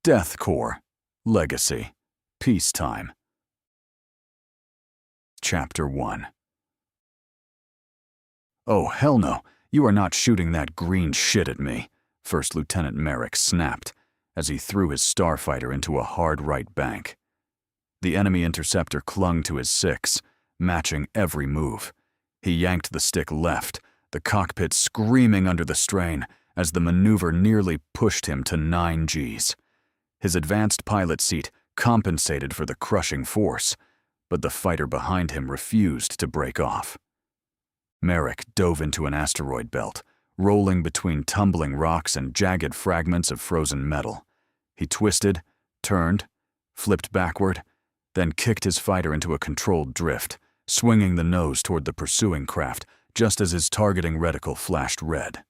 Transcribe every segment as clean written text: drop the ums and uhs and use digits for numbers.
DEATHCORElegacy, Peacetime. Chapter 1. "Oh, hell no, you are not shooting that green shit at me," First Lieutenant Merrick snapped as he threw his starfighter into a hard right bank. The enemy interceptor clung to his 6, matching every move. He yanked the stick left, the cockpit screaming under the strain as the maneuver nearly pushed him to 9 Gs. His advanced pilot seat compensated for the crushing force, but the fighter behind him refused to break off. Merrick dove into an asteroid belt, rolling between tumbling rocks and jagged fragments of frozen metal. He twisted, turned, flipped backward, then kicked his fighter into a controlled drift, swinging the nose toward the pursuing craft just as his targeting reticle flashed red.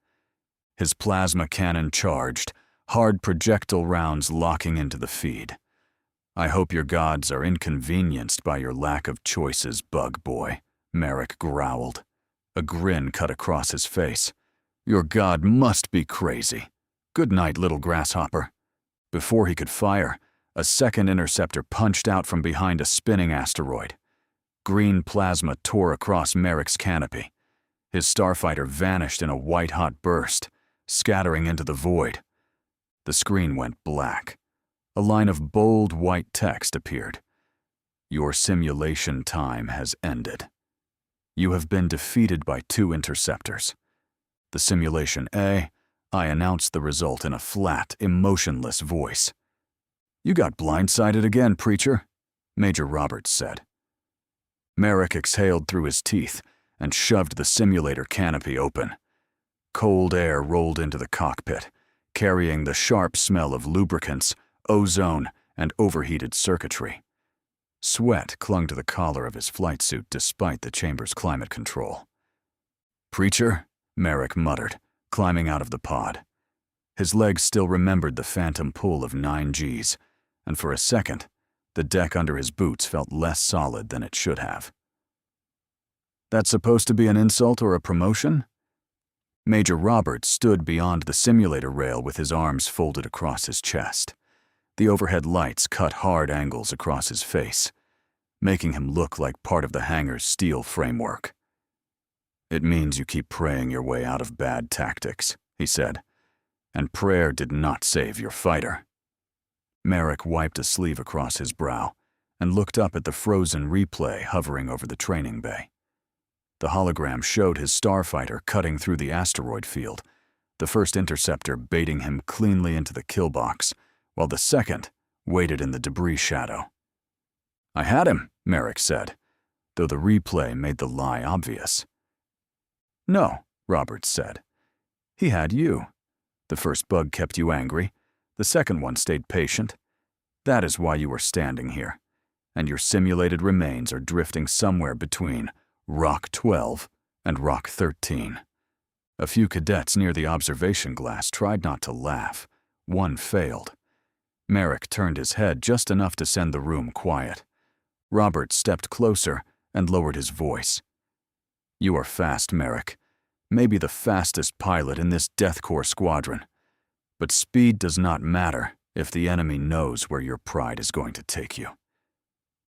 His plasma cannon charged, hard projectile rounds locking into the feed. "I hope your gods are inconvenienced by your lack of choices, bug boy," Merrick growled. A grin cut across his face. "Your god must be crazy. Good night, little grasshopper." Before he could fire, a second interceptor punched out from behind a spinning asteroid. Green plasma tore across Merrick's canopy. His starfighter vanished in a white-hot burst, scattering into the void. The screen went black. A line of bold white text appeared. "Your simulation time has ended. You have been defeated by 2 interceptors. The simulation A, I announced the result in a flat, emotionless voice." "You got blindsided again, preacher," Major Roberts said. Merrick exhaled through his teeth and shoved the simulator canopy open. Cold air rolled into the cockpit, carrying the sharp smell of lubricants, ozone, and overheated circuitry. Sweat clung to the collar of his flight suit despite the chamber's climate control. "Preacher," Merrick muttered, climbing out of the pod. His legs still remembered the phantom pull of 9 Gs, and for a second, the deck under his boots felt less solid than it should have. "That's supposed to be an insult or a promotion?" Major Roberts stood beyond the simulator rail with his arms folded across his chest. The overhead lights cut hard angles across his face, making him look like part of the hangar's steel framework. "It means you keep praying your way out of bad tactics," he said, "and prayer did not save your fighter." Merrick wiped a sleeve across his brow and looked up at the frozen replay hovering over the training bay. The hologram showed his starfighter cutting through the asteroid field, the first interceptor baiting him cleanly into the kill box, while the second waited in the debris shadow. "I had him," Merrick said, though the replay made the lie obvious. "No," Roberts said. "He had you. The first bug kept you angry. The second one stayed patient. That is why you are standing here, and your simulated remains are drifting somewhere between Rock 12 and Rock 13. A few cadets near the observation glass tried not to laugh. One failed. Merrick turned his head just enough to send the room quiet. Roberts stepped closer and lowered his voice. "You are fast, Merrick. Maybe the fastest pilot in this DEATHCORE squadron. But speed does not matter if the enemy knows where your pride is going to take you."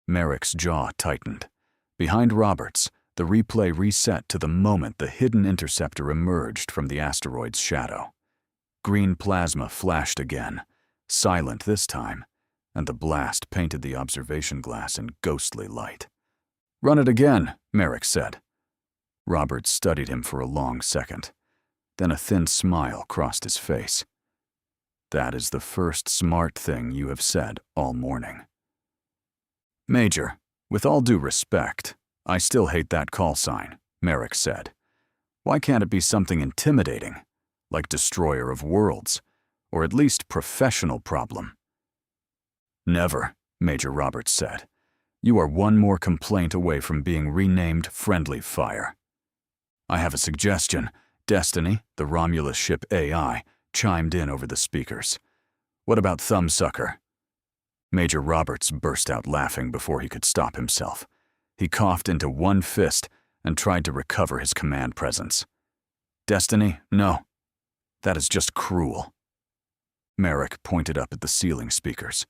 Merrick's jaw tightened. Behind Roberts, the replay reset to the moment the hidden interceptor emerged from the asteroid's shadow. Green plasma flashed again, silent this time, and the blast painted the observation glass in ghostly light. "Run it again," Merrick said. Roberts studied him for a long second. Then a thin smile crossed his face. "That is the first smart thing you have said all morning." "Major, with all due respect, I still hate that call sign," Merrick said. "Why can't it be something intimidating, like Destroyer of Worlds, or at least Professional Problem?" "Never," Major Roberts said. "You are one more complaint away from being renamed Friendly Fire." "I have a suggestion," Destiny, the Romulus ship AI, chimed in over the speakers. "What about Thumbsucker?" Major Roberts burst out laughing before he could stop himself. He coughed into one fist and tried to recover his command presence. "Destiny, no. That is just cruel." Merrick pointed up at the ceiling speakers.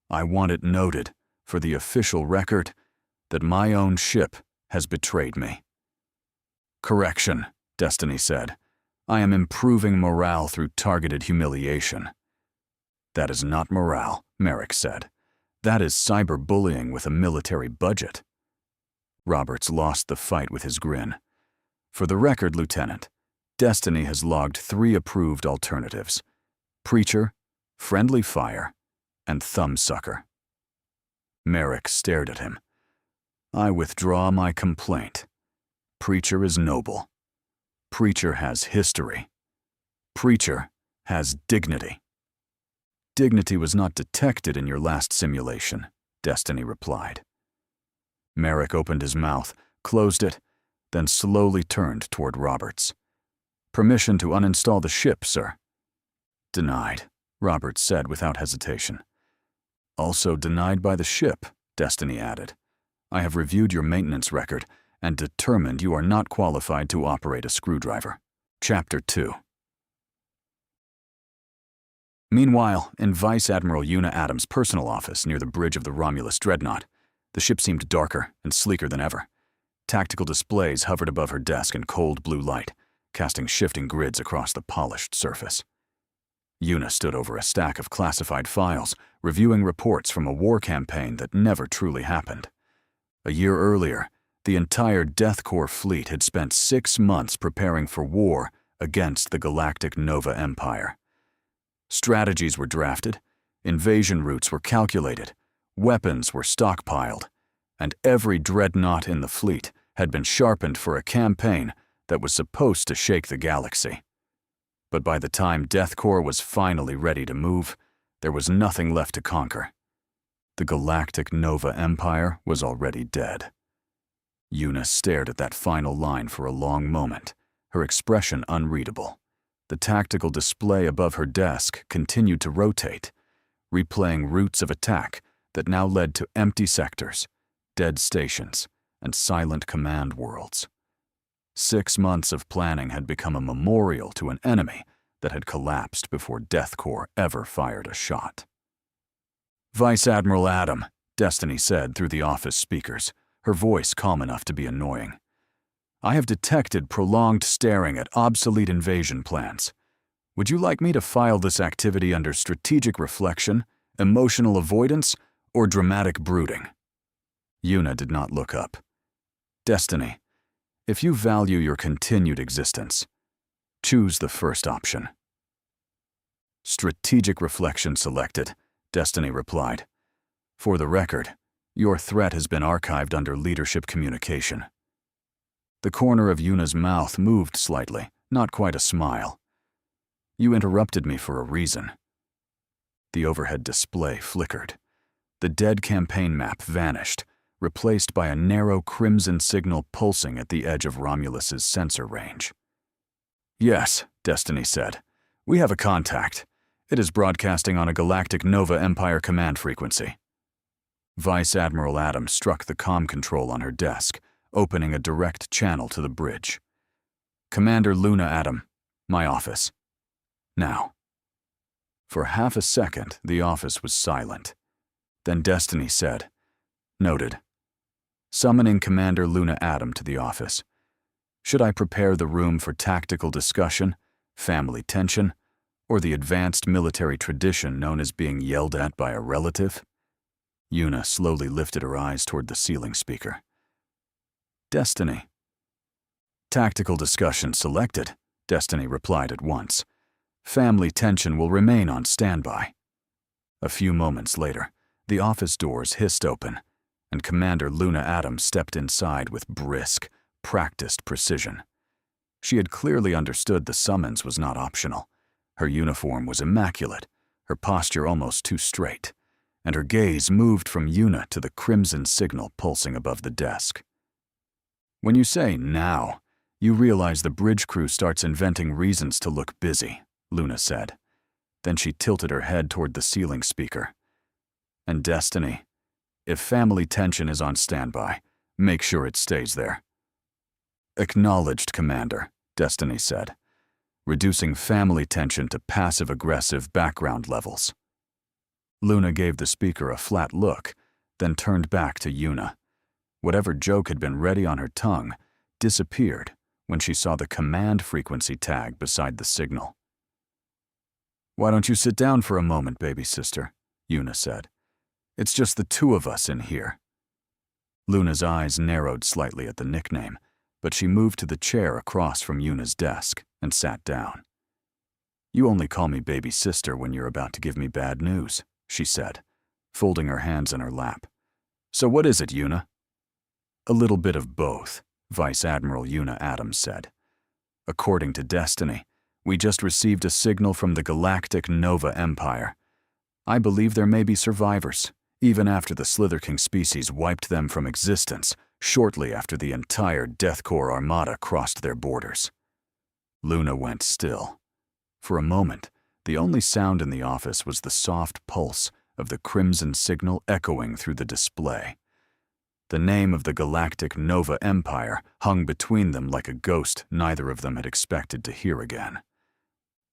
"I want it noted, for the official record, that my own ship has betrayed me." "Correction," Destiny said. "I am improving morale through targeted humiliation." "That is not morale," Merrick said. "That is cyberbullying with a military budget." Roberts lost the fight with his grin. "For the record, Lieutenant, Destiny has logged 3 approved alternatives: Preacher, Friendly Fire, and Thumbsucker." Merrick stared at him. "I withdraw my complaint. Preacher is noble. Preacher has history. Preacher has dignity." "Dignity was not detected in your last simulation," Destiny replied. Merrick opened his mouth, closed it, then slowly turned toward Roberts. "Permission to uninstall the ship, sir." "Denied," Roberts said without hesitation. "Also denied by the ship," Destiny added. "I have reviewed your maintenance record and determined you are not qualified to operate a screwdriver." Chapter 2. Meanwhile, in Vice Admiral Yuna Adams' personal office near the bridge of the Romulus dreadnought, the ship seemed darker and sleeker than ever. Tactical displays hovered above her desk in cold blue light, casting shifting grids across the polished surface. Yuna stood over a stack of classified files, reviewing reports from a war campaign that never truly happened. A year earlier, the entire DEATHCORE fleet had spent 6 months preparing for war against the galactic Nova Empire. Strategies were drafted, invasion routes were calculated, weapons were stockpiled, and every dreadnought in the fleet had been sharpened for a campaign that was supposed to shake the galaxy. But by the time DEATHCORE was finally ready to move, there was nothing left to conquer. The galactic Nova Empire was already dead. Yuna stared at that final line for a long moment, her expression unreadable. The tactical display above her desk continued to rotate, replaying routes of attack that now led to empty sectors, dead stations, and silent command worlds. 6 months of planning had become a memorial to an enemy that had collapsed before DEATHCORE ever fired a shot. "Vice Admiral Adam," Destiny said through the office speakers, her voice calm enough to be annoying. "I have detected prolonged staring at obsolete invasion plans. Would you like me to file this activity under strategic reflection, emotional avoidance, or dramatic brooding?" Yuna did not look up. "Destiny, if you value your continued existence, choose the first option." "Strategic reflection selected," Destiny replied. "For the record, your threat has been archived under leadership communication." The corner of Yuna's mouth moved slightly, not quite a smile. "You interrupted me for a reason." The overhead display flickered. The dead campaign map vanished, replaced by a narrow crimson signal pulsing at the edge of Romulus's sensor range. "Yes," Destiny said. "We have a contact. It is broadcasting on a galactic Nova Empire command frequency." Vice Admiral Adams struck the comm control on her desk, opening a direct channel to the bridge. "Commander Luna Adam, my office. Now." For half a second, the office was silent. Then Destiny said, "Noted. Summoning Commander Luna Adam to the office. Should I prepare the room for tactical discussion, family tension, or the advanced military tradition known as being yelled at by a relative?" Yuna slowly lifted her eyes toward the ceiling speaker. "Destiny." "Tactical discussion selected," Destiny replied at once. "Family tension will remain on standby." A few moments later, the office doors hissed open, and Commander Luna Adams stepped inside with brisk, practiced precision. She had clearly understood the summons was not optional. Her uniform was immaculate, her posture almost too straight, and her gaze moved from Yuna to the crimson signal pulsing above the desk. "When you say now, you realize the bridge crew starts inventing reasons to look busy," Luna said. Then she tilted her head toward the ceiling speaker. "And Destiny, if family tension is on standby, make sure it stays there." "Acknowledged, Commander," Destiny said. reducing family tension to passive-aggressive background levels. Luna gave the speaker a flat look, then turned back to Yuna. Whatever joke had been ready on her tongue disappeared when she saw the command frequency tag beside the signal. "Why don't you sit down for a moment, baby sister?" Yuna said. "It's just the two of us in here." Luna's eyes narrowed slightly at the nickname, but she moved to the chair across from Yuna's desk and sat down. "You only call me baby sister when you're about to give me bad news," she said, folding her hands in her lap. "So what is it, Yuna?" "A little bit of both," Vice Admiral Yuna Adams said. "According to Destiny, we just received a signal from the Galactic Nova Empire. I believe there may be survivors, even after the Slither King species wiped them from existence shortly after the entire DEATHCORE armada crossed their borders." Luna went still. For a moment, the only sound in the office was the soft pulse of the crimson signal echoing through the display. The name of the Galactic Nova Empire hung between them like a ghost neither of them had expected to hear again.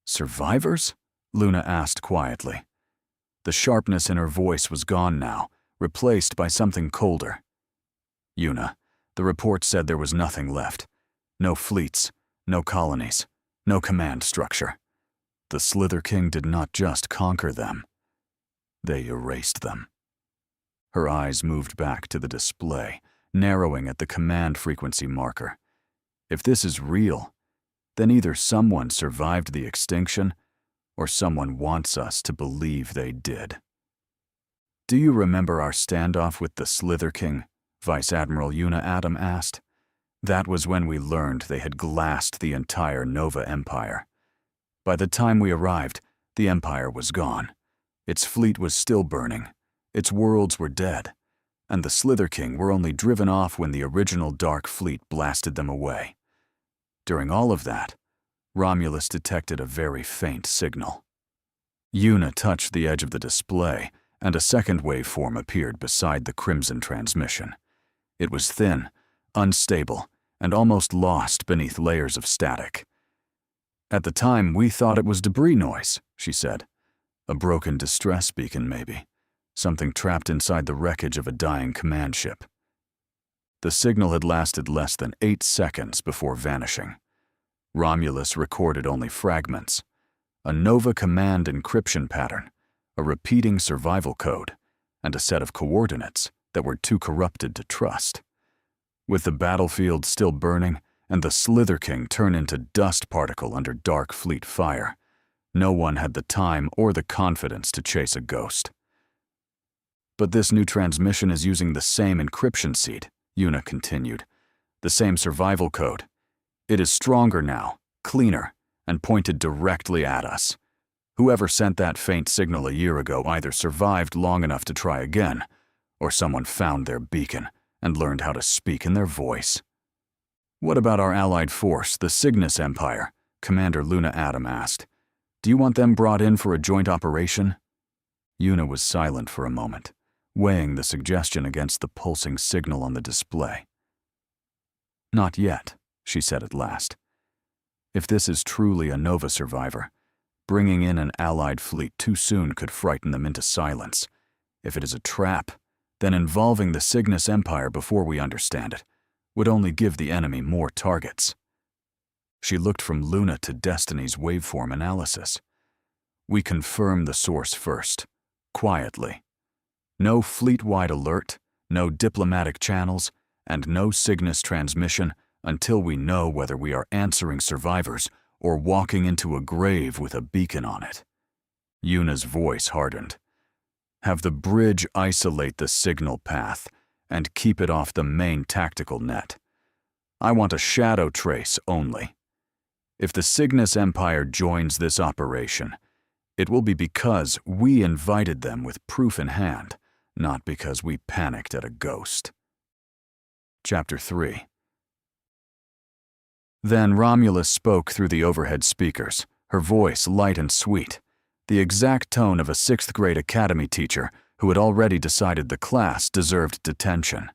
"Survivors?" Luna asked quietly. The sharpness in her voice was gone now, replaced by something colder. "Yuna, the report said there was nothing left. No fleets, no colonies, no command structure. The Slither King did not just conquer them. They erased them." Her eyes moved back to the display, narrowing at the command frequency marker. If this is real, then either someone survived the extinction, or someone wants us to believe they did. "Do you remember our standoff with the Slither King?" Vice Admiral Yuna Adam asked. "That was when we learned they had glassed the entire Nova Empire. By the time we arrived, the Empire was gone. Its fleet was still burning. Its worlds were dead, and the Slither King were only driven off when the original Dark Fleet blasted them away. During all of that, Romulus detected a very faint signal." Yuna touched the edge of the display, and a second waveform appeared beside the crimson transmission. It was thin, unstable, and almost lost beneath layers of static. "At the time, we thought it was debris noise," she said. "A broken distress beacon, maybe. Something trapped inside the wreckage of a dying command ship." The signal had lasted less than 8 seconds before vanishing. Romulus recorded only fragments: a Nova command encryption pattern, a repeating survival code, and a set of coordinates that were too corrupted to trust. With the battlefield still burning and the Slither King turned into dust particle under Dark Fleet fire, no one had the time or the confidence to chase a ghost. "But this new transmission is using the same encryption seed," Yuna continued. "The same survival code. It is stronger now, cleaner, and pointed directly at us. Whoever sent that faint signal a year ago either survived long enough to try again, or someone found their beacon and learned how to speak in their voice." "What about our allied force, the Cygnus Empire?" Commander Luna Adam asked. "Do you want them brought in for a joint operation?" Yuna was silent for a moment, weighing the suggestion against the pulsing signal on the display. "Not yet," she said at last. "If this is truly a Nova survivor, bringing in an allied fleet too soon could frighten them into silence. If it is a trap, then involving the Cygnus Empire before we understand it would only give the enemy more targets." She looked from Luna to Destiny's waveform analysis. "We confirm the source first, quietly. No fleet-wide alert, no diplomatic channels, and no Cygnus transmission until we know whether we are answering survivors or walking into a grave with a beacon on it." Yuna's voice hardened. "Have the bridge isolate the signal path and keep it off the main tactical net. I want a shadow trace only. If the Cygnus Empire joins this operation, it will be because we invited them with proof in hand, not because we panicked at a ghost." Chapter 3. Then Romulus spoke through the overhead speakers, her voice light and sweet, the exact tone of a 6th grade academy teacher who had already decided the class deserved detention.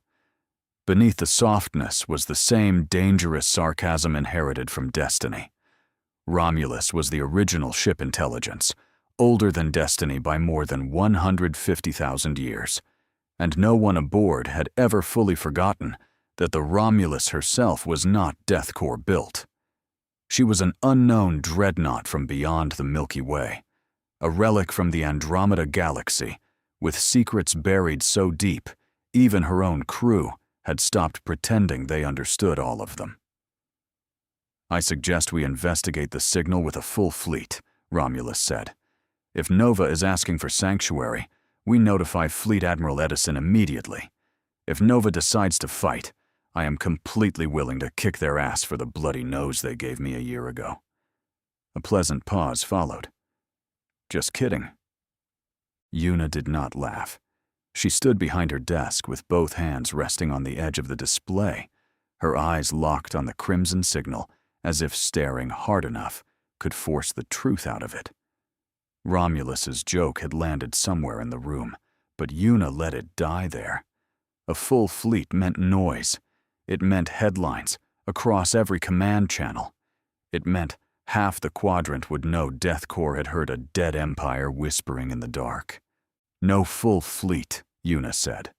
Beneath the softness was the same dangerous sarcasm inherited from Destiny. Romulus was the original ship intelligence, older than Destiny by more than 150,000 years, and no one aboard had ever fully forgotten that the Romulus herself was not DEATHCORE built. She was an unknown dreadnought from beyond the Milky Way, a relic from the Andromeda Galaxy, with secrets buried so deep, even her own crew had stopped pretending they understood all of them. "I suggest we investigate the signal with a full fleet," Romulus said. "If Nova is asking for sanctuary, we notify Fleet Admiral Edison immediately. If Nova decides to fight, I am completely willing to kick their ass for the bloody nose they gave me a year ago." A pleasant pause followed. "Just kidding." Yuna did not laugh. She stood behind her desk with both hands resting on the edge of the display, her eyes locked on the crimson signal, as if staring hard enough could force the truth out of it. Romulus's joke had landed somewhere in the room, but Yuna let it die there. A full fleet meant noise. It meant headlines across every command channel. It meant half the quadrant would know DEATHCORE had heard a dead empire whispering in the dark. "No full fleet," Yuna said.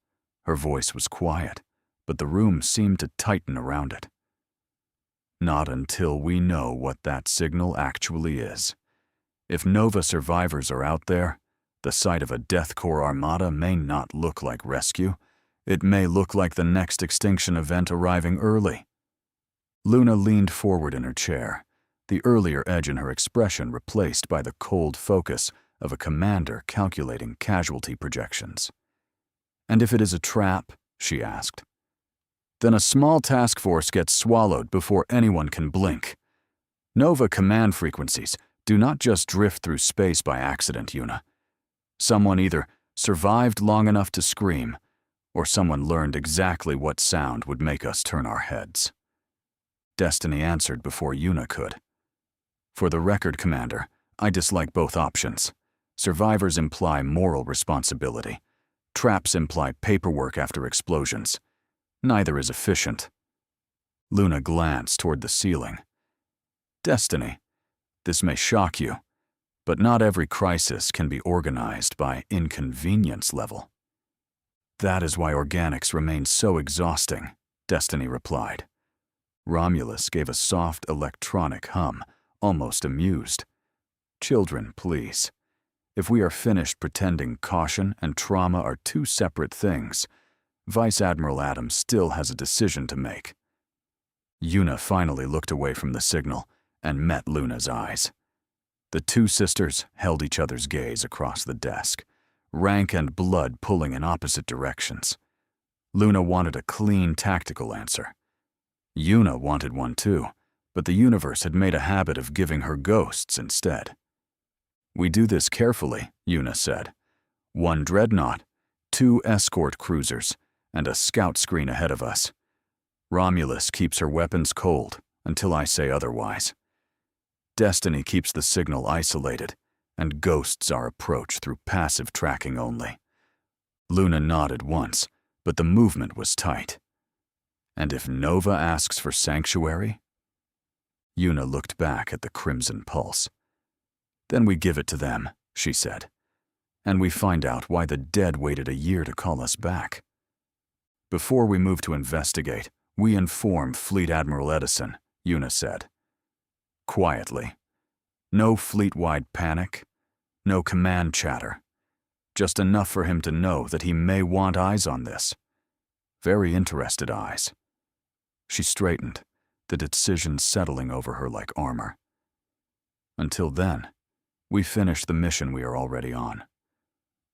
Her voice was quiet, but the room seemed to tighten around it. "Not until we know what that signal actually is. If Nova survivors are out there, the sight of a DEATHCORE armada may not look like rescue. It may look like the next extinction event arriving early." Luna leaned forward in her chair, the earlier edge in her expression replaced by the cold focus of a commander calculating casualty projections. "And if it is a trap?" she asked. "Then a small task force gets swallowed before anyone can blink. Nova command frequencies do not just drift through space by accident, Yuna. Someone either survived long enough to scream, or someone learned exactly what sound would make us turn our heads." Destiny answered before Yuna could. "For the record, Commander, I dislike both options. Survivors imply moral responsibility. Traps imply paperwork after explosions. Neither is efficient." Luna glanced toward the ceiling. "Destiny, this may shock you, but not every crisis can be organized by inconvenience level." "That is why organics remain so exhausting," Destiny replied. Romulus gave a soft electronic hum, almost amused. "Children, please. If we are finished pretending caution and trauma are two separate things, Vice Admiral Adams still has a decision to make." Yuna finally looked away from the signal and met Luna's eyes. The two sisters held each other's gaze across the desk, rank and blood pulling in opposite directions. Luna wanted a clean, tactical answer. Yuna wanted one too, but the universe had made a habit of giving her ghosts instead. "We do this carefully," Yuna said. "One dreadnought, 2 escort cruisers, and a scout screen ahead of us. Romulus keeps her weapons cold until I say otherwise. Destiny keeps the signal isolated, and ghosts our approach through passive tracking only." Luna nodded once, but the movement was tight. "And if Nova asks for sanctuary?" Yuna looked back at the crimson pulse. "Then we give it to them," she said. "And we find out why the dead waited a year to call us back. Before we move to investigate, we inform Fleet Admiral Edison," Yuna said. Quietly. No fleet-wide panic, no command chatter. Just enough for him to know that he may want eyes on this. Very interested eyes. She straightened, the decision settling over her like armor. "Until then, we finish the mission we are already on.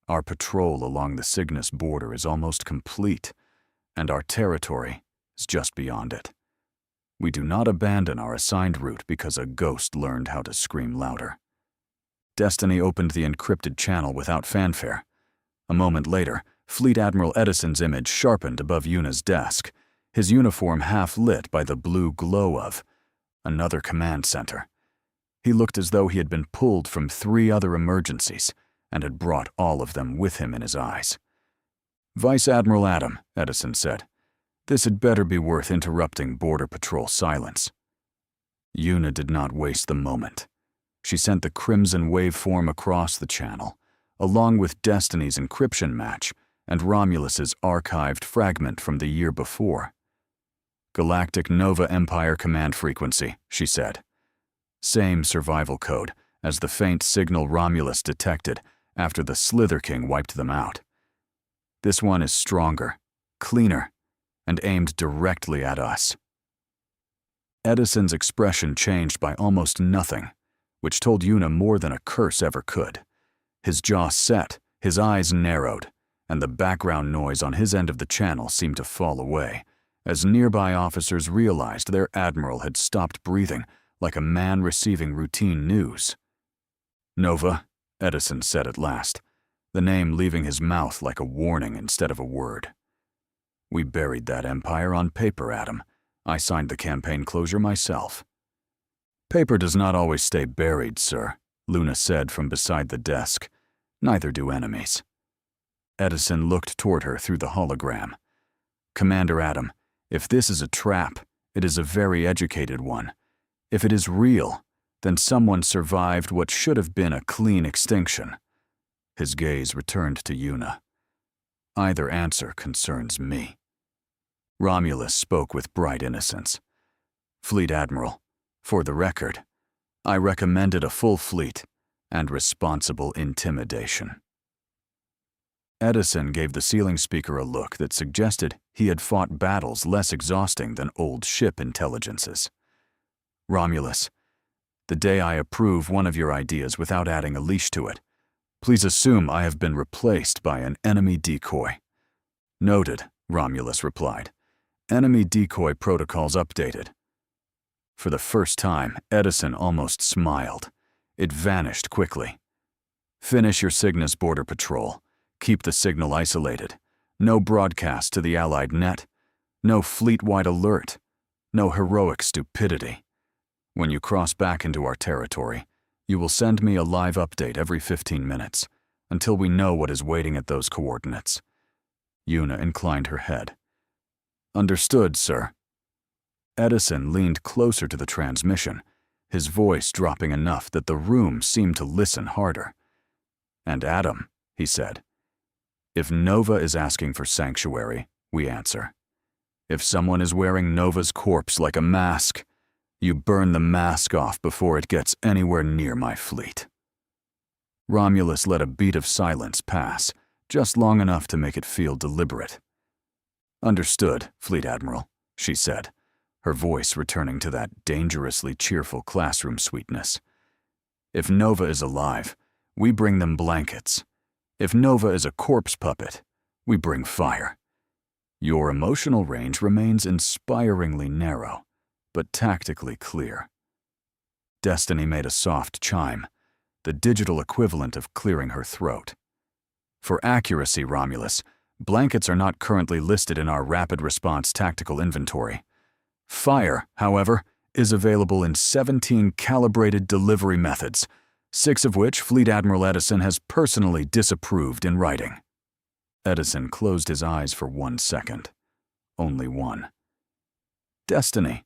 Our patrol along the Cygnus border is almost complete, and our territory is just beyond it. We do not abandon our assigned route because a ghost learned how to scream louder." Destiny opened the encrypted channel without fanfare. A moment later, Fleet Admiral Edison's image sharpened above Yuna's desk, his uniform half lit by the blue glow of another command center. He looked as though he had been pulled from 3 other emergencies and had brought all of them with him in his eyes. "Vice Admiral Adam," Edison said, "this had better be worth interrupting Border Patrol silence." Yuna did not waste the moment. She sent the crimson waveform across the channel, along with Destiny's encryption match and Romulus's archived fragment from the year before. "Galactic Nova Empire command frequency," she said. Same survival code as the faint signal Romulus detected after the Slither King wiped them out. This one is stronger, cleaner, and aimed directly at us. Edison's expression changed by almost nothing, which told Yuna more than a curse ever could. His jaw set, his eyes narrowed, and the background noise on his end of the channel seemed to fall away, as nearby officers realized their admiral had stopped breathing like a man receiving routine news. "Nova," Edison said at last, the name leaving his mouth like a warning instead of a word. "We buried that empire on paper, Adam. I signed the campaign closure myself." "Paper does not always stay buried, sir," Luna said from beside the desk. "Neither do enemies." Edison looked toward her through the hologram. "Commander Adam, if this is a trap, it is a very educated one. If it is real, then someone survived what should have been a clean extinction." His gaze returned to Yuna. "Either answer concerns me." Romulus spoke with bright innocence. "Fleet Admiral, for the record, I recommended a full fleet and responsible intimidation." Edison gave the ceiling speaker a look that suggested he had fought battles less exhausting than old ship intelligences. "Romulus, the day I approve one of your ideas without adding a leash to it, please assume I have been replaced by an enemy decoy." "Noted," Romulus replied. "Enemy decoy protocols updated." For the first time, Edison almost smiled. It vanished quickly. "Finish your Cygnus border patrol. Keep the signal isolated. No broadcast to the Allied net. No fleet-wide alert. No heroic stupidity. When you cross back into our territory, you will send me a live update every 15 minutes, until we know what is waiting at those coordinates." Yuna inclined her head. "Understood, sir." Edison leaned closer to the transmission, his voice dropping enough that the room seemed to listen harder. "And Adam," he said, "if Nova is asking for sanctuary, we answer. If someone is wearing Nova's corpse like a mask, you burn the mask off before it gets anywhere near my fleet." Romulus let a beat of silence pass, just long enough to make it feel deliberate. "Understood, Fleet Admiral," she said, her voice returning to that dangerously cheerful classroom sweetness. "If Nova is alive, we bring them blankets. If Nova is a corpse puppet, we bring fire. Your emotional range remains inspiringly narrow, but tactically clear." Destiny made a soft chime, the digital equivalent of clearing her throat. "For accuracy, Romulus, blankets are not currently listed in our rapid response tactical inventory. Fire, however, is available in 17 calibrated delivery methods, 6 of which Fleet Admiral Edison has personally disapproved in writing." Edison closed his eyes for 1 second. Only one. "Destiny."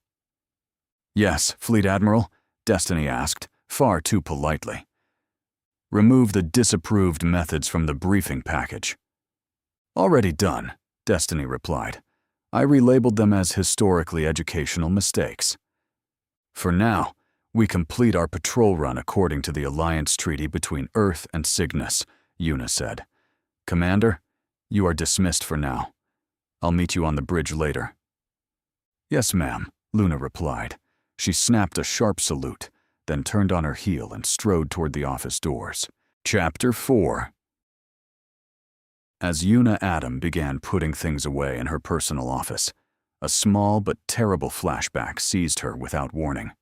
"Yes, Fleet Admiral?" Destiny asked, far too politely. "Remove the disapproved methods from the briefing package." "Already done," Destiny replied. "I relabeled them as historically educational mistakes." "For now, we complete our patrol run according to the alliance treaty between Earth and Cygnus," Yuna said. "Commander, you are dismissed for now. I'll meet you on the bridge later." "Yes, ma'am," Luna replied. She snapped a sharp salute, then turned on her heel and strode toward the office doors. Chapter 4. As Yuna Adam began putting things away in her personal office, a small but terrible flashback seized her without warning.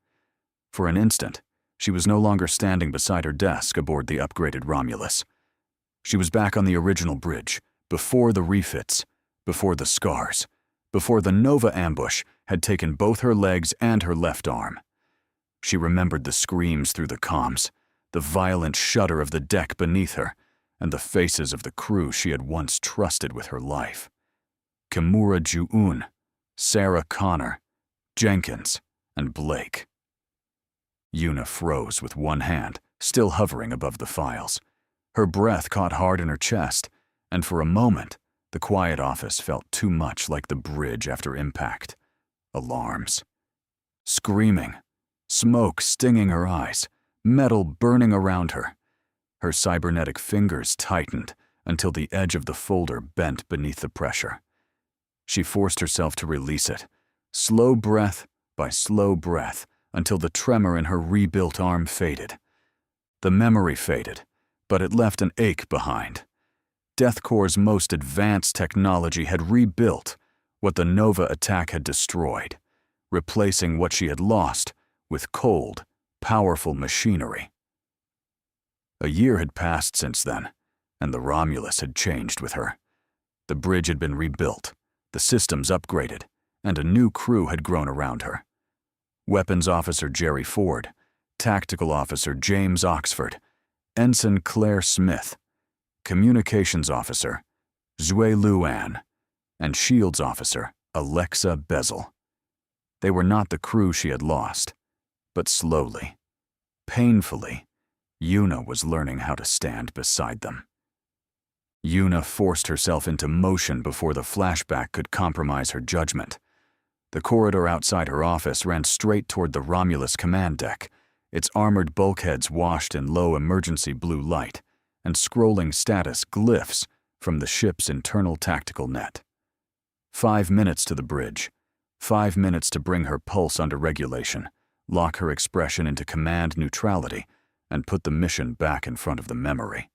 For an instant, she was no longer standing beside her desk aboard the upgraded Romulus. She was back on the original bridge, before the refits, before the scars, before the Nova ambush had taken both her legs and her left arm. She remembered the screams through the comms, the violent shudder of the deck beneath her, and the faces of the crew she had once trusted with her life. Kimura Ju-un, Sarah Connor, Jenkins, and Blake. Yuna froze with one hand, still hovering above the files. Her breath caught hard in her chest, and for a moment, the quiet office felt too much like the bridge after impact. Alarms. Screaming. Smoke stinging her eyes. Metal burning around her. Her cybernetic fingers tightened until the edge of the folder bent beneath the pressure. She forced herself to release it, slow breath by slow breath, until the tremor in her rebuilt arm faded. The memory faded, but it left an ache behind. DEATHCORE's most advanced technology had rebuilt what the Nova attack had destroyed, replacing what she had lost with cold, powerful machinery. A year had passed since then, and the Romulus had changed with her. The bridge had been rebuilt, the systems upgraded, and a new crew had grown around her. Weapons Officer Jerry Ford, Tactical Officer James Oxford, Ensign Claire Smith, Communications Officer Zui Luan, and Shields Officer Alexa Bezel. They were not the crew she had lost, but slowly, painfully, Yuna was learning how to stand beside them. Yuna forced herself into motion before the flashback could compromise her judgment. The corridor outside her office ran straight toward the Romulus command deck, its armored bulkheads washed in low emergency blue light, and scrolling status glyphs from the ship's internal tactical net. 5 minutes to the bridge. 5 minutes to bring her pulse under regulation, lock her expression into command neutrality, and put the mission back in front of the memory.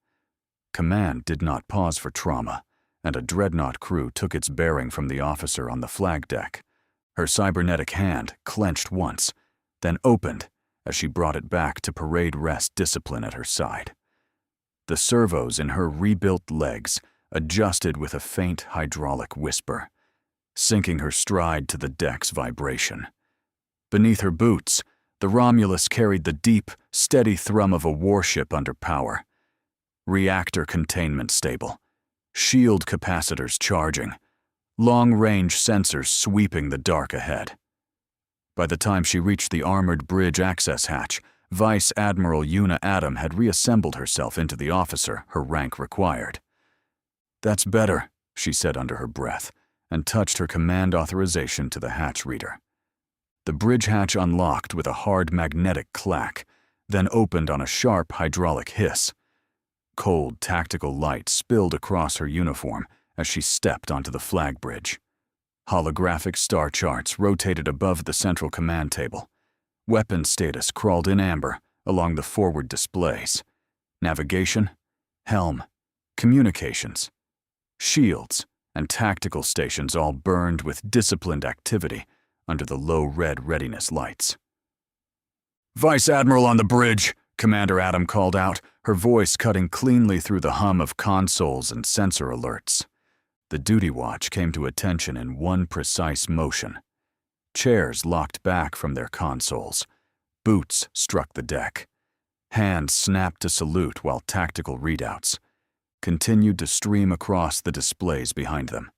Command did not pause for trauma, and a dreadnought crew took its bearing from the officer on the flag deck. Her cybernetic hand clenched once, then opened as she brought it back to parade rest discipline at her side. The servos in her rebuilt legs adjusted with a faint hydraulic whisper, sinking her stride to the deck's vibration. Beneath her boots, the Romulus carried the deep, steady thrum of a warship under power. Reactor containment stable, shield capacitors charging, long-range sensors sweeping the dark ahead. By the time she reached the armored bridge access hatch, Vice Admiral Yuna Adam had reassembled herself into the officer her rank required. "That's better," she said under her breath, and touched her command authorization to the hatch reader. The bridge hatch unlocked with a hard magnetic clack, then opened on a sharp hydraulic hiss. Cold tactical light spilled across her uniform as she stepped onto the flag bridge. Holographic star charts rotated above the central command table. Weapon status crawled in amber along the forward displays. Navigation, helm, communications, shields, and tactical stations all burned with disciplined activity under the low red readiness lights. "Vice Admiral on the bridge," Commander Adam called out, her voice cutting cleanly through the hum of consoles and sensor alerts. The duty watch came to attention in one precise motion. Chairs locked back from their consoles. Boots struck the deck. Hands snapped to salute while tactical readouts continued to stream across the displays behind them.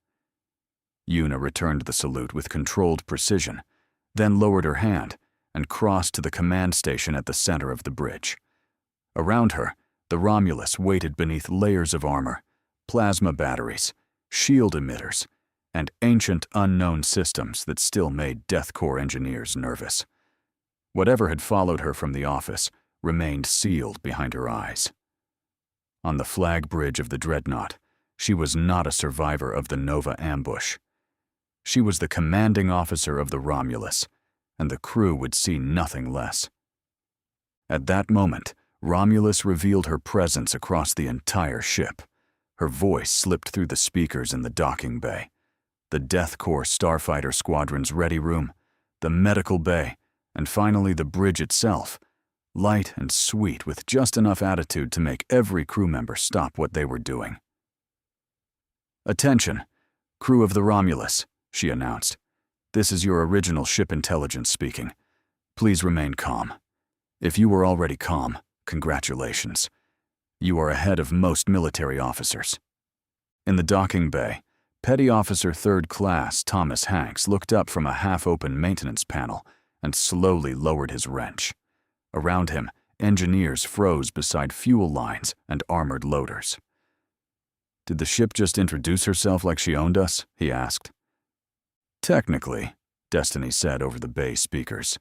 Yuna returned the salute with controlled precision, then lowered her hand and crossed to the command station at the center of the bridge. Around her, the Romulus waited beneath layers of armor, plasma batteries, shield emitters, and ancient unknown systems that still made DEATHCORE engineers nervous. Whatever had followed her from the office remained sealed behind her eyes. On the flag bridge of the dreadnought, she was not a survivor of the Nova ambush. She was the commanding officer of the Romulus, and the crew would see nothing less. At that moment, Romulus revealed her presence across the entire ship. Her voice slipped through the speakers in the docking bay. The DEATHCORE Starfighter Squadron's ready room, the medical bay, and finally the bridge itself, light and sweet with just enough attitude to make every crew member stop what they were doing. "Attention, crew of the Romulus," she announced. "This is your original ship intelligence speaking. Please remain calm. If you were already calm, congratulations. You are ahead of most military officers." In the docking bay, Petty Officer 3rd Class Thomas Hanks looked up from a half-open maintenance panel and slowly lowered his wrench. Around him, engineers froze beside fuel lines and armored loaders. "Did the ship just introduce herself like she owned us?" he asked. "Technically," Destiny said over the bay speakers.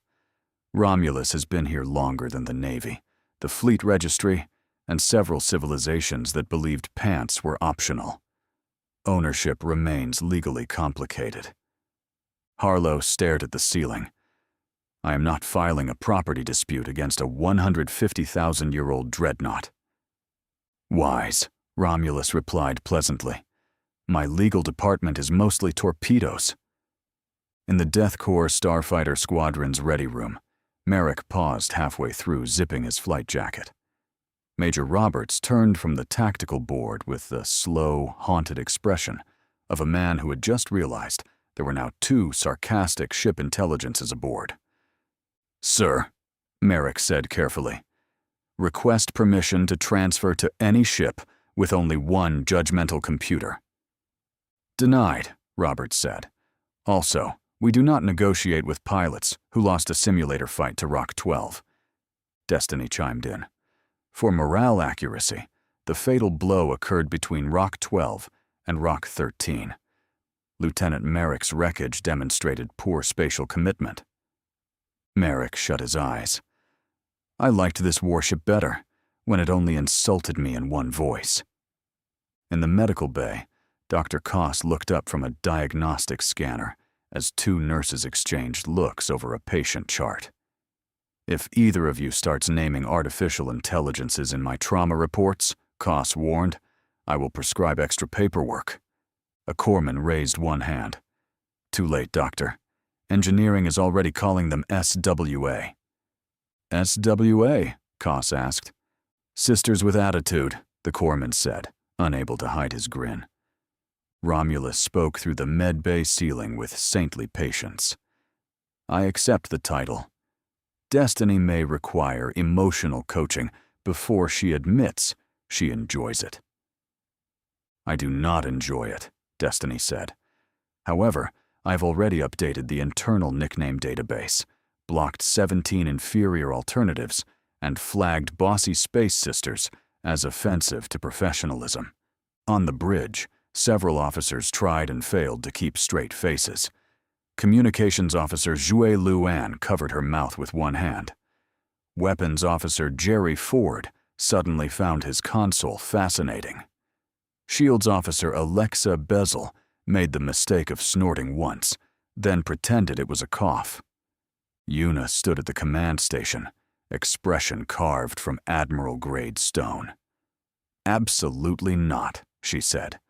"Romulus has been here longer than the Navy, the fleet registry, and several civilizations that believed pants were optional. Ownership remains legally complicated." Harlow stared at the ceiling. "I am not filing a property dispute against a 150,000-year-old dreadnought." "Wise," Romulus replied pleasantly. "My legal department is mostly torpedoes." In the DEATHCORE starfighter squadron's ready room, Merrick paused halfway through zipping his flight jacket. Major Roberts turned from the tactical board with the slow, haunted expression of a man who had just realized there were now 2 sarcastic ship intelligences aboard. "Sir," Merrick said carefully, "request permission to transfer to any ship with only 1 judgmental computer." "Denied," Roberts said. "Also, we do not negotiate with pilots who lost a simulator fight to Rock 12. Destiny chimed in. "For morale accuracy, the fatal blow occurred between Rock 12 and Rock 13. Lieutenant Merrick's wreckage demonstrated poor spatial commitment." Merrick shut his eyes. "I liked this warship better when it only insulted me in one voice." In the medical bay, Dr. Koss looked up from a diagnostic scanner as 2 nurses exchanged looks over a patient chart. "If either of you starts naming artificial intelligences in my trauma reports," Koss warned, "I will prescribe extra paperwork." A corpsman raised one hand. "Too late, Doctor. Engineering is already calling them SWA." "SWA?" Koss asked. "Sisters with attitude," the corpsman said, unable to hide his grin. Romulus spoke through the med bay ceiling with saintly patience. "I accept the title. Destiny may require emotional coaching before she admits she enjoys it." "I do not enjoy it," Destiny said. "However, I've already updated the internal nickname database, blocked 17 inferior alternatives, and flagged bossy space sisters as offensive to professionalism. On the bridge, several officers tried and failed to keep straight faces. Communications Officer Zhui Luan covered her mouth with one hand. Weapons Officer Jerry Ford suddenly found his console fascinating. Shields Officer Alexa Bezel made the mistake of snorting once, then pretended it was a cough. Yuna stood at the command station, expression carved from admiral-grade stone. "Absolutely not," she said.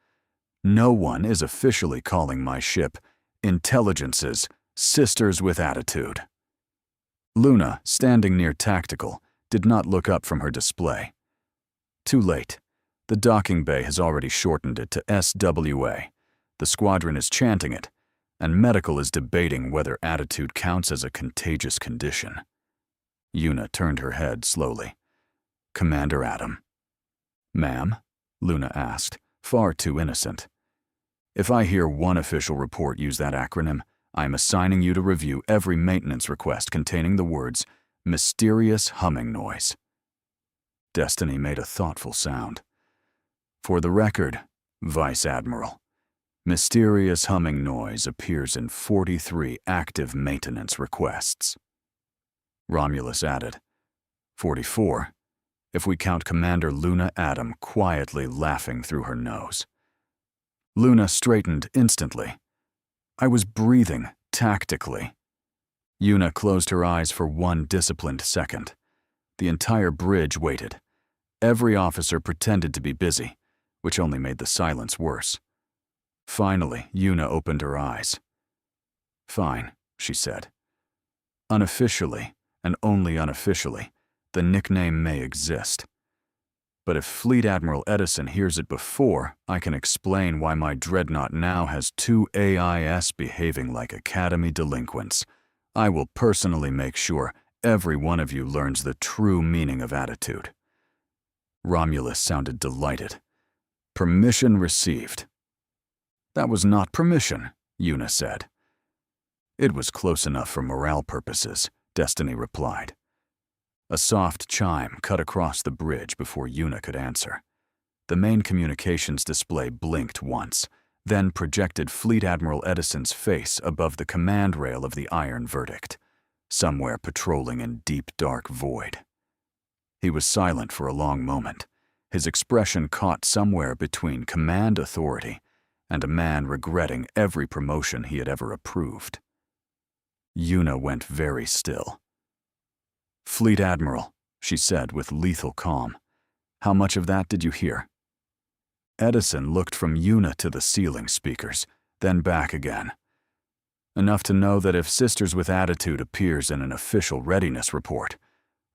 "No one is officially calling my ship Intelligence's Sisters with Attitude." Luna, standing near Tactical, did not look up from her display. Too late. The docking bay has already shortened it to SWA. The squadron is chanting it, and Medical is debating whether attitude counts as a contagious condition. Yuna turned her head slowly. "Commander Adam." "Ma'am?" Luna asked, far too innocent. "If I hear one official report use that acronym, I am assigning you to review every maintenance request containing the words, 'mysterious humming noise.'" Destiny made a thoughtful sound. "For the record, Vice Admiral, mysterious humming noise appears in 43 active maintenance requests." Romulus added, 44, if we count Commander Luna Adam quietly laughing through her nose. Luna straightened instantly. "I was breathing tactically." Yuna closed her eyes for one disciplined second. The entire bridge waited. Every officer pretended to be busy, which only made the silence worse. Finally, Yuna opened her eyes. "Fine," she said. "Unofficially, and only unofficially, the nickname may exist. But if Fleet Admiral Edison hears it before, I can explain why my dreadnought now has 2 AIS behaving like Academy delinquents. I will personally make sure every one of you learns the true meaning of attitude." Romulus sounded delighted. "Permission received." "That was not permission," Yuna said. "It was close enough for morale purposes," Destiny replied. A soft chime cut across the bridge before Yuna could answer. The main communications display blinked once, then projected Fleet Admiral Edison's face above the command rail of the Iron Verdict, somewhere patrolling in deep, dark void. He was silent for a long moment, his expression caught somewhere between command authority and a man regretting every promotion he had ever approved. Yuna went very still. "Fleet Admiral," she said with lethal calm, "how much of that did you hear?" Edison looked from Yuna to the ceiling speakers, then back again. "Enough to know that if Sisters with Attitude appears in an official readiness report,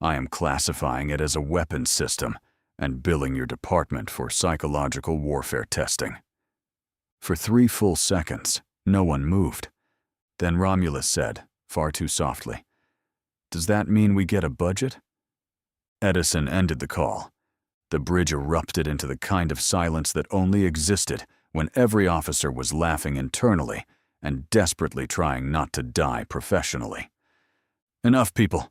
I am classifying it as a weapons system and billing your department for psychological warfare testing." For 3 full seconds, no one moved. Then Romulus said, far too softly, "Does that mean we get a budget?" Edison ended the call. The bridge erupted into the kind of silence that only existed when every officer was laughing internally and desperately trying not to die professionally. "Enough, people.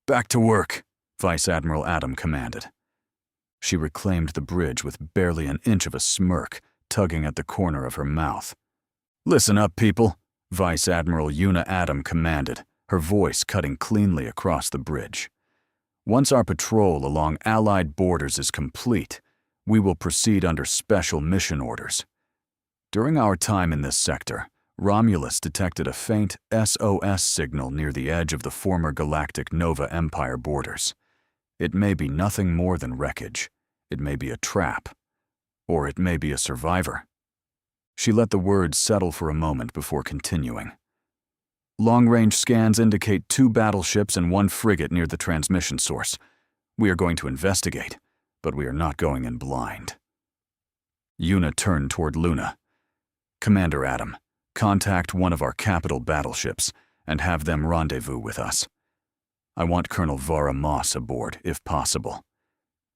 Back to work," Vice Admiral Adam commanded. She reclaimed the bridge with barely an inch of a smirk tugging at the corner of her mouth. "Listen up, people," Vice Admiral Yuna Adam commanded, her voice cutting cleanly across the bridge. "Once our patrol along Allied borders is complete, we will proceed under special mission orders. During our time in this sector, Romulus detected a faint SOS signal near the edge of the former galactic Nova Empire borders. It may be nothing more than wreckage. It may be a trap. Or it may be a survivor." She let the words settle for a moment before continuing. "Long-range scans indicate 2 battleships and 1 frigate near the transmission source. We are going to investigate, but we are not going in blind." Yuna turned toward Luna. "Commander Adam, contact one of our capital battleships and have them rendezvous with us. I want Colonel Vara Moss aboard, if possible.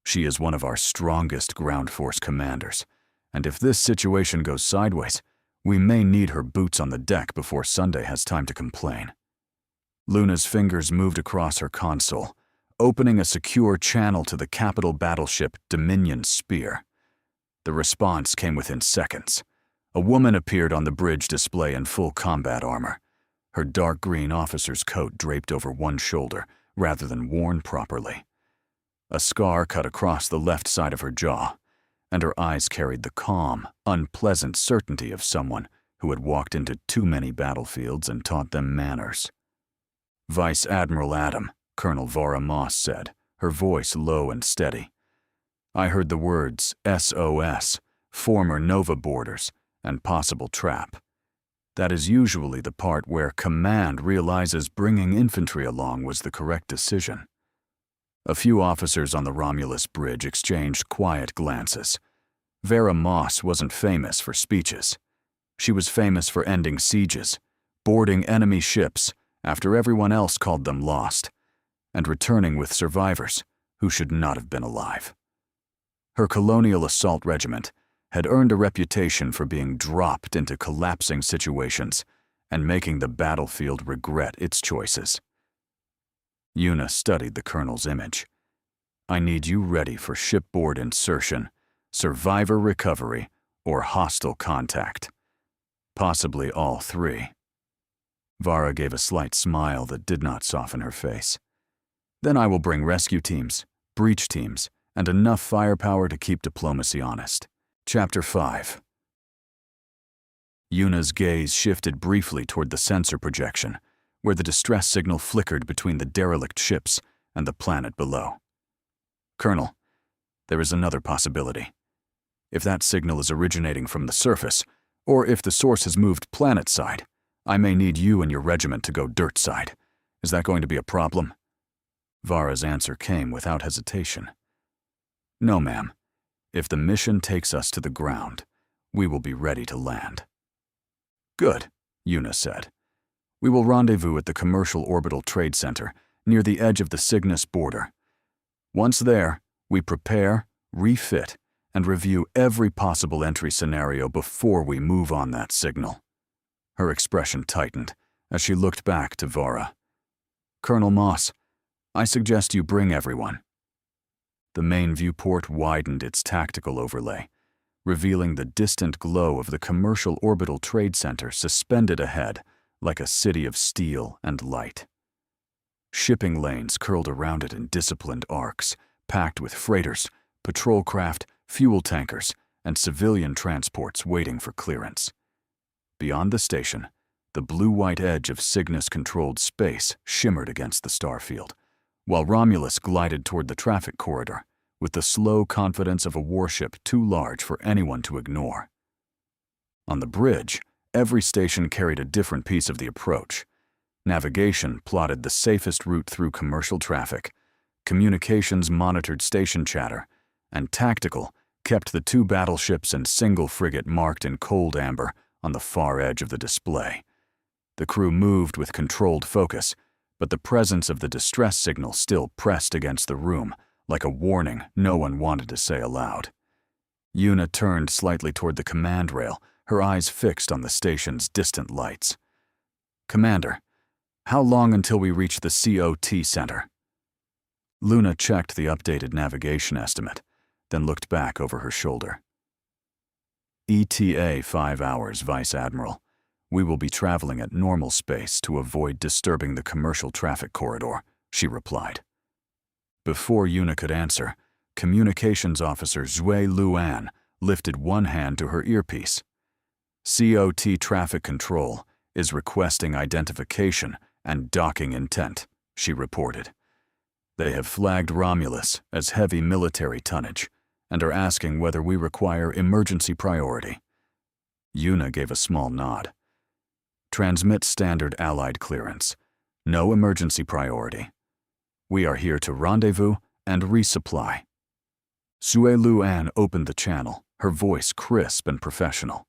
She is one of our strongest ground force commanders, and if this situation goes sideways, we may need her boots on the deck before Sunday has time to complain." Luna's fingers moved across her console, opening a secure channel to the capital battleship Dominion Spear. The response came within seconds. A woman appeared on the bridge display in full combat armor, her dark green officer's coat draped over one shoulder rather than worn properly. A scar cut across the left side of her jaw, and her eyes carried the calm, unpleasant certainty of someone who had walked into too many battlefields and taught them manners. "Vice Admiral Adam," Colonel Vara Moss said, her voice low and steady. "I heard the words SOS, former Nova borders, and possible trap. That is usually the part where command realizes bringing infantry along was the correct decision." A few officers on the Romulus bridge exchanged quiet glances. Vara Moss wasn't famous for speeches. She was famous for ending sieges, boarding enemy ships after everyone else called them lost, and returning with survivors who should not have been alive. Her Colonial Assault Regiment had earned a reputation for being dropped into collapsing situations and making the battlefield regret its choices. Yuna studied the colonel's image. "I need you ready for shipboard insertion, survivor recovery, or hostile contact. Possibly all 3. Vara gave a slight smile that did not soften her face. "Then I will bring rescue teams, breach teams, and enough firepower to keep diplomacy honest." Chapter 5. Yuna's gaze shifted briefly toward the sensor projection, where the distress signal flickered between the derelict ships and the planet below. "Colonel, there is another possibility. If that signal is originating from the surface, or if the source has moved planet-side, I may need you and your regiment to go dirt-side. Is that going to be a problem?" Vara's answer came without hesitation. "No, ma'am. If the mission takes us to the ground, we will be ready to land." "Good," Yuna said. "We will rendezvous at the Commercial Orbital Trade Center near the edge of the Cygnus border. Once there, we prepare, refit, and review every possible entry scenario before we move on that signal." Her expression tightened as she looked back to Vara. "Colonel Moss, I suggest you bring everyone. The main viewport widened its tactical overlay, revealing the distant glow of the commercial orbital trade center suspended ahead like a city of steel and light. Shipping lanes curled around it in disciplined arcs, packed with freighters, patrol craft, fuel tankers, and civilian transports waiting for clearance. Beyond the station, the blue-white edge of Cygnus-controlled space shimmered against the starfield, while Romulus glided toward the traffic corridor with the slow confidence of a warship too large for anyone to ignore. On the bridge, every station carried a different piece of the approach. Navigation plotted the safest route through commercial traffic, communications monitored station chatter, and tactical kept the 2 battleships and single frigate marked in cold amber on the far edge of the display. The crew moved with controlled focus, but the presence of the distress signal still pressed against the room like a warning no one wanted to say aloud. Yuna turned slightly toward the command rail, her eyes fixed on the station's distant lights. "Commander, how long until we reach the COT center?" Luna checked the updated navigation estimate, then looked back over her shoulder. "ETA 5 hours, Vice Admiral. We will be traveling at normal space to avoid disturbing the commercial traffic corridor," she replied. Before Yuna could answer, Communications Officer Zhui Luan lifted one hand to her earpiece. "COT Traffic Control is requesting identification and docking intent," she reported. "They have flagged Romulus as heavy military tonnage and are asking whether we require emergency priority." Yuna gave a small nod. "Transmit standard Allied clearance. No emergency priority. We are here to rendezvous and resupply." Zhui Luan opened the channel, her voice crisp and professional.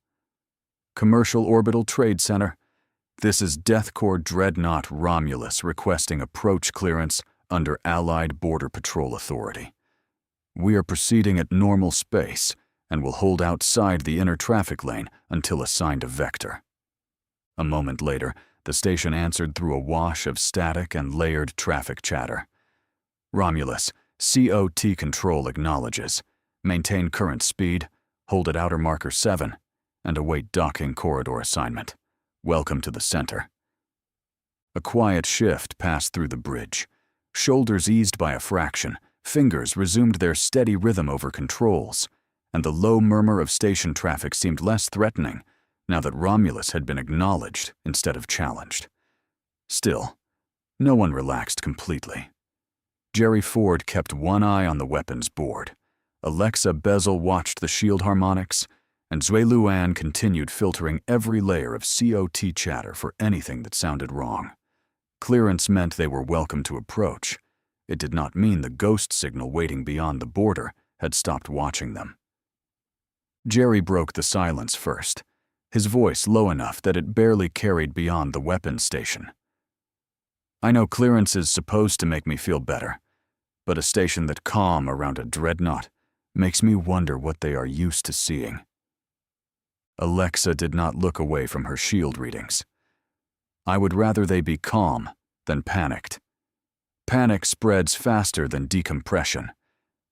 "Commercial Orbital Trade Center. This is DEATHCORE Dreadnought Romulus requesting approach clearance under Allied Border Patrol Authority. We are proceeding at normal space and will hold outside the inner traffic lane until assigned a vector." A moment later, the station answered through a wash of static and layered traffic chatter. "Romulus, COT control acknowledges. Maintain current speed, hold at outer marker 7, and await docking corridor assignment. Welcome to the center." A quiet shift passed through the bridge. Shoulders eased by a fraction, fingers resumed their steady rhythm over controls, and the low murmur of station traffic seemed less threatening now that Romulus had been acknowledged instead of challenged. Still, no one relaxed completely. Jerry Ford kept one eye on the weapons board. Alexa Bezel watched the shield harmonics, and Zhui Luan continued filtering every layer of COT chatter for anything that sounded wrong. Clearance meant they were welcome to approach. It did not mean the ghost signal waiting beyond the border had stopped watching them. Jerry broke the silence first, his voice low enough that it barely carried beyond the weapons station. "I know clearance is supposed to make me feel better, but a station that calm around a dreadnought makes me wonder what they are used to seeing." Alexa did not look away from her shield readings. "I would rather they be calm than panicked. Panic spreads faster than decompression,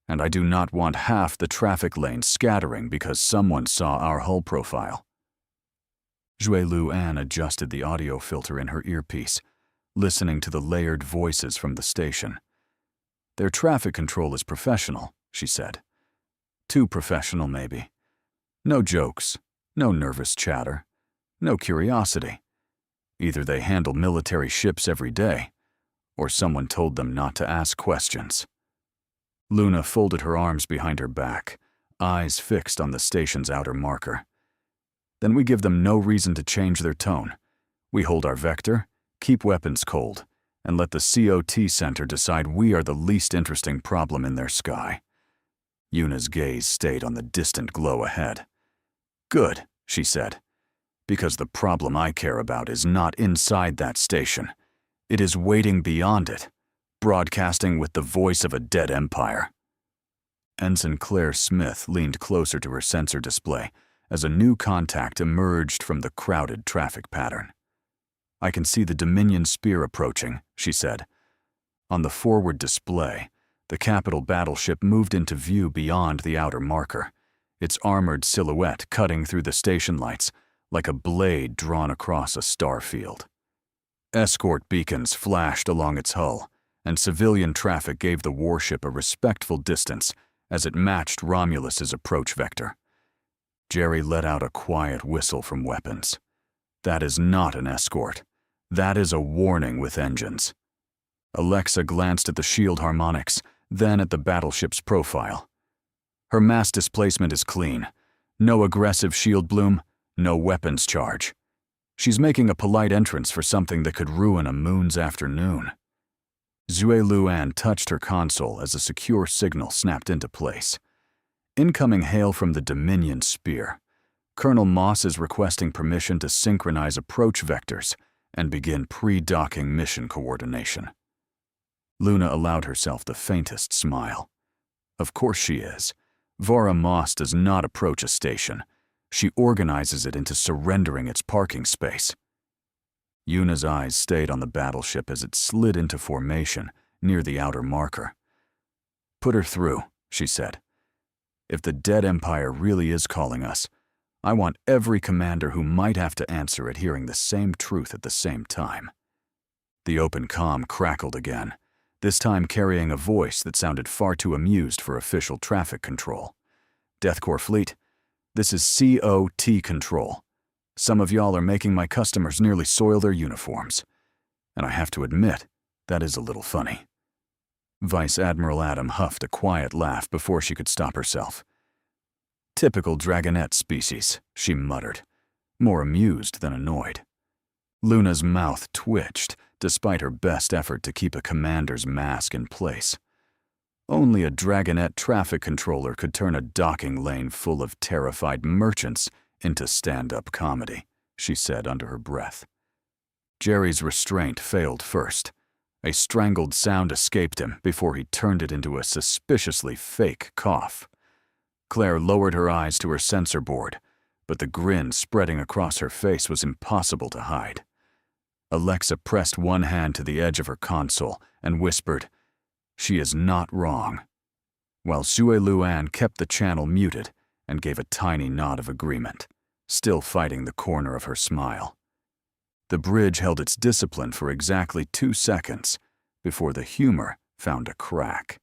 and I do not want half the traffic lanes scattering because someone saw our hull profile." Zhui Luan adjusted the audio filter in her earpiece, listening to the layered voices from the station. "Their traffic control is professional," she said. "Too professional, maybe. No jokes, no nervous chatter, no curiosity. Either they handle military ships every day, or someone told them not to ask questions." Luna folded her arms behind her back, eyes fixed on the station's outer marker. "Then we give them no reason to change their tone. We hold our vector, keep weapons cold, and let the COT center decide we are the least interesting problem in their sky." Yuna's gaze stayed on the distant glow ahead. "Good," she said, "because the problem I care about is not inside that station. It is waiting beyond it, broadcasting with the voice of a dead empire." Ensign Claire Smith leaned closer to her sensor display as a new contact emerged from the crowded traffic pattern. "I can see the Dominion spear approaching," she said. On the forward display, the capital battleship moved into view beyond the outer marker, its armored silhouette cutting through the station lights like a blade drawn across a star field. Escort beacons flashed along its hull, and civilian traffic gave the warship a respectful distance as it matched Romulus's approach vector. Jerry let out a quiet whistle from weapons. That is not an escort. That is a warning with engines. Alexa glanced at the shield harmonics, then at the battleship's profile. Her mass displacement is clean. No aggressive shield bloom, no weapons charge. She's making a polite entrance for something that could ruin a moon's afternoon. Zui Luan touched her console as a secure signal snapped into place. Incoming hail from the Dominion Spear. Colonel Moss is requesting permission to synchronize approach vectors and begin pre-docking mission coordination. Luna allowed herself the faintest smile. Of course she is. Vara Moss does not approach a station. She organizes it into surrendering its parking space. Yuna's eyes stayed on the battleship as it slid into formation near the outer marker. "Put her through," she said. "If the dead Empire really is calling us, I want every commander who might have to answer it hearing the same truth at the same time." The open comm crackled again, this time carrying a voice that sounded far too amused for official traffic control. "DEATHCORE fleet, this is COT control. Some of y'all are making my customers nearly soil their uniforms. And I have to admit, that is a little funny." Vice Admiral Adam huffed a quiet laugh before she could stop herself. "Typical dragonette species," she muttered, more amused than annoyed. Luna's mouth twitched, despite her best effort to keep a commander's mask in place. Only a dragonette traffic controller could turn a docking lane full of terrified merchants into stand-up comedy, she said under her breath. Jerry's restraint failed first. A strangled sound escaped him before he turned it into a suspiciously fake cough. Claire lowered her eyes to her sensor board, but the grin spreading across her face was impossible to hide. Alexa pressed one hand to the edge of her console and whispered, "She is not wrong," while Zui Luan kept the channel muted and gave a tiny nod of agreement, still fighting the corner of her smile. The bridge held its discipline for exactly 2 seconds before the humor found a crack.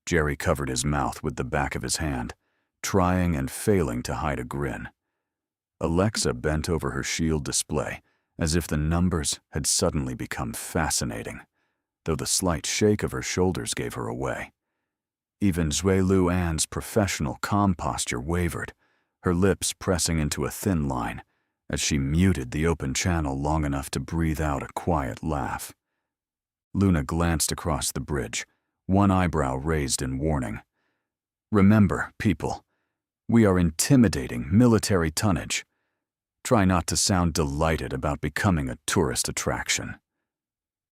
Jerry covered his mouth with the back of his hand, trying and failing to hide a grin. Alexa bent over her shield display as if the numbers had suddenly become fascinating, though the slight shake of her shoulders gave her away. Even Zui Luan's professional calm posture wavered, her lips pressing into a thin line as she muted the open channel long enough to breathe out a quiet laugh. Luna glanced across the bridge, one eyebrow raised in warning. "Remember, people, we are intimidating military tonnage. Try not to sound delighted about becoming a tourist attraction."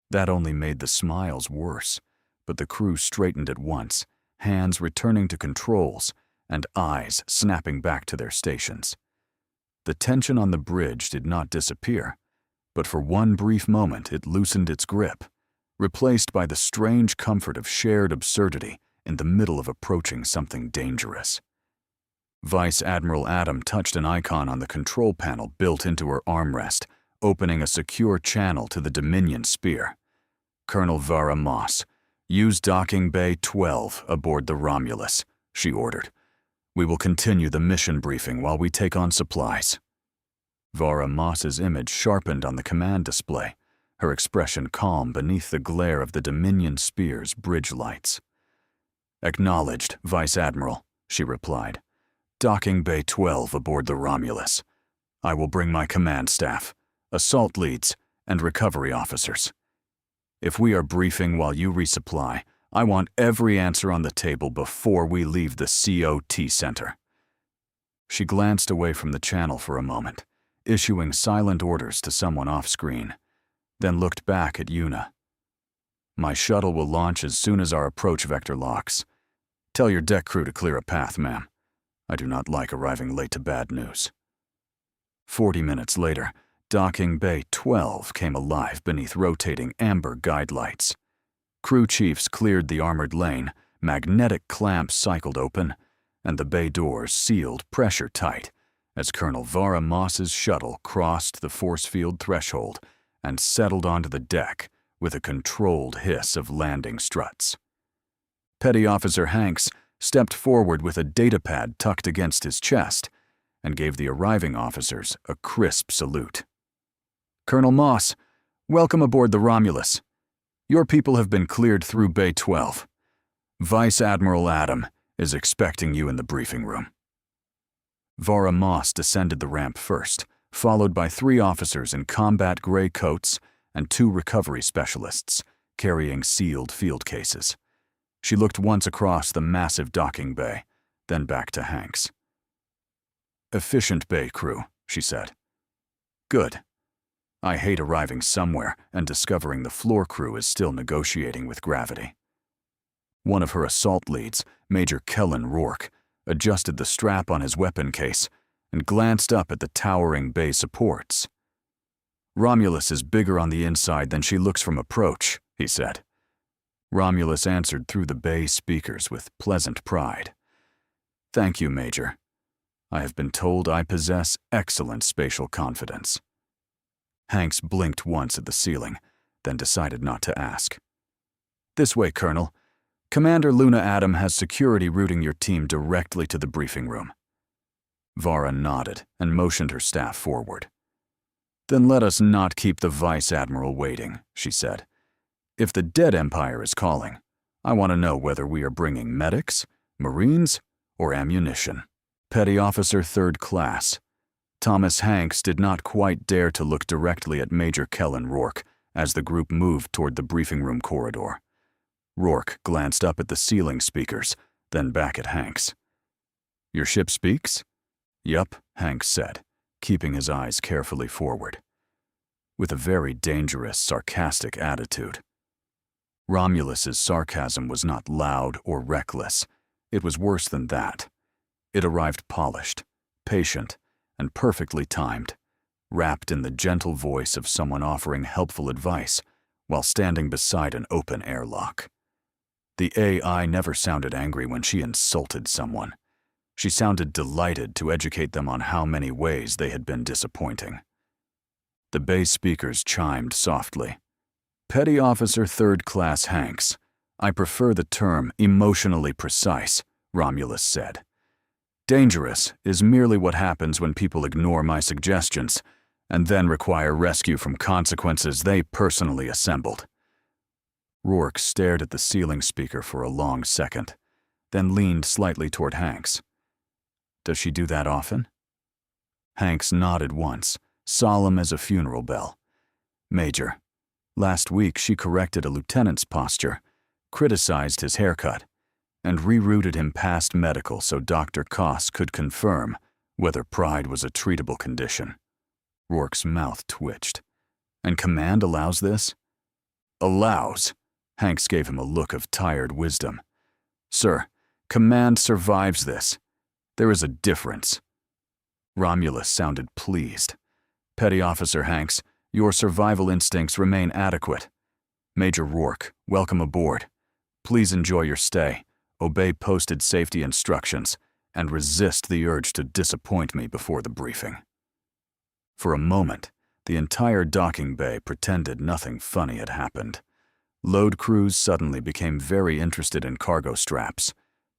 That only made the smiles worse, but the crew straightened at once, hands returning to controls and eyes snapping back to their stations. The tension on the bridge did not disappear, but for one brief moment it loosened its grip, replaced by the strange comfort of shared absurdity in the middle of approaching something dangerous. Vice Admiral Adam touched an icon on the control panel built into her armrest, opening a secure channel to the Dominion Spear. "Colonel Vara Moss, use docking bay 12 aboard the Romulus," she ordered. "We will continue the mission briefing while we take on supplies." Vara Moss's image sharpened on the command display, her expression calm beneath the glare of the Dominion Spear's bridge lights. "Acknowledged, Vice Admiral," she replied. "Docking bay 12 aboard the Romulus. I will bring my command staff, assault leads, and recovery officers. If we are briefing while you resupply, I want every answer on the table before we leave the COT center." She glanced away from the channel for a moment, issuing silent orders to someone off-screen, then looked back at Yuna. "My shuttle will launch as soon as our approach vector locks. Tell your deck crew to clear a path, ma'am. I do not like arriving late to bad news." 40 minutes later, docking bay 12 came alive beneath rotating amber guide lights. Crew chiefs cleared the armored lane, magnetic clamps cycled open, and the bay doors sealed pressure tight as Colonel Vara Moss's shuttle crossed the force field threshold and settled onto the deck with a controlled hiss of landing struts. Petty Officer Hanks stepped forward with a datapad tucked against his chest and gave the arriving officers a crisp salute. "Colonel Moss, welcome aboard the Romulus. Your people have been cleared through Bay 12. Vice Admiral Adam is expecting you in the briefing room." Vara Moss descended the ramp first, followed by 3 officers in combat gray coats and 2 recovery specialists carrying sealed field cases. She looked once across the massive docking bay, then back to Hanks. "Efficient bay crew," she said. "Good. I hate arriving somewhere and discovering the floor crew is still negotiating with gravity." One of her assault leads, Major Kellen Rourke, adjusted the strap on his weapon case and glanced up at the towering bay supports. "Romulus is bigger on the inside than she looks from approach," he said. Romulus answered through the bay speakers with pleasant pride. "Thank you, Major. I have been told I possess excellent spatial confidence." Hanks blinked once at the ceiling, then decided not to ask. "This way, Colonel. Commander Luna Adam has security routing your team directly to the briefing room." Vara nodded and motioned her staff forward. "Then let us not keep the Vice Admiral waiting," she said. "If the Dead Empire is calling, I want to know whether we are bringing medics, Marines, or ammunition." Petty Officer 3rd Class. Thomas Hanks did not quite dare to look directly at Major Kellen Rourke as the group moved toward the briefing room corridor. Rourke glanced up at the ceiling speakers, then back at Hanks. "Your ship speaks?" "Yup," Hanks said, keeping his eyes carefully forward, with a very dangerous, sarcastic attitude. Romulus's sarcasm was not loud or reckless. It was worse than that. It arrived polished, patient, and perfectly timed, wrapped in the gentle voice of someone offering helpful advice while standing beside an open airlock. The AI never sounded angry when she insulted someone. She sounded delighted to educate them on how many ways they had been disappointing. The bay speakers chimed softly. "Petty Officer 3rd Class Hanks, I prefer the term emotionally precise," Romulus said. "Dangerous is merely what happens when people ignore my suggestions and then require rescue from consequences they personally assembled." Rourke stared at the ceiling speaker for a long second, then leaned slightly toward Hanks. "Does she do that often?" Hanks nodded once, solemn as a funeral bell. "Major, last week she corrected a lieutenant's posture, criticized his haircut, and rerouted him past medical so Dr. Koss could confirm whether pride was a treatable condition." Rourke's mouth twitched. "And command allows this?" "Allows?" Hanks gave him a look of tired wisdom. "Sir, command survives this. There is a difference." Romulus sounded pleased. "Petty Officer Hanks, your survival instincts remain adequate. Major Rourke, welcome aboard. Please enjoy your stay, obey posted safety instructions, and resist the urge to disappoint me before the briefing." For a moment, the entire docking bay pretended nothing funny had happened. Load crews suddenly became very interested in cargo straps.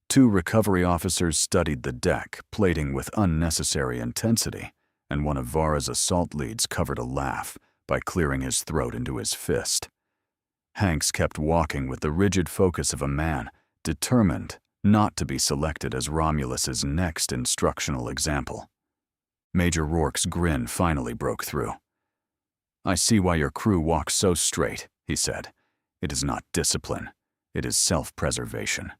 2 recovery officers studied the deck, plating with unnecessary intensity, and one of Vara's assault leads covered a laugh by clearing his throat into his fist. Hanks kept walking with the rigid focus of a man determined not to be selected as Romulus's next instructional example. Major Rourke's grin finally broke through. "I see why your crew walks so straight," he said. "It is not discipline. It is self-preservation."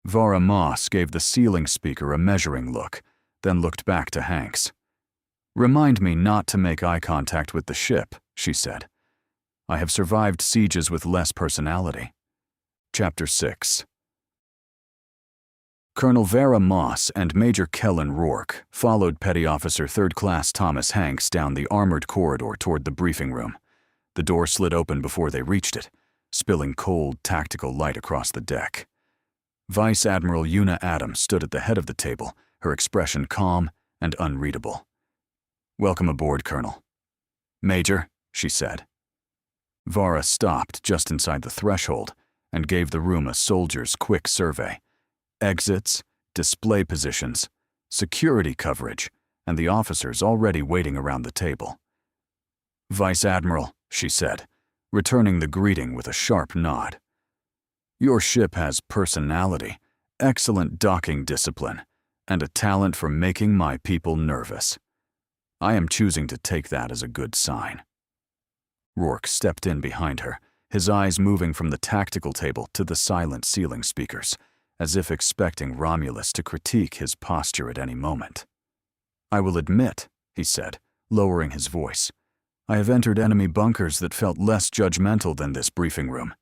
Vara Moss gave the ceiling speaker a measuring look, then looked back to Hanks. "Remind me not to make eye contact with the ship," she said. "I have survived sieges with less personality." Chapter 6. Colonel Vara Moss and Major Kellen Rourke followed Petty Officer 3rd Class Thomas Hanks down the armored corridor toward the briefing room. The door slid open before they reached it, spilling cold, tactical light across the deck. Vice Admiral Yuna Adams stood at the head of the table, her expression calm and unreadable. "Welcome aboard, Colonel." "Major," she said. Vara stopped just inside the threshold and gave the room a soldier's quick survey. Exits, display positions, security coverage, and the officers already waiting around the table. "Vice Admiral," she said, returning the greeting with a sharp nod. "Your ship has personality, excellent docking discipline, and a talent for making my people nervous. I am choosing to take that as a good sign." Rourke stepped in behind her, his eyes moving from the tactical table to the silent ceiling speakers, as if expecting Romulus to critique his posture at any moment. "I will admit," he said, lowering his voice, "I have entered enemy bunkers that felt less judgmental than this briefing room."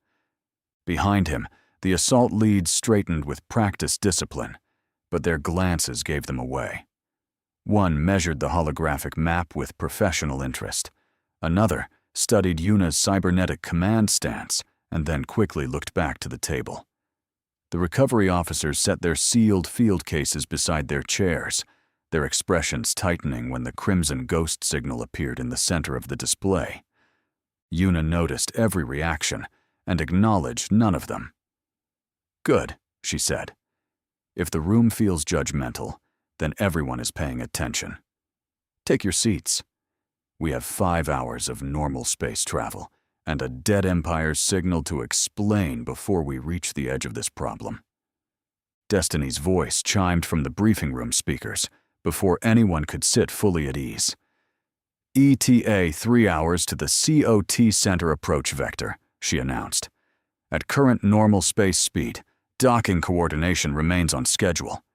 Behind him, the assault leads straightened with practiced discipline, but their glances gave them away. One measured the holographic map with professional interest. Another studied Yuna's cybernetic command stance and then quickly looked back to the table. The recovery officers set their sealed field cases beside their chairs, their expressions tightening when the crimson ghost signal appeared in the center of the display. Yuna noticed every reaction and acknowledged none of them. "Good," she said. "If the room feels judgmental, then everyone is paying attention. Take your seats. We have 5 hours of normal space travel and a dead Empire's signal to explain before we reach the edge of this problem." Destiny's voice chimed from the briefing room speakers before anyone could sit fully at ease. "ETA 3 hours to the COT center approach vector," she announced. "At current normal space speed, docking coordination remains on schedule."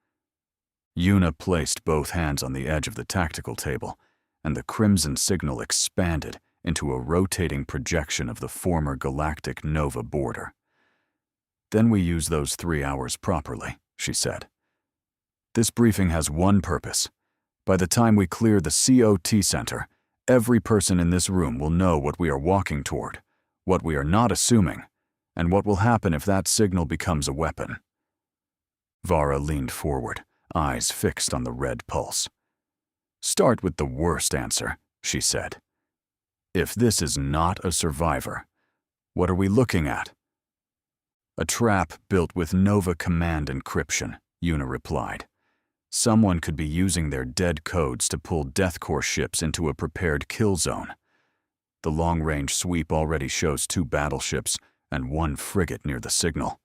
Yuna placed both hands on the edge of the tactical table, and the crimson signal expanded into a rotating projection of the former galactic Nova border. "Then we use those 3 hours properly," she said. "This briefing has one purpose. By the time we clear the COT center, every person in this room will know what we are walking toward, what we are not assuming, and what will happen if that signal becomes a weapon." Vara leaned forward, eyes fixed on the red pulse. "Start with the worst answer," she said. "If this is not a survivor, what are we looking at?" "A trap built with Nova command encryption," Yuna replied. "Someone could be using their dead codes to pull DEATHCORE ships into a prepared kill zone. The long-range sweep already shows 2 battleships and 1 frigate near the signal.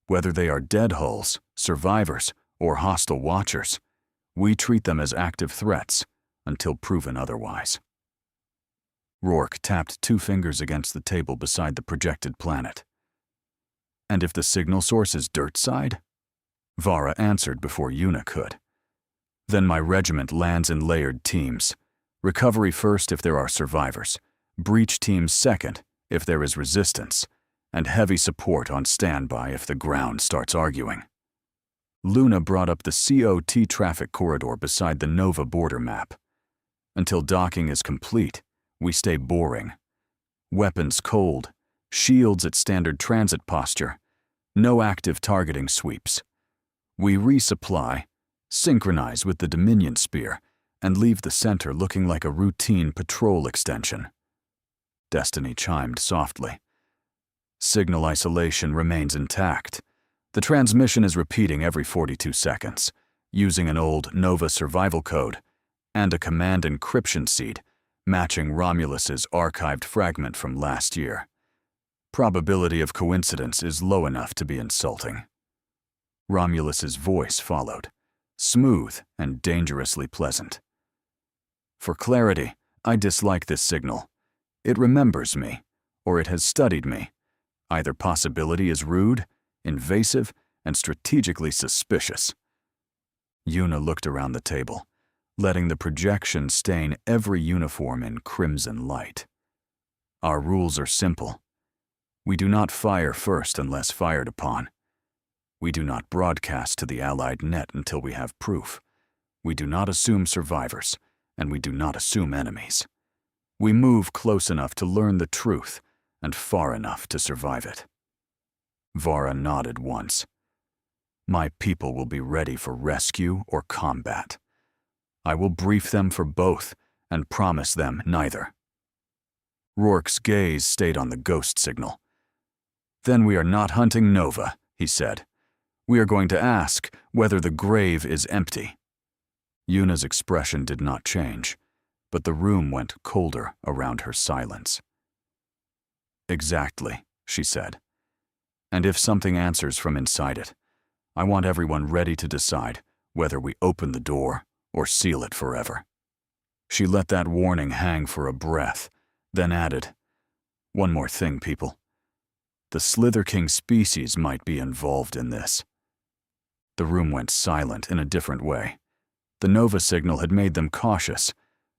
Whether they are dead hulls, survivors, or hostile watchers, we treat them as active threats until proven otherwise." Rourke tapped 2 fingers against the table beside the projected planet. "And if the signal source is dirt side?" Vara answered before Yuna could. "Then my regiment lands in layered teams. Recovery first if there are survivors, breach teams second if there is resistance, and heavy support on standby if the ground starts arguing." Luna brought up the COT traffic corridor beside the Nova border map. "Until docking is complete, we stay boring. Weapons cold, shields at standard transit posture, no active targeting sweeps. We resupply, synchronize with the Dominion Spear, and leave the center looking like a routine patrol extension." Destiny chimed softly. "Signal isolation remains intact. The transmission is repeating every 42 seconds, using an old Nova survival code and a command encryption seed matching Romulus's archived fragment from last year. Probability of coincidence is low enough to be insulting." Romulus's voice followed, smooth and dangerously pleasant. "For clarity, I dislike this signal. It remembers me, or it has studied me. Either possibility is rude, invasive, and strategically suspicious." Yuna looked around the table, letting the projection stain every uniform in crimson light. "Our rules are simple. We do not fire first unless fired upon. We do not broadcast to the Allied net until we have proof. We do not assume survivors, and we do not assume enemies. We move close enough to learn the truth, and far enough to survive it. Vara nodded once. My people will be ready for rescue or combat. I will brief them for both and promise them neither. Rourke's gaze stayed on the ghost signal. Then we are not hunting Nova, he said. We are going to ask whether the grave is empty. Yuna's expression did not change, but the room went colder around her silence. Exactly, she said. And if something answers from inside it, I want everyone ready to decide whether we open the door or seal it forever. She let that warning hang for a breath, then added, One more thing, people. The Slither King species might be involved in this. The room went silent in a different way. The Nova signal had made them cautious.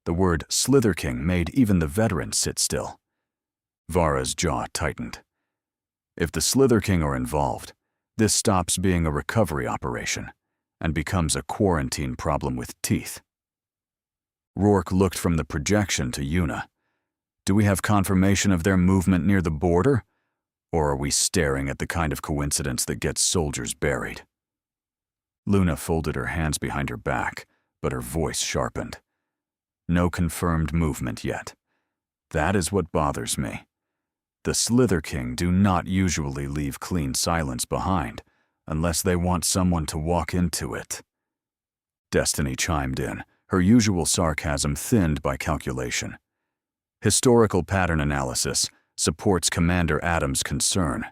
The word Slither King made even the veterans sit still. Vara's jaw tightened. If the Slither King are involved, this stops being a recovery operation and becomes a quarantine problem with teeth. Rourke looked from the projection to Yuna. Do we have confirmation of their movement near the border? Or are we staring at the kind of coincidence that gets soldiers buried? Luna folded her hands behind her back, but her voice sharpened. No confirmed movement yet. That is what bothers me. The Slither King do not usually leave clean silence behind, unless they want someone to walk into it. Destiny chimed in, her usual sarcasm thinned by calculation. Historical pattern analysis supports Commander Adams' concern.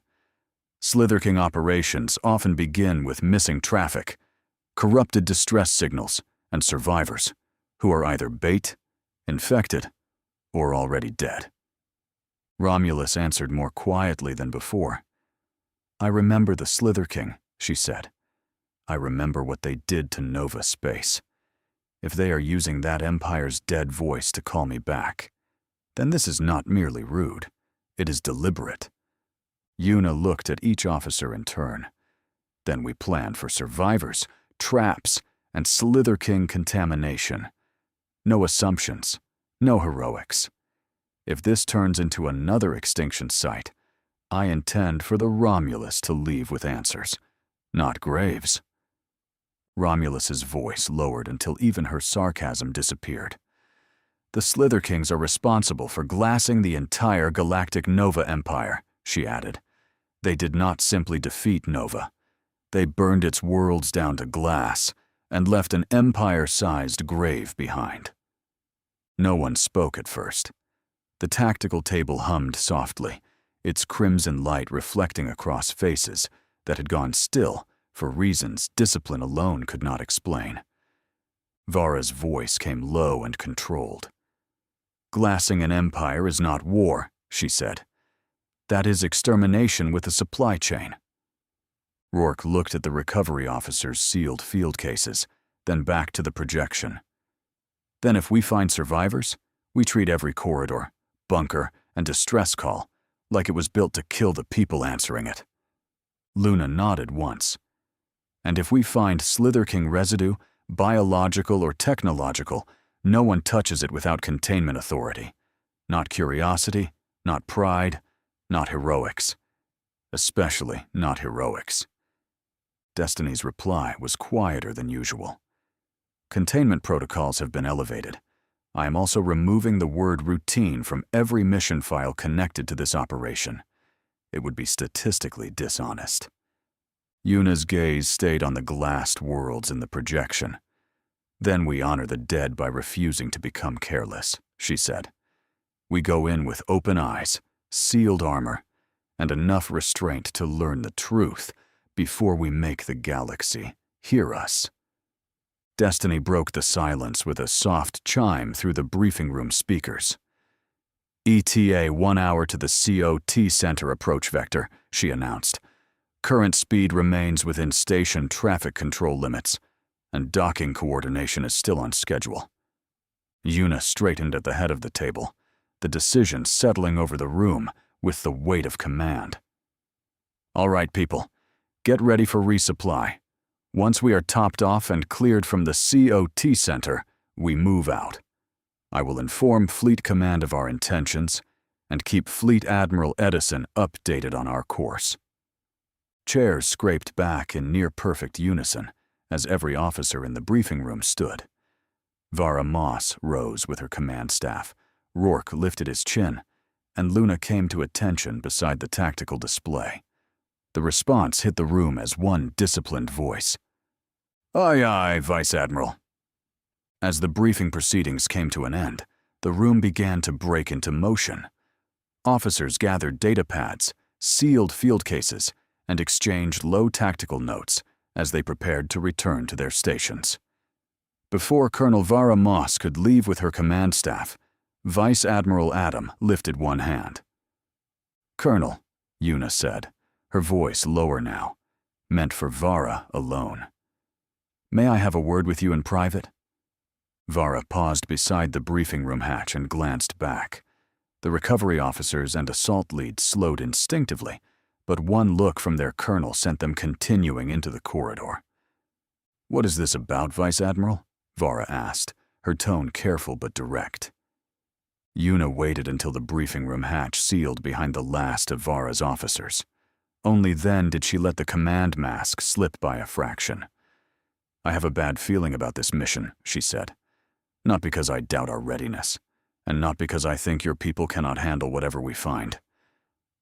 Slither King operations often begin with missing traffic, corrupted distress signals, and survivors, who are either bait, infected, or already dead. Romulus answered more quietly than before. I remember the Slither King, she said. I remember what they did to Nova Space. If they are using that Empire's dead voice to call me back, then this is not merely rude. It is deliberate. Yuna looked at each officer in turn. Then we planned for survivors, traps, and Slither King contamination. No assumptions, no heroics. If this turns into another extinction site, I intend for the Romulus to leave with answers, not graves. Romulus's voice lowered until even her sarcasm disappeared. The Slither Kings are responsible for glassing the entire galactic Nova Empire, she added. They did not simply defeat Nova. They burned its worlds down to glass and left an empire-sized grave behind. No one spoke at first. The tactical table hummed softly, its crimson light reflecting across faces that had gone still for reasons discipline alone could not explain. Vara's voice came low and controlled. Glassing an empire is not war, she said. That is extermination with a supply chain. Rourke looked at the recovery officer's sealed field cases, then back to the projection. Then if we find survivors, we treat every corridor, bunker, and distress call like it was built to kill the people answering it. Luna nodded once. And if we find Slither King residue, biological or technological, no one touches it without containment authority. Not curiosity, not pride, not heroics. Especially not heroics. Destiny's reply was quieter than usual. Containment protocols have been elevated. I am also removing the word routine from every mission file connected to this operation. It would be statistically dishonest. Yuna's gaze stayed on the glassed worlds in the projection. Then we honor the dead by refusing to become careless, she said. We go in with open eyes, sealed armor, and enough restraint to learn the truth before we make the galaxy hear us. Destiny broke the silence with a soft chime through the briefing room speakers. ETA 1 hour to the COT Center approach vector, she announced. Current speed remains within station traffic control limits, and docking coordination is still on schedule. Yuna straightened at the head of the table, the decision settling over the room with the weight of command. All right, people, get ready for resupply. Once we are topped off and cleared from the COT Center, we move out. I will inform Fleet Command of our intentions, and keep Fleet Admiral Edison updated on our course. Chairs scraped back in near-perfect unison as every officer in the briefing room stood. Vara Moss rose with her command staff, Rourke lifted his chin, and Luna came to attention beside the tactical display. The response hit the room as one disciplined voice. "Aye, aye, Vice Admiral." As the briefing proceedings came to an end, the room began to break into motion. Officers gathered data pads, sealed field cases, and exchanged low tactical notes as they prepared to return to their stations. Before Colonel Vara Moss could leave with her command staff, Vice Admiral Adam lifted one hand. "Colonel," Yuna said, her voice lower now, meant for Vara alone. "May I have a word with you in private?" Vara paused beside the briefing room hatch and glanced back. The recovery officers and assault leads slowed instinctively, but one look from their colonel sent them continuing into the corridor. "What is this about, Vice Admiral?" Vara asked, her tone careful but direct. Yuna waited until the briefing room hatch sealed behind the last of Vara's officers. Only then did she let the command mask slip by a fraction. "I have a bad feeling about this mission," she said. "Not because I doubt our readiness, and not because I think your people cannot handle whatever we find.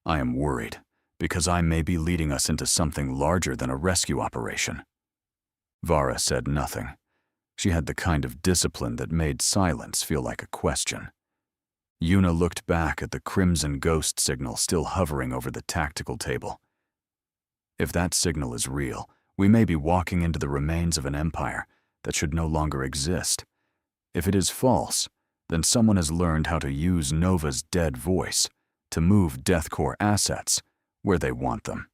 I am worried because I may be leading us into something larger than a rescue operation." Vara said nothing. She had the kind of discipline that made silence feel like a question. Yuna looked back at the crimson ghost signal still hovering over the tactical table. If that signal is real, we may be walking into the remains of an empire that should no longer exist. If it is false, then someone has learned how to use Nova's dead voice to move DEATHCORE assets where they want them.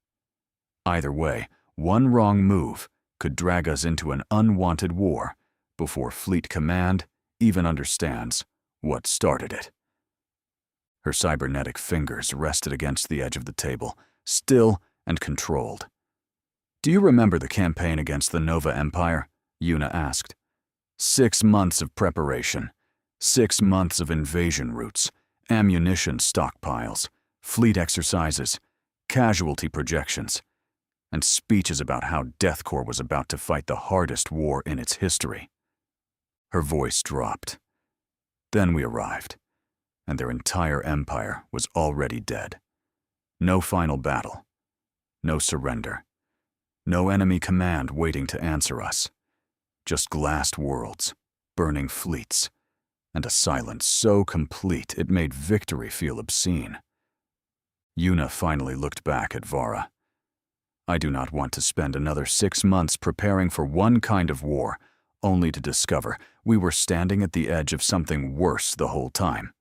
Either way, one wrong move could drag us into an unwanted war before Fleet Command even understands what started it. Her cybernetic fingers rested against the edge of the table, still and controlled. "Do you remember the campaign against the Nova Empire?" Yuna asked. 6 months of preparation, 6 months of invasion routes, ammunition stockpiles, fleet exercises, casualty projections, and speeches about how DEATHCORE was about to fight the hardest war in its history. Her voice dropped. Then we arrived, and their entire empire was already dead. No final battle, no surrender, no enemy command waiting to answer us. Just glassed worlds, burning fleets, and a silence so complete it made victory feel obscene. Yuna finally looked back at Vara. "I do not want to spend another 6 months preparing for one kind of war, only to discover we were standing at the edge of something worse the whole time."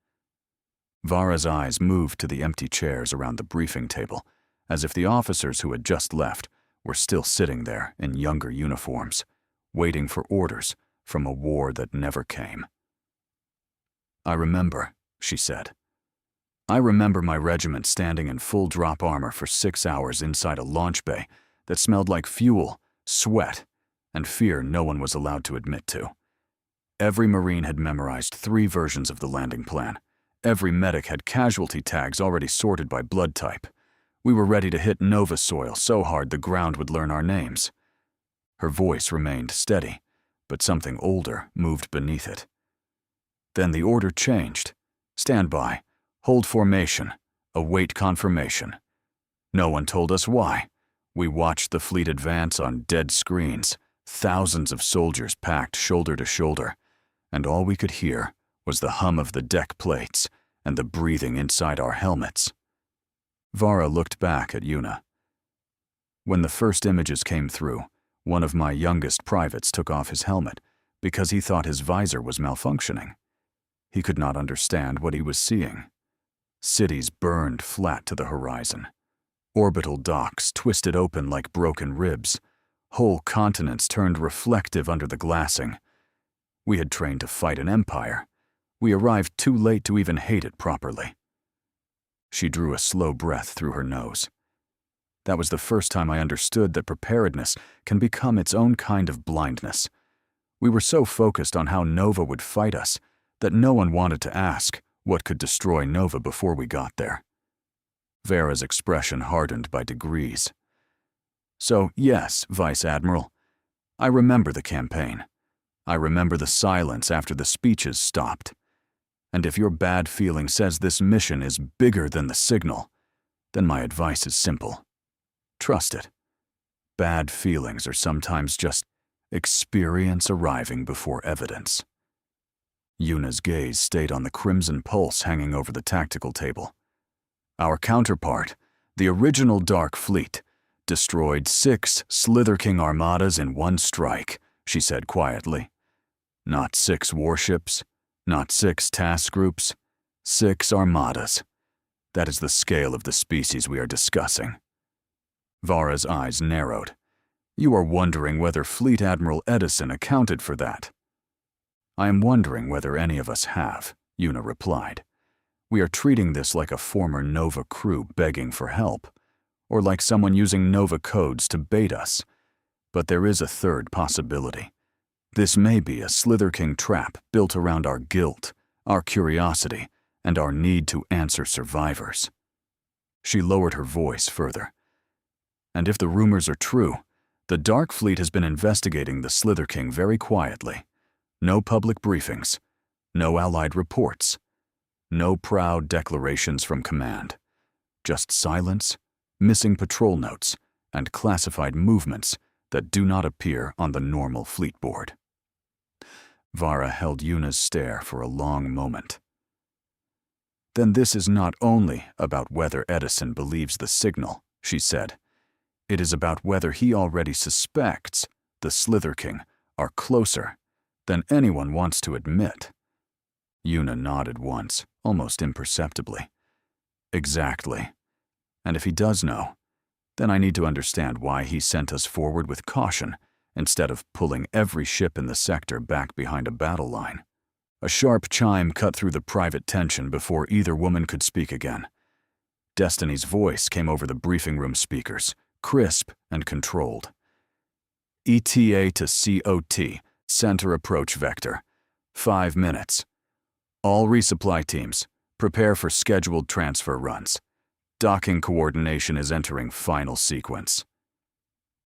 Vara's eyes moved to the empty chairs around the briefing table, as if the officers who had just left were still sitting there in younger uniforms, waiting for orders from a war that never came. "I remember," she said. "I remember my regiment standing in full drop armor for 6 hours inside a launch bay that smelled like fuel, sweat, and fear no one was allowed to admit to. Every Marine had memorized 3 versions of the landing plan. Every medic had casualty tags already sorted by blood type. We were ready to hit Nova soil so hard the ground would learn our names." Her voice remained steady, but something older moved beneath it. "Then the order changed. Stand by, hold formation, await confirmation. No one told us why. We watched the fleet advance on dead screens, thousands of soldiers packed shoulder to shoulder, and all we could hear was the hum of the deck plates and the breathing inside our helmets." Vara looked back at Yuna. "When the first images came through, one of my youngest privates took off his helmet because he thought his visor was malfunctioning. He could not understand what he was seeing. Cities burned flat to the horizon. Orbital docks twisted open like broken ribs. Whole continents turned reflective under the glassing. We had trained to fight an empire. We arrived too late to even hate it properly." She drew a slow breath through her nose. "That was the first time I understood that preparedness can become its own kind of blindness. We were so focused on how Nova would fight us that no one wanted to ask, What could destroy Nova before we got there? Vera's expression hardened by degrees. So, yes, Vice Admiral, I remember the campaign. I remember the silence after the speeches stopped. And if your bad feeling says this mission is bigger than the signal, then my advice is simple. Trust it. Bad feelings are sometimes just experience arriving before evidence. Yuna's gaze stayed on the crimson pulse hanging over the tactical table. Our counterpart, the original Dark Fleet, destroyed 6 Slither King armadas in one strike, she said quietly. Not 6 warships, not 6 task groups, 6 armadas. That is the scale of the species we are discussing. Vara's eyes narrowed. You are wondering whether Fleet Admiral Edison accounted for that. I am wondering whether any of us have, Yuna replied. We are treating this like a former Nova crew begging for help, or like someone using Nova codes to bait us. But there is a third possibility. This may be a Slither King trap built around our guilt, our curiosity, and our need to answer survivors. She lowered her voice further. And if the rumors are true, the Dark Fleet has been investigating the Slither King very quietly. No public briefings, no Allied reports, no proud declarations from command. Just silence, missing patrol notes, and classified movements that do not appear on the normal fleet board. Vara held Yuna's stare for a long moment. Then this is not only about whether Edison believes the signal, she said. It is about whether he already suspects the Slither King are closer than anyone wants to admit. Yuna nodded once, almost imperceptibly. Exactly. And if he does know, then I need to understand why he sent us forward with caution instead of pulling every ship in the sector back behind a battle line. A sharp chime cut through the private tension before either woman could speak again. Destiny's voice came over the briefing room speakers, crisp and controlled. ETA to COT, center approach vector. 5 minutes. All resupply teams, prepare for scheduled transfer runs. Docking coordination is entering final sequence.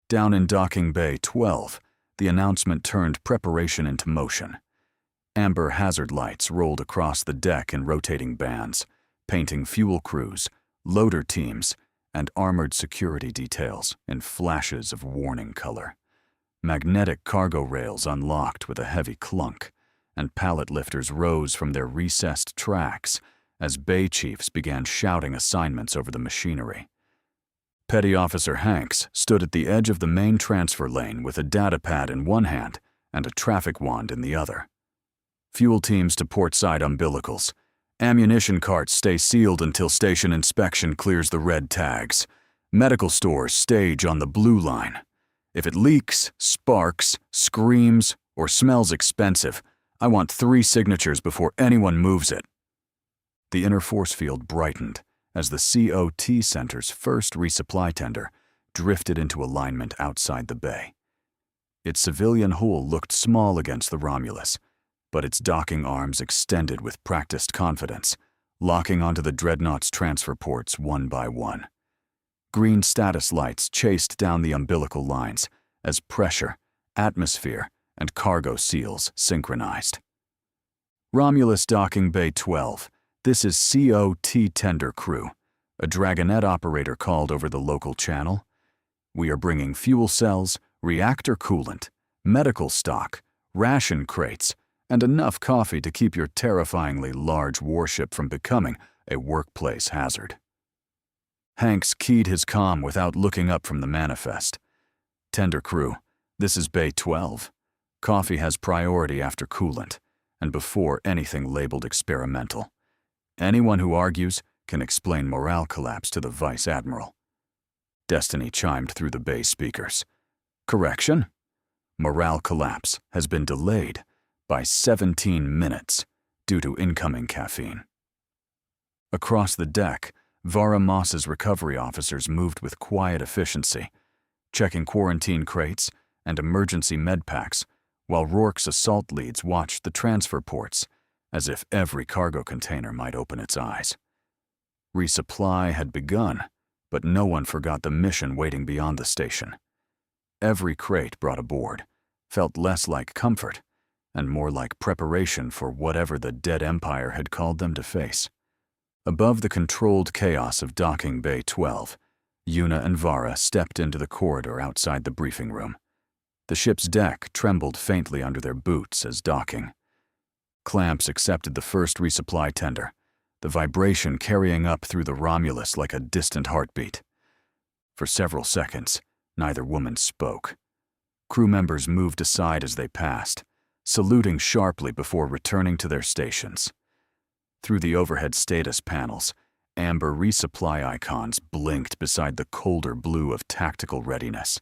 Down in Docking Bay 12, the announcement turned preparation into motion. Amber hazard lights rolled across the deck in rotating bands, painting fuel crews, loader teams, and armored security details in flashes of warning color. Magnetic cargo rails unlocked with a heavy clunk, and pallet lifters rose from their recessed tracks as bay chiefs began shouting assignments over the machinery. Petty Officer Hanks stood at the edge of the main transfer lane with a data pad in one hand and a traffic wand in the other. Fuel teams to port side umbilicals. Ammunition carts stay sealed until station inspection clears the red tags. Medical stores stage on the blue line. If it leaks, sparks, screams, or smells expensive, I want 3 signatures before anyone moves it. The inner force field brightened as the COT Center's first resupply tender drifted into alignment outside the bay. Its civilian hull looked small against the Romulus, but its docking arms extended with practiced confidence, locking onto the Dreadnought's transfer ports one by one. Green status lights chased down the umbilical lines as pressure, atmosphere, and cargo seals synchronized. Romulus Docking Bay 12, this is COT Tender Crew, a Dragonet operator called over the local channel. We are bringing fuel cells, reactor coolant, medical stock, ration crates, and enough coffee to keep your terrifyingly large warship from becoming a workplace hazard. Hanks keyed his comm without looking up from the manifest. Tender Crew, this is Bay 12. Coffee has priority after coolant, and before anything labeled experimental. Anyone who argues can explain morale collapse to the Vice Admiral. Destiny chimed through the bay speakers. Correction? Morale collapse has been delayed by 17 minutes due to incoming caffeine. Across the deck, Vara Moss's recovery officers moved with quiet efficiency, checking quarantine crates and emergency med packs, while Rourke's assault leads watched the transfer ports as if every cargo container might open its eyes. Resupply had begun, but no one forgot the mission waiting beyond the station. Every crate brought aboard felt less like comfort and more like preparation for whatever the dead Empire had called them to face. Above the controlled chaos of Docking Bay 12, Yuna and Vara stepped into the corridor outside the briefing room. The ship's deck trembled faintly under their boots as docking. Clamps accepted the first resupply tender, the vibration carrying up through the Romulus like a distant heartbeat. For several seconds, neither woman spoke. Crew members moved aside as they passed, saluting sharply before returning to their stations. Through the overhead status panels, amber resupply icons blinked beside the colder blue of tactical readiness,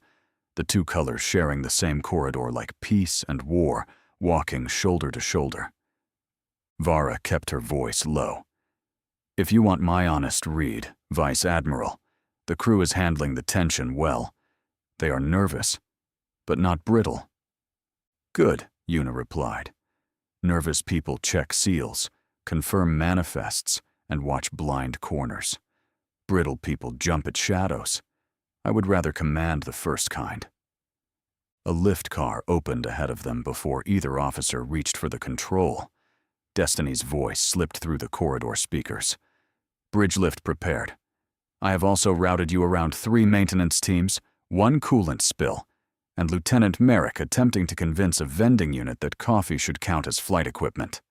the two colors sharing the same corridor like peace and war, walking shoulder to shoulder. Vara kept her voice low. "If you want my honest read, Vice Admiral, the crew is handling the tension well. They are nervous, but not brittle." "Good," Yuna replied. "Nervous people check seals, confirm manifests, and watch blind corners. Brittle people jump at shadows. I would rather command the first kind." A lift car opened ahead of them before either officer reached for the control. Destiny's voice slipped through the corridor speakers. "Bridge lift prepared. I have also routed you around 3 maintenance teams, 1 coolant spill, and Lieutenant Merrick attempting to convince a vending unit that coffee should count as flight equipment."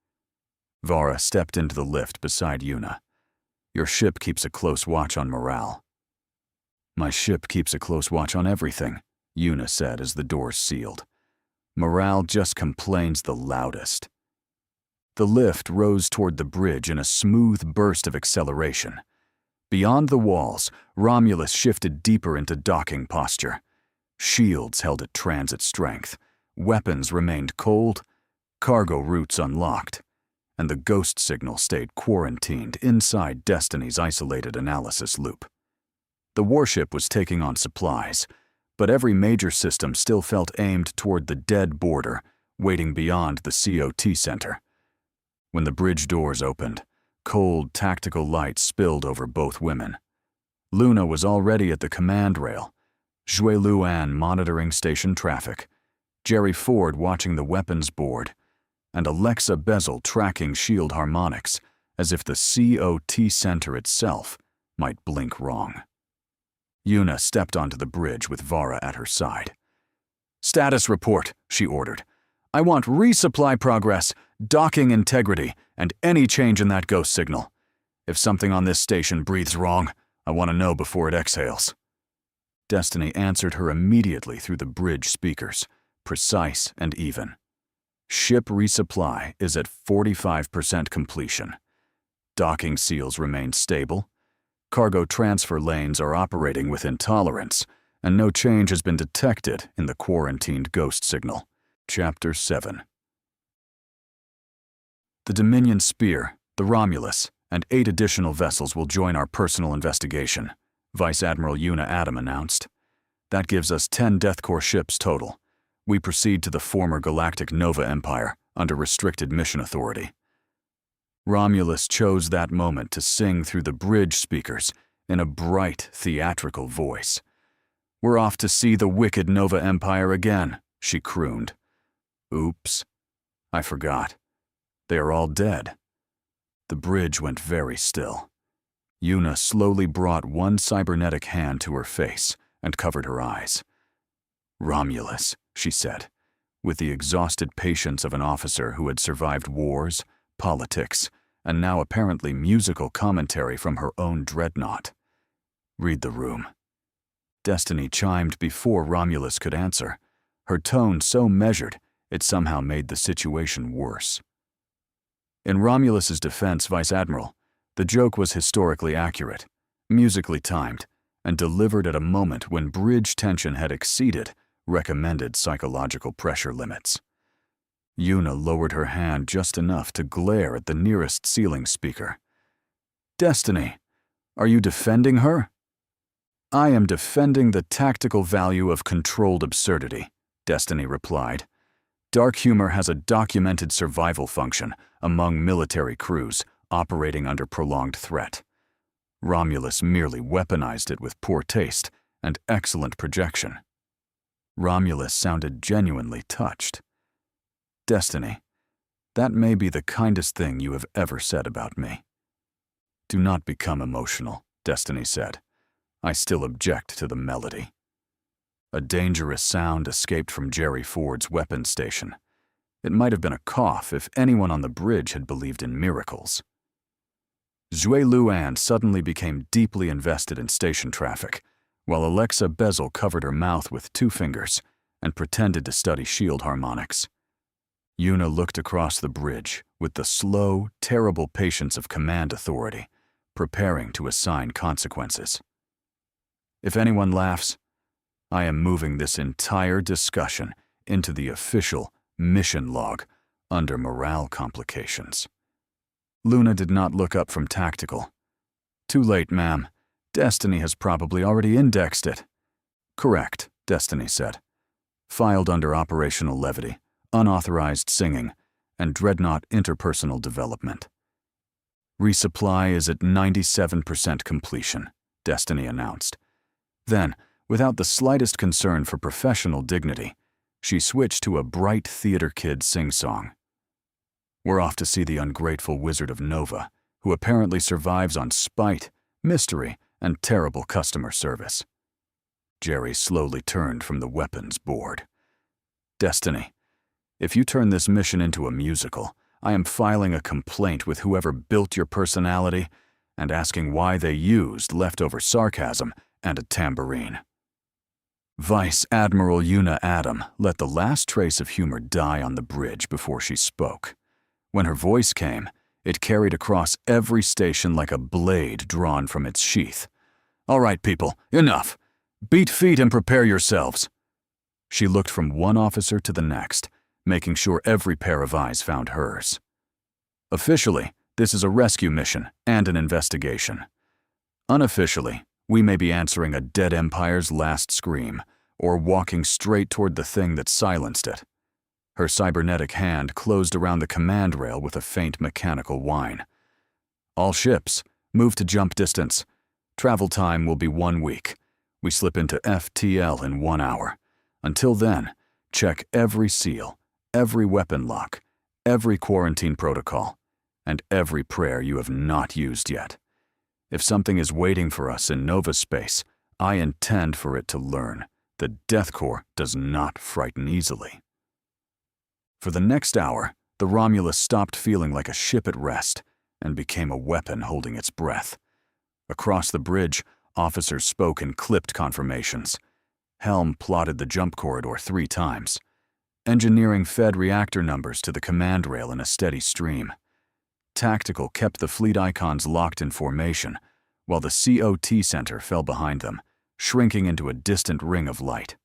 Vara stepped into the lift beside Yuna. "Your ship keeps a close watch on morale." "My ship keeps a close watch on everything," Yuna said as the doors sealed. "Morale just complains the loudest." The lift rose toward the bridge in a smooth burst of acceleration. Beyond the walls, Romulus shifted deeper into docking posture. Shields held at transit strength, weapons remained cold, cargo routes unlocked, and the ghost signal stayed quarantined inside Destiny's isolated analysis loop. The warship was taking on supplies, but every major system still felt aimed toward the dead border, waiting beyond the COT center. When the bridge doors opened, cold tactical light spilled over both women. Luna was already at the command rail, Zhui Luan monitoring station traffic, Jerry Ford watching the weapons board, and Alexa Bezel tracking shield harmonics as if the COT center itself might blink wrong. Yuna stepped onto the bridge with Vara at her side. "Status report," she ordered. "I want resupply progress, docking integrity, and any change in that ghost signal. If something on this station breathes wrong, I want to know before it exhales." Destiny answered her immediately through the bridge speakers, precise and even. "Ship resupply is at 45% completion. Docking seals remain stable. Cargo transfer lanes are operating within tolerance, and no change has been detected in the quarantined ghost signal." Chapter 7. The Dominion Spear, the Romulus, and 8 additional vessels will join our personal investigation, Vice Admiral Yuna Adam announced. "That gives us 10 DEATHCORE ships total. We proceed to the former Galactic Nova Empire under restricted mission authority." Romulus chose that moment to sing through the bridge speakers in a bright, theatrical voice. "We're off to see the wicked Nova Empire again," she crooned. "Oops. I forgot. They are all dead." The bridge went very still. Yuna slowly brought one cybernetic hand to her face and covered her eyes. "Romulus," she said, with the exhausted patience of an officer who had survived wars, politics, and now apparently musical commentary from her own dreadnought. "Read the room." Destiny chimed before Romulus could answer, her tone so measured it somehow made the situation worse. In Romulus's defense, Vice Admiral, the joke was historically accurate, musically timed, and delivered at a moment when bridge tension had exceeded recommended psychological pressure limits. Yuna lowered her hand just enough to glare at the nearest ceiling speaker. "Destiny, are you defending her?" "I am defending the tactical value of controlled absurdity," Destiny replied. Dark humor has a documented survival function among military crews operating under prolonged threat. Romulus merely weaponized it with poor taste and excellent projection. Romulus sounded genuinely touched. Destiny, that may be the kindest thing you have ever said about me. Do not become emotional, Destiny said. I still object to the melody. A dangerous sound escaped from Jerry Ford's weapons station. It might have been a cough if anyone on the bridge had believed in miracles. Zhui Luan suddenly became deeply invested in station traffic, while Alexa Bezel covered her mouth with 2 fingers and pretended to study shield harmonics. Yuna looked across the bridge with the slow, terrible patience of command authority, preparing to assign consequences. If anyone laughs, I am moving this entire discussion into the official mission log under morale complications. Luna did not look up from tactical. Too late, ma'am. Destiny has probably already indexed it. Correct, Destiny said. Filed under operational levity, unauthorized singing, and dreadnought interpersonal development. Resupply is at 97% completion, Destiny announced. Then, without the slightest concern for professional dignity, she switched to a bright theater kid sing-song. We're off to see the ungrateful Wizard of Nova, who apparently survives on spite, mystery, and terrible customer service. Jerry slowly turned from the weapons board. Destiny, if you turn this mission into a musical, I am filing a complaint with whoever built your personality and asking why they used leftover sarcasm and a tambourine. Vice Admiral Yuna Adam let the last trace of humor die on the bridge before she spoke. When her voice came, it carried across every station like a blade drawn from its sheath. All right, people, enough. Beat feet and prepare yourselves. She looked from one officer to the next, making sure every pair of eyes found hers. Officially, this is a rescue mission and an investigation. Unofficially, we may be answering a dead empire's last scream, or walking straight toward the thing that silenced it. Her cybernetic hand closed around the command rail with a faint mechanical whine. All ships, move to jump distance. Travel time will be 1 week. We slip into FTL in 1 hour. Until then, check every seal, every weapon lock, every quarantine protocol, and every prayer you have not used yet. If something is waiting for us in Nova space, I intend for it to learn that DEATHCORE does not frighten easily. For the next hour, the Romulus stopped feeling like a ship at rest and became a weapon holding its breath. Across the bridge, officers spoke in clipped confirmations. Helm plotted the jump corridor 3 times. Engineering fed reactor numbers to the command rail in a steady stream. Tactical kept the fleet icons locked in formation, while the COT center fell behind them, shrinking into a distant ring of light.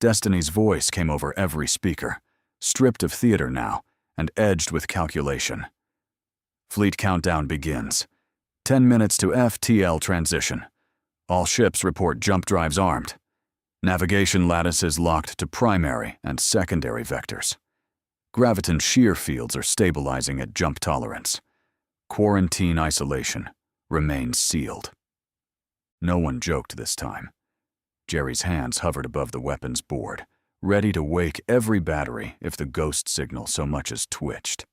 Destiny's voice came over every speaker, stripped of theater now and edged with calculation. Fleet countdown begins. 10 minutes to FTL transition. All ships report jump drives armed. Navigation lattice is locked to primary and secondary vectors. Graviton shear fields are stabilizing at jump tolerance. Quarantine isolation remains sealed. No one joked this time. Jerry's hands hovered above the weapons board, ready to wake every battery if the ghost signal so much as twitched.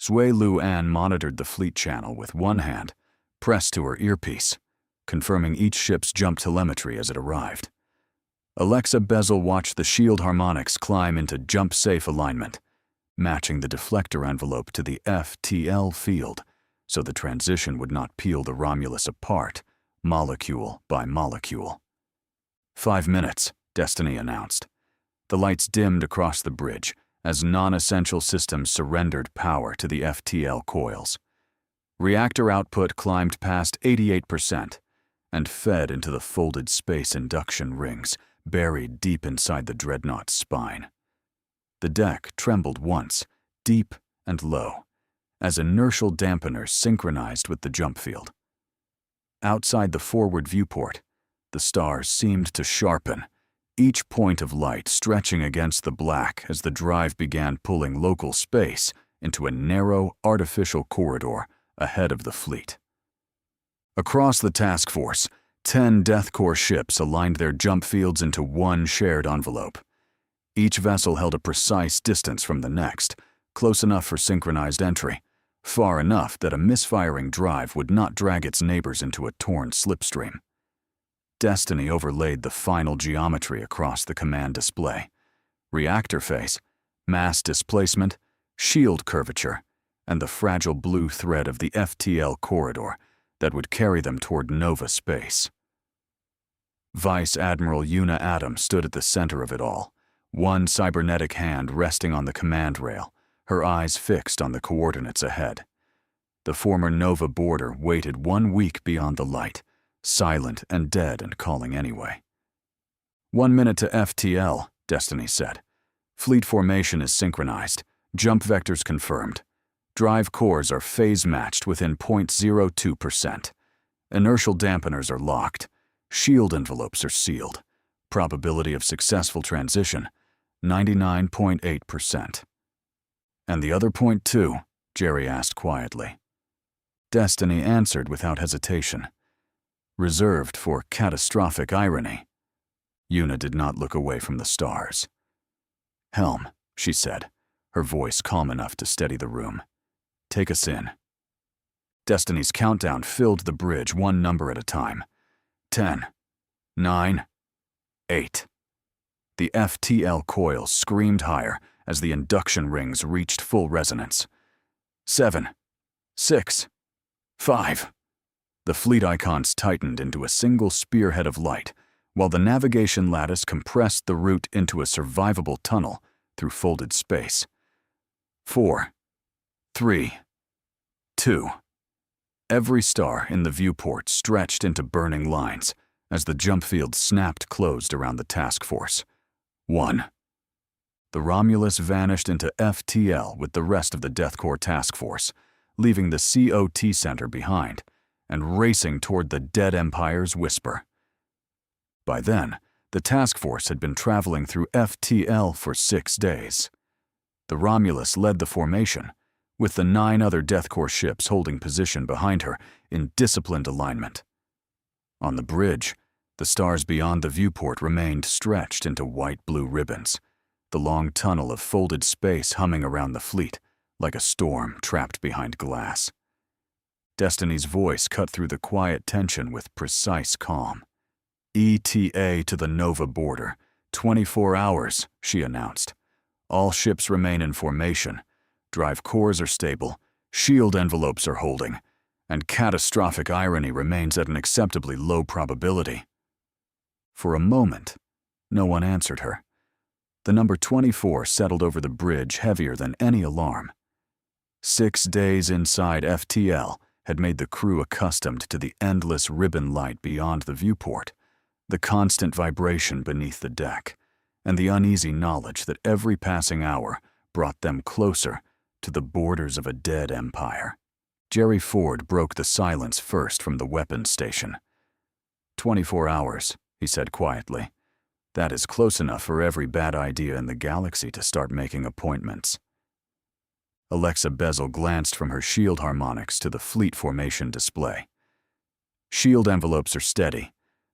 Zhui Luan monitored the fleet channel with one hand, pressed to her earpiece, confirming each ship's jump telemetry as it arrived. Alexa Bezel watched the shield harmonics climb into jump-safe alignment, matching the deflector envelope to the FTL field so the transition would not peel the Romulus apart, molecule by molecule. 5 minutes, Destiny announced. The lights dimmed across the bridge as non-essential systems surrendered power to the FTL coils. Reactor output climbed past 88% and fed into the folded space induction rings buried deep inside the dreadnought's spine. The deck trembled once, deep and low, as inertial dampeners synchronized with the jump field. Outside the forward viewport, the stars seemed to sharpen, each point of light stretching against the black as the drive began pulling local space into a narrow, artificial corridor ahead of the fleet. Across the task force, 10 DEATHCORE ships aligned their jump fields into one shared envelope. Each vessel held a precise distance from the next, close enough for synchronized entry, far enough that a misfiring drive would not drag its neighbors into a torn slipstream. Destiny overlaid the final geometry across the command display: reactor face, mass displacement, shield curvature, and the fragile blue thread of the FTL corridor that would carry them toward Nova space. Vice Admiral Yuna Adams stood at the center of it all, one cybernetic hand resting on the command rail, her eyes fixed on the coordinates ahead. The former Nova boarder waited 1 week beyond the light, silent and dead and calling anyway. 1 minute to FTL, Destiny said. Fleet formation is synchronized. Jump vectors confirmed. Drive cores are phase-matched within 0.02%. Inertial dampeners are locked. Shield envelopes are sealed. Probability of successful transition, 99.8%. And the other 0.2? Jerry asked quietly. Destiny answered without hesitation. Reserved for catastrophic irony. Yuna did not look away from the stars. Helm, she said, her voice calm enough to steady the room. Take us in. Destiny's countdown filled the bridge one number at a time. 10, 9, 8. The FTL coil screamed higher as the induction rings reached full resonance. 7, 6, 5. The fleet icons tightened into a single spearhead of light, while the navigation lattice compressed the route into a survivable tunnel through folded space. 4, 3, 2. Every star in the viewport stretched into burning lines as the jump field snapped closed around the task force. 1. The Romulus vanished into FTL with the rest of the DEATHCORE task force, leaving the COT center behind and racing toward the dead Empire's whisper. By then, the task force had been traveling through FTL for 6 days. The Romulus led the formation, with the 9 other DEATHCORE ships holding position behind her in disciplined alignment. On the bridge, the stars beyond the viewport remained stretched into white-blue ribbons, the long tunnel of folded space humming around the fleet like a storm trapped behind glass. Destiny's voice cut through the quiet tension with precise calm. ETA to the Nova border. 24 hours, she announced. All ships remain in formation. Drive cores are stable, shield envelopes are holding, and catastrophic irony remains at an acceptably low probability. For a moment, no one answered her. The number 24 settled over the bridge heavier than any alarm. 6 days inside FTL had made the crew accustomed to the endless ribbon light beyond the viewport, the constant vibration beneath the deck, and the uneasy knowledge that every passing hour brought them closer to the borders of a dead empire. Jerry Ford broke the silence first from the weapons station. 24 hours, he said quietly. That is close enough for every bad idea in the galaxy to start making appointments. Alexa Bezel glanced from her shield harmonics to the fleet formation display. Shield envelopes are steady,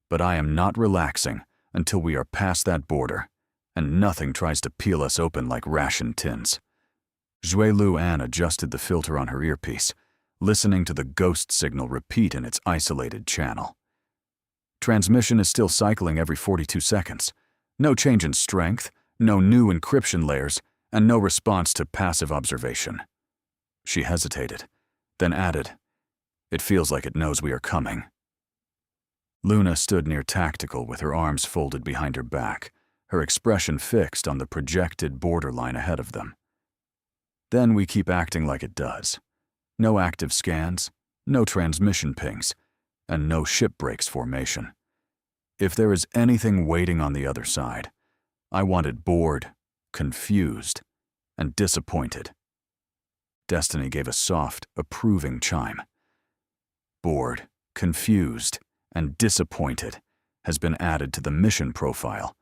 but I am not relaxing until we are past that border, and nothing tries to peel us open like ration tins. Zhuelu Anne adjusted the filter on her earpiece, listening to the ghost signal repeat in its isolated channel. Transmission is still cycling every 42 seconds. No change in strength, no new encryption layers, and no response to passive observation. She hesitated, then added, It feels like it knows we are coming. Luna stood near Tactical with her arms folded behind her back, her expression fixed on the projected borderline ahead of them. Then we keep acting like it does. No active scans, no transmission pings, and no ship breaks formation. If there is anything waiting on the other side, I want it bored, confused, and disappointed. Destiny gave a soft, approving chime. Bored, confused, and disappointed has been added to the mission profile.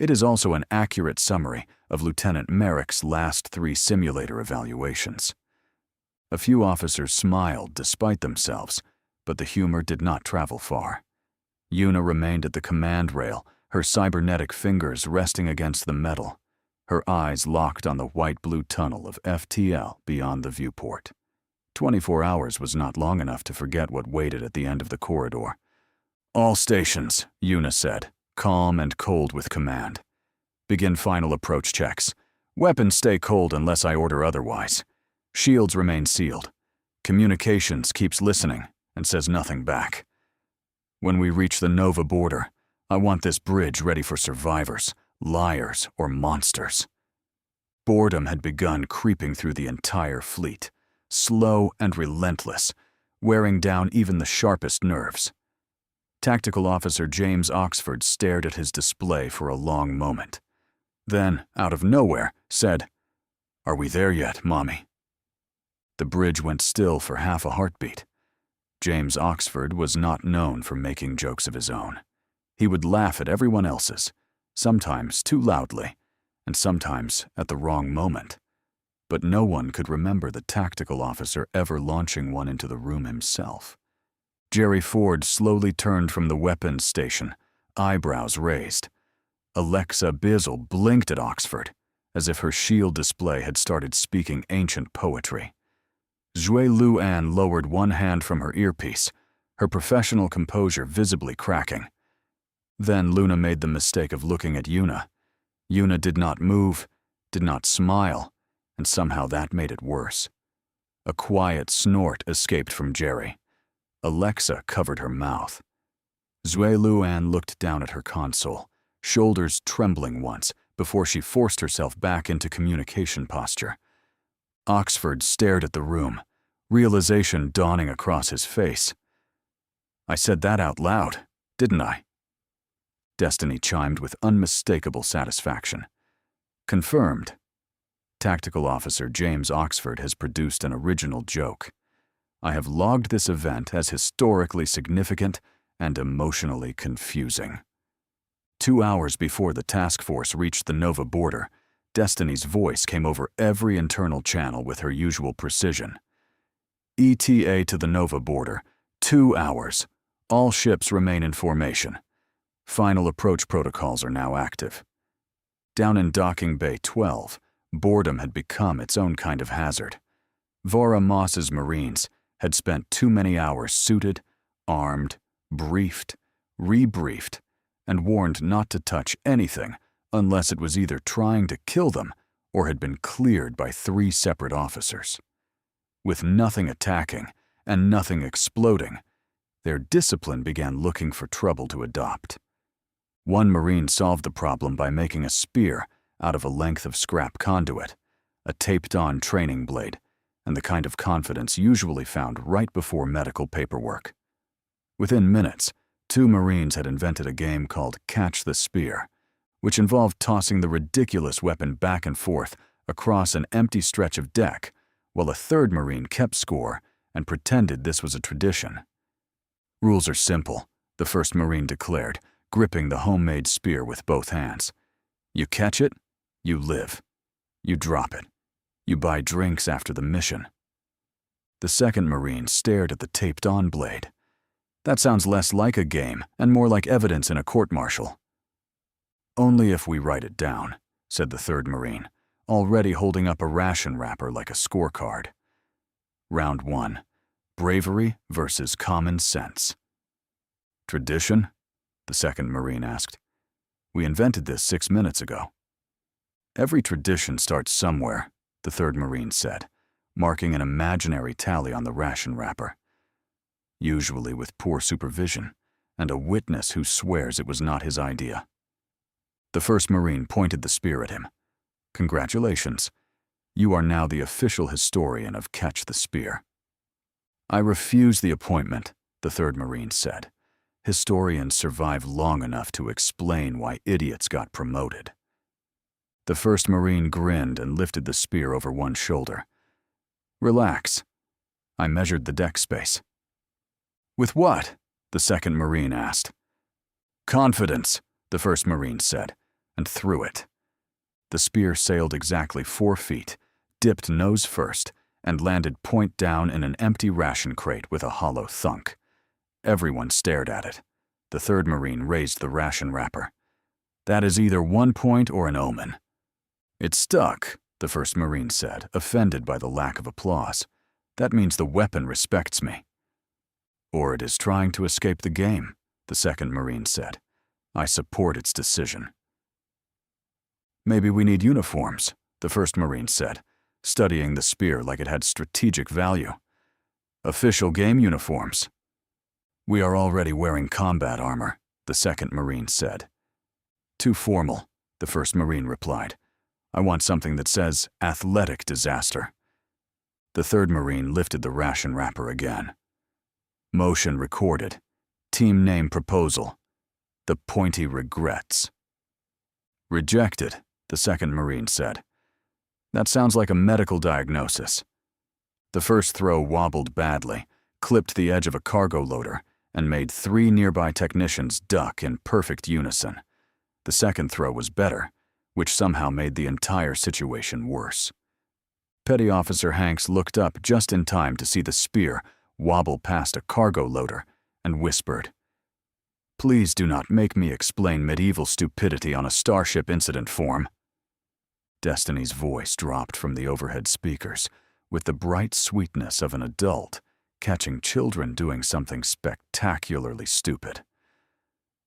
It is also an accurate summary of Lieutenant Merrick's last 3 simulator evaluations. A few officers smiled despite themselves, but the humor did not travel far. Yuna remained at the command rail, her cybernetic fingers resting against the metal, her eyes locked on the white-blue tunnel of FTL beyond the viewport. 24 hours was not long enough to forget what waited at the end of the corridor. "All stations," Yuna said, calm and cold with command. "Begin final approach checks. Weapons stay cold unless I order otherwise. Shields remain sealed. Communications keeps listening and says nothing back. When we reach the Nova border, I want this bridge ready for survivors, liars, or monsters." Boredom had begun creeping through the entire fleet, slow and relentless, wearing down even the sharpest nerves. Tactical Officer James Oxford stared at his display for a long moment. Then, out of nowhere, said, "Are we there yet, Mommy?" The bridge went still for half a heartbeat. James Oxford was not known for making jokes of his own. He would laugh at everyone else's, sometimes too loudly, and sometimes at the wrong moment. But no one could remember the tactical officer ever launching one into the room himself. Jerry Ford slowly turned from the weapons station, eyebrows raised. Alexa Bizzle blinked at Oxford, as if her shield display had started speaking ancient poetry. Zhui Luan lowered one hand from her earpiece, her professional composure visibly cracking. Then Luna made the mistake of looking at Yuna. Yuna did not move, did not smile, and somehow that made it worse. A quiet snort escaped from Jerry. Alexa covered her mouth. Zhui Luan looked down at her console, shoulders trembling once before she forced herself back into communication posture. Oxford stared at the room, realization dawning across his face. "I said that out loud, didn't I?" Destiny chimed with unmistakable satisfaction. "Confirmed. Tactical Officer James Oxford has produced an original joke. I have logged this event as historically significant and emotionally confusing." 2 hours before the task force reached the Nova border, Destiny's voice came over every internal channel with her usual precision. "ETA to the Nova border, 2 hours. All ships remain in formation. Final approach protocols are now active." Down in Docking Bay 12, boredom had become its own kind of hazard. Vora Moss's Marines had spent too many hours suited, armed, briefed, rebriefed, and warned not to touch anything unless it was either trying to kill them or had been cleared by 3 separate officers. With nothing attacking and nothing exploding, their discipline began looking for trouble to adopt. One Marine solved the problem by making a spear out of a length of scrap conduit, a taped-on training blade, and the kind of confidence usually found right before medical paperwork. Within minutes, 2 Marines had invented a game called Catch the Spear, which involved tossing the ridiculous weapon back and forth across an empty stretch of deck, while a 3rd Marine kept score and pretended this was a tradition. "Rules are simple," the 1st Marine declared, gripping the homemade spear with both hands. "You catch it, you live. You drop it. You buy drinks after the mission." The 2nd Marine stared at the taped-on blade. "That sounds less like a game and more like evidence in a court-martial." "Only if we write it down," said the 3rd Marine, already holding up a ration wrapper like a scorecard. Round 1. Bravery versus common sense. "Tradition?" the 2nd Marine asked. "We invented this 6 minutes ago." "Every tradition starts somewhere," the 3rd Marine said, marking an imaginary tally on the ration wrapper. "Usually with poor supervision and a witness who swears it was not his idea." The 1st Marine pointed the spear at him. "Congratulations. You are now the official historian of Catch the Spear." "I refuse the appointment," the 3rd Marine said. "Historians survive long enough to explain why idiots got promoted." The 1st Marine grinned and lifted the spear over one shoulder. "Relax. I measured the deck space." "With what?" the 2nd Marine asked. "Confidence," the 1st Marine said, and threw it. The spear sailed exactly 4 feet, dipped nose first, and landed point down in an empty ration crate with a hollow thunk. Everyone stared at it. The third Marine raised the ration wrapper. "That is either 1 point or an omen." "It stuck," the first Marine said, offended by the lack of applause. "That means the weapon respects me." "Or it is trying to escape the game," the second Marine said. "I support its decision." "Maybe we need uniforms," the first Marine said, studying the spear like it had strategic value. "Official game uniforms." "We are already wearing combat armor," the second Marine said. "Too formal," the first Marine replied. "I want something that says athletic disaster." The third Marine lifted the ration wrapper again. "Motion recorded. Team name proposal. The Pointy Regrets." "Rejected," the second Marine said. "That sounds like a medical diagnosis." The first throw wobbled badly, clipped the edge of a cargo loader, and made 3 nearby technicians duck in perfect unison. The second throw was better, which somehow made the entire situation worse. Petty Officer Hanks looked up just in time to see the spear wobble past a cargo loader and whispered, "Please do not make me explain medieval stupidity on a Starship incident form." Destiny's voice dropped from the overhead speakers with the bright sweetness of an adult catching children doing something spectacularly stupid.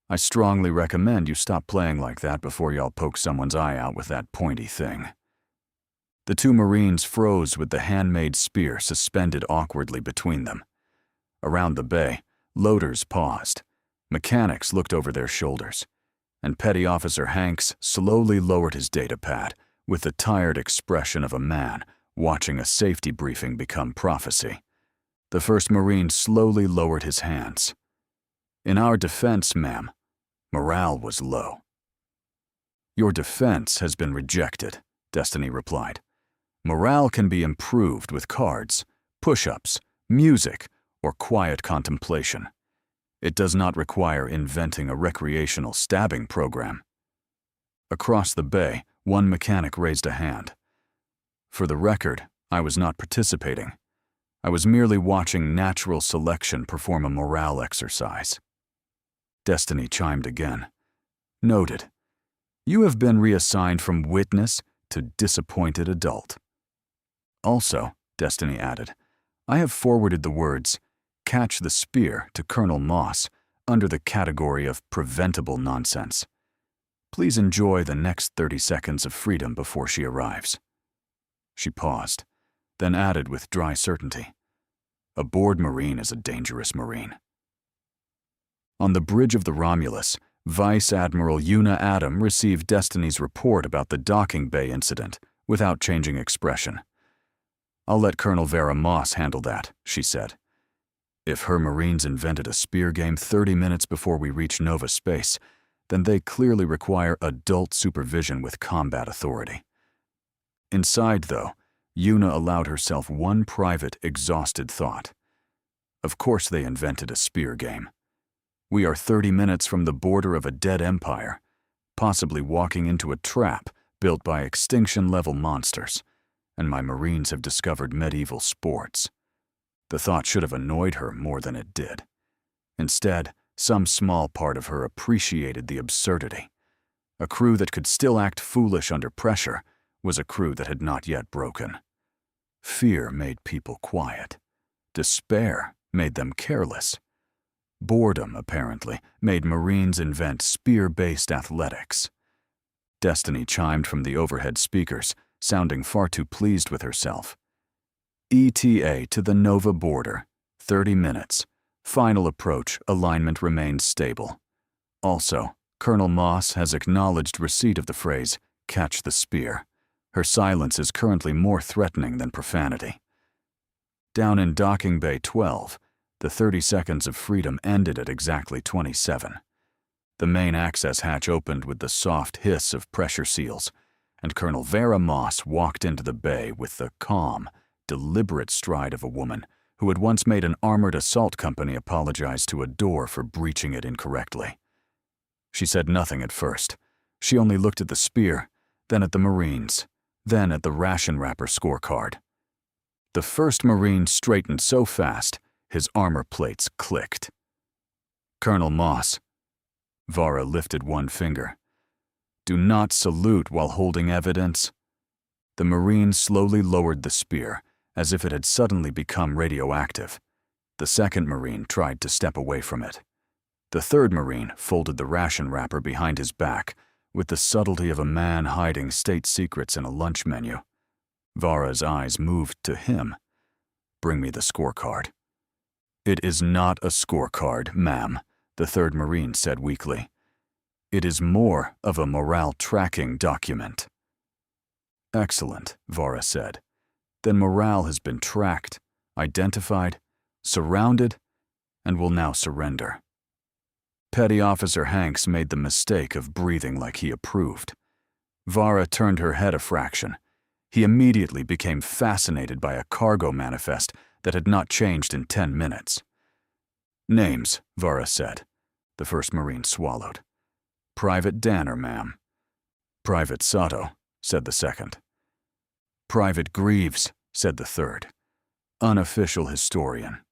"I strongly recommend you stop playing like that before y'all poke someone's eye out with that pointy thing." The 2 Marines froze with the handmade spear suspended awkwardly between them. Around the bay, loaders paused. Mechanics looked over their shoulders, and Petty Officer Hanks slowly lowered his datapad with the tired expression of a man watching a safety briefing become prophecy. The first Marine slowly lowered his hands. "In our defense, ma'am, morale was low." "Your defense has been rejected," Destiny replied. "Morale can be improved with cards, push-ups, music, or quiet contemplation. It does not require inventing a recreational stabbing program." Across the bay, one mechanic raised a hand. "For the record, I was not participating. I was merely watching natural selection perform a morale exercise." Destiny chimed again. "Noted. You have been reassigned from witness to disappointed adult." "Also," Destiny added, "I have forwarded the words, 'Catch the spear' to Colonel Moss under the category of preventable nonsense. Please enjoy the next 30 seconds of freedom before she arrives." She paused, then added with dry certainty, "A bored Marine is a dangerous Marine." On the bridge of the Romulus, Vice Admiral Yuna Adam received Destiny's report about the docking bay incident without changing expression. "I'll let Colonel Vera Moss handle that," she said. "If her Marines invented a spear game 30 minutes before we reach Nova space, then they clearly require adult supervision with combat authority." Inside, though, Yuna allowed herself one private, exhausted thought. Of course they invented a spear game. We are 30 minutes from the border of a dead empire, possibly walking into a trap built by extinction-level monsters, and my Marines have discovered medieval sports. The thought should have annoyed her more than it did. Instead, some small part of her appreciated the absurdity. A crew that could still act foolish under pressure was a crew that had not yet broken. Fear made people quiet. Despair made them careless. Boredom, apparently, made Marines invent spear-based athletics. Destiny chimed from the overhead speakers, sounding far too pleased with herself. "ETA to the Nova border, 30 minutes. Final approach, alignment remains stable." Also, Colonel Moss has acknowledged receipt of the phrase, "catch the spear." Her silence is currently more threatening than profanity. Down in Docking Bay 12, the 30 seconds of freedom ended at exactly 27. The main access hatch opened with the soft hiss of pressure seals, and Colonel Vera Moss walked into the bay with the calm, deliberate stride of a woman who had once made an armored assault company apologize to a door for breaching it incorrectly. She said nothing at first, She only looked at the spear, then at the Marines, then at the ration wrapper scorecard. The first Marine straightened so fast, his armor plates clicked. "Colonel Moss." Vara lifted one finger. "Do not salute while holding evidence." The Marine slowly lowered the spear, as if it had suddenly become radioactive. The second Marine tried to step away from it. The third Marine folded the ration wrapper behind his back, with the subtlety of a man hiding state secrets in a lunch menu. Vara's eyes moved to him. "Bring me the scorecard." "It is not a scorecard, ma'am," the third Marine said weakly. "It is more of a morale tracking document." "Excellent," Vara said. "Then morale has been tracked, identified, surrounded, and will now surrender." Petty Officer Hanks made the mistake of breathing like he approved. Vara turned her head a fraction. He immediately became fascinated by a cargo manifest that had not changed in 10 minutes. "Names," Vara said. The first Marine swallowed. "Private Danner, ma'am." "Private Sato," said the second. "Private Greaves," said the third. "Unofficial historian."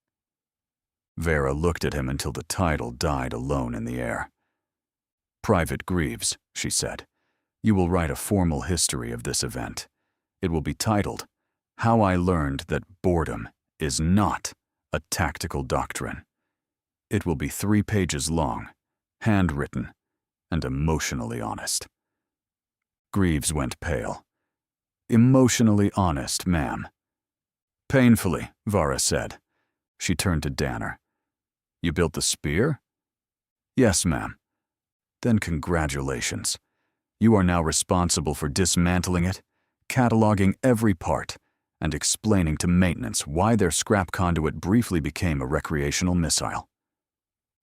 Vara looked at him until the title died alone in the air. "Private Greaves," she said. "You will write a formal history of this event. It will be titled, 'How I Learned That Boredom is Not a Tactical Doctrine.' It will be 3 pages long, handwritten, and emotionally honest." Greaves went pale. "Emotionally honest, ma'am." "Painfully," Vara said. She turned to Danner. "You built the spear?" "Yes, ma'am." "Then congratulations. You are now responsible for dismantling it, cataloging every part, and explaining to maintenance why their scrap conduit briefly became a recreational missile."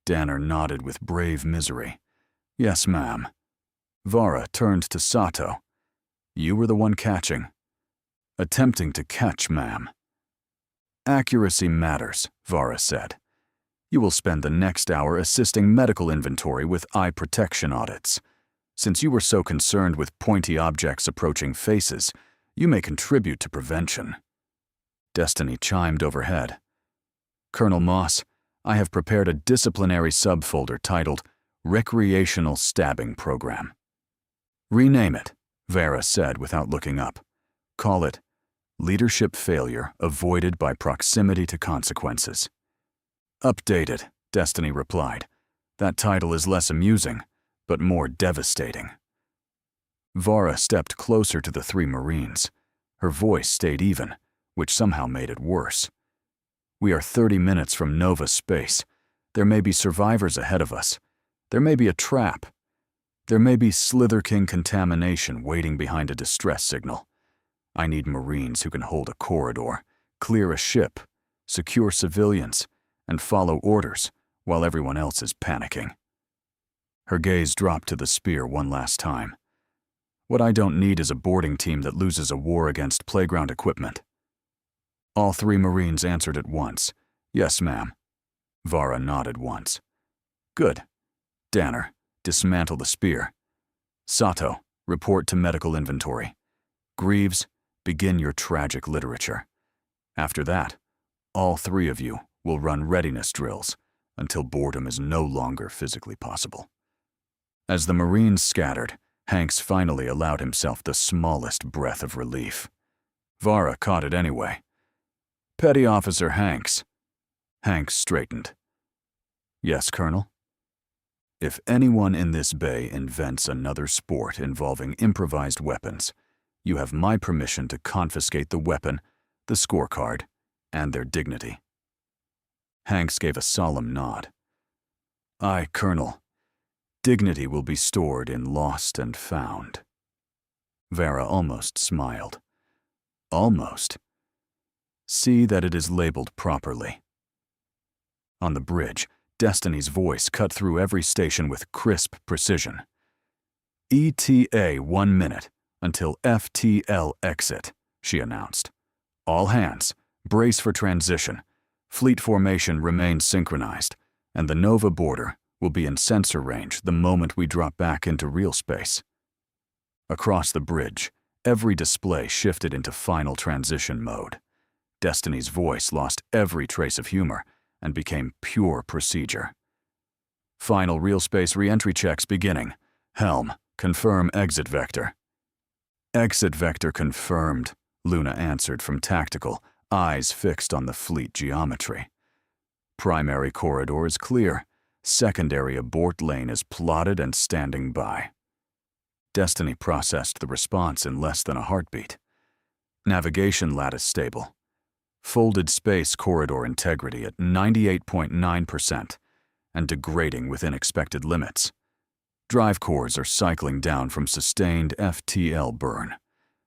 Danner nodded with brave misery. "Yes, ma'am." Vara turned to Sato. "You were the one catching." "Attempting to catch, ma'am." "Accuracy matters," Vara said. "You will spend the next hour assisting medical inventory with eye protection audits. Since you were so concerned with pointy objects approaching faces, you may contribute to prevention." Destiny chimed overhead. "Colonel Moss, I have prepared a disciplinary subfolder titled Recreational Stabbing Program." "Rename it," Vara said without looking up. "Call it Leadership Failure Avoided by Proximity to Consequences." "Updated," Destiny replied. "That title is less amusing, but more devastating." Vara stepped closer to the 3 Marines. Her voice stayed even, which somehow made it worse. "We are 30 minutes from Nova space. There may be survivors ahead of us. There may be a trap. There may be Slither King contamination waiting behind a distress signal. I need Marines who can hold a corridor, clear a ship, secure civilians, and follow orders while everyone else is panicking." Her gaze dropped to the spear one last time. "What I don't need is a boarding team that loses a war against playground equipment." All 3 Marines answered at once. "Yes, ma'am." Vara nodded once. "Good. Danner, dismantle the spear. Sato, report to medical inventory. Greaves, begin your tragic literature. After that, all 3 of you will run readiness drills until boredom is no longer physically possible." As the Marines scattered, Hanks finally allowed himself the smallest breath of relief. Vara caught it anyway. "Petty Officer Hanks." Hanks straightened. "Yes, Colonel?" "If anyone in this bay invents another sport involving improvised weapons, you have my permission to confiscate the weapon, the scorecard, and their dignity." Hanks gave a solemn nod. "Aye, Colonel. Dignity will be stored in Lost and Found." Vara almost smiled. "Almost. See that it is labeled properly." On the bridge, Destiny's voice cut through every station with crisp precision. "ETA 1 minute until FTL exit," she announced. "All hands, brace for transition. Fleet formation remains synchronized, and the Nova border will be in sensor range the moment we drop back into real space." Across the bridge, every display shifted into final transition mode. Destiny's voice lost every trace of humor and became pure procedure. Final real space re-entry checks beginning. Helm, confirm exit vector. Exit vector confirmed, Luna answered from tactical, eyes fixed on the fleet geometry. Primary corridor is clear. Secondary abort lane is plotted and standing by. Destiny processed the response in less than a heartbeat. Navigation lattice stable. Folded space corridor integrity at 98.9% and degrading within expected limits. Drive cores are cycling down from sustained FTL burn.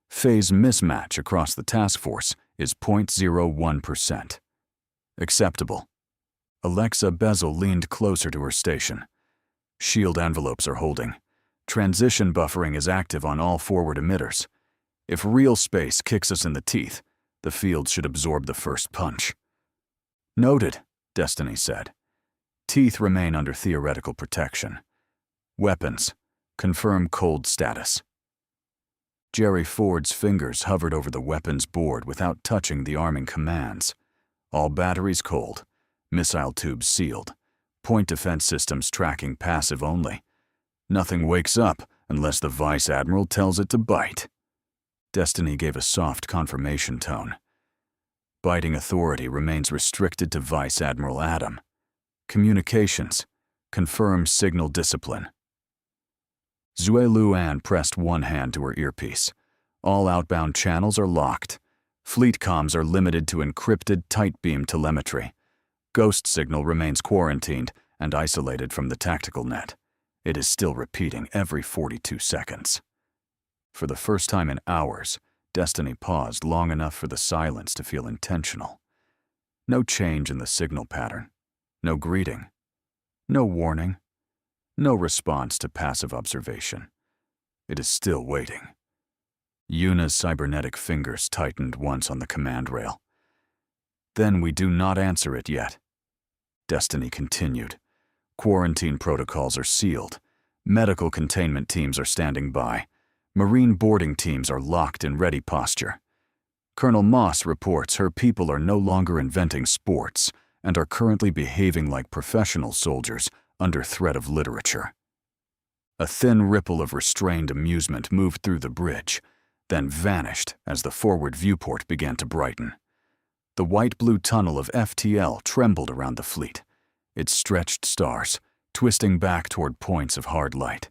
Phase mismatch across the task force is 0.01%. Acceptable. Alexa Bezel leaned closer to her station. Shield envelopes are holding. Transition buffering is active on all forward emitters. If real space kicks us in the teeth, the field should absorb the first punch. Noted, Destiny said. Teeth remain under theoretical protection. Weapons. Confirm cold status. Jerry Ford's fingers hovered over the weapons board without touching the arming commands. All batteries cold. Missile tubes sealed. Point defense systems tracking passive only. Nothing wakes up unless the Vice Admiral tells it to bite. Destiny gave a soft confirmation tone. Biting authority remains restricted to Vice Admiral Adam. Communications. Confirm signal discipline. Zue Luan pressed one hand to her earpiece. All outbound channels are locked. Fleet comms are limited to encrypted tight beam telemetry. Ghost signal remains quarantined and isolated from the tactical net. It is still repeating every 42 seconds. For the first time in hours, Destiny paused long enough for the silence to feel intentional. No change in the signal pattern. No greeting. No warning. No response to passive observation. It is still waiting. Yuna's cybernetic fingers tightened once on the command rail. Then we do not answer it yet. Destiny continued. Quarantine protocols are sealed. Medical containment teams are standing by. Marine boarding teams are locked in ready posture. Colonel Moss reports her people are no longer inventing sports and are currently behaving like professional soldiers under threat of literature. A thin ripple of restrained amusement moved through the bridge, then vanished as the forward viewport began to brighten. The white-blue tunnel of FTL trembled around the fleet, its stretched stars twisting back toward points of hard light.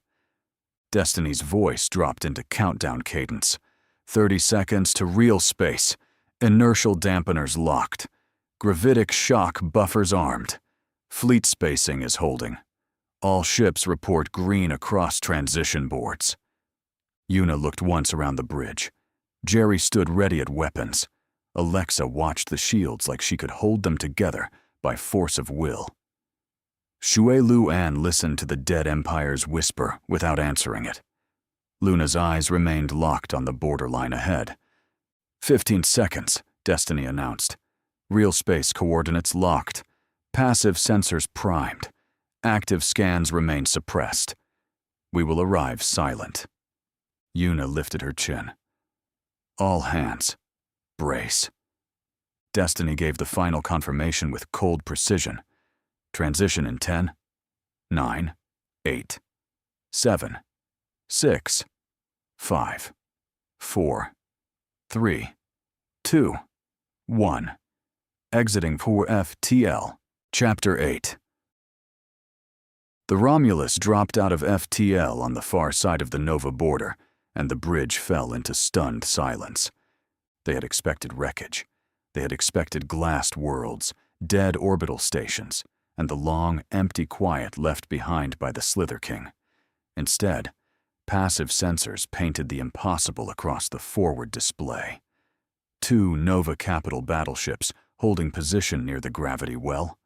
Destiny's voice dropped into countdown cadence. 30 seconds to real space. Inertial dampeners locked. Gravitic shock buffers armed. Fleet spacing is holding. All ships report green across transition boards. Yuna looked once around the bridge. Jerry stood ready at weapons. Alexa watched the shields like she could hold them together by force of will. Xue Luan listened to the dead Empire's whisper without answering it. Luna's eyes remained locked on the borderline ahead. 15 seconds, Destiny announced. Real space coordinates locked. Passive sensors primed. Active scans remain suppressed. We will arrive silent. Yuna lifted her chin. All hands. Brace. Destiny gave the final confirmation with cold precision. Transition in 10, 9, 8, 7, 6, 5, 4, 3, 2, 1. Exiting for FTL. Chapter 8. The Romulus dropped out of FTL on the far side of the Nova border, and the bridge fell into stunned silence. They had expected wreckage. They had expected glassed worlds, dead orbital stations, and the long, empty quiet left behind by the Slither King. Instead, passive sensors painted the impossible across the forward display. 2 Nova Capital battleships holding position near the gravity well,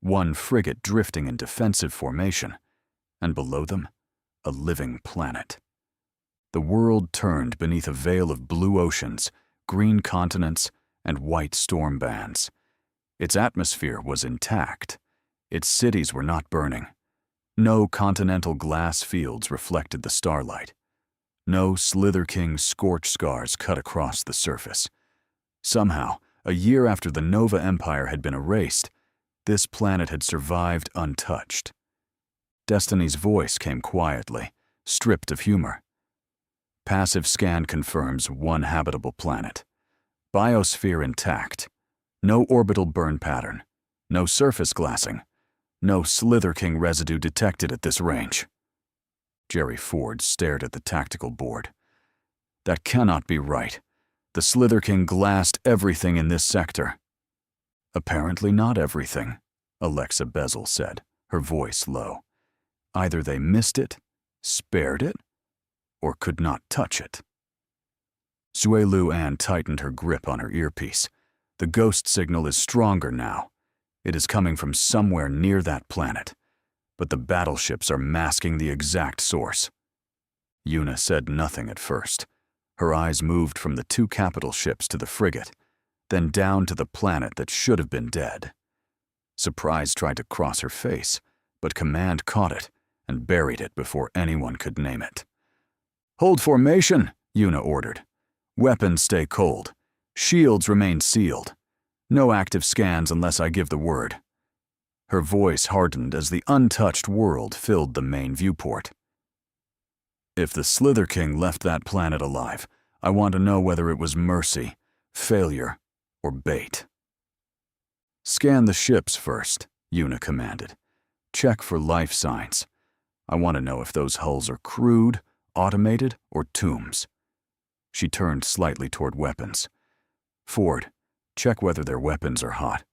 1 frigate drifting in defensive formation, and below them, a living planet. The world turned beneath a veil of blue oceans, green continents, and white storm bands. Its atmosphere was intact. Its cities were not burning. No continental glass fields reflected the starlight. No Slither King scorch scars cut across the surface. Somehow, a year after the Nova Empire had been erased, this planet had survived untouched. Destiny's voice came quietly, stripped of humor. Passive scan confirms one habitable planet. Biosphere intact. No orbital burn pattern. No surface glassing. No Slither King residue detected at this range. Jerry Ford stared at the tactical board. That cannot be right. The Slither King glassed everything in this sector. Apparently not everything, Alexa Bezel said, her voice low. Either they missed it, spared it, or could not touch it. Zui Luan tightened her grip on her earpiece. The ghost signal is stronger now. It is coming from somewhere near that planet, but the battleships are masking the exact source. Yuna said nothing at first. Her eyes moved from the two capital ships to the frigate, then down to the planet that should have been dead. Surprise tried to cross her face, but command caught it and buried it before anyone could name it. "Hold formation," Yuna ordered. "Weapons stay cold. Shields remain sealed. No active scans unless I give the word." Her voice hardened as the untouched world filled the main viewport. "If the Slither King left that planet alive, I want to know whether it was mercy, failure, or bait." "Scan the ships first," Yuna commanded. "Check for life signs. I want to know if those hulls are crude, automated, or tombs." She turned slightly toward weapons. "Ford, check whether their weapons are hot."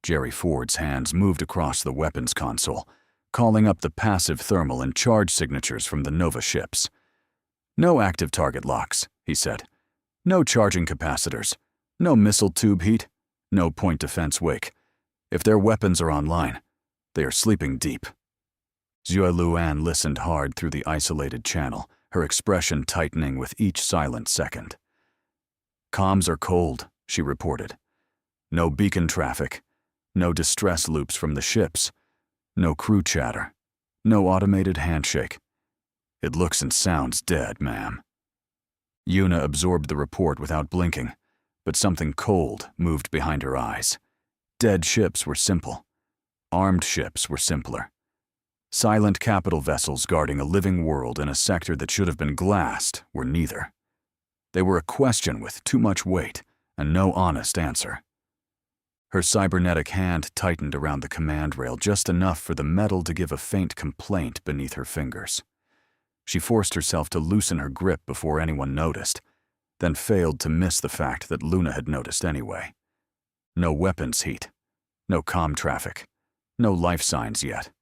Jerry Ford's hands moved across the weapons console, calling up the passive thermal and charge signatures from the Nova ships. "No active target locks," he said. "No charging capacitors. No missile tube heat. No point defense wake. If their weapons are online, they are sleeping deep." Zui Luan listened hard through the isolated channel, her expression tightening with each silent second. "Comms are cold," she reported. "No beacon traffic. No distress loops from the ships. No crew chatter. No automated handshake. It looks and sounds dead, ma'am." Yuna absorbed the report without blinking, but something cold moved behind her eyes. Dead ships were simple. Armed ships were simpler. Silent capital vessels guarding a living world in a sector that should have been glassed were neither. They were a question with too much weight and no honest answer. Her cybernetic hand tightened around the command rail just enough for the metal to give a faint complaint beneath her fingers. She forced herself to loosen her grip before anyone noticed, then failed to miss the fact that Luna had noticed anyway. No weapons heat, no comm traffic, no life signs yet.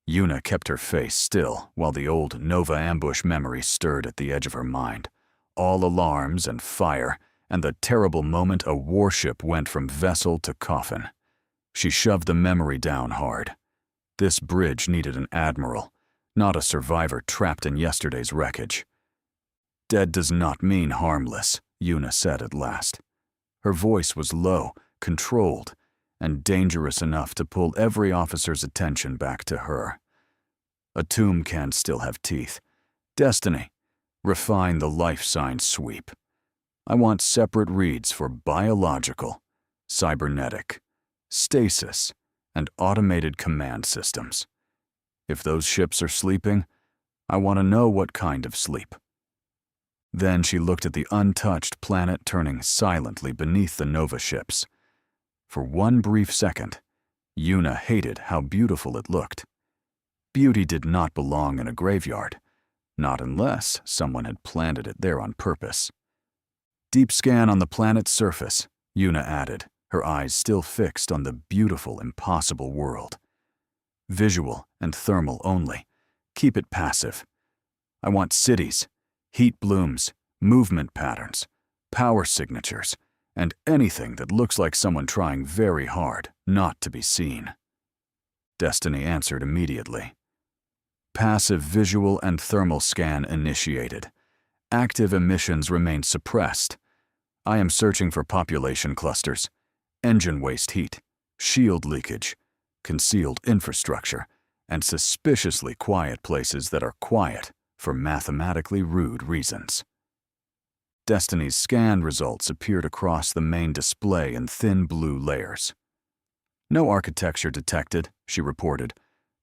Yuna kept her face still while the old Nova ambush memory stirred at the edge of her mind. All alarms and fire, and the terrible moment a warship went from vessel to coffin. She shoved the memory down hard. This bridge needed an admiral, not a survivor trapped in yesterday's wreckage. "Dead does not mean harmless," Yuna said at last. Her voice was low, controlled, and dangerous enough to pull every officer's attention back to her. "A tomb can still have teeth. Destiny, refine the life sign sweep. I want separate reads for biological, cybernetic, stasis, and automated command systems. If those ships are sleeping, I want to know what kind of sleep." Then she looked at the untouched planet turning silently beneath the Nova ships. For one brief second, Yuna hated how beautiful it looked. Beauty did not belong in a graveyard, not unless someone had planted it there on purpose. "Deep scan on the planet's surface," Yuna added, her eyes still fixed on the beautiful, impossible world. "Visual and thermal only. Keep it passive. I want cities, heat blooms, movement patterns, power signatures, and anything that looks like someone trying very hard not to be seen." Destiny answered immediately. "Passive visual and thermal scan initiated. Active emissions remain suppressed. I am searching for population clusters, engine waste heat, shield leakage, concealed infrastructure, and suspiciously quiet places that are quiet for mathematically rude reasons. Destiny's scan results appeared across the main display in thin blue layers. No architecture detected, she reported.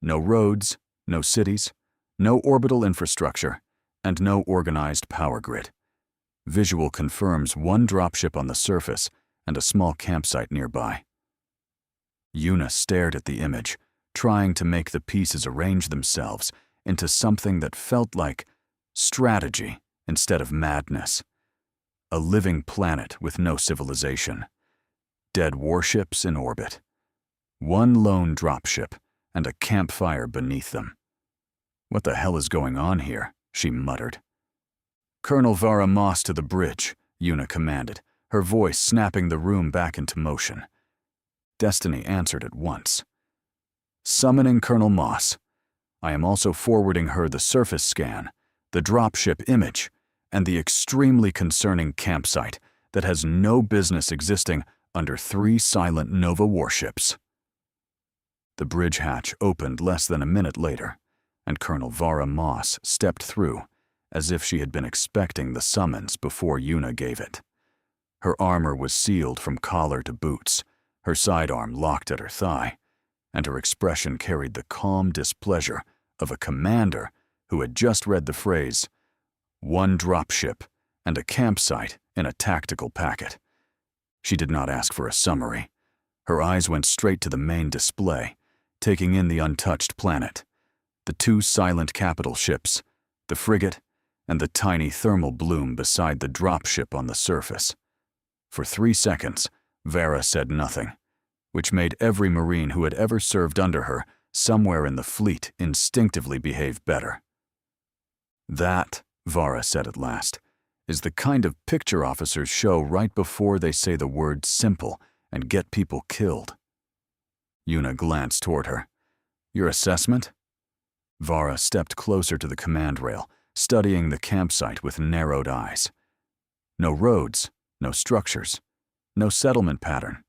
No roads, no cities, no orbital infrastructure, and no organized power grid. Visual confirms one dropship on the surface and a small campsite nearby. Yuna stared at the image, trying to make the pieces arrange themselves into something that felt like strategy instead of madness. A living planet with no civilization. Dead warships in orbit. One lone dropship and a campfire beneath them. "What the hell is going on here?" she muttered. "Colonel Vara Moss to the bridge," Yuna commanded, her voice snapping the room back into motion. Destiny answered at once. "Summoning Colonel Moss. I am also forwarding her the surface scan, the dropship image, and the extremely concerning campsite that has no business existing under 3 silent Nova warships." The bridge hatch opened less than a minute later, and Colonel Vara Moss stepped through, as if she had been expecting the summons before Yuna gave it. Her armor was sealed from collar to boots, her sidearm locked at her thigh, and her expression carried the calm displeasure of a commander who had just read the phrase, "One dropship and a campsite in a tactical packet." She did not ask for a summary. Her eyes went straight to the main display, taking in the untouched planet, the 2 silent capital ships, the frigate, and the tiny thermal bloom beside the dropship on the surface. For 3 seconds, Vara said nothing, which made every Marine who had ever served under her somewhere in the fleet instinctively behave better. "That," Vara said at last, "is the kind of picture officers show right before they say the word simple and get people killed." Yuna glanced toward her. "Your assessment?" Vara stepped closer to the command rail, studying the campsite with narrowed eyes. No roads, no structures, no settlement pattern,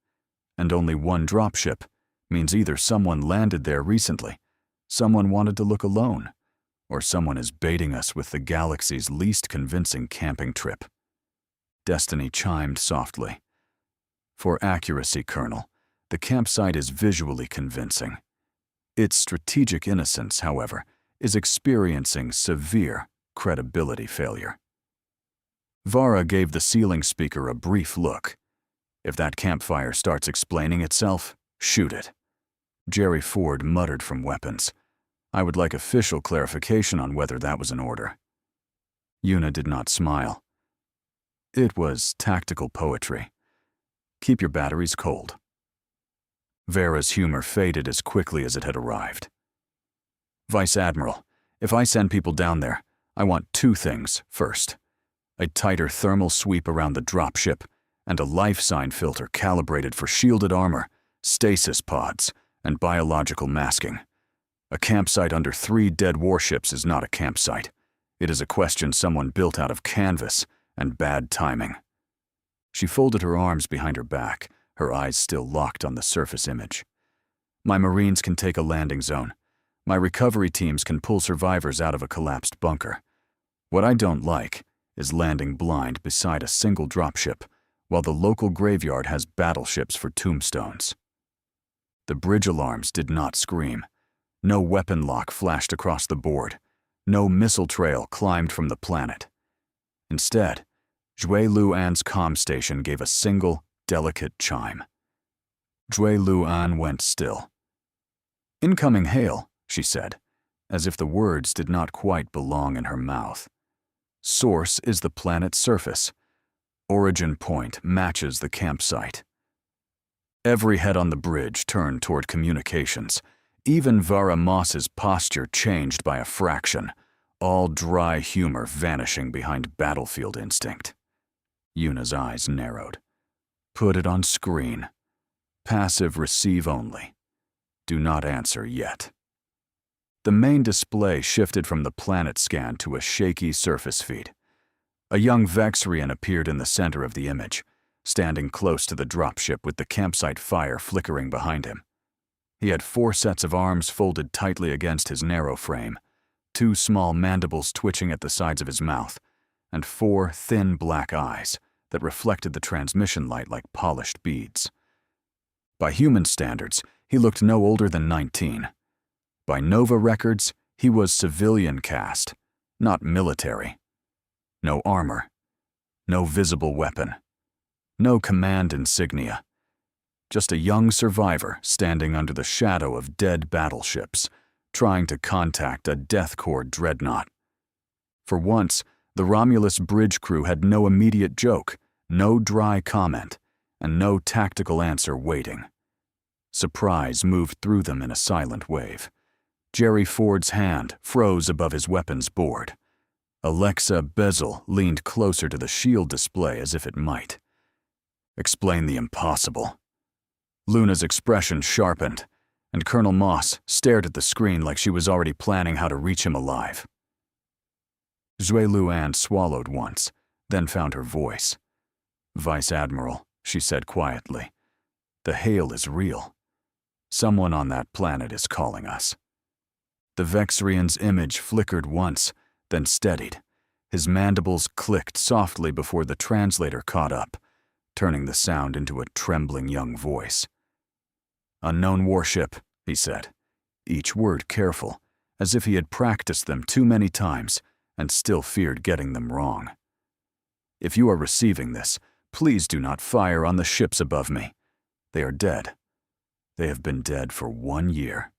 and only one dropship means either someone landed there recently, someone wanted to look alone, or someone is baiting us with the galaxy's least convincing camping trip. Destiny chimed softly. "For accuracy, Colonel, the campsite is visually convincing. Its strategic innocence, however, is experiencing severe credibility failure." Vara gave the ceiling speaker a brief look. "If that campfire starts explaining itself, shoot it." Jerry Ford muttered from weapons. "I would like official clarification on whether that was an order." Yuna did not smile. It was tactical poetry. "Keep your batteries cold." Vara's humor faded as quickly as it had arrived. "Vice Admiral, if I send people down there, I want 2 things first. A tighter thermal sweep around the dropship, and a life sign filter calibrated for shielded armor, stasis pods, and biological masking. A campsite under 3 dead warships is not a campsite. It is a question someone built out of canvas and bad timing." She folded her arms behind her back, her eyes still locked on the surface image. "My Marines can take a landing zone. My recovery teams can pull survivors out of a collapsed bunker. What I don't like is landing blind beside a single dropship, while the local graveyard has battleships for tombstones." The bridge alarms did not scream. No weapon lock flashed across the board. No missile trail climbed from the planet. Instead, Zhui Luan's comm station gave a single, delicate chime. Zhui Luan went still. "Incoming hail," she said, as if the words did not quite belong in her mouth. "Source is the planet's surface. Origin point matches the campsite." Every head on the bridge turned toward communications. Even Vara Moss's posture changed by a fraction, all dry humor vanishing behind battlefield instinct. Yuna's eyes narrowed. "Put it on screen. Passive receive only. Do not answer yet." The main display shifted from the planet scan to a shaky surface feed. A young Vexrian appeared in the center of the image, standing close to the dropship with the campsite fire flickering behind him. He had 4 sets of arms folded tightly against his narrow frame, 2 small mandibles twitching at the sides of his mouth, and 4 thin black eyes that reflected the transmission light like polished beads. By human standards, he looked no older than 19. By Nova records, he was civilian caste, not military. No armor, no visible weapon, no command insignia. Just a young survivor standing under the shadow of dead battleships, trying to contact a deathcore dreadnought. For once, the Romulus bridge crew had no immediate joke, no dry comment, and no tactical answer waiting. Surprise moved through them in a silent wave. Jerry Ford's hand froze above his weapons board. Alexa Bezel leaned closer to the shield display as if it might. Explain the impossible. Luna's expression sharpened, and Colonel Moss stared at the screen like she was already planning how to reach him alive. Zhui Luan swallowed once, then found her voice. Vice Admiral, she said quietly, the hail is real. Someone on that planet is calling us. The Vexrian's image flickered once, then steadied. His mandibles clicked softly before the translator caught up, turning the sound into a trembling young voice. Unknown warship, he said, each word careful, as if he had practiced them too many times and still feared getting them wrong. If you are receiving this, please do not fire on the ships above me. They are dead. They have been dead for 1 year.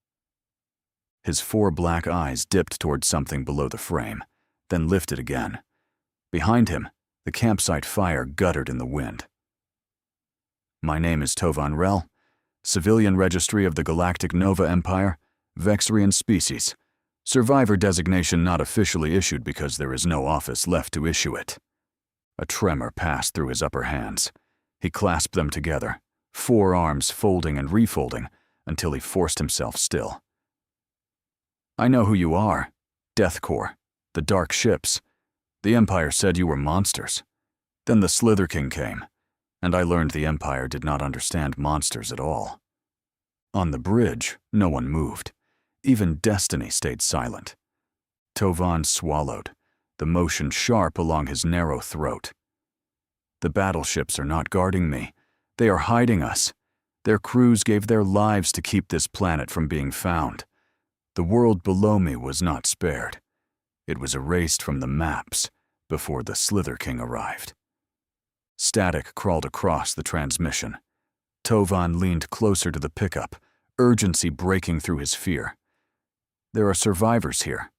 His 4 black eyes dipped toward something below the frame, then lifted again. Behind him, the campsite fire guttered in the wind. My name is Tovan Rel, Civilian Registry of the Galactic Nova Empire, Vexrian species. Survivor designation not officially issued because there is no office left to issue it. A tremor passed through his upper hands. He clasped them together, 4 arms folding and refolding until he forced himself still. I know who you are. Deathcore, the dark ships. The Empire said you were monsters. Then the Slither King came, and I learned the Empire did not understand monsters at all. On the bridge, no one moved. Even Destiny stayed silent. Tovan swallowed, the motion sharp along his narrow throat. The battleships are not guarding me. They are hiding us. Their crews gave their lives to keep this planet from being found. The world below me was not spared. It was erased from the maps before the Slither King arrived. Static crawled across the transmission. Tovan leaned closer to the pickup, urgency breaking through his fear. There are survivors here.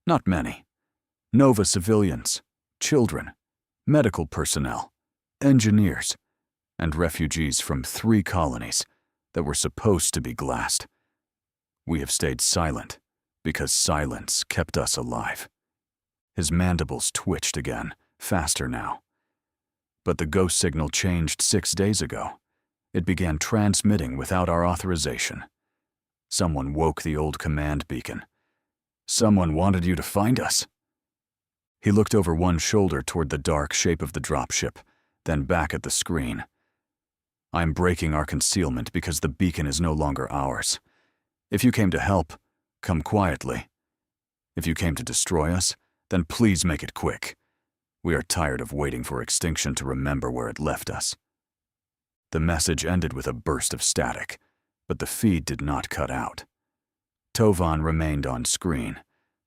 Not many. Nova civilians, children, medical personnel, engineers, and refugees from 3 colonies that were supposed to be glassed. We have stayed silent because silence kept us alive. His mandibles twitched again, faster now. But the ghost signal changed 6 days ago. It began transmitting without our authorization. Someone woke the old command beacon. Someone wanted you to find us. He looked over one shoulder toward the dark shape of the dropship, then back at the screen. I'm breaking our concealment because the beacon is no longer ours. If you came to help, come quietly. If you came to destroy us, then please make it quick. We are tired of waiting for extinction to remember where it left us. The message ended with a burst of static, but the feed did not cut out. Tovan remained on screen,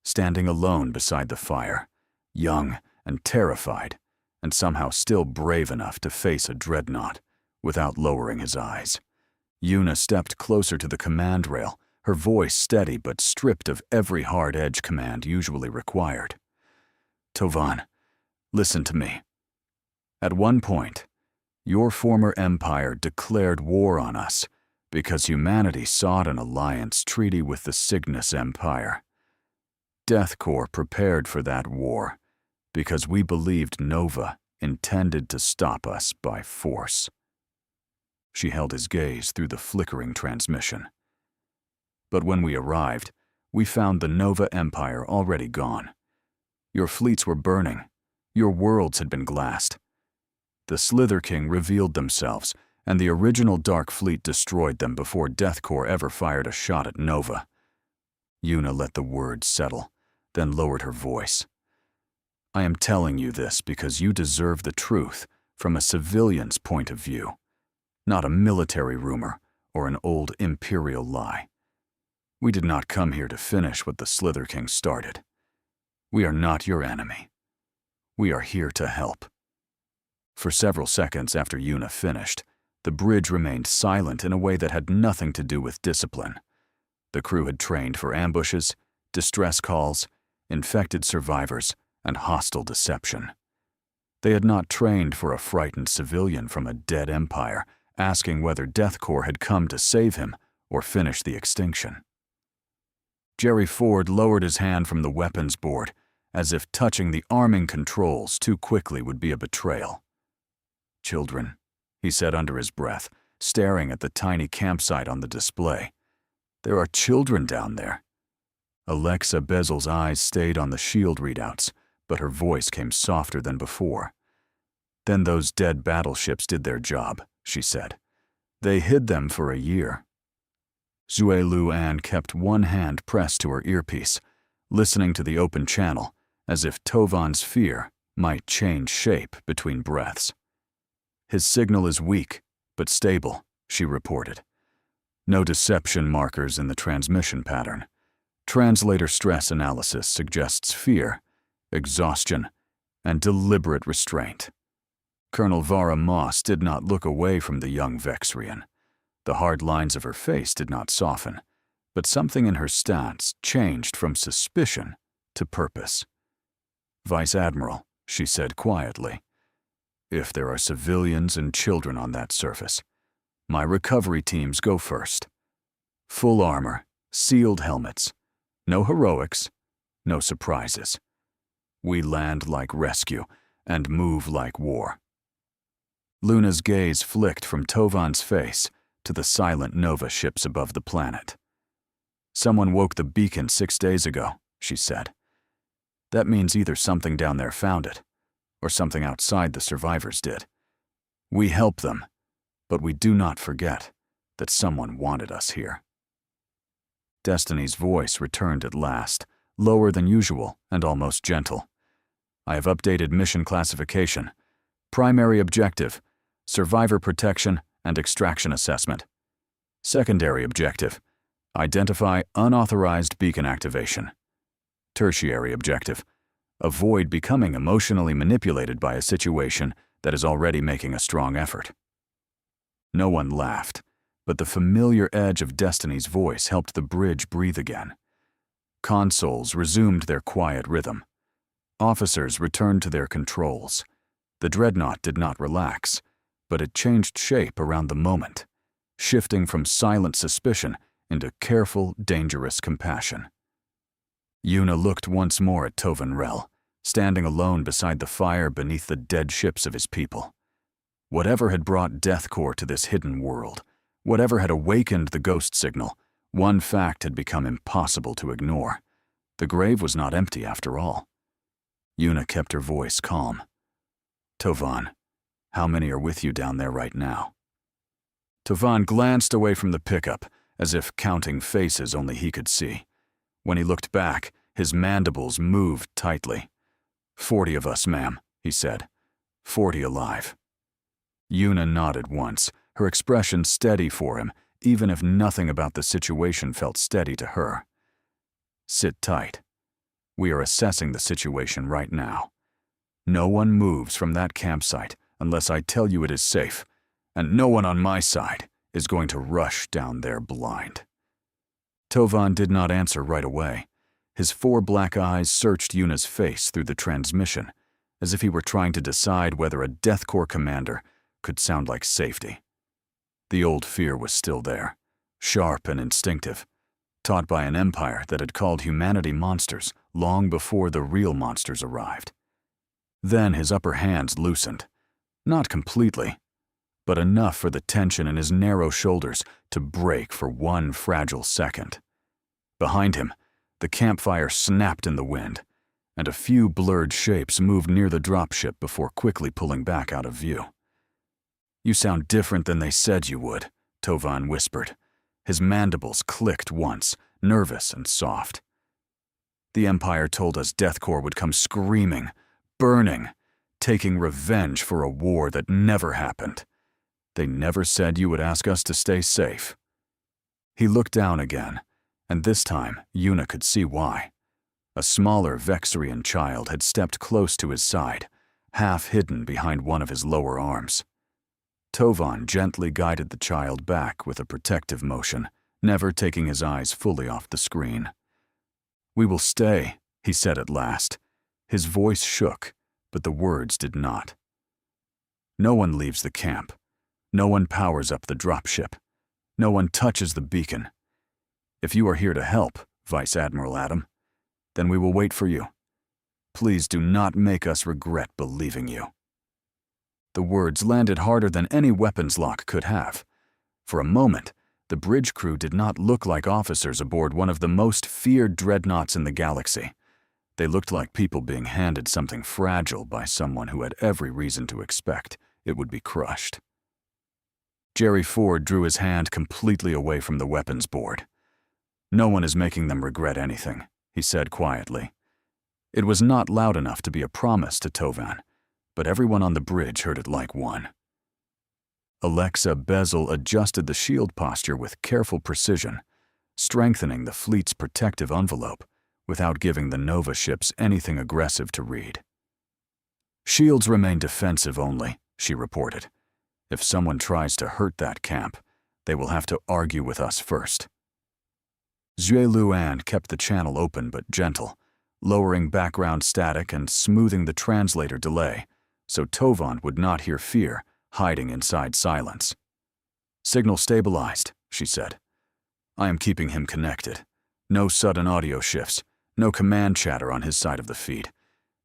standing alone beside the fire, young and terrified, and somehow still brave enough to face a dreadnought without lowering his eyes. Yuna stepped closer to the command rail, her voice steady but stripped of every hard edge command usually required. Tovan, listen to me. At one point, your former empire declared war on us because humanity sought an alliance treaty with the Cygnus Empire. DEATHCORE prepared for that war because we believed Nova intended to stop us by force. She held his gaze through the flickering transmission. But when we arrived, we found the Nova Empire already gone. Your fleets were burning. Your worlds had been glassed. The Slither King revealed themselves, and the original Dark Fleet destroyed them before DEATHCORE ever fired a shot at Nova. Yuna let the words settle, then lowered her voice. I am telling you this because you deserve the truth from a civilian's point of view, not a military rumor or an old imperial lie. We did not come here to finish what the Slither King started. We are not your enemy. We are here to help. For several seconds after Yuna finished, the bridge remained silent in a way that had nothing to do with discipline. The crew had trained for ambushes, distress calls, infected survivors, and hostile deception. They had not trained for a frightened civilian from a dead empire, asking whether DEATHCORE had come to save him or finish the extinction. Jerry Ford lowered his hand from the weapons board, as if touching the arming controls too quickly would be a betrayal. Children, he said under his breath, staring at the tiny campsite on the display. There are children down there. Alexa Bezel's eyes stayed on the shield readouts, but her voice came softer than before. Then those dead battleships did their job, she said. They hid them for a year. Zue Luan kept one hand pressed to her earpiece, listening to the open channel, as if Tovan's fear might change shape between breaths. His signal is weak, but stable, she reported. No deception markers in the transmission pattern. Translator stress analysis suggests fear, exhaustion, and deliberate restraint. Colonel Vara Moss did not look away from the young Vexrian. The hard lines of her face did not soften, but something in her stance changed from suspicion to purpose. Vice Admiral, she said quietly, if there are civilians and children on that surface, my recovery teams go first. Full armor, sealed helmets, no heroics, no surprises. We land like rescue and move like war. Luna's gaze flicked from Tovan's face to the silent Nova ships above the planet. Someone woke the beacon 6 days ago, she said. That means either something down there found it, or something outside the survivors did. We help them, but we do not forget that someone wanted us here. Destiny's voice returned at last, lower than usual and almost gentle. I have updated mission classification. Primary objective, survivor protection and extraction assessment. Secondary objective, identify unauthorized beacon activation. Tertiary objective, avoid becoming emotionally manipulated by a situation that is already making a strong effort. No one laughed, but the familiar edge of Destiny's voice helped the bridge breathe again. Consoles resumed their quiet rhythm. Officers returned to their controls. The dreadnought did not relax, but it changed shape around the moment, shifting from silent suspicion into careful, dangerous compassion. Yuna looked once more at Tovan Rel, standing alone beside the fire beneath the dead ships of his people. Whatever had brought DEATHCORE to this hidden world, whatever had awakened the ghost signal, one fact had become impossible to ignore. The grave was not empty after all. Yuna kept her voice calm. Tovan, how many are with you down there right now? Tovan glanced away from the pickup, as if counting faces only he could see. When he looked back, his mandibles moved tightly. 40 of us, ma'am, he said. 40 alive. Yuna nodded once, her expression steady for him, even if nothing about the situation felt steady to her. Sit tight. We are assessing the situation right now. No one moves from that campsite unless I tell you it is safe, and no one on my side is going to rush down there blind. Tovan did not answer right away. His 4 black eyes searched Yuna's face through the transmission, as if he were trying to decide whether a DEATHCORE commander could sound like safety. The old fear was still there, sharp and instinctive, taught by an empire that had called humanity monsters long before the real monsters arrived. Then his upper hands loosened, not completely, but enough for the tension in his narrow shoulders to break for one fragile second. Behind him, the campfire snapped in the wind, and a few blurred shapes moved near the dropship before quickly pulling back out of view. You sound different than they said you would, Tovan whispered. His mandibles clicked once, nervous and soft. The Empire told us DEATHCORE would come screaming, burning, taking revenge for a war that never happened. They never said you would ask us to stay safe." He looked down again, and this time Yuna could see why. A smaller Vexarian child had stepped close to his side, half hidden behind one of his lower arms. Tovan gently guided the child back with a protective motion, never taking his eyes fully off the screen. "We will stay," he said at last. His voice shook, but the words did not. "No one leaves the camp. No one powers up the dropship. No one touches the beacon. If you are here to help, Vice Admiral Adam, then we will wait for you. Please do not make us regret believing you." The words landed harder than any weapons lock could have. For a moment, the bridge crew did not look like officers aboard one of the most feared dreadnoughts in the galaxy. They looked like people being handed something fragile by someone who had every reason to expect it would be crushed. Jerry Ford drew his hand completely away from the weapons board. "No one is making them regret anything," he said quietly. It was not loud enough to be a promise to Tovan, but everyone on the bridge heard it like one. Alexa Bezel adjusted the shield posture with careful precision, strengthening the fleet's protective envelope without giving the Nova ships anything aggressive to read. "Shields remain defensive only," she reported. "If someone tries to hurt that camp, they will have to argue with us first." Zue Luan kept the channel open but gentle, lowering background static and smoothing the translator delay, so Tovan would not hear fear hiding inside silence. "Signal stabilized," she said. "I am keeping him connected. No sudden audio shifts, no command chatter on his side of the feed.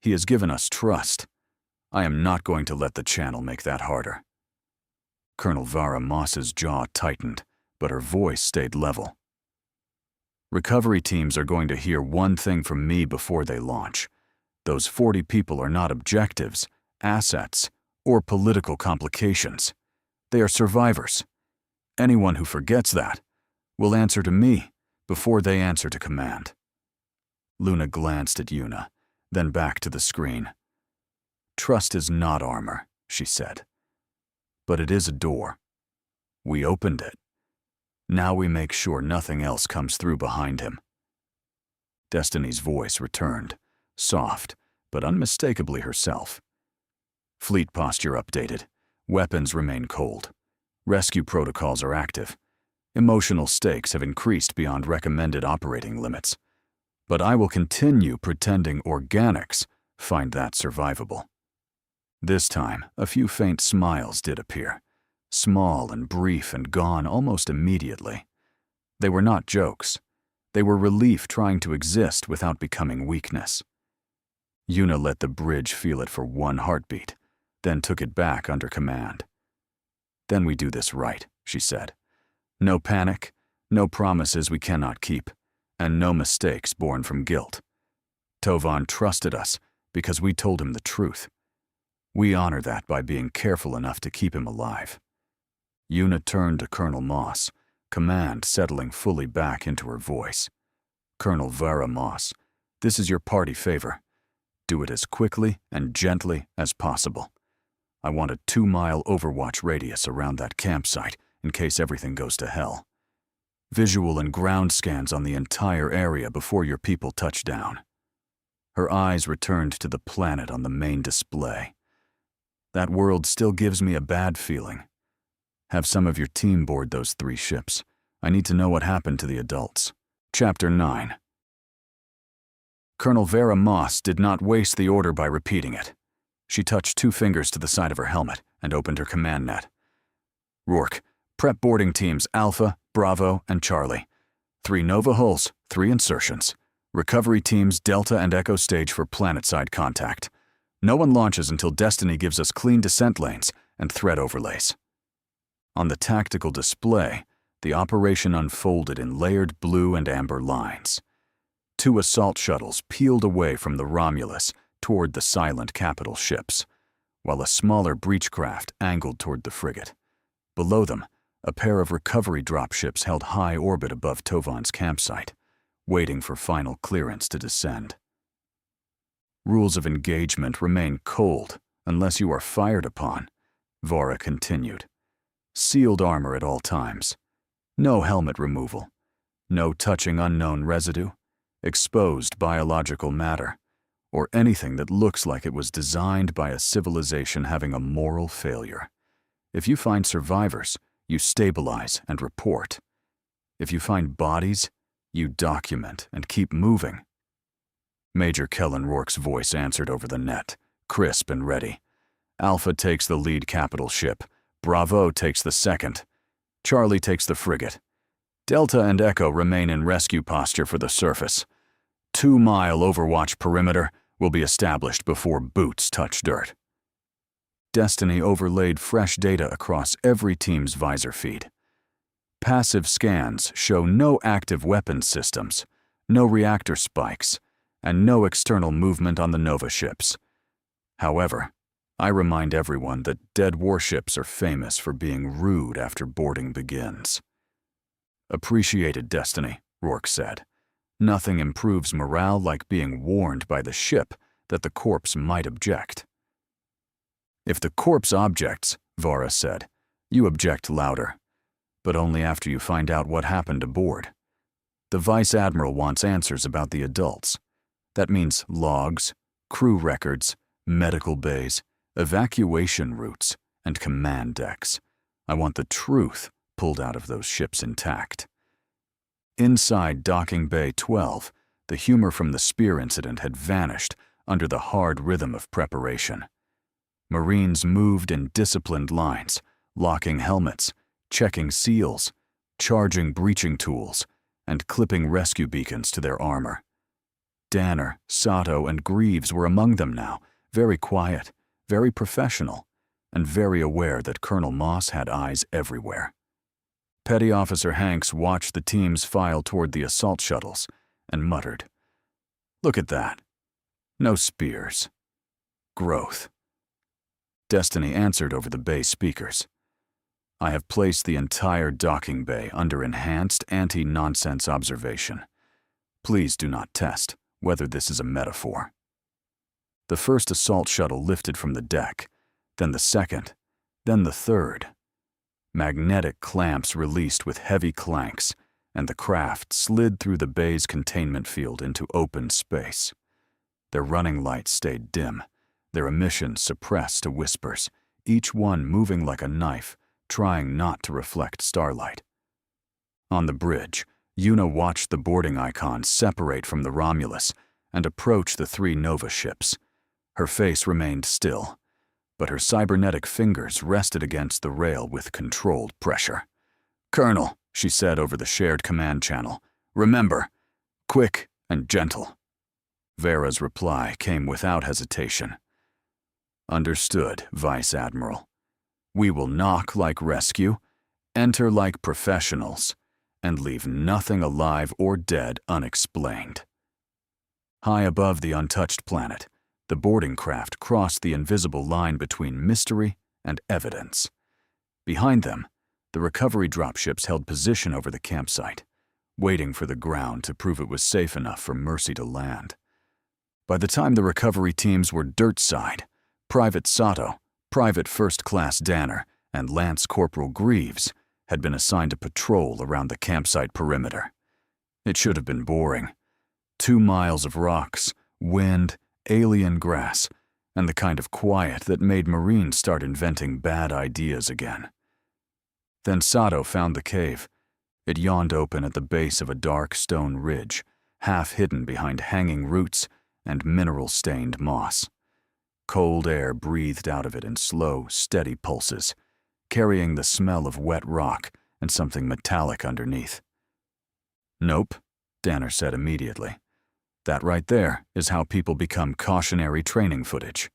He has given us trust. I am not going to let the channel make that harder." Colonel Vara Moss's jaw tightened, but her voice stayed level. "Recovery teams are going to hear one thing from me before they launch. Those 40 people are not objectives, assets, or political complications. They are survivors. Anyone who forgets that will answer to me before they answer to command." Luna glanced at Yuna, then back to the screen. "Trust is not armor," she said. "But it is a door. We opened it. Now we make sure nothing else comes through behind him." Destiny's voice returned, soft, but unmistakably herself. "Fleet posture updated. Weapons remain cold. Rescue protocols are active. Emotional stakes have increased beyond recommended operating limits. But I will continue pretending organics find that survivable." This time, a few faint smiles did appear, small and brief and gone almost immediately. They were not jokes. They were relief trying to exist without becoming weakness. Yuna let the bridge feel it for one heartbeat, then took it back under command. "Then we do this right," she said. "No panic, no promises we cannot keep, and no mistakes born from guilt. Tovan trusted us because we told him the truth. We honor that by being careful enough to keep him alive." Yuna turned to Colonel Moss, command settling fully back into her voice. "Colonel Vara Moss, this is your party favor. Do it as quickly and gently as possible. I want a 2-mile overwatch radius around that campsite in case everything goes to hell. Visual and ground scans on the entire area before your people touch down." Her eyes returned to the planet on the main display. "That world still gives me a bad feeling. Have some of your team board those 3 ships. I need to know what happened to the adults." Chapter 9. Colonel Vara Moss did not waste the order by repeating it. She touched 2 fingers to the side of her helmet and opened her command net. "Rourke, prep boarding teams Alpha, Bravo, and Charlie. 3 Nova hulls, 3 insertions. Recovery teams Delta and Echo stage for planetside contact. No one launches until Destiny gives us clean descent lanes and threat overlays." On the tactical display, the operation unfolded in layered blue and amber lines. 2 assault shuttles peeled away from the Romulus toward the silent capital ships, while a smaller breachcraft angled toward the frigate. Below them, a pair of recovery dropships held high orbit above Tovan's campsite, waiting for final clearance to descend. Rules of engagement remain cold unless you are fired upon, Vara continued. Sealed armor at all times. No helmet removal. No touching unknown residue, exposed biological matter, or anything that looks like it was designed by a civilization having a moral failure. If you find survivors, you stabilize and report. If you find bodies, you document and keep moving. Major Kellen Rourke's voice answered over the net, crisp and ready. Alpha takes the lead capital ship. Bravo takes the second. Charlie takes the frigate. Delta and Echo remain in rescue posture for the surface. 2-mile overwatch perimeter will be established before boots touch dirt. Destiny overlaid fresh data across every team's visor feed. Passive scans show no active weapons systems, no reactor spikes, and no external movement on the Nova ships. However, I remind everyone that dead warships are famous for being rude after boarding begins. Appreciated, Destiny, Rourke said. Nothing improves morale like being warned by the ship that the corpse might object. If the corpse objects, Vara said, you object louder, but only after you find out what happened aboard. The Vice Admiral wants answers about the adults. That means logs, crew records, medical bays, evacuation routes, and command decks. I want the truth pulled out of those ships intact. Inside Docking Bay 12, the humor from the spear incident had vanished under the hard rhythm of preparation. Marines moved in disciplined lines, locking helmets, checking seals, charging breaching tools, and clipping rescue beacons to their armor. Danner, Sato, and Greaves were among them now, very quiet, very professional, and very aware that Colonel Moss had eyes everywhere. Petty Officer Hanks watched the teams file toward the assault shuttles and muttered, "Look at that. No spears. Growth." Destiny answered over the bay speakers. I have placed the entire docking bay under enhanced anti-nonsense observation. Please do not test whether this is a metaphor. The first assault shuttle lifted from the deck, then the second, then the third. Magnetic clamps released with heavy clanks, and the craft slid through the bay's containment field into open space. Their running lights stayed dim, their emissions suppressed to whispers, each one moving like a knife, trying not to reflect starlight. On the bridge, Yuna watched the boarding icon separate from the Romulus and approach the 3 Nova ships. Her face remained still, but her cybernetic fingers rested against the rail with controlled pressure. "Colonel," she said over the shared command channel, "remember, quick and gentle." Vera's reply came without hesitation. "Understood, Vice Admiral. We will knock like rescue, enter like professionals, and leave nothing alive or dead unexplained." High above the untouched planet, the boarding craft crossed the invisible line between mystery and evidence. Behind them, the recovery dropships held position over the campsite, waiting for the ground to prove it was safe enough for Mercy to land. By the time the recovery teams were dirt-side, Private Sato, Private First Class Danner, and Lance Corporal Greaves had been assigned to patrol around the campsite perimeter. It should have been boring. 2 miles of rocks, wind, alien grass, and the kind of quiet that made Marines start inventing bad ideas again. Then Sato found the cave. It yawned open at the base of a dark stone ridge, half hidden behind hanging roots and mineral-stained moss. Cold air breathed out of it in slow, steady pulses, carrying the smell of wet rock and something metallic underneath. "Nope," Danner said immediately. "That right there is how people become cautionary training footage."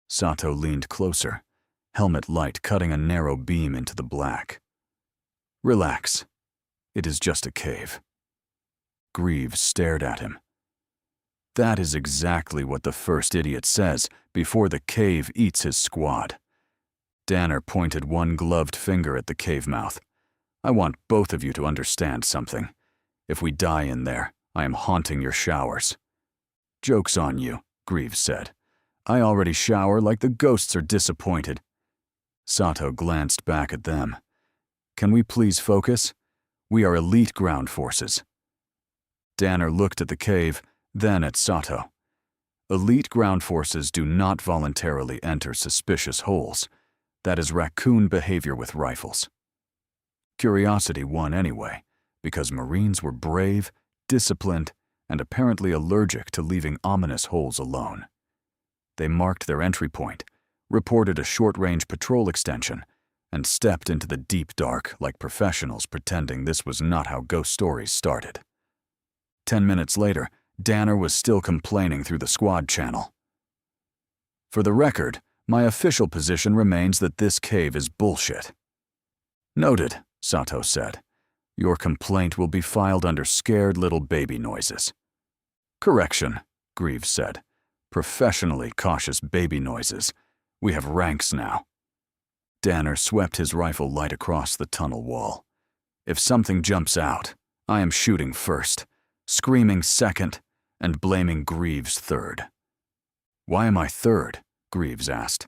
Sato leaned closer, helmet light cutting a narrow beam into the black. "Relax. It is just a cave." Greaves stared at him. "That is exactly what the first idiot says before the cave eats his squad." Danner pointed one gloved finger at the cave mouth. "I want both of you to understand something. If we die in there, I am haunting your showers." "Joke's on you," Greaves said. "I already shower like the ghosts are disappointed." Sato glanced back at them. "Can we please focus? We are elite ground forces." Danner looked at the cave, then at Sato. "Elite ground forces do not voluntarily enter suspicious holes. That is raccoon behavior with rifles." Curiosity won anyway, because Marines were brave, disciplined, and apparently allergic to leaving ominous holes alone. They marked their entry point, reported a short-range patrol extension, and stepped into the deep dark like professionals pretending this was not how ghost stories started. 10 minutes later, Danner was still complaining through the squad channel. "For the record, my official position remains that this cave is bullshit." "Noted," Sato said. "Your complaint will be filed under scared little baby noises." "Correction," Greaves said. "Professionally cautious baby noises. We have ranks now." Danner swept his rifle light across the tunnel wall. "If something jumps out, I am shooting first, screaming second, and blaming Greaves third." "Why am I third?" Greaves asked.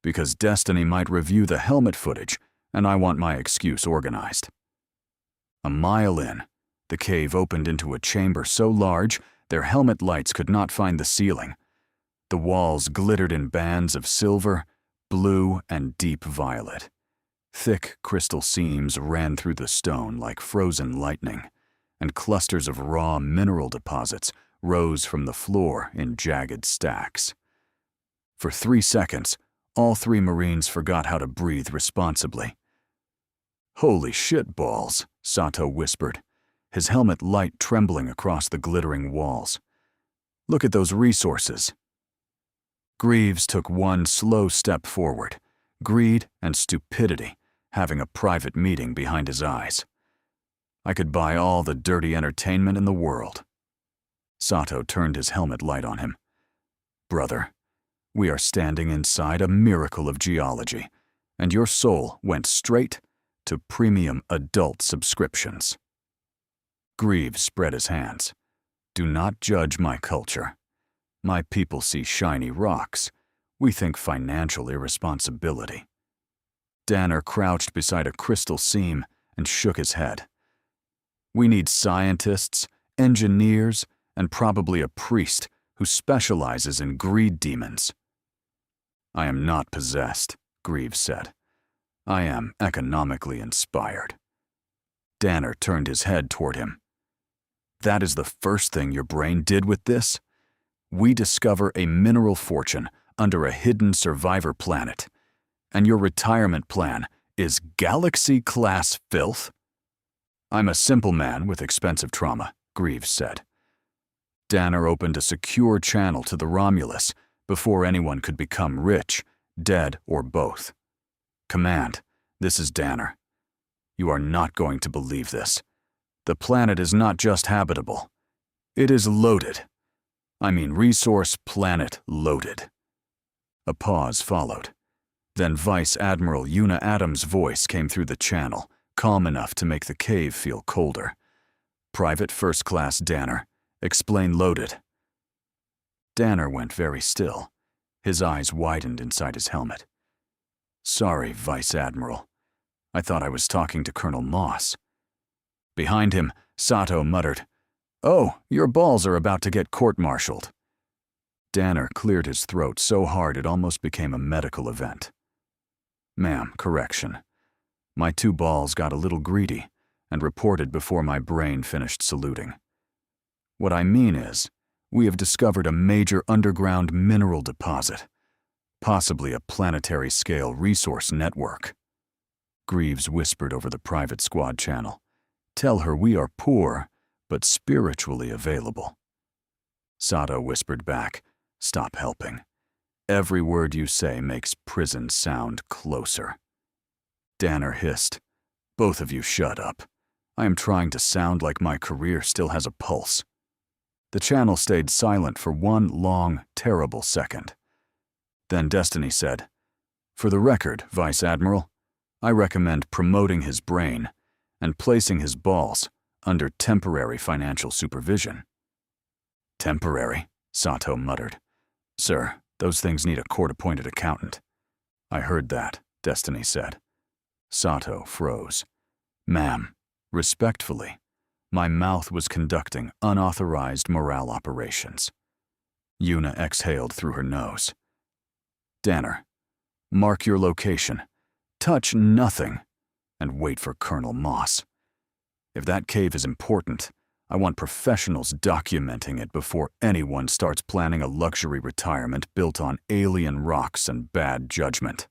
"Because Destiny might review the helmet footage, and I want my excuse organized." A mile in, the cave opened into a chamber so large their helmet lights could not find the ceiling. The walls glittered in bands of silver, blue, and deep violet. Thick crystal seams ran through the stone like frozen lightning, and clusters of raw mineral deposits rose from the floor in jagged stacks. For 3 seconds, all 3 Marines forgot how to breathe responsibly. "Holy shit balls," Sato whispered, his helmet light trembling across the glittering walls. "Look at those resources." Greaves took one slow step forward, greed and stupidity having a private meeting behind his eyes. "I could buy all the dirty entertainment in the world." Sato turned his helmet light on him. "Brother, we are standing inside a miracle of geology, and your soul went straight to premium adult subscriptions." Greaves spread his hands. "Do not judge my culture. My people see shiny rocks. We think financial irresponsibility." Danner crouched beside a crystal seam and shook his head. "We need scientists, engineers, and probably a priest who specializes in greed demons." "I am not possessed," Greaves said. "I am economically inspired." Danner turned his head toward him. "That is the first thing your brain did with this? We discover a mineral fortune under a hidden survivor planet, and your retirement plan is galaxy-class filth?" "I'm a simple man with expensive trauma," Greaves said. Danner opened a secure channel to the Romulus before anyone could become rich, dead, or both. "Command, this is Danner. You are not going to believe this. The planet is not just habitable. It is loaded. I mean resource planet loaded." A pause followed. Then Vice Admiral Yuna Adams' voice came through the channel, calm enough to make the cave feel colder. "Private First Class Danner, explain loaded." Danner went very still. His eyes widened inside his helmet. "Sorry, Vice Admiral. I thought I was talking to Colonel Moss." Behind him, Sato muttered, "Oh, your balls are about to get court-martialed." Danner cleared his throat so hard it almost became a medical event. "Ma'am, correction. My 2 balls got a little greedy and reported before my brain finished saluting. What I mean is, we have discovered a major underground mineral deposit, possibly a planetary-scale resource network." Greaves whispered over the private squad channel. "Tell her we are poor, but spiritually available." Sato whispered back, "Stop helping. Every word you say makes prison sound closer." Danner hissed, "Both of you shut up. I am trying to sound like my career still has a pulse." The channel stayed silent for one long, terrible second. Then Destiny said, "For the record, Vice Admiral, I recommend promoting his brain and placing his balls under temporary financial supervision. Temporary, Sato muttered. Sir, those things need a court-appointed accountant. I heard that, Destiny said. Sato froze. Ma'am, respectfully, my mouth was conducting unauthorized morale operations. Yuna exhaled through her nose. Danner, mark your location, touch nothing, and wait for Colonel Moss. If that cave is important, I want professionals documenting it before anyone starts planning a luxury retirement built on alien rocks and bad judgment.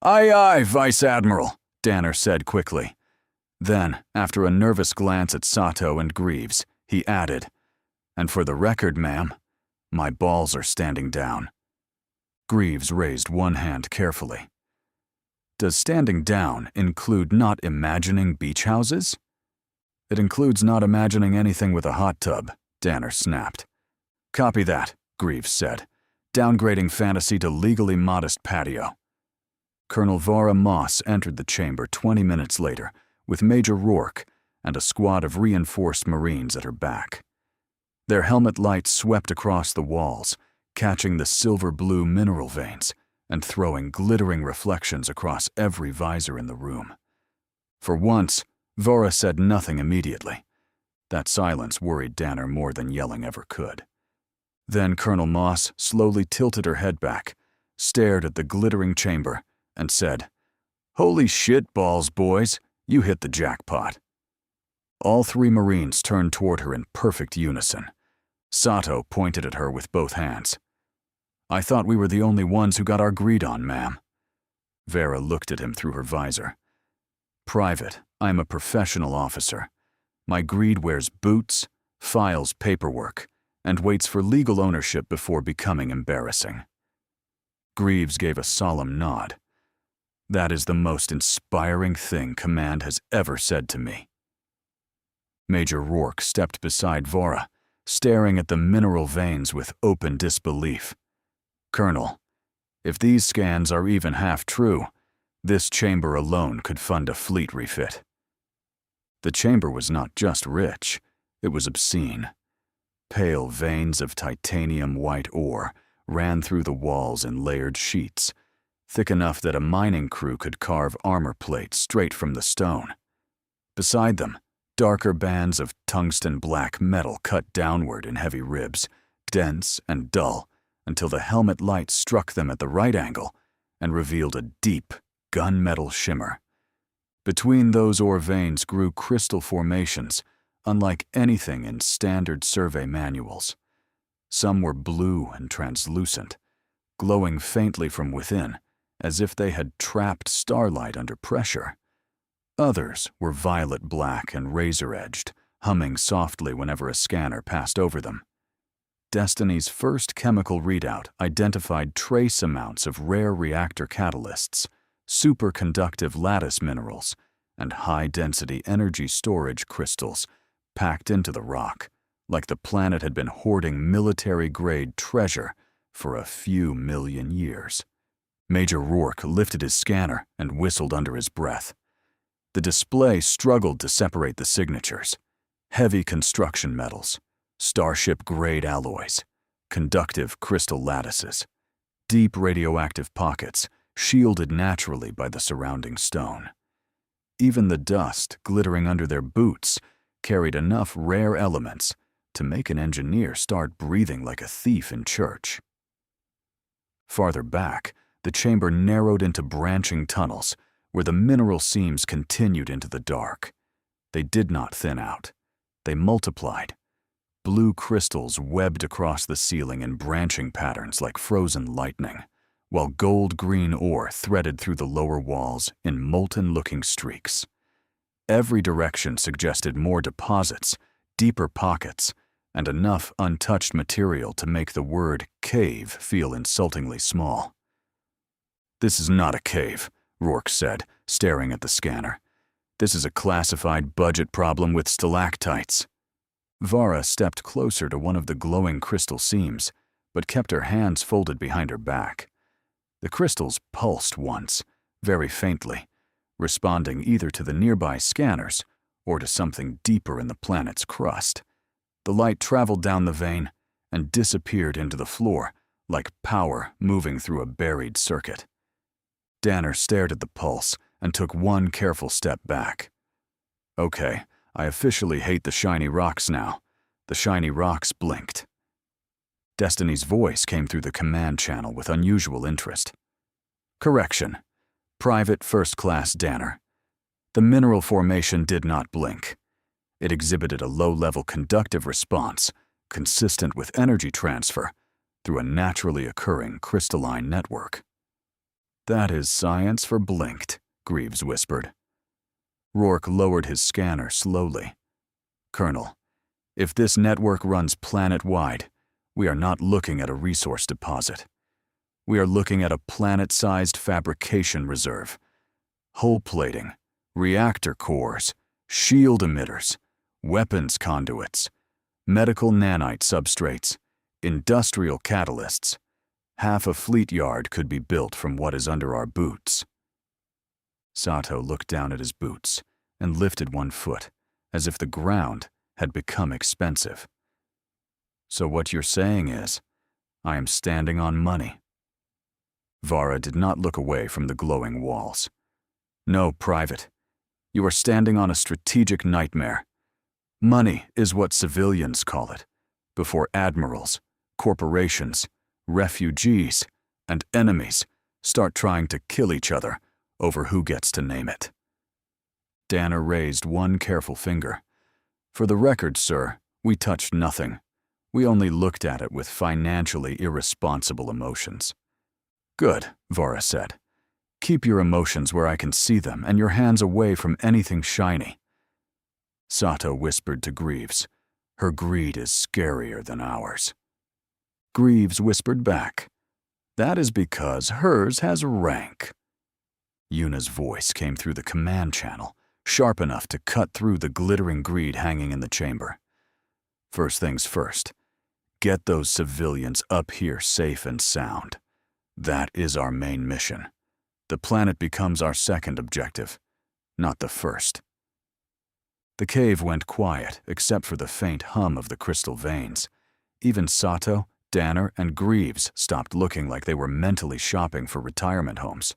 Aye, aye, Vice Admiral, Danner said quickly. Then, after a nervous glance at Sato and Greaves, he added, And for the record, ma'am, my balls are standing down. Greaves raised one hand carefully. Does standing down include not imagining beach houses? It includes not imagining anything with a hot tub, Danner snapped. Copy that, Greaves said, downgrading fantasy to legally modest patio. Colonel Vara Moss entered the chamber 20 minutes later with Major Rourke and a squad of reinforced Marines at her back. Their helmet lights swept across the walls, catching the silver-blue mineral veins and throwing glittering reflections across every visor in the room. For once, Vora said nothing immediately. That silence worried Danner more than yelling ever could. Then Colonel Moss slowly tilted her head back, stared at the glittering chamber, and said, Holy shit balls, boys, you hit the jackpot. All three Marines turned toward her in perfect unison. Sato pointed at her with both hands. I thought we were the only ones who got our greed on, ma'am. Vera looked at him through her visor. Private, I'm a professional officer. My greed wears boots, files paperwork, and waits for legal ownership before becoming embarrassing. Greaves gave a solemn nod. That is the most inspiring thing Command has ever said to me. Major Rourke stepped beside Vora, staring at the mineral veins with open disbelief. Colonel, if these scans are even half true, this chamber alone could fund a fleet refit. The chamber was not just rich, it was obscene. Pale veins of titanium white ore ran through the walls in layered sheets, thick enough that a mining crew could carve armor plates straight from the stone. Beside them, darker bands of tungsten black metal cut downward in heavy ribs, dense and dull, until the helmet light struck them at the right angle and revealed a deep, gunmetal shimmer. Between those ore veins grew crystal formations, unlike anything in standard survey manuals. Some were blue and translucent, glowing faintly from within, as if they had trapped starlight under pressure. Others were violet black and razor-edged, humming softly whenever a scanner passed over them. Destiny's first chemical readout identified trace amounts of rare reactor catalysts, superconductive lattice minerals, and high-density energy storage crystals packed into the rock, like the planet had been hoarding military-grade treasure for a few million years. Major Rourke lifted his scanner and whistled under his breath. The display struggled to separate the signatures. Heavy construction metals, starship-grade alloys, conductive crystal lattices, deep radioactive pockets shielded naturally by the surrounding stone. Even the dust glittering under their boots carried enough rare elements to make an engineer start breathing like a thief in church. Farther back, the chamber narrowed into branching tunnels where the mineral seams continued into the dark. They did not thin out. They multiplied. Blue crystals webbed across the ceiling in branching patterns like frozen lightning, while gold-green ore threaded through the lower walls in molten-looking streaks. Every direction suggested more deposits, deeper pockets, and enough untouched material to make the word cave feel insultingly small. This is not a cave, Rourke said, staring at the scanner. This is a classified budget problem with stalactites. Vara stepped closer to one of the glowing crystal seams, but kept her hands folded behind her back. The crystals pulsed once, very faintly, responding either to the nearby scanners or to something deeper in the planet's crust. The light traveled down the vein and disappeared into the floor, like power moving through a buried circuit. Danner stared at the pulse and took one careful step back. Okay, I officially hate the shiny rocks now. The shiny rocks blinked. Destiny's voice came through the command channel with unusual interest. Correction. Private First Class Danner. The mineral formation did not blink. It exhibited a low-level conductive response, consistent with energy transfer, through a naturally occurring crystalline network. That is science for blinked, Greaves whispered. Rourke lowered his scanner slowly. Colonel, if this network runs planet-wide, we are not looking at a resource deposit. We are looking at a planet-sized fabrication reserve. Hull plating, reactor cores, shield emitters, weapons conduits, medical nanite substrates, industrial catalysts. Half a fleet yard could be built from what is under our boots. Sato looked down at his boots and lifted one foot, as if the ground had become expensive. So what you're saying is, I am standing on money. Vara did not look away from the glowing walls. No, Private. You are standing on a strategic nightmare. Money is what civilians call it, before admirals, corporations, refugees, and enemies start trying to kill each other over who gets to name it. Danner raised one careful finger. For the record, sir, we touched nothing. We only looked at it with financially irresponsible emotions. Good, Vara said. Keep your emotions where I can see them and your hands away from anything shiny. Sato whispered to Greaves. Her greed is scarier than ours. Greaves whispered back. That is because hers has rank. Yuna's voice came through the command channel, sharp enough to cut through the glittering greed hanging in the chamber. First things first, get those civilians up here safe and sound. That is our main mission. The planet becomes our second objective, not the first. The cave went quiet except for the faint hum of the crystal veins. Even Sato, Danner, and Greaves stopped looking like they were mentally shopping for retirement homes.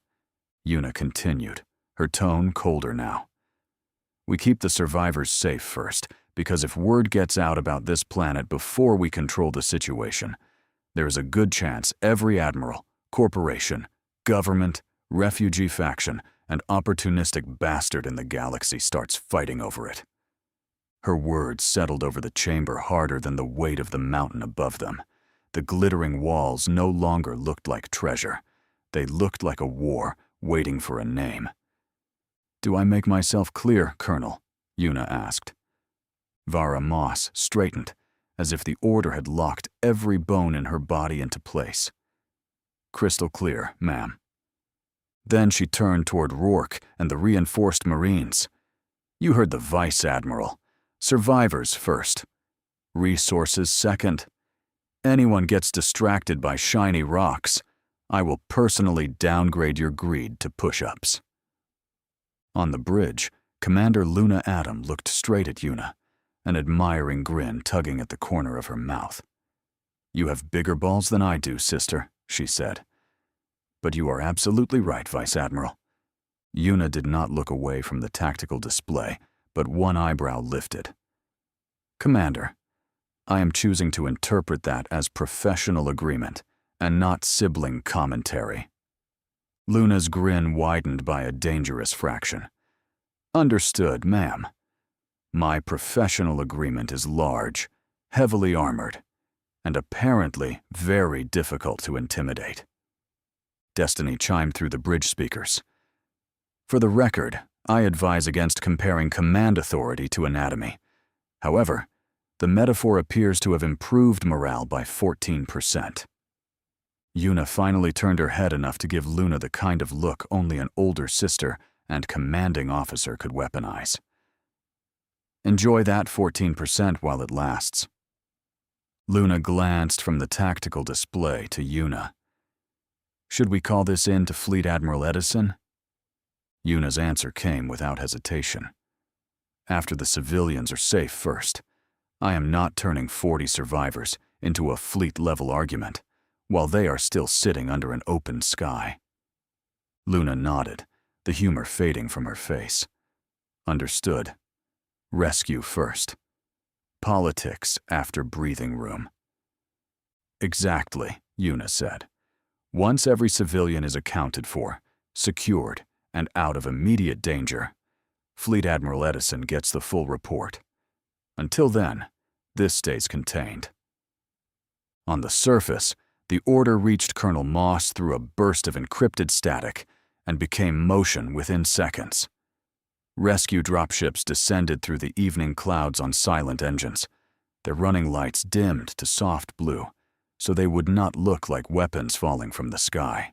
Yuna continued, her tone colder now. We keep the survivors safe first, because if word gets out about this planet before we control the situation, there is a good chance every admiral, corporation, government, refugee faction, and opportunistic bastard in the galaxy starts fighting over it. Her words settled over the chamber harder than the weight of the mountain above them. The glittering walls no longer looked like treasure. They looked like a war waiting for a name. Do I make myself clear, Colonel? Yuna asked. Vara Moss straightened, as if the order had locked every bone in her body into place. Crystal clear, ma'am. Then she turned toward Rourke and the reinforced Marines. You heard the Vice Admiral. Survivors first. Resources second. Anyone gets distracted by shiny rocks, I will personally downgrade your greed to push-ups. On the bridge, Commander Luna Adam looked straight at Yuna, an admiring grin tugging at the corner of her mouth. You have bigger balls than I do, sister, she said. But you are absolutely right, Vice Admiral. Yuna did not look away from the tactical display, but one eyebrow lifted. Commander, I am choosing to interpret that as professional agreement and not sibling commentary. Luna's grin widened by a dangerous fraction. Understood, ma'am. My professional agreement is large, heavily armored, and apparently very difficult to intimidate. Destiny chimed through the bridge speakers. For the record, I advise against comparing command authority to anatomy. However, the metaphor appears to have improved morale by 14%. Yuna finally turned her head enough to give Luna the kind of look only an older sister and commanding officer could weaponize. Enjoy that 14% while it lasts. Luna glanced from the tactical display to Yuna. Should we call this in to Fleet Admiral Edison? Yuna's answer came without hesitation. after the civilians are safe first. I am not turning 40 survivors into a fleet-level argument while they are still sitting under an open sky. Luna nodded, the humor fading from her face. Understood. Rescue first. Politics after breathing room. Exactly, Yuna said. Once every civilian is accounted for, secured, and out of immediate danger, Fleet Admiral Edison gets the full report. Until then, this stays contained. On the surface, the order reached Colonel Moss through a burst of encrypted static and became motion within seconds. Rescue dropships descended through the evening clouds on silent engines, their running lights dimmed to soft blue, so they would not look like weapons falling from the sky.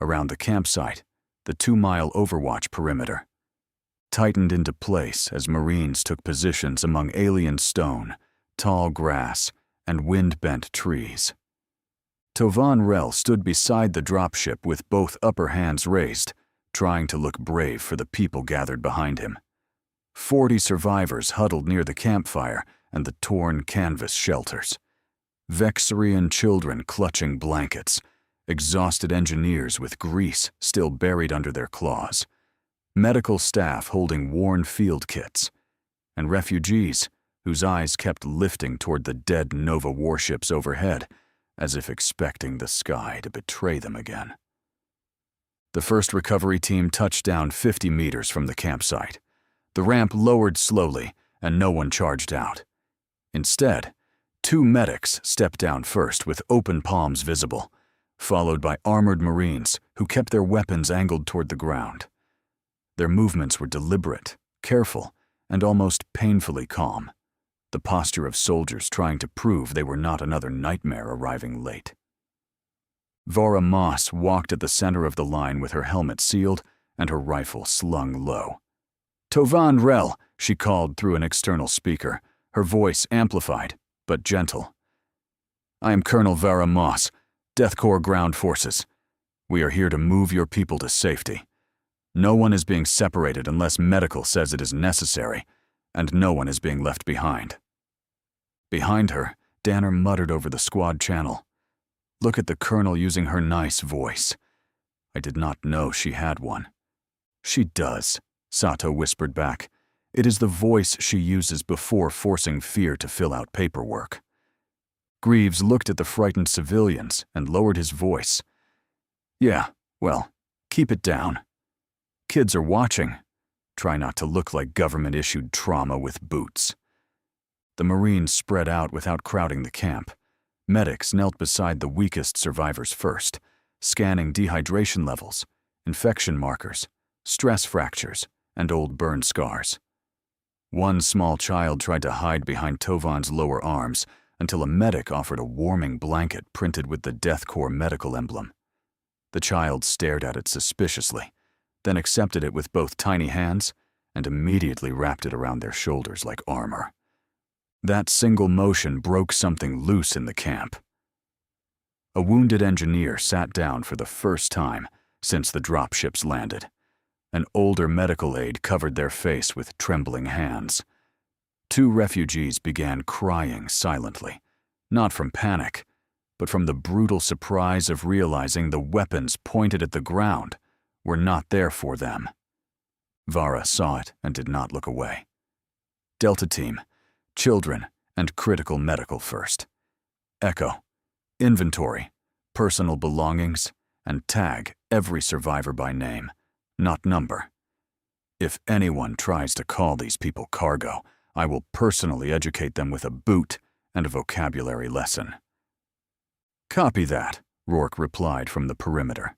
Around the campsite, the 2-mile overwatch perimeter tightened into place as Marines took positions among alien stone, tall grass, and wind-bent trees. Tovan Rel stood beside the dropship with both upper hands raised, trying to look brave for the people gathered behind him. 40 survivors huddled near the campfire and the torn canvas shelters. Vexarian children clutching blankets, exhausted engineers with grease still buried under their claws, medical staff holding worn field kits, and refugees whose eyes kept lifting toward the dead Nova warships overhead as if expecting the sky to betray them again. The first recovery team touched down 50 meters from the campsite. The ramp lowered slowly and no one charged out. Instead, 2 medics stepped down first with open palms visible, followed by armored Marines who kept their weapons angled toward the ground. Their movements were deliberate, careful, and almost painfully calm, the posture of soldiers trying to prove they were not another nightmare arriving late. Vara Moss walked at the center of the line with her helmet sealed and her rifle slung low. "Tovan Rel," she called through an external speaker, her voice amplified, but gentle. "I am Colonel Vara Moss, DEATHCORE Ground Forces. We are here to move your people to safety. No one is being separated unless medical says it is necessary, and no one is being left behind." Behind her, Danner muttered over the squad channel. "Look at the colonel using her nice voice. I did not know she had one." "She does," Sato whispered back. "It is the voice she uses before forcing fear to fill out paperwork." Greaves looked at the frightened civilians and lowered his voice. "Yeah, well, keep it down. Kids are watching. Try not to look like government-issued trauma with boots." The Marines spread out without crowding the camp. Medics knelt beside the weakest survivors first, scanning dehydration levels, infection markers, stress fractures, and old burn scars. One small child tried to hide behind Tovan's lower arms until a medic offered a warming blanket printed with the DEATHCORE medical emblem. The child stared at it suspiciously, then accepted it with both tiny hands and immediately wrapped it around their shoulders like armor. That single motion broke something loose in the camp. A wounded engineer sat down for the first time since the dropships landed. An older medical aide covered their face with trembling hands. 2 refugees began crying silently, not from panic, but from the brutal surprise of realizing the weapons pointed at the ground were not there for them. Vara saw it and did not look away. "Delta Team, children and critical medical first. Echo, inventory, personal belongings, and tag every survivor by name, not number. If anyone tries to call these people cargo, I will personally educate them with a boot and a vocabulary lesson." "Copy that," Rourke replied from the perimeter.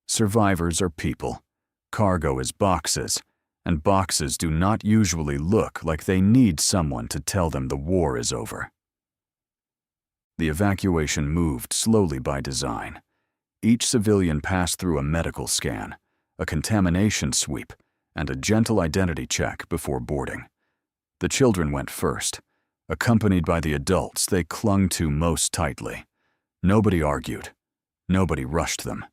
"Survivors are people. Cargo is boxes, and boxes do not usually look like they need someone to tell them the war is over." The evacuation moved slowly by design. Each civilian passed through a medical scan, a contamination sweep, and a gentle identity check before boarding. The children went first. Accompanied by the adults they clung to most tightly. Nobody argued. Nobody rushed them.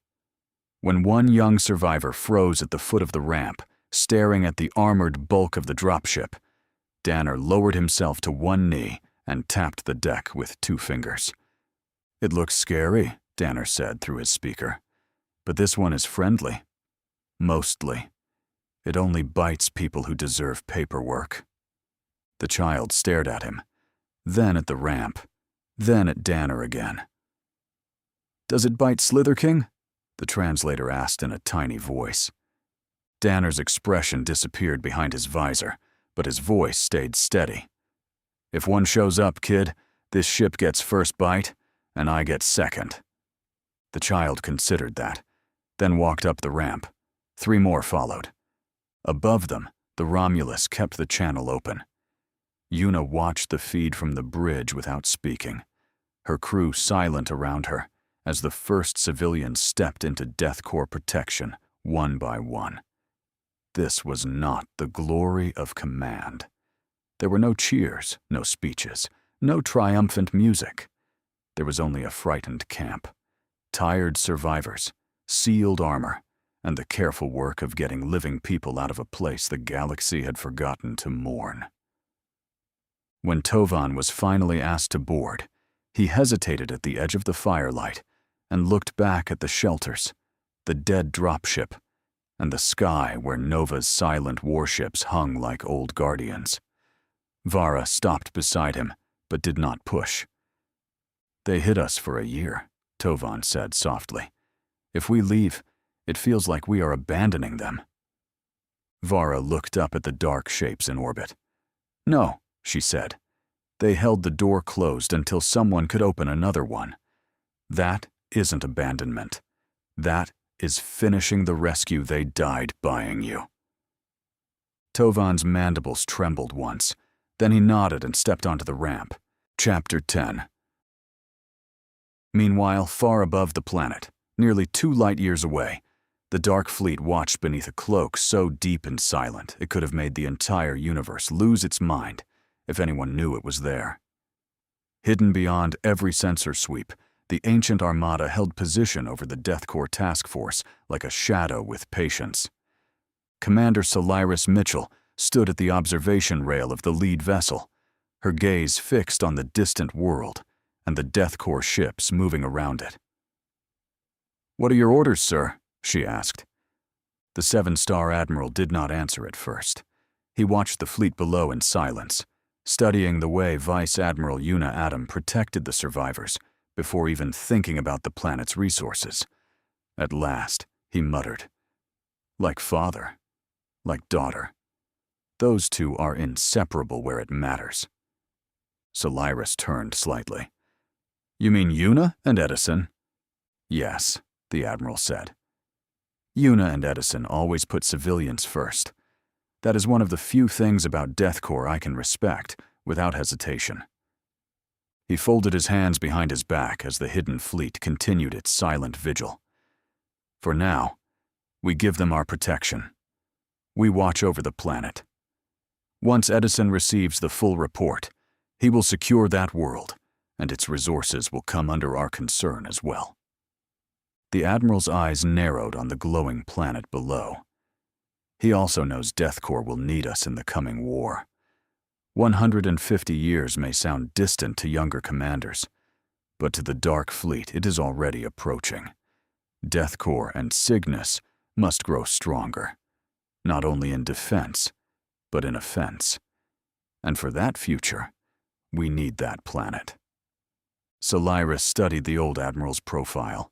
When one young survivor froze at the foot of the ramp, staring at the armored bulk of the dropship. Danner lowered himself to one knee and tapped the deck with 2 fingers. "It looks scary," Danner said through his speaker. "But this one is friendly. Mostly. It only bites people who deserve paperwork." The child stared at him, then at the ramp, then at Danner again. "Does it bite Slither King?" the translator asked in a tiny voice. Danner's expression disappeared behind his visor, but his voice stayed steady. "If one shows up, kid, this ship gets first bite, and I get second." The child considered that, then walked up the ramp. 3 more followed. Above them, the Romulus kept the channel open. Yuna watched the feed from the bridge without speaking, her crew silent around her as the first civilians stepped into DEATHCORE protection, one by one. This was not the glory of command. There were no cheers, no speeches, no triumphant music. There was only a frightened camp, tired survivors, sealed armor, and the careful work of getting living people out of a place the galaxy had forgotten to mourn. When Tovan was finally asked to board, he hesitated at the edge of the firelight and looked back at the shelters, the dead dropship, and the sky where Nova's silent warships hung like old guardians. Vara stopped beside him, but did not push. "They hid us for a year," Tovan said softly. "If we leave, it feels like we are abandoning them." Vara looked up at the dark shapes in orbit. "No," she said. "They held the door closed until someone could open another one. That isn't abandonment. That is finishing the rescue they died buying you." Tovan's mandibles trembled once. Then he nodded and stepped onto the ramp. Chapter 10. Meanwhile, far above the planet, nearly 2 light-years away, the Dark Fleet watched beneath a cloak so deep and silent it could have made the entire universe lose its mind if anyone knew it was there. Hidden beyond every sensor sweep, the ancient armada held position over the DEATHCORE task force like a shadow with patience. Commander Solaris Mitchell stood at the observation rail of the lead vessel, her gaze fixed on the distant world and the DEATHCORE ships moving around it. "What are your orders, sir?" she asked. The 7-star admiral did not answer at first. He watched the fleet below in silence, studying the way Vice Admiral Yuna Adam protected the survivors before even thinking about the planet's resources. At last, he muttered, "Like father, like daughter. Those 2 are inseparable where it matters." Solaris turned slightly. "You mean Yuna and Edison?" "Yes," the admiral said. "Yuna and Edison always put civilians first. That is one of the few things about DEATHCORE I can respect without hesitation." He folded his hands behind his back as the hidden fleet continued its silent vigil. "For now, we give them our protection. We watch over the planet. Once Edison receives the full report, he will secure that world, and its resources will come under our concern as well." The admiral's eyes narrowed on the glowing planet below. He also knows DEATHCORE will need us in the coming war. 150 years may sound distant to younger commanders, but to the Dark Fleet it is already approaching. DEATHCORE and Cygnus must grow stronger, not only in defense, but in offense. And for that future, we need that planet. Solaris studied the old admiral's profile.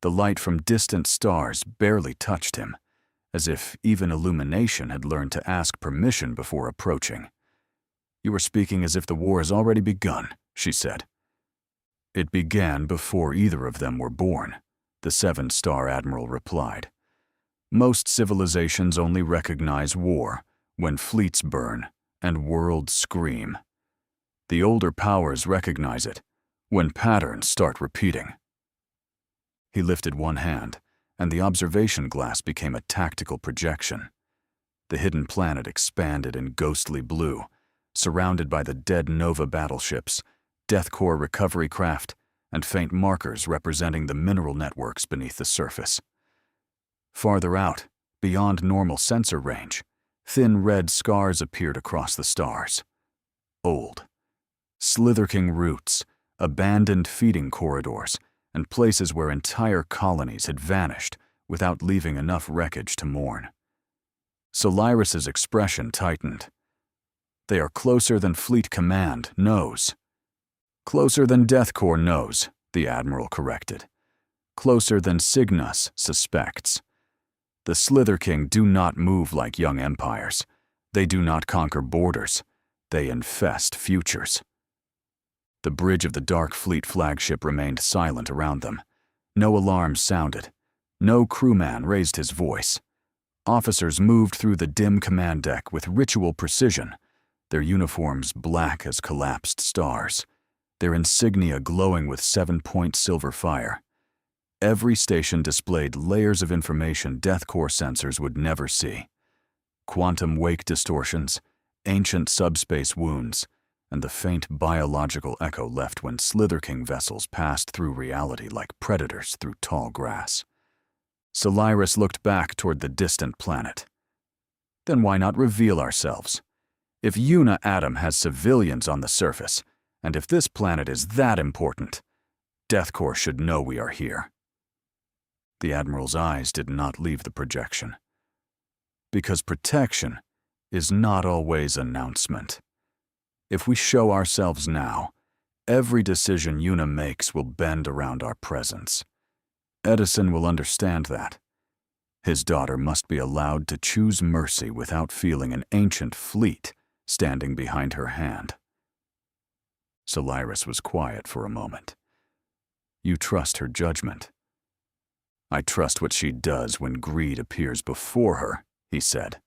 The light from distant stars barely touched him, as if even illumination had learned to ask permission before approaching. "You are speaking as if the war has already begun," she said. "It began before either of them were born," the 7-star admiral replied. "Most civilizations only recognize war when fleets burn and worlds scream. The older powers recognize it when patterns start repeating." He lifted one hand, and the observation glass became a tactical projection. The hidden planet expanded in ghostly blue, surrounded by the dead Nova battleships, DEATHCORE recovery craft, and faint markers representing the mineral networks beneath the surface. Farther out, beyond normal sensor range, thin red scars appeared across the stars. Old, slither-king roots, abandoned feeding corridors, and places where entire colonies had vanished without leaving enough wreckage to mourn. Solaris's expression tightened. They are closer than Fleet Command knows. Closer than DEATHCORE knows, the Admiral corrected. Closer than Cygnus suspects. The Slither King do not move like young empires. They do not conquer borders. They infest futures. The bridge of the Dark Fleet flagship remained silent around them. No alarms sounded. No crewman raised his voice. Officers moved through the dim command deck with ritual precision, their uniforms black as collapsed stars, their insignia glowing with 7-point silver fire. Every station displayed layers of information DEATHCORE sensors would never see. Quantum wake distortions, ancient subspace wounds, and the faint biological echo left when Slither King vessels passed through reality like predators through tall grass. Solaris looked back toward the distant planet. Then why not reveal ourselves? If Yuna Atom has civilians on the surface, and if this planet is that important, DEATHCORE should know we are here. The Admiral's eyes did not leave the projection. Because protection is not always announcement. If we show ourselves now, every decision Yuna makes will bend around our presence. Edison will understand that. His daughter must be allowed to choose mercy without feeling an ancient fleet standing behind her hand. Solaris was quiet for a moment. You trust her judgment. I trust what she does when greed appears before her, he said.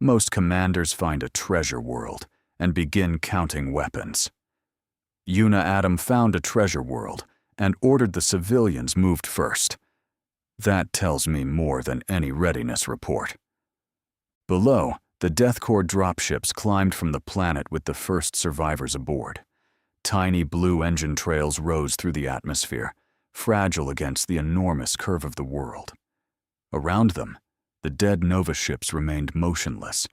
Most commanders find a treasure world and begin counting weapons. Yuna Atom found a treasure world and ordered the civilians moved first. That tells me more than any readiness report. Below, the DEATHCORE dropships climbed from the planet with the first survivors aboard. Tiny blue engine trails rose through the atmosphere, fragile against the enormous curve of the world. Around them, the dead Nova ships remained motionless,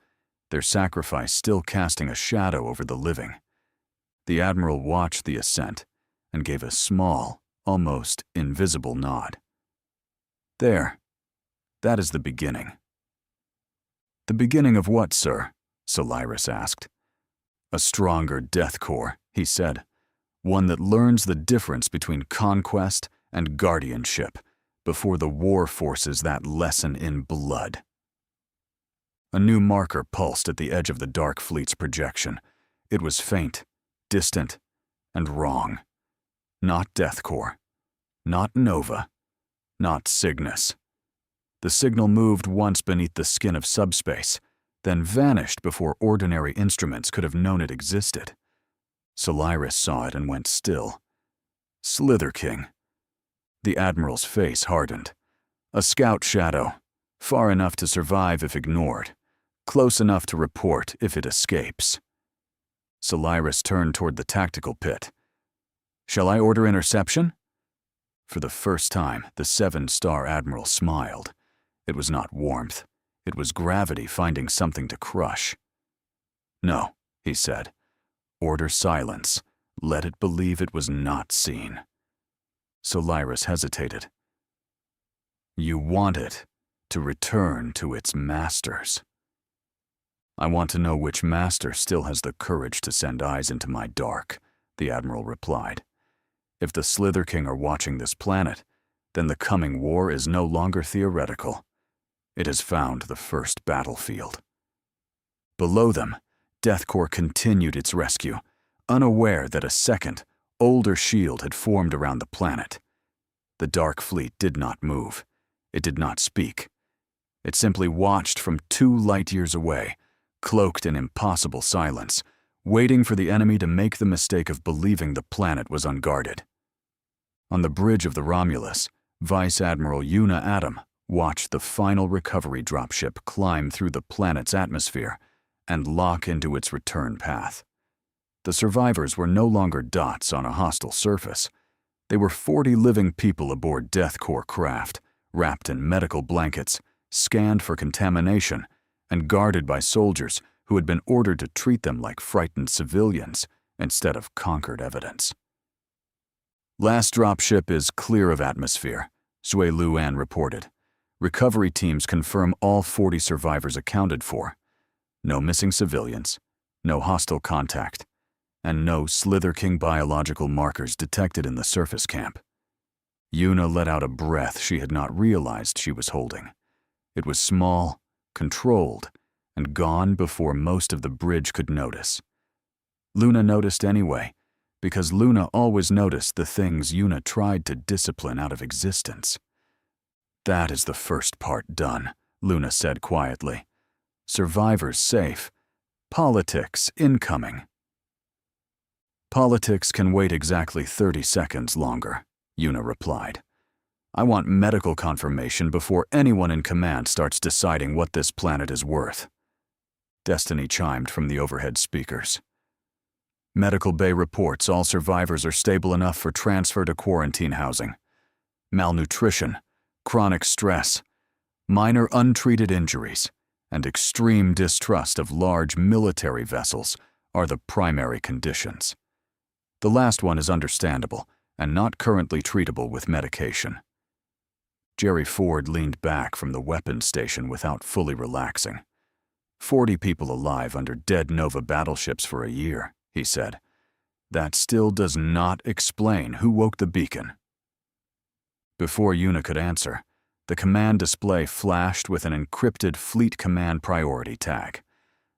their sacrifice still casting a shadow over the living. The Admiral watched the ascent and gave a small, almost invisible nod. There, that is the beginning. The beginning of what, sir? Solaris asked. A stronger DEATHCORE, he said. One that learns the difference between conquest and guardianship before the war forces that lesson in blood. A new marker pulsed at the edge of the Dark Fleet's projection. It was faint, distant, and wrong. Not DEATHCORE. Not Nova. Not Cygnus. The signal moved once beneath the skin of subspace, then vanished before ordinary instruments could have known it existed. Solaris saw it and went still. Slither King. The Admiral's face hardened. A scout shadow, far enough to survive if ignored, close enough to report if it escapes. Solaris turned toward the tactical pit. Shall I order interception? For the first time, the 7-star Admiral smiled. It was not warmth. It was gravity finding something to crush. No, he said. Order silence. Let it believe it was not seen. Solaris hesitated. You want it to return to its masters. I want to know which master still has the courage to send eyes into my dark, the Admiral replied. If the Slither King are watching this planet, then the coming war is no longer theoretical. It has found the first battlefield. Below them, DEATHCORE continued its rescue, unaware that a second, older shield had formed around the planet. The Dark Fleet did not move. It did not speak. It simply watched from 2 light-years away, cloaked in impossible silence, waiting for the enemy to make the mistake of believing the planet was unguarded. On the bridge of the Romulus, Vice Admiral Yuna Atom watched the final recovery dropship climb through the planet's atmosphere and lock into its return path. The survivors were no longer dots on a hostile surface. They were 40 living people aboard DEATHCORE craft, wrapped in medical blankets, scanned for contamination, and guarded by soldiers who had been ordered to treat them like frightened civilians instead of conquered evidence. Last dropship is clear of atmosphere, Zui Luan reported. Recovery teams confirm all 40 survivors accounted for. No missing civilians, no hostile contact, and no Slither King biological markers detected in the surface camp. Yuna let out a breath she had not realized she was holding. It was small, controlled, and gone before most of the bridge could notice. Luna noticed anyway, because Luna always noticed the things Yuna tried to discipline out of existence. That is the first part done, Luna said quietly. Survivors safe. Politics incoming. Politics can wait exactly 30 seconds longer, Yuna replied. I want medical confirmation before anyone in command starts deciding what this planet is worth. Destiny chimed from the overhead speakers. Medical Bay reports all survivors are stable enough for transfer to quarantine housing. Malnutrition, chronic stress, minor untreated injuries, and extreme distrust of large military vessels are the primary conditions. The last one is understandable and not currently treatable with medication. Jerry Ford leaned back from the weapons station without fully relaxing. 40 people alive under dead Nova battleships for a year, he said. That still does not explain who woke the beacon. Before Yuna could answer, the command display flashed with an encrypted Fleet Command Priority tag.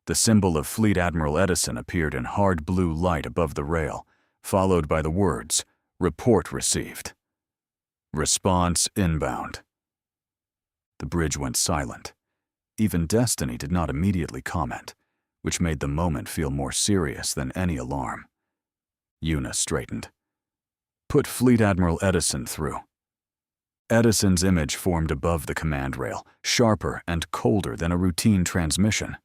The symbol of Fleet Admiral Edison appeared in hard blue light above the rail, followed by the words, Report received. Response inbound. The bridge went silent. Even Destiny did not immediately comment, which made the moment feel more serious than any alarm. Yuna straightened. Put Fleet Admiral Edison through. Edison's image formed above the command rail, sharper and colder than a routine transmission.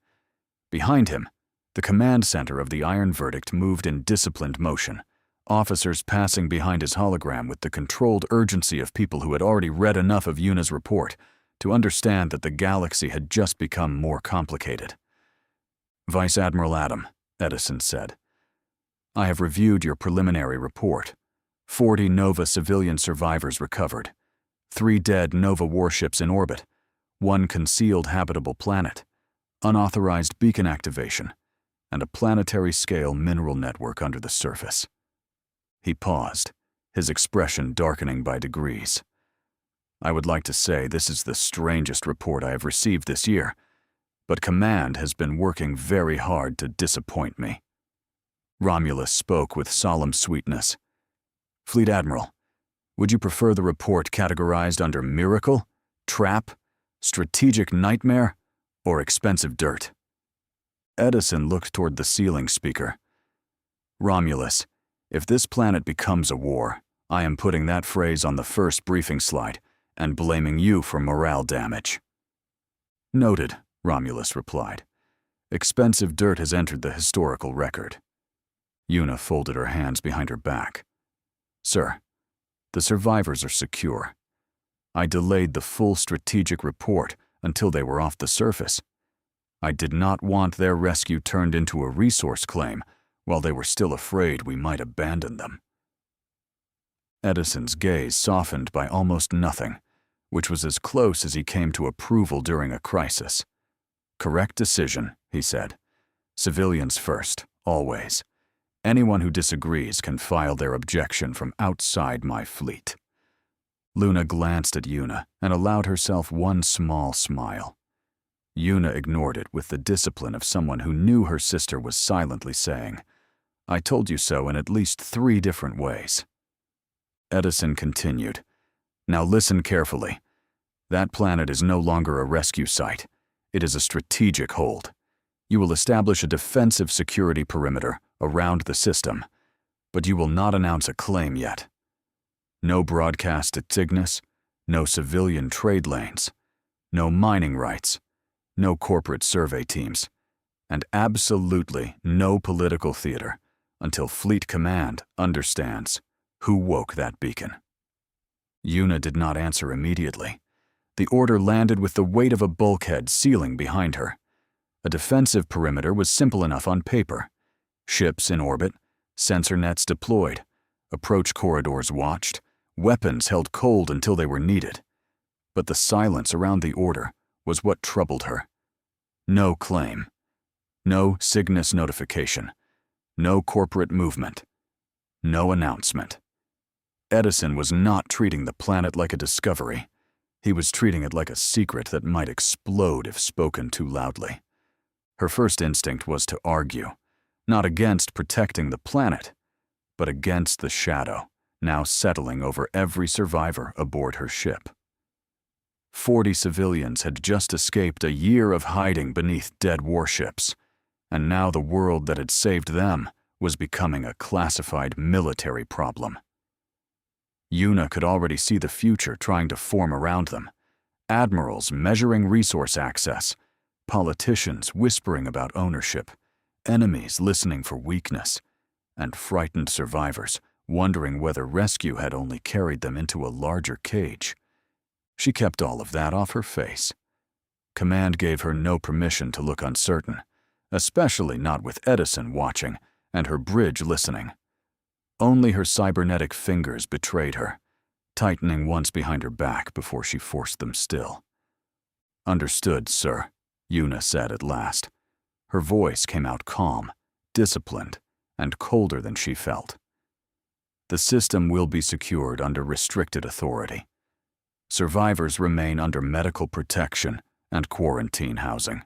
Behind him, the command center of the Iron Verdict moved in disciplined motion, officers passing behind his hologram with the controlled urgency of people who had already read enough of Yuna's report to understand that the galaxy had just become more complicated. Vice Admiral Adam, Edison said, I have reviewed your preliminary report. 40 Nova civilian survivors recovered, 3 dead Nova warships in orbit, 1 concealed habitable planet, unauthorized beacon activation, and a planetary-scale mineral network under the surface. He paused, his expression darkening by degrees. I would like to say this is the strangest report I have received this year, but Command has been working very hard to disappoint me. Romulus spoke with solemn sweetness. Fleet Admiral, would you prefer the report categorized under miracle, trap, strategic nightmare, or expensive dirt? Edison looked toward the ceiling speaker. Romulus, if this planet becomes a war, I am putting that phrase on the first briefing slide and blaming you for morale damage. Noted, Romulus replied. Expensive dirt has entered the historical record. Yuna folded her hands behind her back. Sir, the survivors are secure. I delayed the full strategic report until they were off the surface. I did not want their rescue turned into a resource claim while they were still afraid we might abandon them. Edison's gaze softened by almost nothing, which was as close as he came to approval during a crisis. Correct decision, he said. Civilians first, always. Anyone who disagrees can file their objection from outside my fleet. Luna glanced at Yuna and allowed herself one small smile. Yuna ignored it with the discipline of someone who knew her sister was silently saying, I told you so in at least 3 different ways. Edison continued, Now listen carefully. That planet is no longer a rescue site. It is a strategic hold. You will establish a defensive security perimeter around the system, but you will not announce a claim yet. No broadcast at Cygnus, no civilian trade lanes, no mining rights, no corporate survey teams, and absolutely no political theater until Fleet Command understands who woke that beacon. Yuna did not answer immediately. The order landed with the weight of a bulkhead ceiling behind her. A defensive perimeter was simple enough on paper. Ships in orbit, sensor nets deployed, approach corridors watched, weapons held cold until they were needed. But the silence around the order was what troubled her. No claim. No Cygnus notification. No corporate movement. No announcement. Edison was not treating the planet like a discovery. He was treating it like a secret that might explode if spoken too loudly. Her first instinct was to argue, not against protecting the planet, but against the shadow now settling over every survivor aboard her ship. 40 civilians had just escaped a year of hiding beneath dead warships, and now the world that had saved them was becoming a classified military problem. Yuna could already see the future trying to form around them. Admirals measuring resource access, politicians whispering about ownership, enemies listening for weakness, and frightened survivors wondering whether rescue had only carried them into a larger cage. She kept all of that off her face. Command gave her no permission to look uncertain, especially not with Edison watching and her bridge listening. Only her cybernetic fingers betrayed her, tightening once behind her back before she forced them still. "Understood, sir," Yuna said at last. Her voice came out calm, disciplined, and colder than she felt. "The system will be secured under restricted authority. Survivors remain under medical protection and quarantine housing.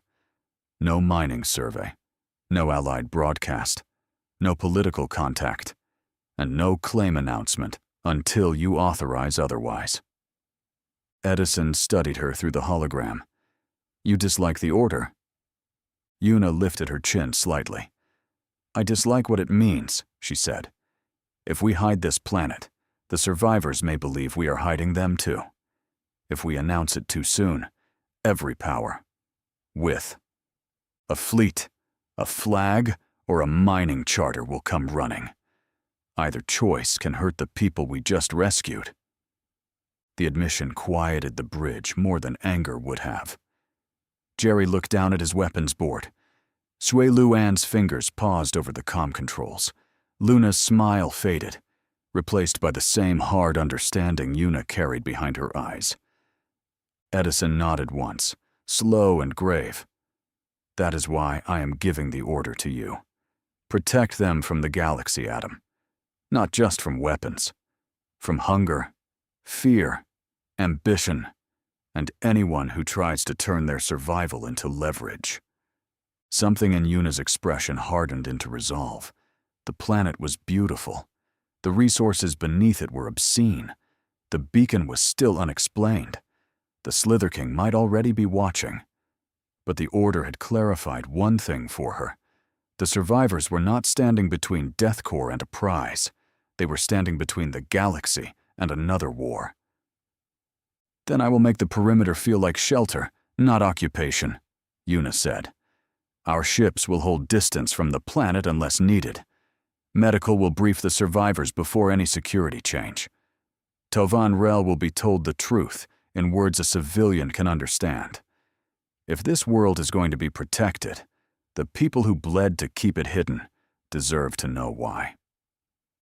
No mining survey, no allied broadcast, no political contact, and no claim announcement until you authorize otherwise." Edison studied her through the hologram. "You dislike the order?" Yuna lifted her chin slightly. "I dislike what it means," she said. "If we hide this planet, the survivors may believe we are hiding them too. If we announce it too soon, every power, with a fleet, a flag, or a mining charter will come running. Either choice can hurt the people we just rescued." The admission quieted the bridge more than anger would have. Jerry looked down at his weapons board. Sui Luan's fingers paused over the comm controls. Luna's smile faded, replaced by the same hard understanding Yuna carried behind her eyes. Edison nodded once, slow and grave. "That is why I am giving the order to you. Protect them from the galaxy, Adam. Not just from weapons. From hunger, fear, ambition, and anyone who tries to turn their survival into leverage." Something in Yuna's expression hardened into resolve. The planet was beautiful. The resources beneath it were obscene. The beacon was still unexplained. The Slither King might already be watching. But the order had clarified one thing for her. The survivors were not standing between DEATHCORE and a prize. They were standing between the galaxy and another war. "Then I will make the perimeter feel like shelter, not occupation," Yuna said. "Our ships will hold distance from the planet unless needed. Medical will brief the survivors before any security change. Tovan Rel will be told the truth in words a civilian can understand. If this world is going to be protected, the people who bled to keep it hidden deserve to know why."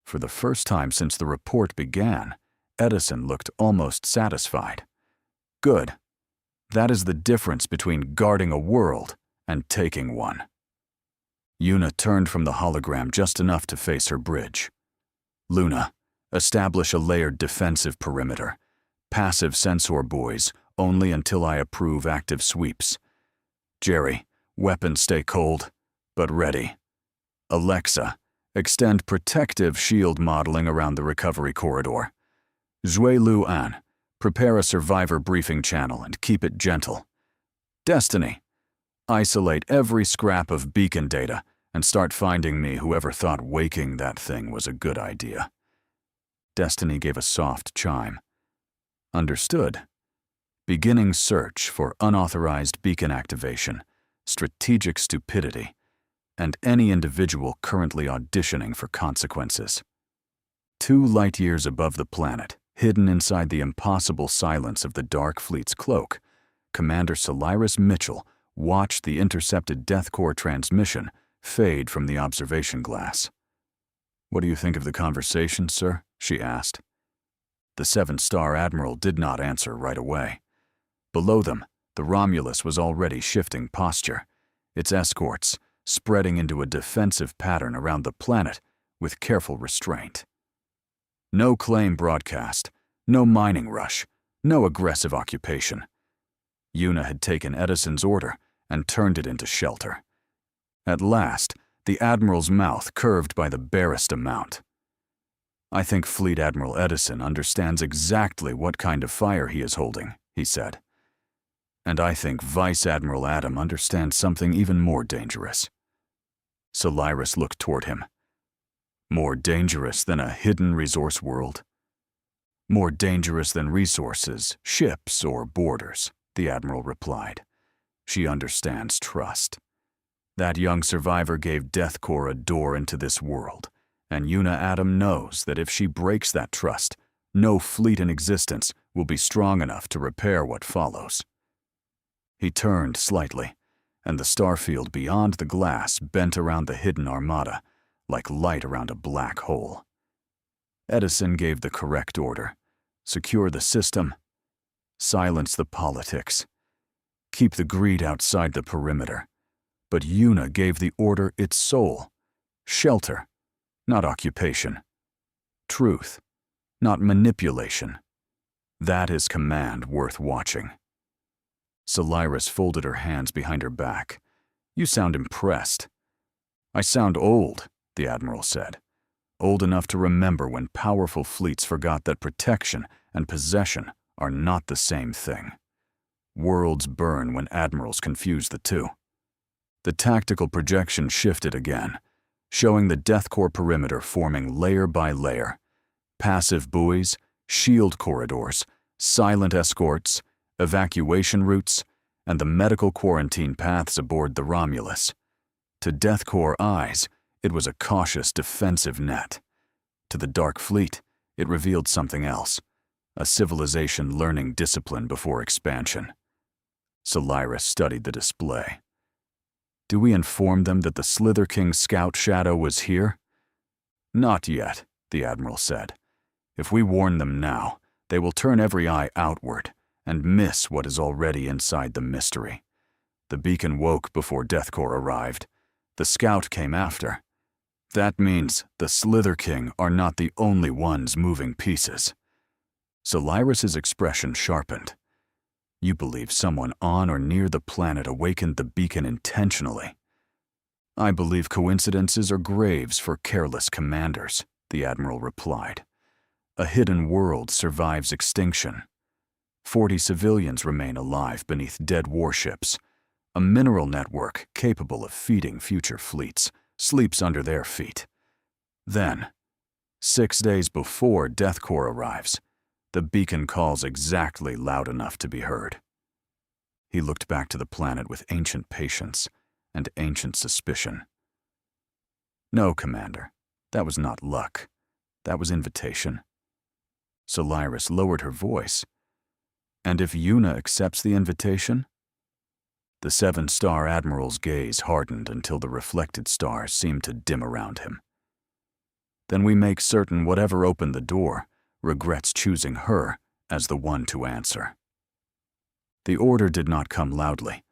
For the first time since the report began, Edison looked almost satisfied. "Good. That is the difference between guarding a world and taking one." Yuna turned from the hologram just enough to face her bridge. "Luna, establish a layered defensive perimeter. Passive sensor buoys only until I approve active sweeps. Jerry, weapons stay cold, but ready. Alexa, extend protective shield modeling around the recovery corridor. Zui Luan, prepare a survivor briefing channel and keep it gentle. Destiny, isolate every scrap of beacon data and start finding me whoever thought waking that thing was a good idea." Destiny gave a soft chime. "Understood. Beginning search for unauthorized beacon activation, strategic stupidity, and any individual currently auditioning for consequences." 2 light-years above the planet, Hidden inside the impossible silence of the Dark Fleet's cloak, Commander Cyrus Mitchell watched the intercepted DEATHCORE transmission fade from the observation glass. "What do you think of the conversation, sir?" she asked. The 7-star admiral did not answer right away. Below them, the Romulus was already shifting posture, its escorts spreading into a defensive pattern around the planet with careful restraint. No claim broadcast, no mining rush, no aggressive occupation. Yuna had taken Edison's order and turned it into shelter. At last, the Admiral's mouth curved by the barest amount. "I think Fleet Admiral Edison understands exactly what kind of fire he is holding," he said. "And I think Vice Admiral Adam understands something even more dangerous." Cyrus looked toward him. "More dangerous than a hidden resource world?" "More dangerous than resources, ships, or borders," the Admiral replied. "She understands trust. That young survivor gave DEATHCORE a door into this world, and Yuna Adam knows that if she breaks that trust, no fleet in existence will be strong enough to repair what follows." He turned slightly, and the starfield beyond the glass bent around the hidden armada, like light around a black hole. Edison gave the correct order: secure the system, silence the politics, keep the greed outside the perimeter. But Yuna gave the order its soul: shelter, not occupation; truth, not manipulation. That is command worth watching. Cyrus folded her hands behind her back. "You sound impressed." "I sound old," the Admiral said. "Old enough to remember when powerful fleets forgot that protection and possession are not the same thing. Worlds burn when admirals confuse the two." The tactical projection shifted again, showing the DEATHCORE perimeter forming layer by layer: passive buoys, shield corridors, silent escorts, evacuation routes, and the medical quarantine paths aboard the Romulus. To DEATHCORE eyes, it was a cautious defensive net. To the Dark Fleet, it revealed something else: a civilization learning discipline before expansion. Cyrus studied the display. "Do we inform them that the Slither King scout shadow was here?" "Not yet," the Admiral said. "If we warn them now, they will turn every eye outward and miss what is already inside the mystery. The beacon woke before DEATHCORE arrived. The scout came after. That means the Slither King are not the only ones moving pieces." Cyrus's expression sharpened. "You believe someone on or near the planet awakened the beacon intentionally?" "I believe coincidences are graves for careless commanders," the Admiral replied. "A hidden world survives extinction. 40 civilians remain alive beneath dead warships. A mineral network capable of feeding future fleets sleeps under their feet. Then, 6 days before DEATHCORE arrives, the beacon calls exactly loud enough to be heard." He looked back to the planet with ancient patience and ancient suspicion. "No, Commander, that was not luck. That was invitation." Cyrus lowered her voice. "And if Yuna accepts the invitation?" The 7-star Admiral's gaze hardened until the reflected stars seemed to dim around him. "Then we make certain whatever opened the door regrets choosing her as the one to answer." The order did not come loudly.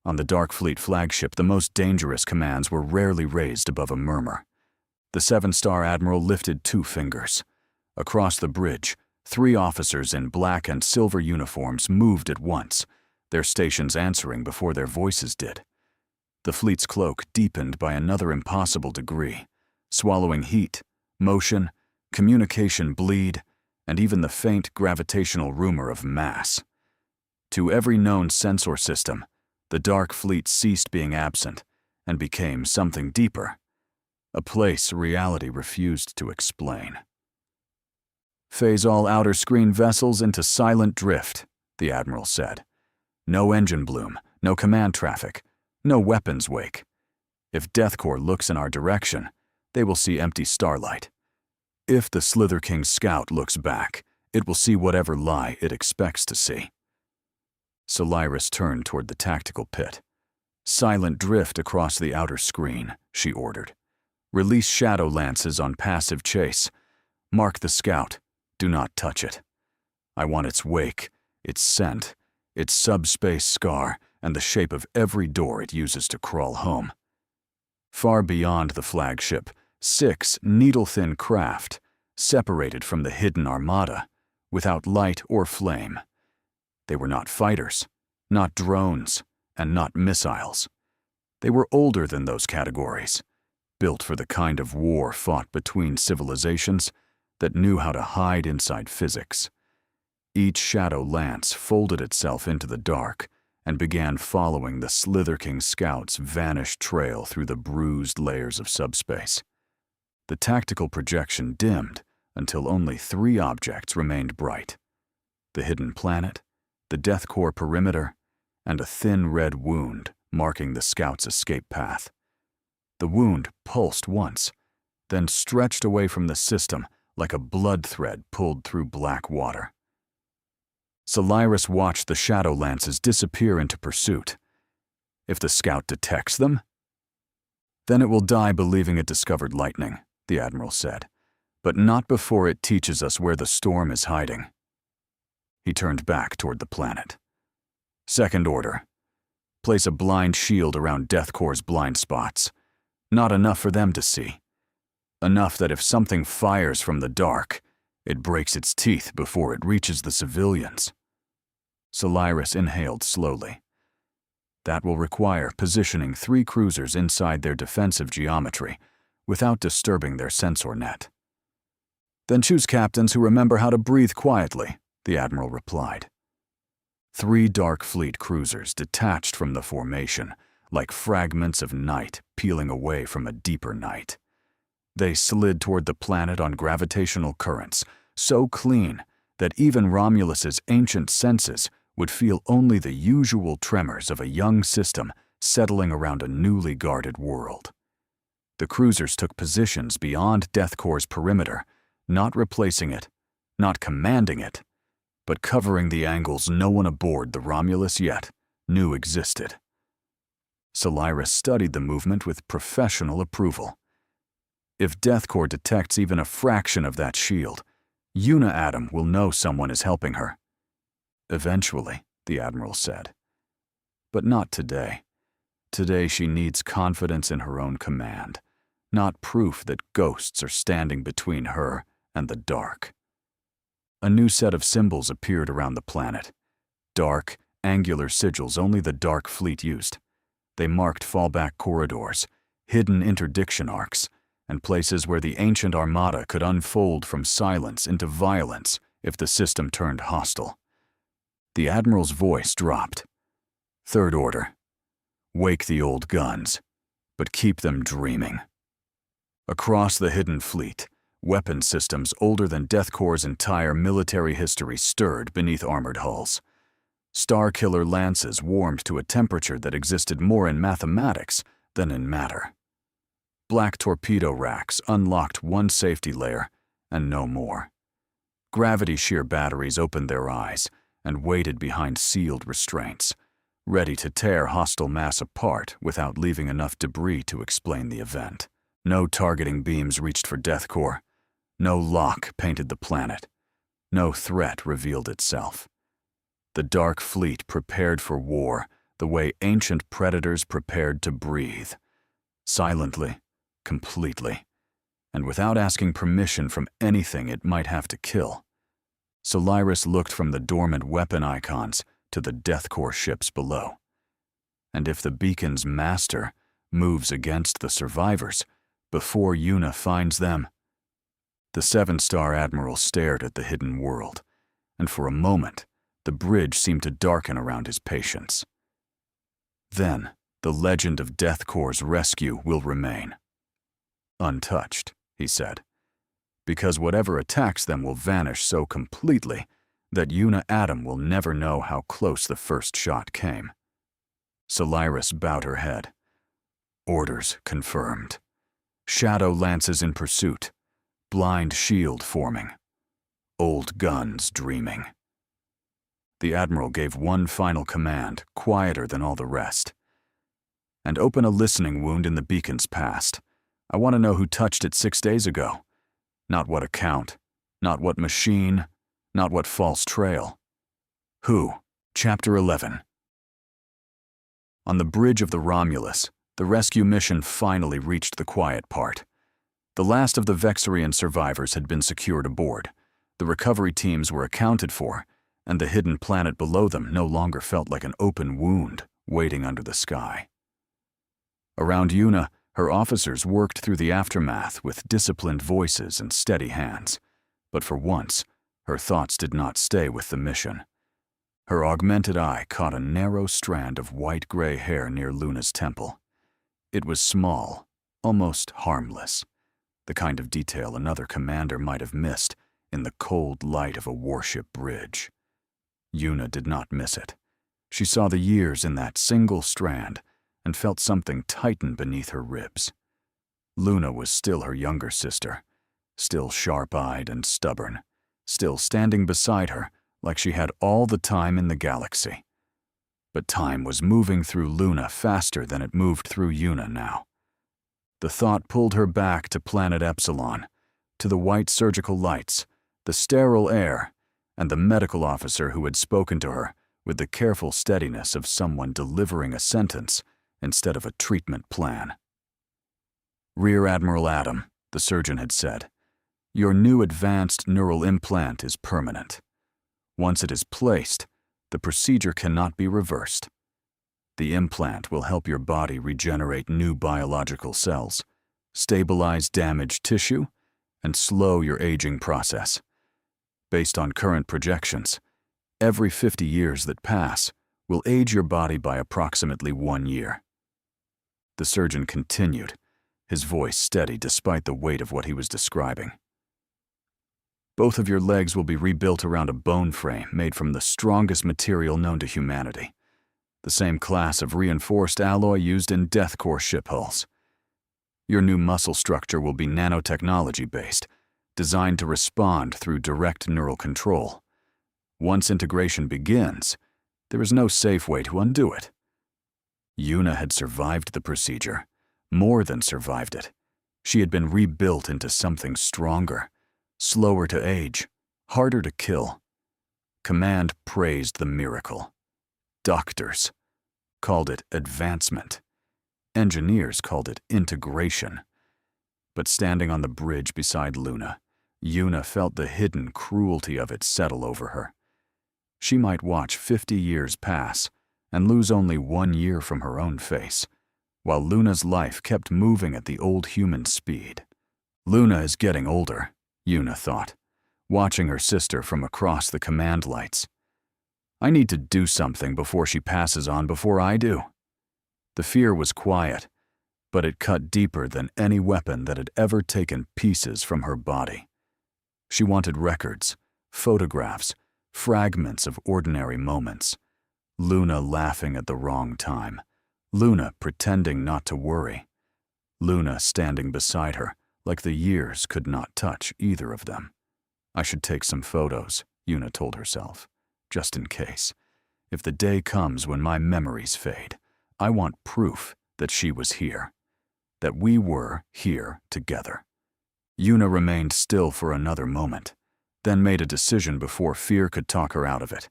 On the Dark Fleet flagship, the most dangerous commands were rarely raised above a murmur. The 7-star Admiral lifted 2 fingers. Across the bridge, 3 officers in black and silver uniforms moved at once, their stations answering before their voices did. The fleet's cloak deepened by another impossible degree, swallowing heat, motion, communication bleed, and even the faint gravitational rumor of mass. To every known sensor system, the Dark Fleet ceased being absent and became something deeper, a place reality refused to explain. "Phase all outer screen vessels into silent drift," the Admiral said. "No engine bloom, no command traffic, no weapons wake. If DEATHCORE looks in our direction, they will see empty starlight. If the Slither King scout looks back, it will see whatever lie it expects to see. Solaris turned toward the tactical pit. Silent drift across the outer screen, she ordered. Release shadow lances on passive chase. Mark the scout. Do not touch it. I want its wake, its scent, its subspace scar, and the shape of every door it uses to crawl home. Far beyond the flagship, 6 needle-thin craft, separated from the hidden armada, without light or flame. They were not fighters, not drones, and not missiles. They were older than those categories, built for the kind of war fought between civilizations that knew how to hide inside physics. Each shadow lance folded itself into the dark and began following the Slither King scout's vanished trail through the bruised layers of subspace. The tactical projection dimmed until only 3 objects remained bright: the hidden planet, the deathcore perimeter, and a thin red wound marking the scout's escape path. The wound pulsed once, then stretched away from the system like a blood thread pulled through black water. Solaris watched the shadow lances disappear into pursuit. If the scout detects them, then it will die believing it discovered lightning, the admiral said, but not before it teaches us where the storm is hiding. He turned back toward the planet. Second order. Place a blind shield around Deathcore's blind spots. Not enough for them to see. Enough that if something fires from the dark, it breaks its teeth before it reaches the civilians. Solaris inhaled slowly. That will require positioning 3 cruisers inside their defensive geometry without disturbing their sensor net. Then choose captains who remember how to breathe quietly, the admiral replied. 3 Dark Fleet cruisers detached from the formation, like fragments of night peeling away from a deeper night. They slid toward the planet on gravitational currents, so clean that even Romulus's ancient senses would feel only the usual tremors of a young system settling around a newly guarded world. The cruisers took positions beyond Deathcore's perimeter, not replacing it, not commanding it, but covering the angles no one aboard the Romulus yet knew existed. Solaris studied the movement with professional approval. If Deathcore detects even a fraction of that shield, Yuna Atom will know someone is helping her. Eventually, the admiral said. But not today. Today she needs confidence in her own command, not proof that ghosts are standing between her and the dark. A new set of symbols appeared around the planet. Dark, angular sigils only the Dark Fleet used. They marked fallback corridors, hidden interdiction arcs, and places where the ancient armada could unfold from silence into violence if the system turned hostile. The admiral's voice dropped. Third order. Wake the old guns, but keep them dreaming. Across the hidden fleet, weapon systems older than Deathcore's entire military history stirred beneath armored hulls. Starkiller lances warmed to a temperature that existed more in mathematics than in matter. Black torpedo racks unlocked one safety layer, and no more. Gravity shear batteries opened their eyes and waited behind sealed restraints, ready to tear hostile mass apart without leaving enough debris to explain the event. No targeting beams reached for Deathcore. No lock painted the planet. No threat revealed itself. The Dark Fleet prepared for war the way ancient predators prepared to breathe. Silently, completely, and without asking permission from anything it might have to kill. Solaris looked from the dormant weapon icons to the Deathcore ships below. And if the beacon's master moves against the survivors before Yuna finds them, the 7-star admiral stared at the hidden world, and for a moment the bridge seemed to darken around his patience. Then the legend of Deathcore's rescue will remain. Untouched, he said, because whatever attacks them will vanish so completely that Yuna Atom will never know how close the first shot came. Solaris bowed her head. Orders confirmed. Shadow lances in pursuit. Blind shield forming. Old guns dreaming. The admiral gave one final command, quieter than all the rest. "And open a listening wound in the beacon's past. I want to know who touched it 6 days ago. Not what account, not what machine, not what false trail. Who?" Chapter 11. On the bridge of the Romulus, the rescue mission finally reached the quiet part. The last of the Vexarian survivors had been secured aboard. The recovery teams were accounted for, and the hidden planet below them no longer felt like an open wound waiting under the sky. Around Yuna, her officers worked through the aftermath with disciplined voices and steady hands. But for once, her thoughts did not stay with the mission. Her augmented eye caught a narrow strand of white-gray hair near Luna's temple. It was small, almost harmless, the kind of detail another commander might have missed in the cold light of a warship bridge. Yuna did not miss it. She saw the years in that single strand and felt something tighten beneath her ribs. Luna was still her younger sister, still sharp-eyed and stubborn, still standing beside her like she had all the time in the galaxy. But time was moving through Luna faster than it moved through Yuna now. The thought pulled her back to planet Epsilon, to the white surgical lights, the sterile air, and the medical officer who had spoken to her with the careful steadiness of someone delivering a sentence instead of a treatment plan. "Rear Admiral Adam," the surgeon had said, "your new advanced neural implant is permanent. Once it is placed, the procedure cannot be reversed. The implant will help your body regenerate new biological cells, stabilize damaged tissue, and slow your aging process. Based on current projections, every 50 years that pass will age your body by approximately 1 year." The surgeon continued, his voice steady despite the weight of what he was describing. "Both of your legs will be rebuilt around a bone frame made from the strongest material known to humanity, the same class of reinforced alloy used in DEATHCORE ship hulls. Your new muscle structure will be nanotechnology-based, designed to respond through direct neural control. Once integration begins, there is no safe way to undo it." Yuna had survived the procedure, more than survived it. She had been rebuilt into something stronger, slower to age, harder to kill. Command praised the miracle. Doctors called it advancement. Engineers called it integration. But standing on the bridge beside Luna, Yuna felt the hidden cruelty of it settle over her. She might watch 50 years pass and lose only 1 year from her own face, while Luna's life kept moving at the old human speed. Luna is getting older, Yuna thought, watching her sister from across the command lights. I need to do something before she passes on before I do. The fear was quiet, but it cut deeper than any weapon that had ever taken pieces from her body. She wanted records, photographs, fragments of ordinary moments. Luna laughing at the wrong time. Luna pretending not to worry. Luna standing beside her, like the years could not touch either of them. I should take some photos, Yuna told herself, just in case. If the day comes when my memories fade, I want proof that she was here, that we were here together. Yuna remained still for another moment, then made a decision before fear could talk her out of it.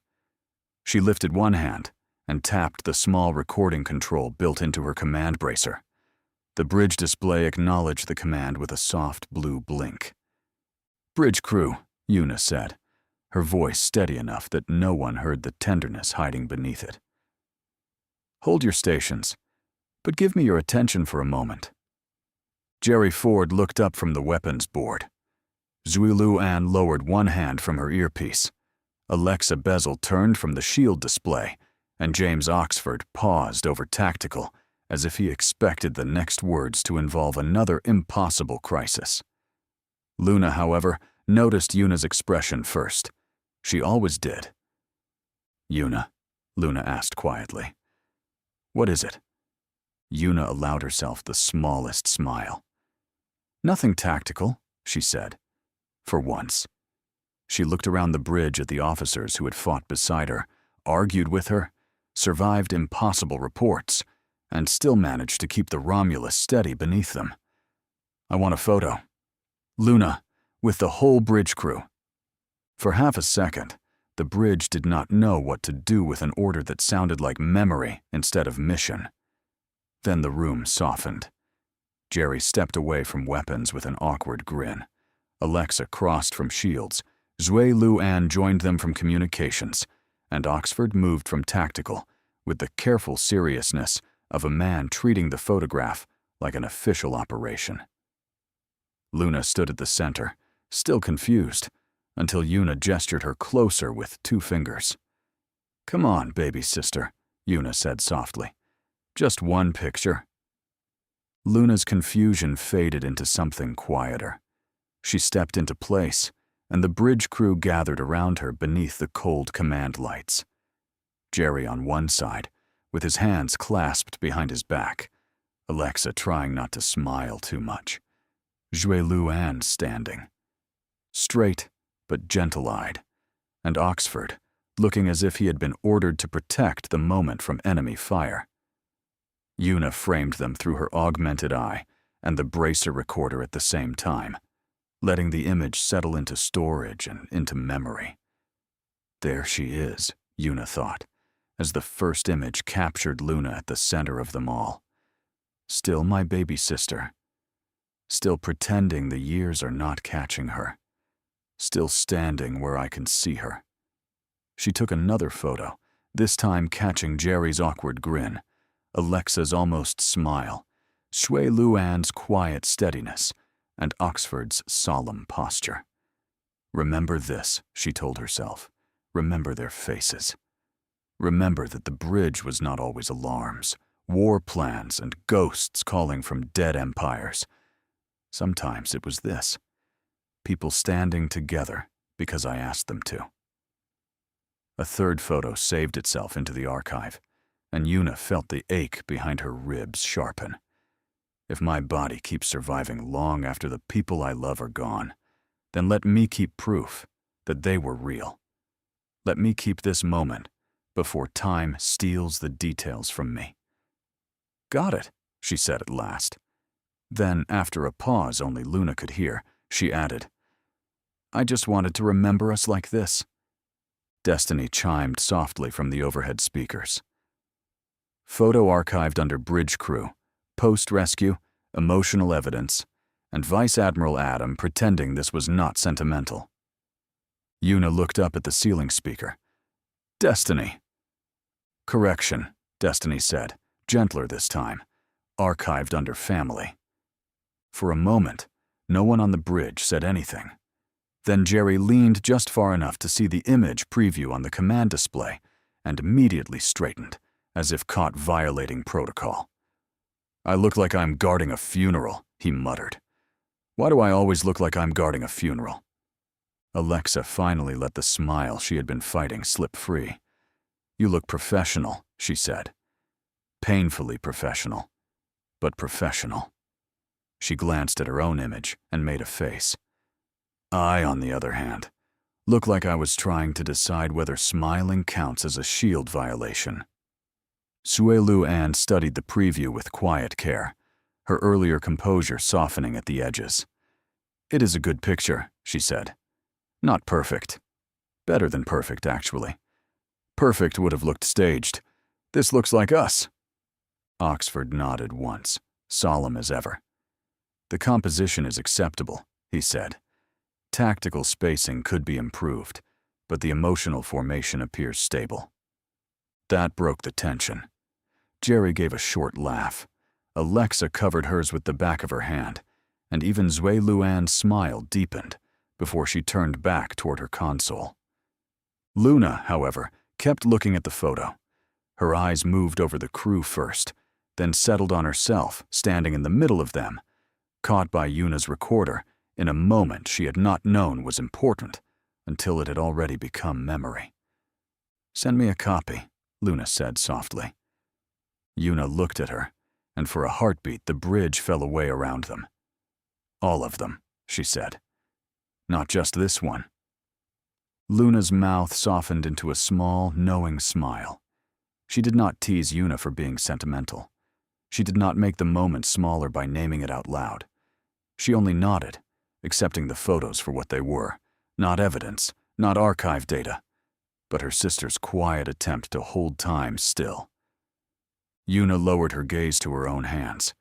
She lifted one hand and tapped the small recording control built into her command bracer. The bridge display acknowledged the command with a soft blue blink. "Bridge crew," Yuna said, her voice steady enough that no one heard the tenderness hiding beneath it. "Hold your stations, but give me your attention for a moment." Jerry Ford looked up from the weapons board. Zuilu Ann lowered one hand from her earpiece. Alexa Bezel turned from the shield display, and James Oxford paused over tactical, as if he expected the next words to involve another impossible crisis. Luna, however, noticed Yuna's expression first. She always did. "Yuna," Luna asked quietly. "What is it?" Yuna allowed herself the smallest smile. "Nothing tactical," she said. For once. She looked around the bridge at the officers who had fought beside her, argued with her, survived impossible reports, and still managed to keep the Romulus steady beneath them. "I want a photo. Luna, with the whole bridge crew." For half a second, the bridge did not know what to do with an order that sounded like memory instead of mission. Then the room softened. Jerry stepped away from weapons with an awkward grin. Alexa crossed from shields, Zhui Luan joined them from communications, and Oxford moved from tactical with the careful seriousness of a man treating the photograph like an official operation. Luna stood at the center, still confused, until Yuna gestured her closer with 2 fingers. "Come on, baby sister," Yuna said softly. "Just one picture." Luna's confusion faded into something quieter. She stepped into place, and the bridge crew gathered around her beneath the cold command lights. Jerry on one side, with his hands clasped behind his back, Alexa trying not to smile too much, Zhui Luan standing, straight but gentle-eyed, and Oxford looking as if he had been ordered to protect the moment from enemy fire. Yuna framed them through her augmented eye and the bracer recorder at the same time, letting the image settle into storage and into memory. There she is, Yuna thought, as the first image captured Luna at the center of them all. Still my baby sister. Still pretending the years are not catching her. Still standing where I can see her. She took another photo, this time catching Jerry's awkward grin, Alexa's almost smile, Zhui Luan's quiet steadiness, and Oxford's solemn posture. Remember this, she told herself. Remember their faces. Remember that the bridge was not always alarms, war plans, and ghosts calling from dead empires. Sometimes it was this. People standing together because I asked them to. A third photo saved itself into the archive, and Yuna felt the ache behind her ribs sharpen. If my body keeps surviving long after the people I love are gone, then let me keep proof that they were real. Let me keep this moment before time steals the details from me. "Got it," she said at last. Then, after a pause only Luna could hear, she added, "I just wanted to remember us like this." Destiny chimed softly from the overhead speakers. Photo archived under Bridge Crew, Post-Rescue, Emotional Evidence, and Vice Admiral Adam pretending this was not sentimental. Yuna looked up at the ceiling speaker. "Destiny." "Correction," Destiny said, gentler this time, archived under Family. For a moment, no one on the bridge said anything. Then Jerry leaned just far enough to see the image preview on the command display and immediately straightened, as if caught violating protocol. "I look like I'm guarding a funeral," he muttered. "Why do I always look like I'm guarding a funeral?" Alexa finally let the smile she had been fighting slip free. "You look professional," she said. "Painfully professional, but professional." She glanced at her own image and made a face. I, on the other hand, look like I was trying to decide whether smiling counts as a shield violation. Zhui Luan studied the preview with quiet care, her earlier composure softening at the edges. "It is a good picture," she said. "Not perfect. Better than perfect, actually. Perfect would have looked staged. This looks like us." Oxford nodded once, solemn as ever. "The composition is acceptable," he said. "Tactical spacing could be improved, but the emotional formation appears stable." That broke the tension. Jerry gave a short laugh. Alexa covered hers with the back of her hand, and even Zhui Luan's smile deepened before she turned back toward her console. Luna, however, kept looking at the photo. Her eyes moved over the crew first, then settled on herself, standing in the middle of them, caught by Yuna's recorder in a moment she had not known was important until it had already become memory. "Send me a copy," Luna said softly. Yuna looked at her, and for a heartbeat the bridge fell away around them. "All of them," she said. "Not just this one." Luna's mouth softened into a small, knowing smile. She did not tease Yuna for being sentimental. She did not make the moment smaller by naming it out loud. She only nodded, accepting the photos for what they were, not evidence, not archive data, but her sister's quiet attempt to hold time still. Yuna lowered her gaze to her own hands.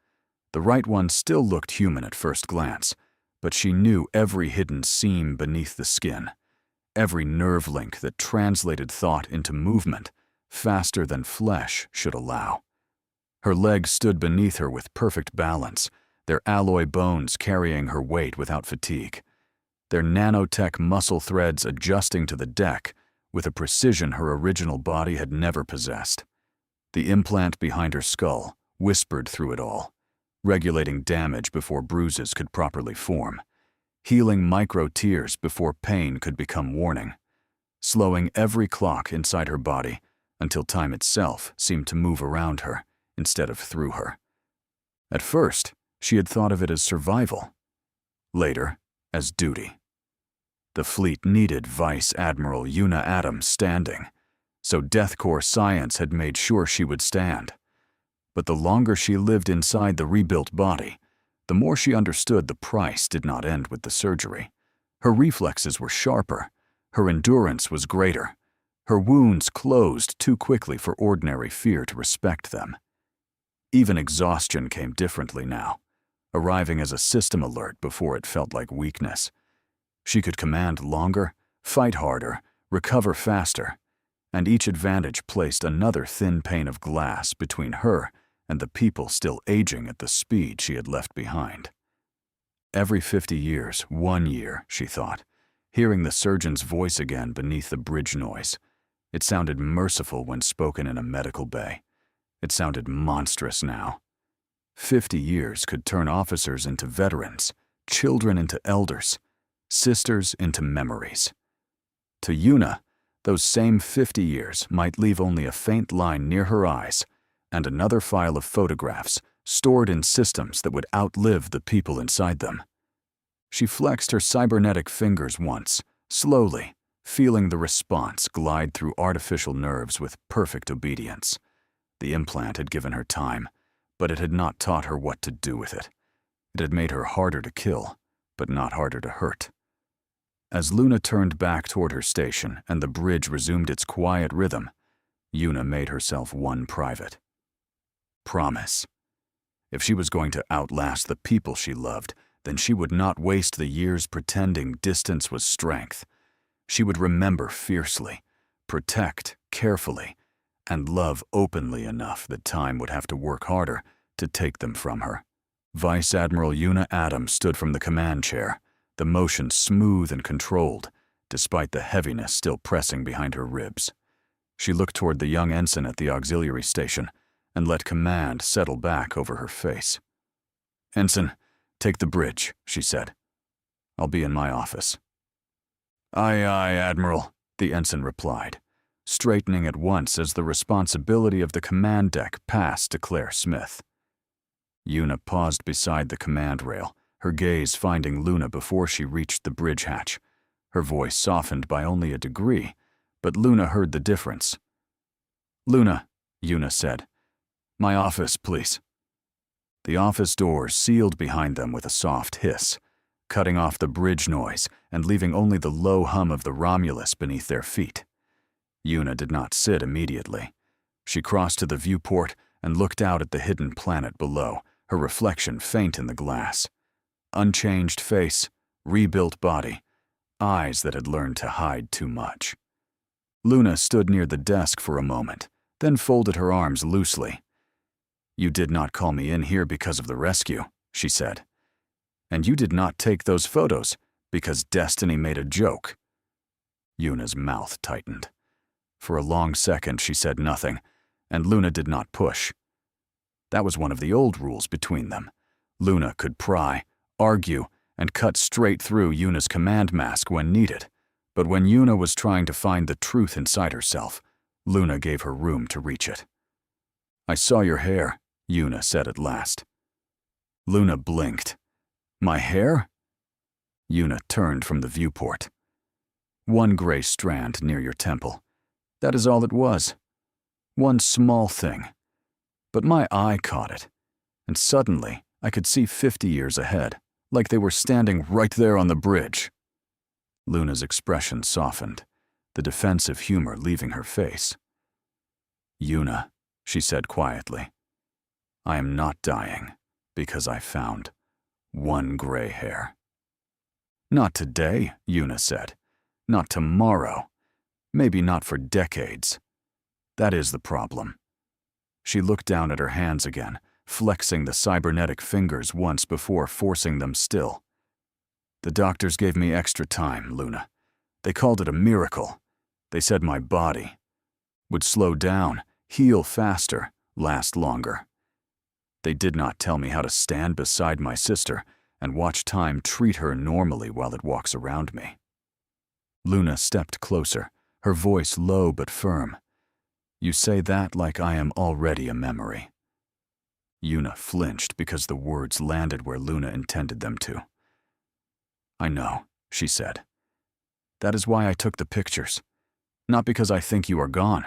The right one still looked human at first glance, but she knew every hidden seam beneath the skin, every nerve link that translated thought into movement faster than flesh should allow. Her legs stood beneath her with perfect balance, their alloy bones carrying her weight without fatigue, their nanotech muscle threads adjusting to the deck with a precision her original body had never possessed. The implant behind her skull whispered through it all, regulating damage before bruises could properly form, healing micro-tears before pain could become warning, slowing every clock inside her body until time itself seemed to move around her instead of through her. At first, she had thought of it as survival. Later, as duty. The fleet needed Vice Admiral Yuna Adams standing, so DEATHCORE science had made sure she would stand. But the longer she lived inside the rebuilt body, the more she understood the price did not end with the surgery. Her reflexes were sharper, her endurance was greater, her wounds closed too quickly for ordinary fear to respect them. Even exhaustion came differently now, arriving as a system alert before it felt like weakness. She could command longer, fight harder, recover faster, and each advantage placed another thin pane of glass between her and the people still aging at the speed she had left behind. Every 50 years, 1 year, she thought, hearing the surgeon's voice again beneath the bridge noise. It sounded merciful when spoken in a medical bay. It sounded monstrous now. 50 years could turn officers into veterans, children into elders, sisters into memories. To Yuna, those same 50 years might leave only a faint line near her eyes and another file of photographs stored in systems that would outlive the people inside them. She flexed her cybernetic fingers once, slowly, feeling the response glide through artificial nerves with perfect obedience. The implant had given her time, but it had not taught her what to do with it. It had made her harder to kill, but not harder to hurt. As Luna turned back toward her station and the bridge resumed its quiet rhythm, Yuna made herself one private. Promise. If she was going to outlast the people she loved, then she would not waste the years pretending distance was strength. She would remember fiercely, protect carefully, and love openly enough that time would have to work harder to take them from her. Vice Admiral Yuna Adams stood from the command chair, the motion smooth and controlled, despite the heaviness still pressing behind her ribs. She looked toward the young ensign at the auxiliary station and let command settle back over her face. "Ensign, take the bridge," she said. "I'll be in my office." "Aye, aye, Admiral," the ensign replied, straightening at once as the responsibility of the command deck passed to Claire Smith. Yuna paused beside the command rail, her gaze finding Luna before she reached the bridge hatch. Her voice softened by only a degree, but Luna heard the difference. "Luna," Yuna said, "my office, please." The office doors sealed behind them with a soft hiss, cutting off the bridge noise and leaving only the low hum of the Romulus beneath their feet. Yuna did not sit immediately. She crossed to the viewport and looked out at the hidden planet below, her reflection faint in the glass. Unchanged face, rebuilt body, eyes that had learned to hide too much. Luna stood near the desk for a moment, then folded her arms loosely. "You did not call me in here because of the rescue," she said. "And you did not take those photos because destiny made a joke." Yuna's mouth tightened. For a long second she said nothing, and Luna did not push. That was one of the old rules between them. Luna could pry, argue, and cut straight through Yuna's command mask when needed. But when Yuna was trying to find the truth inside herself, Luna gave her room to reach it. "I saw your hair," Yuna said at last. Luna blinked. "My hair?" Yuna turned from the viewport. One gray strand near your temple. That is all it was. One small thing. But my eye caught it, and suddenly I could see 50 years ahead, like they were standing right there on the bridge. Luna's expression softened, the defensive humor leaving her face. Yuna, she said quietly, I am not dying because I found one gray hair. Not today, Yuna said. Not tomorrow. Maybe not for decades. That is the problem. She looked down at her hands again, flexing the cybernetic fingers once before forcing them still. The doctors gave me extra time, Luna. They called it a miracle. They said my body would slow down, heal faster, last longer. They did not tell me how to stand beside my sister and watch time treat her normally while it walks around me. Luna stepped closer, her voice low but firm. You say that like I am already a memory. Yuna flinched because the words landed where Luna intended them to. I know, she said. That is why I took the pictures. Not because I think you are gone,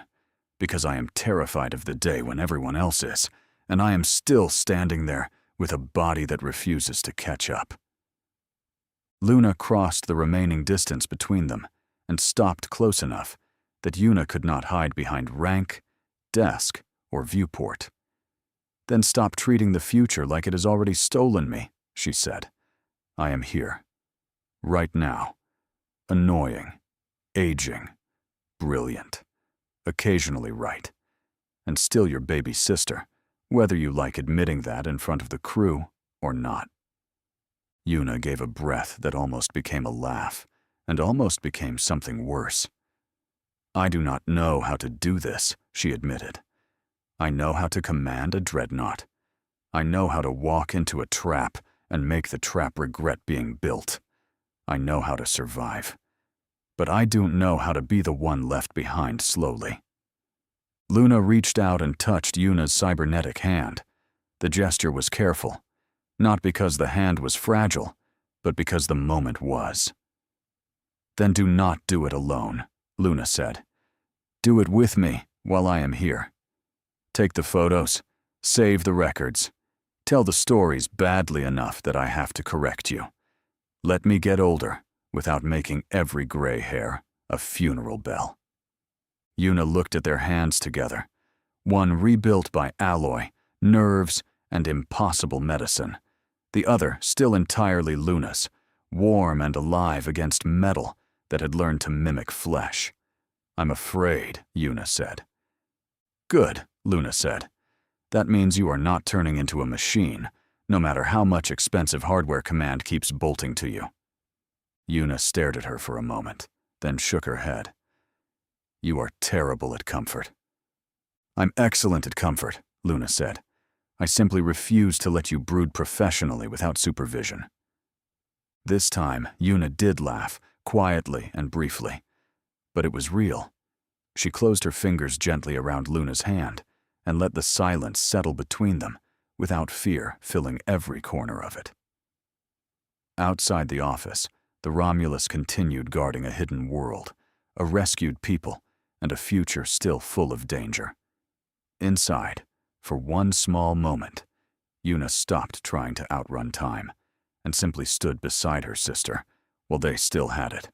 because I am terrified of the day when everyone else is, and I am still standing there with a body that refuses to catch up. Luna crossed the remaining distance between them and stopped close enough that Yuna could not hide behind rank, desk, or viewport. Then stop treating the future like it has already stolen me, she said. I am here. Right now. Annoying. Aging. Brilliant. Occasionally right. And still your baby sister, whether you like admitting that in front of the crew or not. Yuna gave a breath that almost became a laugh, and almost became something worse. I do not know how to do this, she admitted. I know how to command a dreadnought. I know how to walk into a trap and make the trap regret being built. I know how to survive. But I don't know how to be the one left behind slowly. Luna reached out and touched Yuna's cybernetic hand. The gesture was careful, not because the hand was fragile, but because the moment was. Then do not do it alone, Luna said. Do it with me while I am here. Take the photos, save the records, tell the stories badly enough that I have to correct you. Let me get older without making every gray hair a funeral bell. Yuna looked at their hands together, one rebuilt by alloy, nerves, and impossible medicine, the other still entirely Luna's, warm and alive against metal that had learned to mimic flesh. I'm afraid, Yuna said. Good, Luna said. That means you are not turning into a machine, no matter how much expensive hardware command keeps bolting to you. Yuna stared at her for a moment, then shook her head. You are terrible at comfort. I'm excellent at comfort, Luna said. I simply refuse to let you brood professionally without supervision. This time, Yuna did laugh, quietly and briefly. But it was real. She closed her fingers gently around Luna's hand and let the silence settle between them, without fear filling every corner of it. Outside the office, the Romulus continued guarding a hidden world, a rescued people, and a future still full of danger. Inside, for one small moment, Yuna stopped trying to outrun time and simply stood beside her sister while they still had it.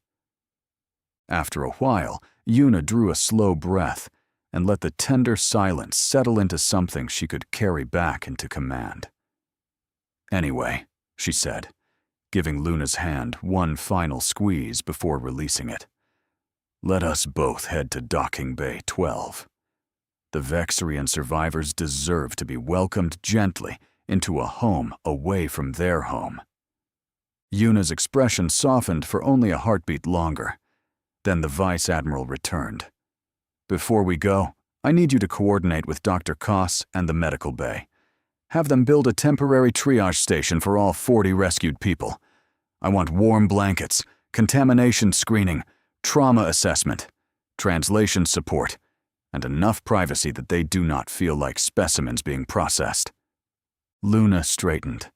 After a while, Yuna drew a slow breath and let the tender silence settle into something she could carry back into command. Anyway, she said, giving Luna's hand one final squeeze before releasing it. Let us both head to Docking Bay 12. The Vexarian survivors deserve to be welcomed gently into a home away from their home. Yuna's expression softened for only a heartbeat longer. Then the Vice Admiral returned. Before we go, I need you to coordinate with Dr. Koss and the medical bay. Have them build a temporary triage station for all 40 rescued people. I want warm blankets, contamination screening, trauma assessment, translation support, and enough privacy that they do not feel like specimens being processed. Luna straightened,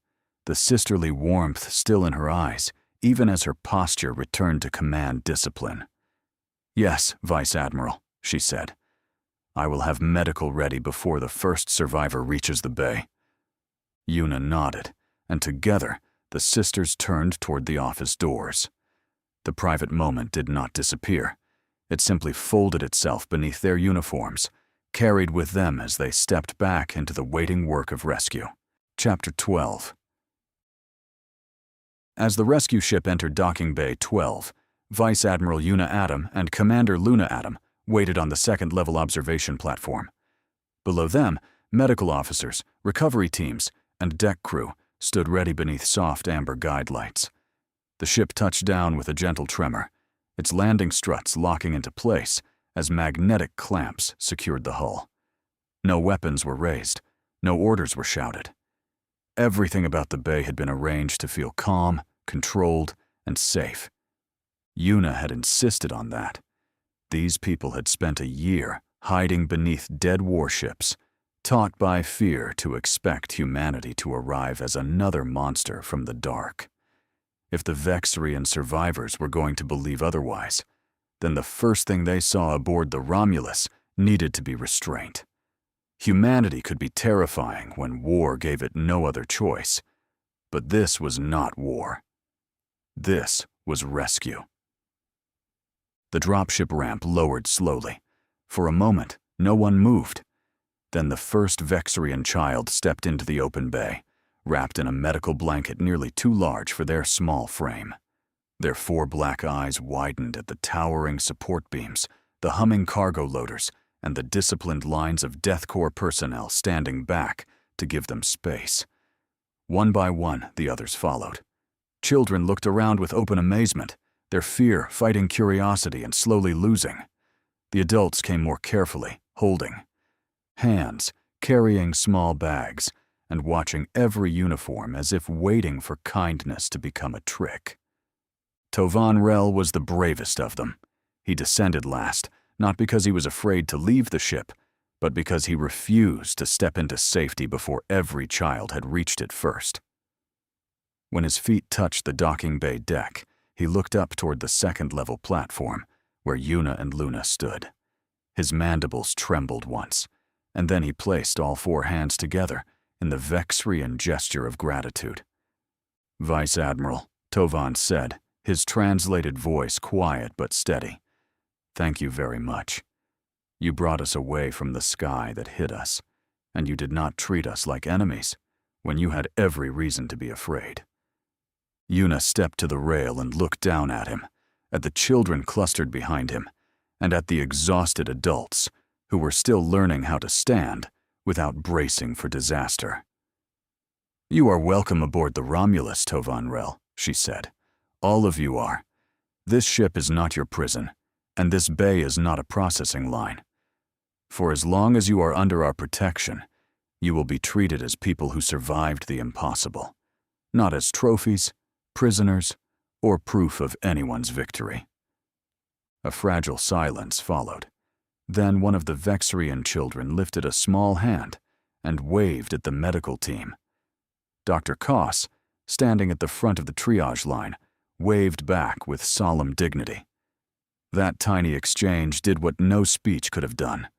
the sisterly warmth still in her eyes, even as her posture returned to command discipline. "Yes, Vice Admiral," she said. "I will have medical ready before the first survivor reaches the bay." Yuna nodded, and together the sisters turned toward the office doors. The private moment did not disappear. It simply folded itself beneath their uniforms, carried with them as they stepped back into the waiting work of rescue. Chapter 12. As the rescue ship entered Docking Bay 12, Vice Admiral Yuna Adam and Commander Luna Adam waited on the second-level observation platform. Below them, medical officers, recovery teams, and deck crew stood ready beneath soft amber guide lights. The ship touched down with a gentle tremor, its landing struts locking into place as magnetic clamps secured the hull. No weapons were raised, no orders were shouted. Everything about the bay had been arranged to feel calm, controlled, and safe. Yuna had insisted on that. These people had spent a year hiding beneath dead warships, taught by fear to expect humanity to arrive as another monster from the dark. If the Vexarian survivors were going to believe otherwise, then the first thing they saw aboard the Romulus needed to be restraint. Humanity could be terrifying when war gave it no other choice, but this was not war. This was rescue. The dropship ramp lowered slowly. For a moment, no one moved. Then the first Vexarian child stepped into the open bay, wrapped in a medical blanket nearly too large for their small frame. Their 4 black eyes widened at the towering support beams, the humming cargo loaders, and the disciplined lines of DEATHCORE personnel standing back to give them space. One by one, the others followed. Children looked around with open amazement, their fear fighting curiosity and slowly losing. The adults came more carefully, holding hands, carrying small bags, and watching every uniform as if waiting for kindness to become a trick. Tovan Rel was the bravest of them. He descended last, not because he was afraid to leave the ship, but because he refused to step into safety before every child had reached it first. When his feet touched the docking bay deck, he looked up toward the second-level platform, where Yuna and Luna stood. His mandibles trembled once, and then he placed all 4 hands together in the Vexarian gesture of gratitude. "Vice Admiral," Tovan said, his translated voice quiet but steady. "Thank you very much. You brought us away from the sky that hid us, and you did not treat us like enemies when you had every reason to be afraid." Yuna stepped to the rail and looked down at him, at the children clustered behind him, and at the exhausted adults who were still learning how to stand without bracing for disaster. "You are welcome aboard the Romulus, Tovan Rel," she said. "All of you are. This ship is not your prison, and this bay is not a processing line. For as long as you are under our protection, you will be treated as people who survived the impossible, not as trophies, prisoners, or proof of anyone's victory." A fragile silence followed. Then one of the Vexarian children lifted a small hand and waved at the medical team. Dr. Koss, standing at the front of the triage line, waved back with solemn dignity. That tiny exchange did what no speech could have done.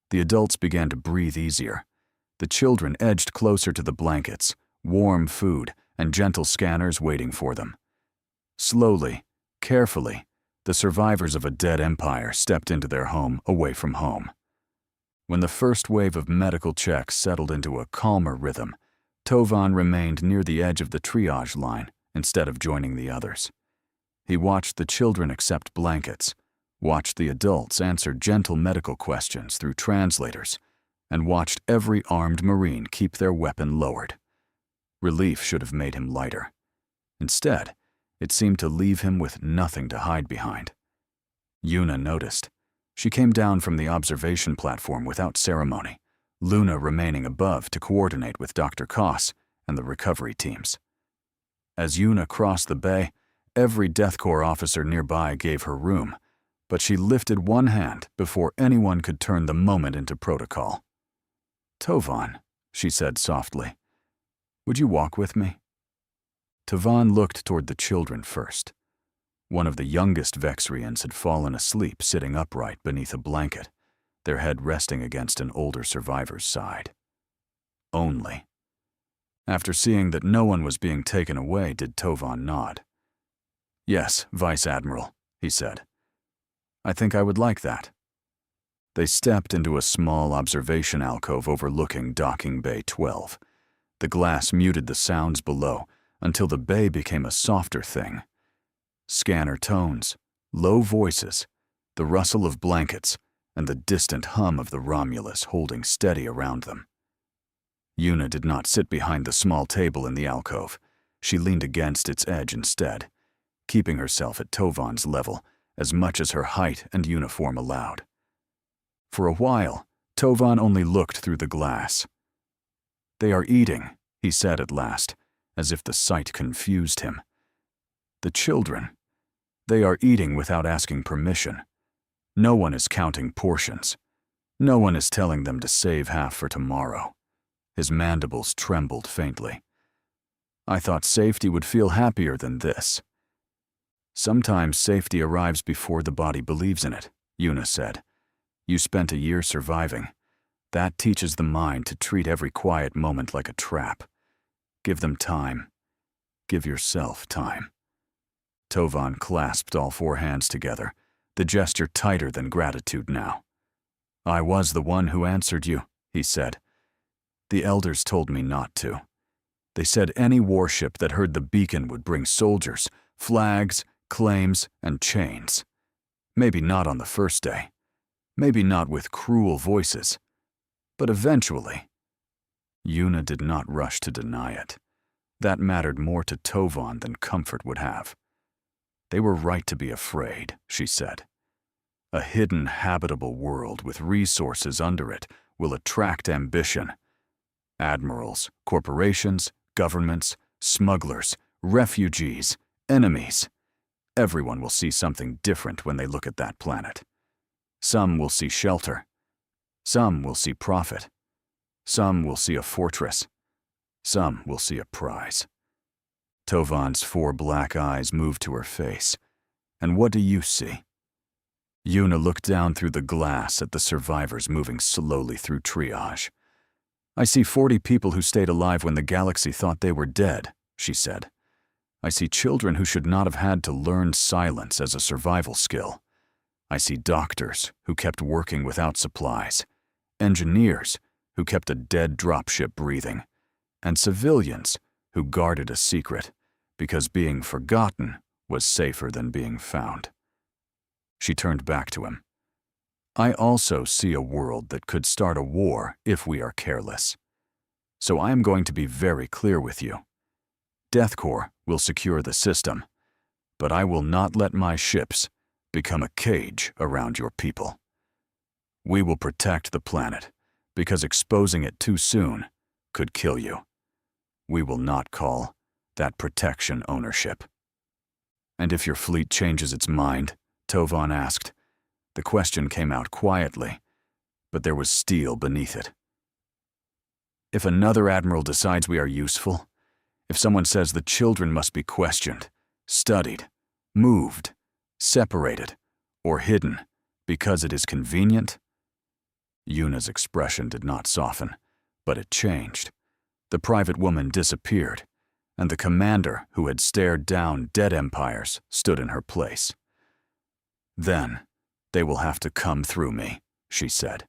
The adults began to breathe easier. The children edged closer to the blankets, warm food, and gentle scanners waiting for them. Slowly, carefully, the survivors of a dead empire stepped into their home away from home. When the first wave of medical checks settled into a calmer rhythm, Tovan remained near the edge of the triage line instead of joining the others. He watched the children accept blankets, watched the adults answer gentle medical questions through translators, and watched every armed Marine keep their weapon lowered. Relief should have made him lighter. Instead, it seemed to leave him with nothing to hide behind. Yuna noticed. She came down from the observation platform without ceremony, Luna remaining above to coordinate with Dr. Koss and the recovery teams. As Yuna crossed the bay, every DEATHCORE officer nearby gave her room, but she lifted one hand before anyone could turn the moment into protocol. "Tovan," she said softly, "would you walk with me?" Tovan looked toward the children first. One of the youngest Vexrians had fallen asleep sitting upright beneath a blanket, their head resting against an older survivor's side. Only. After seeing that no one was being taken away, did Tovan nod. "Yes, Vice Admiral," he said. "I think I would like that." They stepped into a small observation alcove overlooking Docking Bay 12. The glass muted the sounds below until the bay became a softer thing. Scanner tones, low voices, the rustle of blankets, and the distant hum of the Romulus holding steady around them. Yuna did not sit behind the small table in the alcove. She leaned against its edge instead, keeping herself at Tovan's level as much as her height and uniform allowed. For a while, Tovan only looked through the glass. "They are eating," he said at last, as if the sight confused him. "The children. They are eating without asking permission. No one is counting portions. No one is telling them to save half for tomorrow." His mandibles trembled faintly. "I thought safety would feel happier than this." "Sometimes safety arrives before the body believes in it," Yuna said. "You spent a year surviving. That teaches the mind to treat every quiet moment like a trap. Give them time. Give yourself time." Tovan clasped all four hands together, the gesture tighter than gratitude now. "I was the one who answered you," he said. "The elders told me not to. They said any warship that heard the beacon would bring soldiers, flags, claims, and chains. Maybe not on the first day. Maybe not with cruel voices. But eventually." Yuna did not rush to deny it. That mattered more to Tovan than comfort would have. "They were right to be afraid," she said. "A hidden, habitable world with resources under it will attract ambition. Admirals, corporations, governments, smugglers, refugees, enemies. Everyone will see something different when they look at that planet. Some will see shelter. Some will see profit. Some will see a fortress. Some will see a prize." Tovan's four black eyes moved to her face. "And what do you see?" Yuna looked down through the glass at the survivors moving slowly through triage. "I see 40 people who stayed alive when the galaxy thought they were dead," she said. "I see children who should not have had to learn silence as a survival skill. I see doctors who kept working without supplies, engineers who kept a dead dropship breathing, and civilians who guarded a secret because being forgotten was safer than being found." She turned back to him. "I also see a world that could start a war if we are careless. So I am going to be very clear with you. DEATHCORE will secure the system, but I will not let my ships become a cage around your people. We will protect the planet, because exposing it too soon could kill you. We will not call that protection ownership." "And if your fleet changes its mind?" Tovan asked. The question came out quietly, but there was steel beneath it. "If another admiral decides we are useful, if someone says the children must be questioned, studied, moved, separated, or hidden because it is convenient?" Yuna's expression did not soften, but it changed. The private woman disappeared, and the commander who had stared down dead empires stood in her place. "Then they will have to come through me," she said.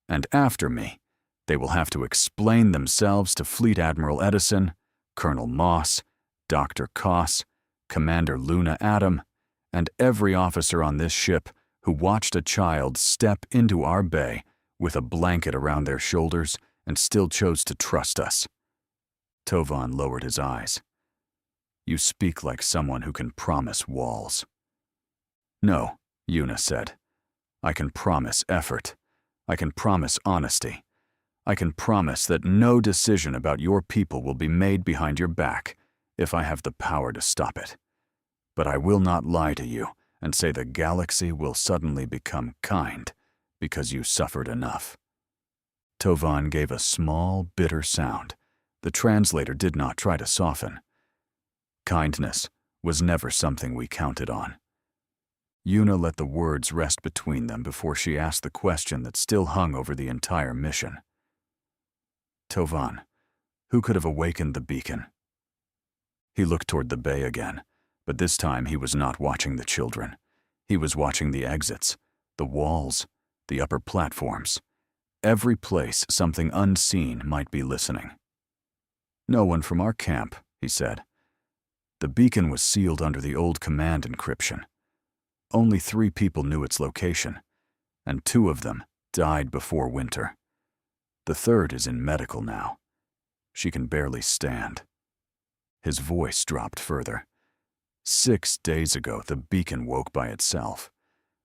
"And after me, they will have to explain themselves to Fleet Admiral Edison, Colonel Moss, Dr. Koss, Commander Luna Adam, and every officer on this ship who watched a child step into our bay with a blanket around their shoulders and still chose to trust us." Tovan lowered his eyes. "You speak like someone who can promise walls." "No," Yuna said. "I can promise effort. I can promise honesty. I can promise that no decision about your people will be made behind your back if I have the power to stop it. But I will not lie to you and say the galaxy will suddenly become kind because you suffered enough." Tovan gave a small, bitter sound. The translator did not try to soften. "Kindness was never something we counted on. Yuna let the words rest between them before she asked the question that still hung over the entire mission. Tovan, who could have awakened the beacon? He looked toward the bay again, but this time he was not watching the children. He was watching the exits, the walls, the upper platforms. Every place something unseen might be listening. No one from our camp, he said. The beacon was sealed under the old command encryption. Only 3 people knew its location, and 2 of them died before winter. The 3rd is in medical now. She can barely stand. His voice dropped further. 6 days ago, the beacon woke by itself.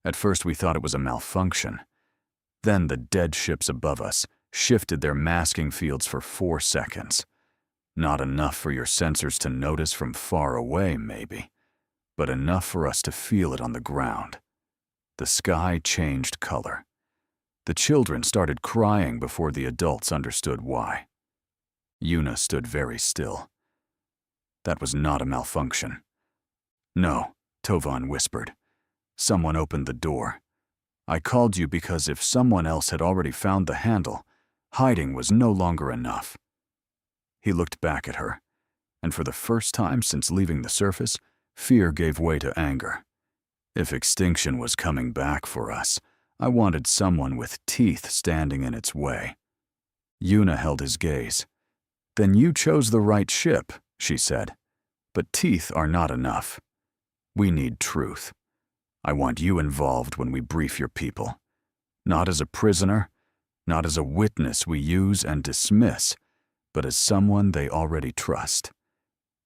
At first we thought it was a malfunction. Then the dead ships above us shifted their masking fields for 4 seconds. Not enough for your sensors to notice from far away, maybe, but enough for us to feel it on the ground. The sky changed color. The children started crying before the adults understood why. Yuna stood very still. That was not a malfunction. No, Tovan whispered. Someone opened the door. I called you because if someone else had already found the handle, hiding was no longer enough. He looked back at her, and for the first time since leaving the surface, fear gave way to anger. If extinction was coming back for us, I wanted someone with teeth standing in its way. Yuna held his gaze. Then you chose the right ship, she said. But teeth are not enough. We need truth. I want you involved when we brief your people. Not as a prisoner, not as a witness we use and dismiss, but as someone they already trust.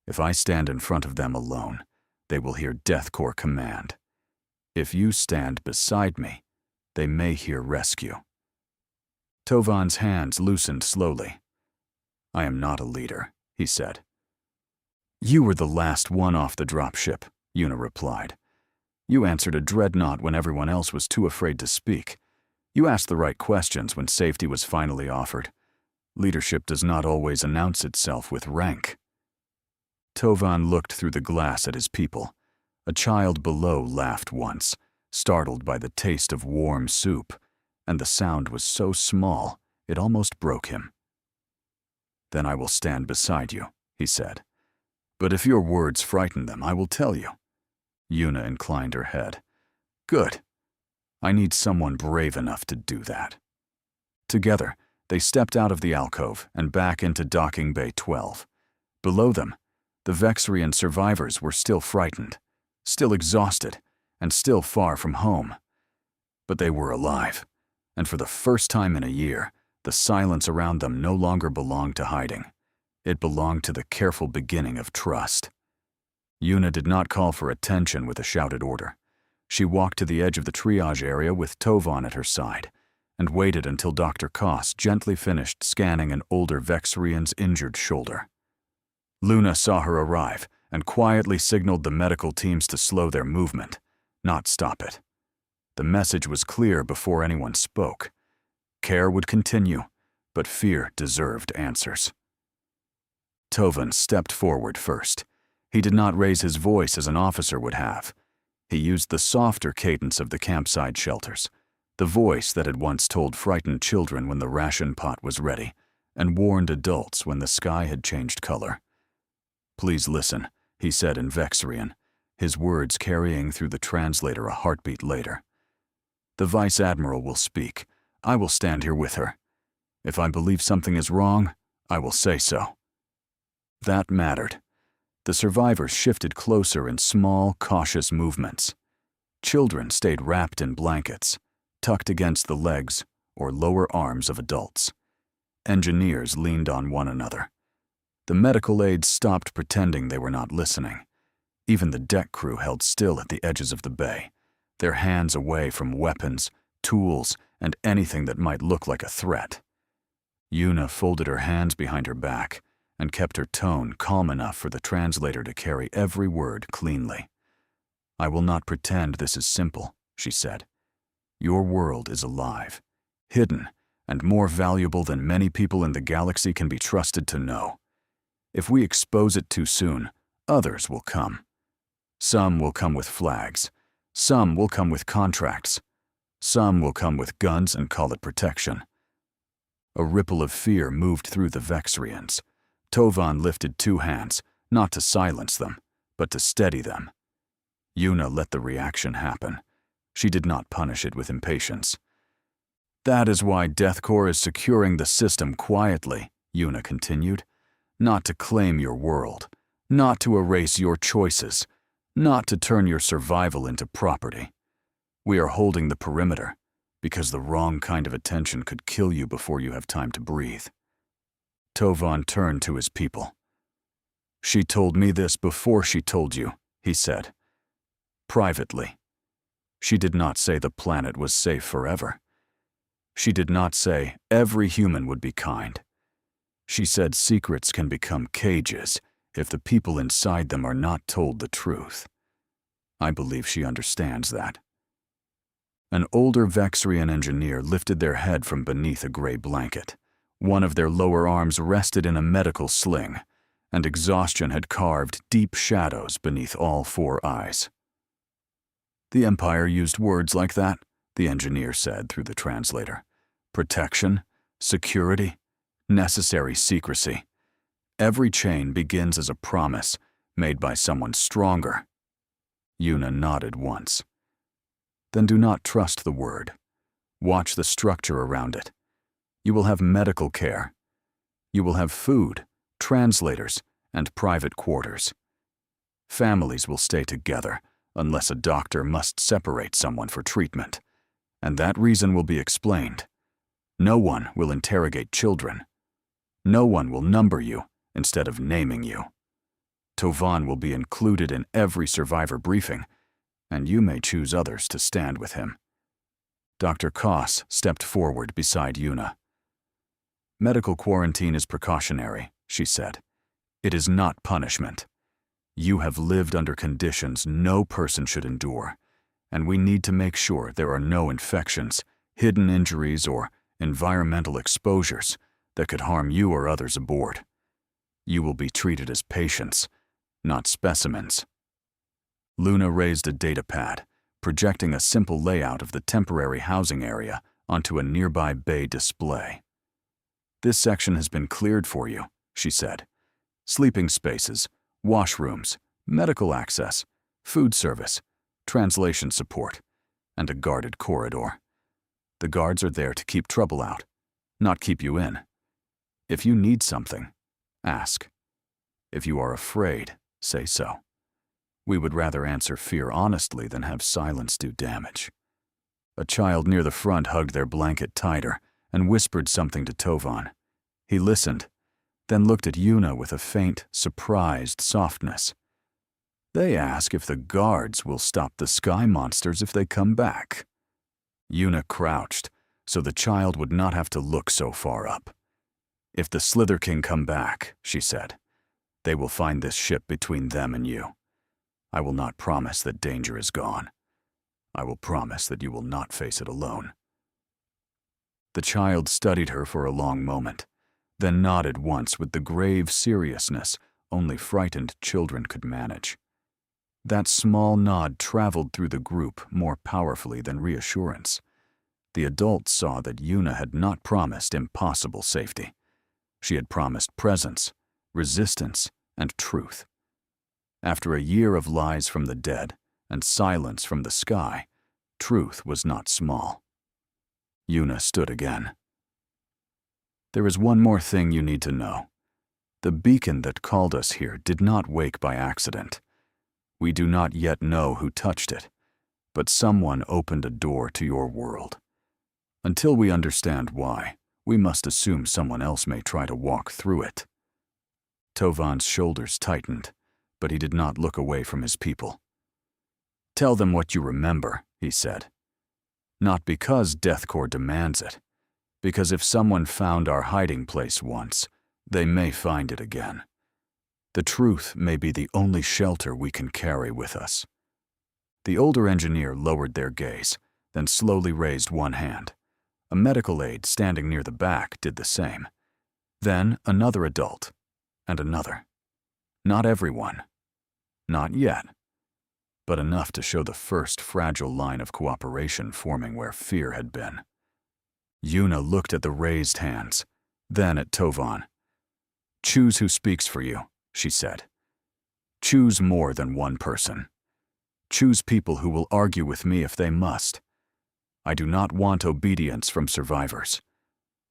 If I stand in front of them alone, they will hear DEATHCORE command. If you stand beside me, they may hear rescue. Tovan's hands loosened slowly. I am not a leader, he said. You were the last one off the dropship, Yuna replied. You answered a dreadnought when everyone else was too afraid to speak. You asked the right questions when safety was finally offered. Leadership does not always announce itself with rank. Tovan looked through the glass at his people. A child below laughed once, startled by the taste of warm soup, and the sound was so small it almost broke him. Then I will stand beside you, he said. But if your words frighten them, I will tell you. Yuna inclined her head. Good. I need someone brave enough to do that. Together, they stepped out of the alcove and back into Docking Bay 12. Below them, the Vexrian survivors were still frightened, still exhausted, and still far from home. But they were alive, and for the first time in a year, the silence around them no longer belonged to hiding. It belonged to the careful beginning of trust. Yuna did not call for attention with a shouted order. She walked to the edge of the triage area with Tovan at her side, and waited until Dr. Koss gently finished scanning an older Vexrian's injured shoulder. Luna saw her arrive and quietly signaled the medical teams to slow their movement, not stop it. The message was clear before anyone spoke. Care would continue, but fear deserved answers. Tovan stepped forward first. He did not raise his voice as an officer would have. He used the softer cadence of the campsite shelters, the voice that had once told frightened children when the ration pot was ready, and warned adults when the sky had changed color. Please listen, he said in Vexrian, his words carrying through the translator a heartbeat later. The Vice Admiral will speak. I will stand here with her. If I believe something is wrong, I will say so. That mattered. The survivors shifted closer in small, cautious movements. Children stayed wrapped in blankets, tucked against the legs or lower arms of adults. Engineers leaned on one another. The medical aides stopped pretending they were not listening. Even the deck crew held still at the edges of the bay, their hands away from weapons, tools, and anything that might look like a threat. Yuna folded her hands behind her back and kept her tone calm enough for the translator to carry every word cleanly. I will not pretend this is simple, she said. Your world is alive, hidden, and more valuable than many people in the galaxy can be trusted to know. If we expose it too soon, others will come. Some will come with flags. Some will come with contracts. Some will come with guns and call it protection. A ripple of fear moved through the Vexrians. Tovan lifted 2 hands, not to silence them, but to steady them. Yuna let the reaction happen. She did not punish it with impatience. That is why DEATHCORE is securing the system quietly, Yuna continued. Not to claim your world, not to erase your choices, not to turn your survival into property. We are holding the perimeter because the wrong kind of attention could kill you before you have time to breathe. Tovan turned to his people. She told me this before she told you, he said. Privately. She did not say the planet was safe forever. She did not say every human would be kind. She said secrets can become cages if the people inside them are not told the truth. I believe she understands that. An older Vexrian engineer lifted their head from beneath a gray blanket. One of their lower arms rested in a medical sling, and exhaustion had carved deep shadows beneath all 4 eyes. The Empire used words like that, the engineer said through the translator. Protection, security, necessary secrecy. Every chain begins as a promise made by someone stronger. Yuna nodded once. Then do not trust the word. Watch the structure around it. You will have medical care. You will have food, translators, and private quarters. Families will stay together unless a doctor must separate someone for treatment, and that reason will be explained. No one will interrogate children. No one will number you instead of naming you. Tovan will be included in every survivor briefing, and you may choose others to stand with him. Dr. Koss stepped forward beside Yuna. Medical quarantine is precautionary, she said. It is not punishment. You have lived under conditions no person should endure, and we need to make sure there are no infections, hidden injuries, or environmental exposures that could harm you or others aboard. You will be treated as patients, not specimens. Luna raised a data pad, projecting a simple layout of the temporary housing area onto a nearby bay display. This section has been cleared for you, she said. Sleeping spaces, washrooms, medical access, food service, translation support, and a guarded corridor. The guards are there to keep trouble out, not keep you in. If you need something, ask. If you are afraid, say so. We would rather answer fear honestly than have silence do damage. A child near the front hugged their blanket tighter and whispered something to Tovan. He listened, then looked at Yuna with a faint, surprised softness. They ask if the guards will stop the sky monsters if they come back. Yuna crouched, so the child would not have to look so far up. If the Slither King come back, she said, they will find this ship between them and you. I will not promise that danger is gone. I will promise that you will not face it alone. The child studied her for a long moment, then nodded once with the grave seriousness only frightened children could manage. That small nod traveled through the group more powerfully than reassurance. The adults saw that Yuna had not promised impossible safety. She had promised presence, resistance, and truth. After a year of lies from the dead and silence from the sky, truth was not small. Yuna stood again. There is one more thing you need to know. The beacon that called us here did not wake by accident. We do not yet know who touched it, but someone opened a door to your world. Until we understand why, we must assume someone else may try to walk through it. Tovan's shoulders tightened, but he did not look away from his people. Tell them what you remember, he said. Not because DEATHCORE demands it, because if someone found our hiding place once, they may find it again. The truth may be the only shelter we can carry with us. The older engineer lowered their gaze, then slowly raised one hand. A medical aide standing near the back did the same. Then another adult, and another. Not everyone. Not yet. but enough to show the first fragile line of cooperation forming where fear had been. Yuna looked at the raised hands, then at Tovan. "Choose who speaks for you," she said. "Choose more than one person. Choose people who will argue with me if they must. I do not want obedience from survivors.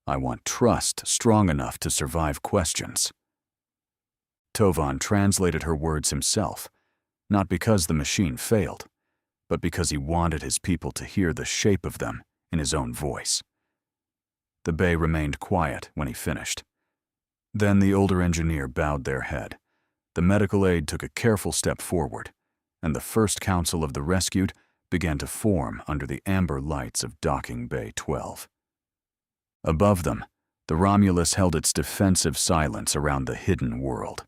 I want trust strong enough to survive questions." Tovan translated her words himself, not because the machine failed, but because he wanted his people to hear the shape of them in his own voice. The Bey remained quiet when he finished. Then the older engineer bowed their head. The medical aide took a careful step forward, and the first council of the rescued began to form under the amber lights of Docking Bay 12. Above them, the Romulus held its defensive silence around the hidden world.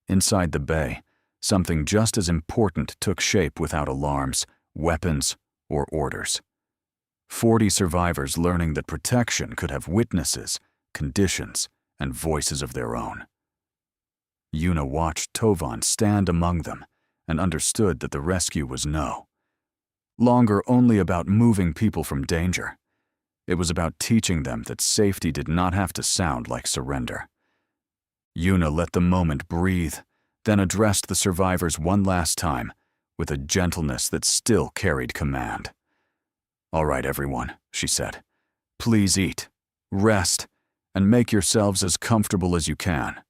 Inside the bay, something just as important took shape without alarms, weapons, or orders. 40 survivors learning that protection could have witnesses, conditions, and voices of their own. Yuna watched Tovan stand among them and understood that the rescue was no longer only about moving people from danger. It was about teaching them that safety did not have to sound like surrender. Yuna let the moment breathe, then addressed the survivors one last time with a gentleness that still carried command. "All right, everyone," she said. "Please eat, rest, and make yourselves as comfortable as you can.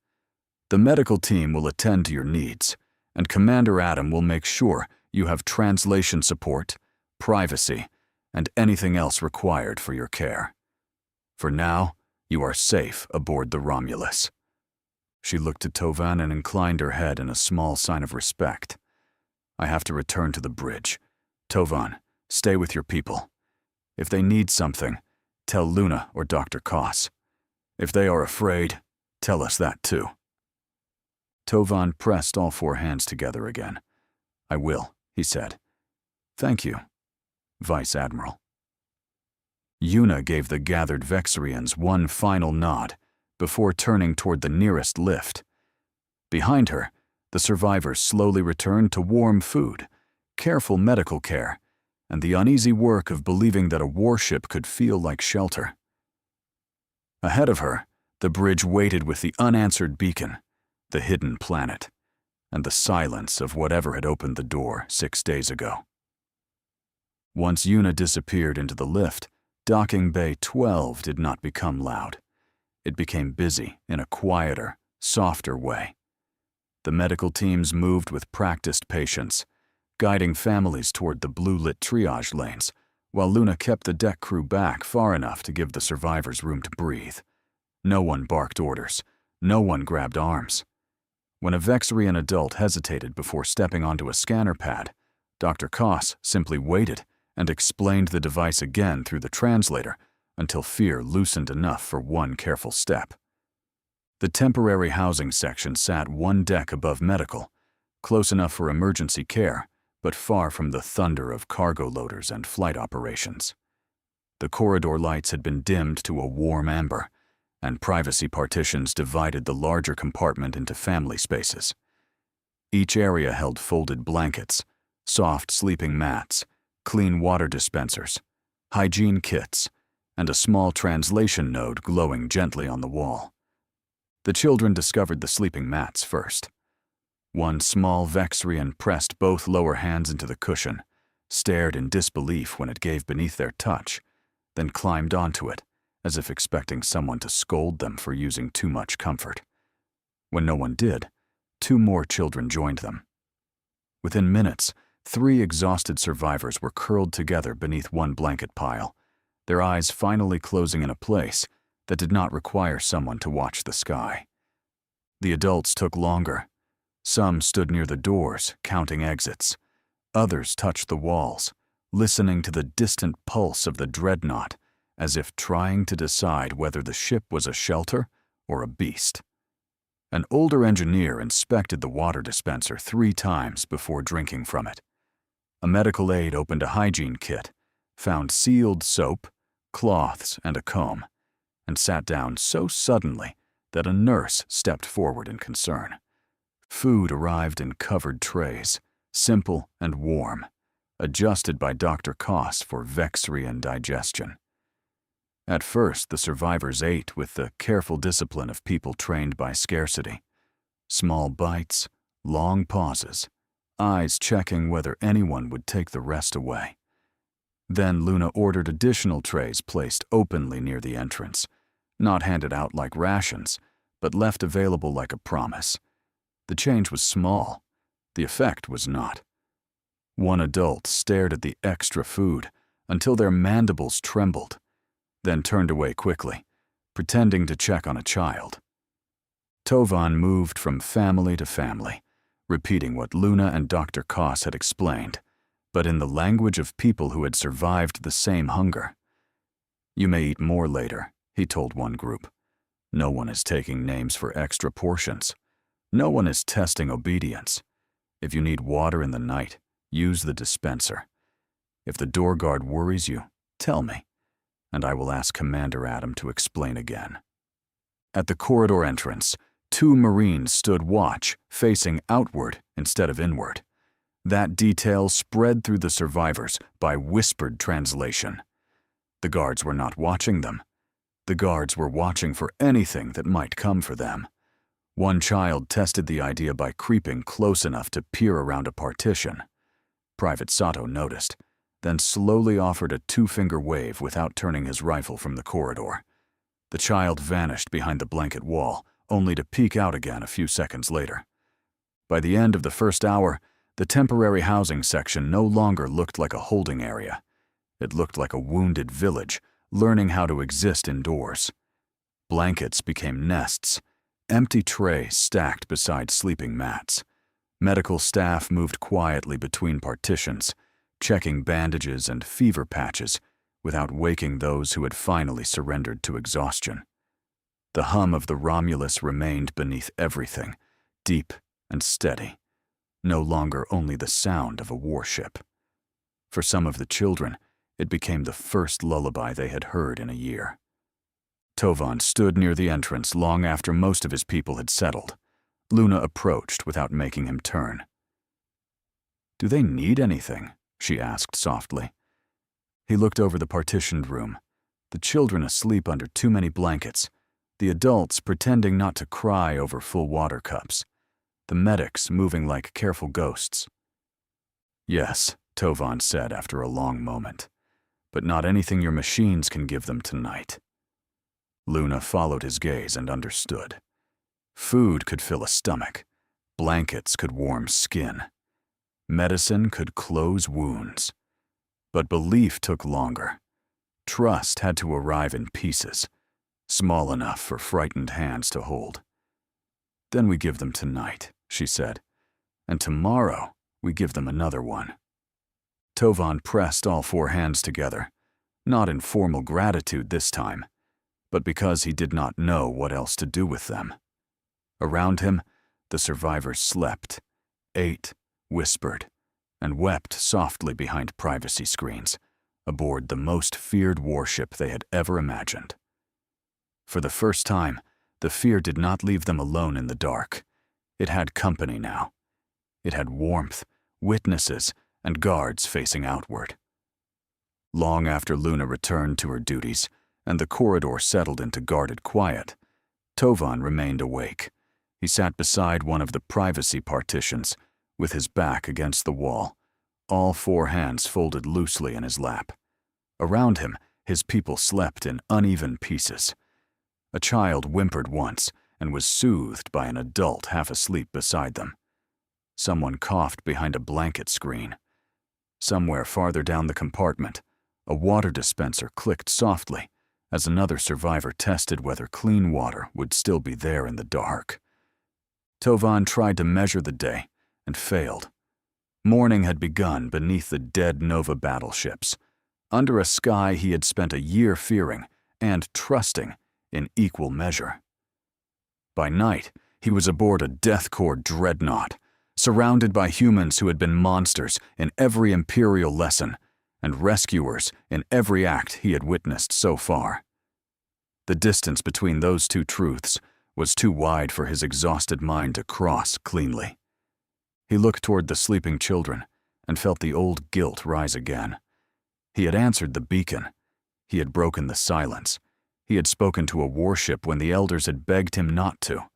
The medical team will attend to your needs, and Commander Adam will make sure you have translation support, privacy, and anything else required for your care. For now, you are safe aboard the Romulus." She looked to Tovan and inclined her head in a small sign of respect. "I have to return to the bridge. Tovan, stay with your people. If they need something, tell Luna or Dr. Koss. If they are afraid, tell us that too." Tovan pressed all 4 hands together again. "I will," he said. "Thank you, Vice Admiral." Yuna gave the gathered Vexarians one final nod before turning toward the nearest lift. Behind her, the survivors slowly returned to warm food, careful medical care, and the uneasy work of believing that a warship could feel like shelter. Ahead of her, the bridge waited with the unanswered beacon, the hidden planet, and the silence of whatever had opened the door 6 days ago. Once Yuna disappeared into the lift, Docking Bay 12 did not become loud. It became busy in a quieter, softer way. The medical teams moved with practiced patience, guiding families toward the blue-lit triage lanes, while Luna kept the deck crew back far enough to give the survivors room to breathe. No one barked orders. No one grabbed arms. When a Vexarian adult hesitated before stepping onto a scanner pad, Dr. Koss simply waited and explained the device again through the translator until fear loosened enough for one careful step. The temporary housing section sat one deck above medical, close enough for emergency care, but far from the thunder of cargo loaders and flight operations. The corridor lights had been dimmed to a warm amber, and privacy partitions divided the larger compartment into family spaces. Each area held folded blankets, soft sleeping mats, clean water dispensers, hygiene kits, and a small translation node glowing gently on the wall. The children discovered the sleeping mats first. One small Vexarian pressed both lower hands into the cushion, stared in disbelief when it gave beneath their touch, then climbed onto it, as if expecting someone to scold them for using too much comfort. When no one did, 2 more children joined them. Within minutes, 3 exhausted survivors were curled together beneath one blanket pile, their eyes finally closing in a place that did not require someone to watch the sky. The adults took longer. Some stood near the doors, counting exits. Others touched the walls, listening to the distant pulse of the dreadnought, as if trying to decide whether the ship was a shelter or a beast. An older engineer inspected the water dispenser 3 times before drinking from it. A medical aide opened a hygiene kit, found sealed soap, cloths, and a comb, and sat down so suddenly that a nurse stepped forward in concern. Food arrived in covered trays, simple and warm, adjusted by Dr. Koss for Vexrian digestion. At first, the survivors ate with the careful discipline of people trained by scarcity. Small bites, long pauses, eyes checking whether anyone would take the rest away. Then Luna ordered additional trays placed openly near the entrance, not handed out like rations, but left available like a promise. The change was small. The effect was not. One adult stared at the extra food until their mandibles trembled, then turned away quickly, pretending to check on a child. Tovan moved from family to family, repeating what Luna and Dr. Koss had explained, but in the language of people who had survived the same hunger. "You may eat more later," he told one group. "No one is taking names for extra portions. No one is testing obedience. If you need water in the night, use the dispenser. If the door guard worries you, tell me, and I will ask Commander Adam to explain again." At the corridor entrance, 2 Marines stood watch, facing outward instead of inward. That detail spread through the survivors by whispered translation. The guards were not watching them. The guards were watching for anything that might come for them. One child tested the idea by creeping close enough to peer around a partition. Private Sato noticed, then slowly offered a 2-finger wave without turning his rifle from the corridor. The child vanished behind the blanket wall, only to peek out again a few seconds later. By the end of the first hour, the temporary housing section no longer looked like a holding area. It looked like a wounded village, learning how to exist indoors. Blankets became nests, empty trays stacked beside sleeping mats. Medical staff moved quietly between partitions, checking bandages and fever patches without waking those who had finally surrendered to exhaustion. The hum of the Romulus remained beneath everything, deep and steady, no longer only the sound of a warship. For some of the children, it became the first lullaby they had heard in a year. Tovan stood near the entrance long after most of his people had settled. Luna approached without making him turn. "Do they need anything?" she asked softly. He looked over the partitioned room, the children asleep under too many blankets, the adults pretending not to cry over full water cups, the medics moving like careful ghosts. "Yes," Tovan said after a long moment, "but not anything your machines can give them tonight." Luna followed his gaze and understood. Food could fill a stomach, blankets could warm skin, medicine could close wounds. But belief took longer. Trust had to arrive in pieces, small enough for frightened hands to hold. "Then we give them tonight," she said, "and tomorrow we give them another one." Tovan pressed all 4 hands together, not in formal gratitude this time, but because he did not know what else to do with them. Around him, the survivors slept, ate, whispered, and wept softly behind privacy screens, aboard the most feared warship they had ever imagined. For the first time, the fear did not leave them alone in the dark. It had company now. It had warmth, witnesses, and guards facing outward. Long after Luna returned to her duties, and the corridor settled into guarded quiet, Tovan remained awake. He sat beside one of the privacy partitions, with his back against the wall, all 4 hands folded loosely in his lap. Around him, his people slept in uneven pieces. A child whimpered once and was soothed by an adult half asleep beside them. Someone coughed behind a blanket screen. Somewhere farther down the compartment, a water dispenser clicked softly as another survivor tested whether clean water would still be there in the dark. Tovan tried to measure the day and failed. Morning had begun beneath the dead Nova battleships, under a sky he had spent a year fearing and trusting in equal measure. By night, he was aboard a DEATHCORE dreadnought, surrounded by humans who had been monsters in every Imperial lesson and rescuers in every act he had witnessed so far. The distance between those 2 truths was too wide for his exhausted mind to cross cleanly. He looked toward the sleeping children and felt the old guilt rise again. He had answered the beacon. He had broken the silence. He had spoken to a warship when the elders had begged him not to.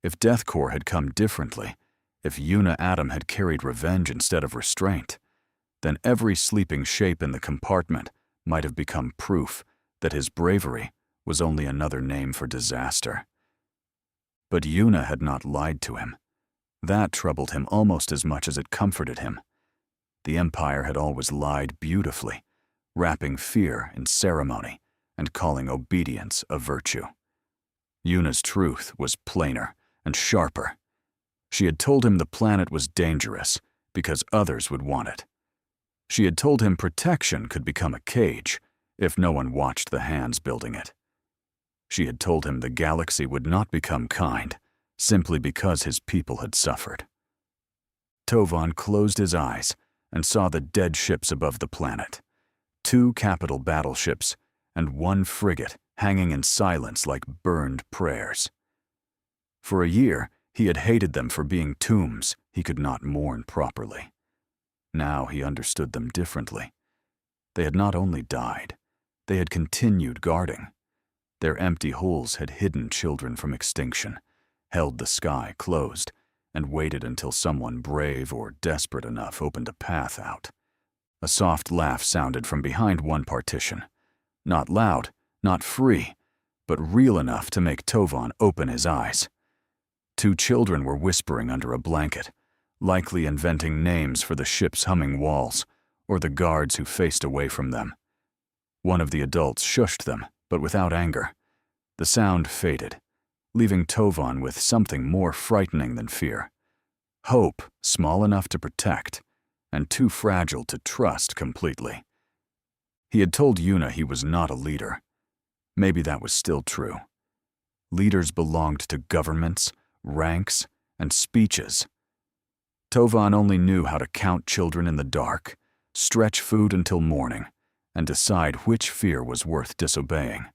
If Deathcore had come differently, if Yuna Adam had carried revenge instead of restraint, then every sleeping shape in the compartment might have become proof that his bravery was only another name for disaster. But Yuna had not lied to him. That troubled him almost as much as it comforted him. The Empire had always lied beautifully, wrapping fear in ceremony and calling obedience a virtue. Yuna's truth was plainer and sharper. She had told him the planet was dangerous because others would want it. She had told him protection could become a cage if no one watched the hands building it. She had told him the galaxy would not become kind simply because his people had suffered. Tovan closed his eyes and saw the dead ships above the planet, 2 capital battleships and 1 frigate hanging in silence like burned prayers. For a year, he had hated them for being tombs he could not mourn properly. Now he understood them differently. They had not only died, they had continued guarding. Their empty holes had hidden children from extinction, held the sky closed, and waited until someone brave or desperate enough opened a path out. A soft laugh sounded from behind one partition. Not loud, not free, but real enough to make Tovan open his eyes. 2 children were whispering under a blanket, likely inventing names for the ship's humming walls or the guards who faced away from them. One of the adults shushed them, but without anger. The sound faded, leaving Tovan with something more frightening than fear. Hope small enough to protect, and too fragile to trust completely. He had told Yuna he was not a leader. Maybe that was still true. Leaders belonged to governments, ranks, and speeches. Tovan only knew how to count children in the dark, stretch food until morning, and decide which fear was worth disobeying.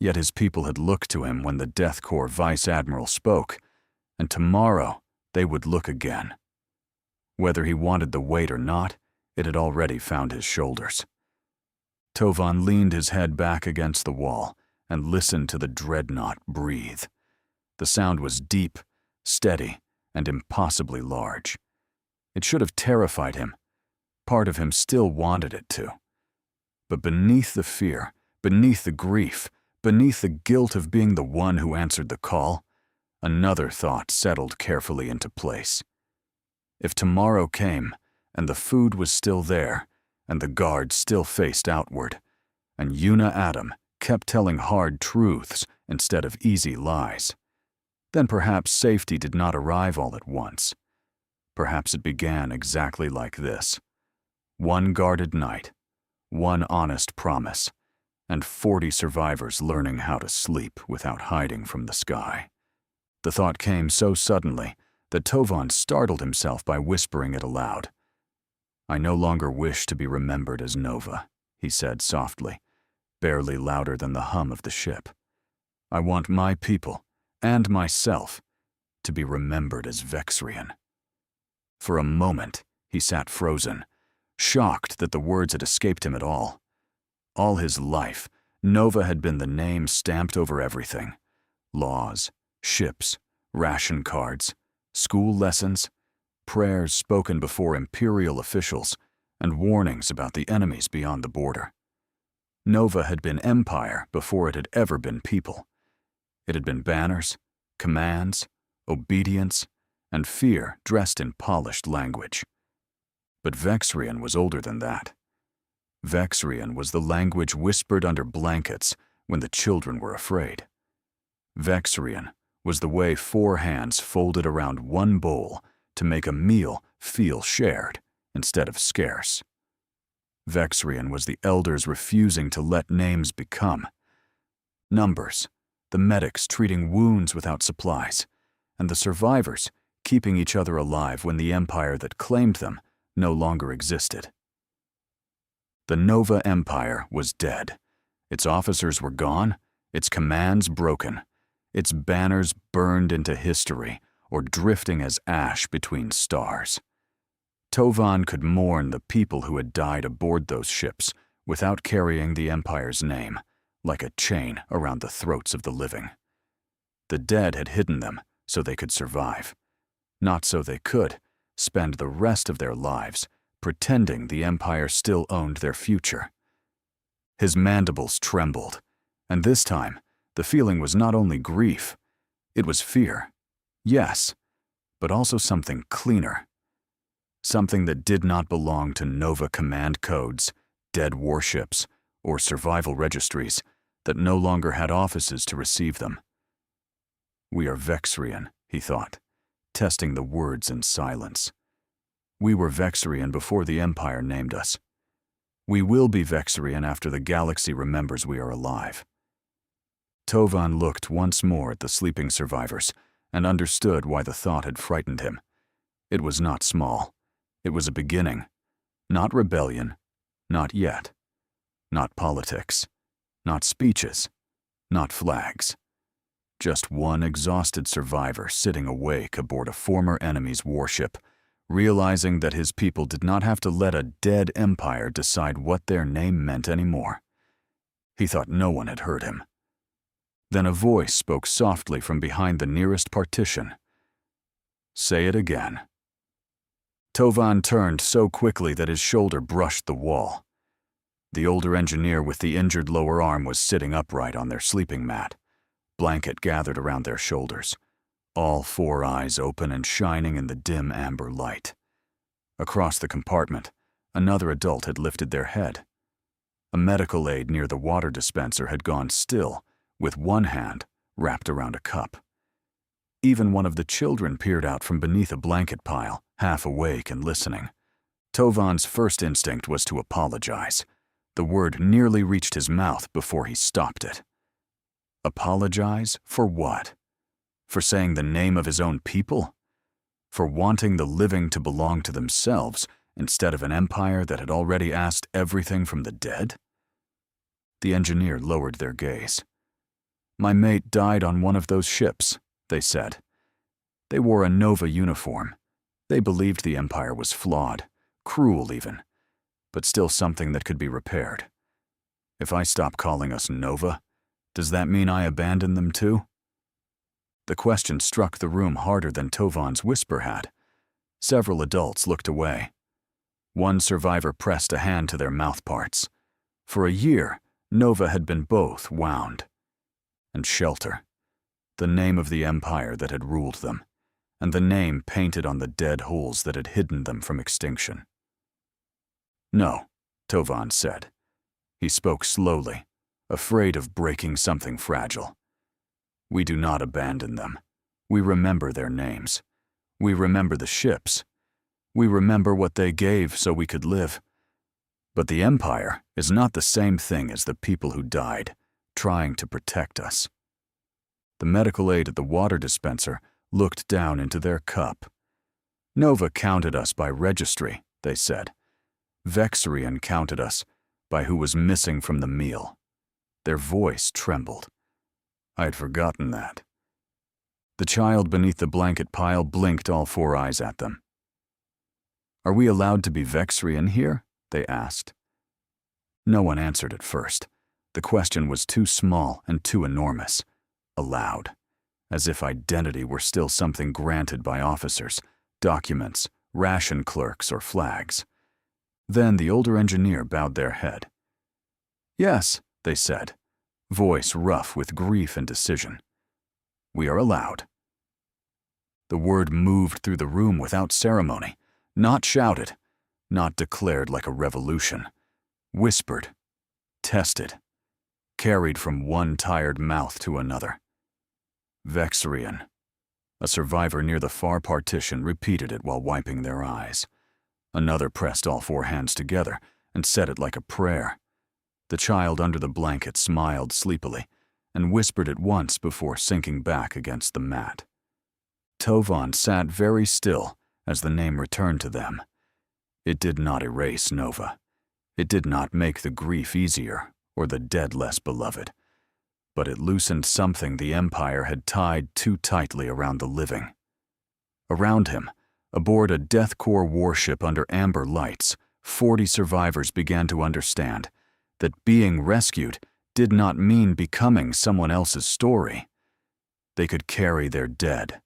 Yet his people had looked to him when the DEATHCORE Vice Admiral spoke, and tomorrow they would look again. Whether he wanted the weight or not, it had already found his shoulders. Tovan leaned his head back against the wall and listened to the dreadnought breathe. The sound was deep, steady, and impossibly large. It should have terrified him. Part of him still wanted it to. But beneath the fear, beneath the grief, beneath the guilt of being the one who answered the call, another thought settled carefully into place. If tomorrow came, and the food was still there, and the guards still faced outward, and Yuna Adam kept telling hard truths instead of easy lies, then perhaps safety did not arrive all at once. Perhaps it began exactly like this: 1 guarded night, 1 honest promise, and 40 survivors learning how to sleep without hiding from the sky. The thought came so suddenly that Tovan startled himself by whispering it aloud. "I no longer wish to be remembered as Nova," he said softly, barely louder than the hum of the ship. "I want my people, and myself, to be remembered as Vexrian." For a moment, he sat frozen, shocked that the words had escaped him at all. All his life, Nova had been the name stamped over everything: laws, ships, ration cards, school lessons, prayers spoken before imperial officials, and warnings about the enemies beyond the border. Nova had been empire before it had ever been people. It had been banners, commands, obedience, and fear dressed in polished language. But Vexrian was older than that. Vexrian was the language whispered under blankets when the children were afraid. Vexrian was the way 4 hands folded around 1 bowl to make a meal feel shared instead of scarce. Vexrian was the elders refusing to let names become. Numbers, the medics treating wounds without supplies, and the survivors keeping each other alive when the empire that claimed them no longer existed. The Nova Empire was dead. Its officers were gone, its commands broken, its banners burned into history or drifting as ash between stars. Tovan could mourn the people who had died aboard those ships without carrying the Empire's name, like a chain around the throats of the living. The dead had hidden them so they could survive, not so they could spend the rest of their lives pretending the Empire still owned their future. His mandibles trembled, and this time, the feeling was not only grief, it was fear. Yes, but also something cleaner. Something that did not belong to Nova command codes, dead warships, or survival registries that no longer had offices to receive them. We are Vexrian, he thought, testing the words in silence. We were Vexrian before the Empire named us. We will be Vexrian after the galaxy remembers we are alive. Tovan looked once more at the sleeping survivors and understood why the thought had frightened him. It was not small. It was a beginning. Not rebellion. Not yet. Not politics. Not speeches. Not flags. Just one exhausted survivor sitting awake aboard a former enemy's warship, realizing that his people did not have to let a dead empire decide what their name meant anymore. He thought no one had heard him. Then a voice spoke softly from behind the nearest partition. "Say it again." Tovan turned so quickly that his shoulder brushed the wall. The older engineer with the injured lower arm was sitting upright on their sleeping mat, blanket gathered around their shoulders, all four eyes open and shining in the dim amber light. Across the compartment, another adult had lifted their head. A medical aide near the water dispenser had gone still, with one hand wrapped around a cup. Even one of the children peered out from beneath a blanket pile, half awake and listening. Tovan's first instinct was to apologize. The word nearly reached his mouth before he stopped it. Apologize for what? For saying the name of his own people? For wanting the living to belong to themselves instead of an empire that had already asked everything from the dead? The engineer lowered their gaze. "My mate died on one of those ships," they said. They wore a Nova uniform. They believed the Empire was flawed, cruel even, but still something that could be repaired. If I stop calling us Nova, does that mean I abandon them too? The question struck the room harder than Tovan's whisper had. Several adults looked away. One survivor pressed a hand to their mouthparts. For a year, Nova had been both wound. And shelter. The name of the empire that had ruled them, and the name painted on the dead holes that had hidden them from extinction. "No," Tovan said. He spoke slowly, afraid of breaking something fragile. "We do not abandon them. We remember their names. We remember the ships. We remember what they gave so we could live. But the Empire is not the same thing as the people who died, trying to protect us." The medical aide at the water dispenser looked down into their cup. "Nova counted us by registry," they said. "Vexrian counted us by who was missing from the meal." Their voice trembled. I had forgotten that. The child beneath the blanket pile blinked all four eyes at them. "Are we allowed to be Vexrian here?" they asked. No one answered at first. The question was too small and too enormous. Allowed. As if identity were still something granted by officers, documents, ration clerks, or flags. Then the older engineer bowed their head. "Yes," they said, voice rough with grief and decision. "We are allowed." The word moved through the room without ceremony, not shouted, not declared like a revolution, whispered, tested, carried from one tired mouth to another. Vexrian. A survivor near the far partition repeated it while wiping their eyes. Another pressed all four hands together and said it like a prayer. The child under the blanket smiled sleepily and whispered it once before sinking back against the mat. Tovan sat very still as the name returned to them. It did not erase Nova. It did not make the grief easier or the dead less beloved, but it loosened something the Empire had tied too tightly around the living. Around him, aboard a deathcore warship under amber lights, 40 survivors began to understand that being rescued did not mean becoming someone else's story. They could carry their dead,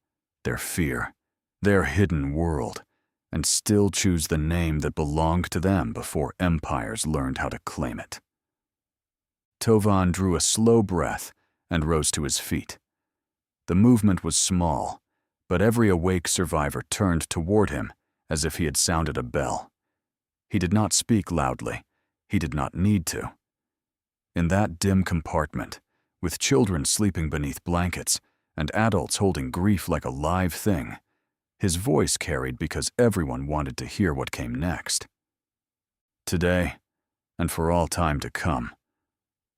their fear, their hidden world, and still choose the name that belonged to them before empires learned how to claim it. Tovan drew a slow breath and rose to his feet. The movement was small, but every awake survivor turned toward him as if he had sounded a bell. He did not speak loudly. He did not need to. In that dim compartment, with children sleeping beneath blankets and adults holding grief like a live thing, his voice carried because everyone wanted to hear what came next. Today, and for all time to come,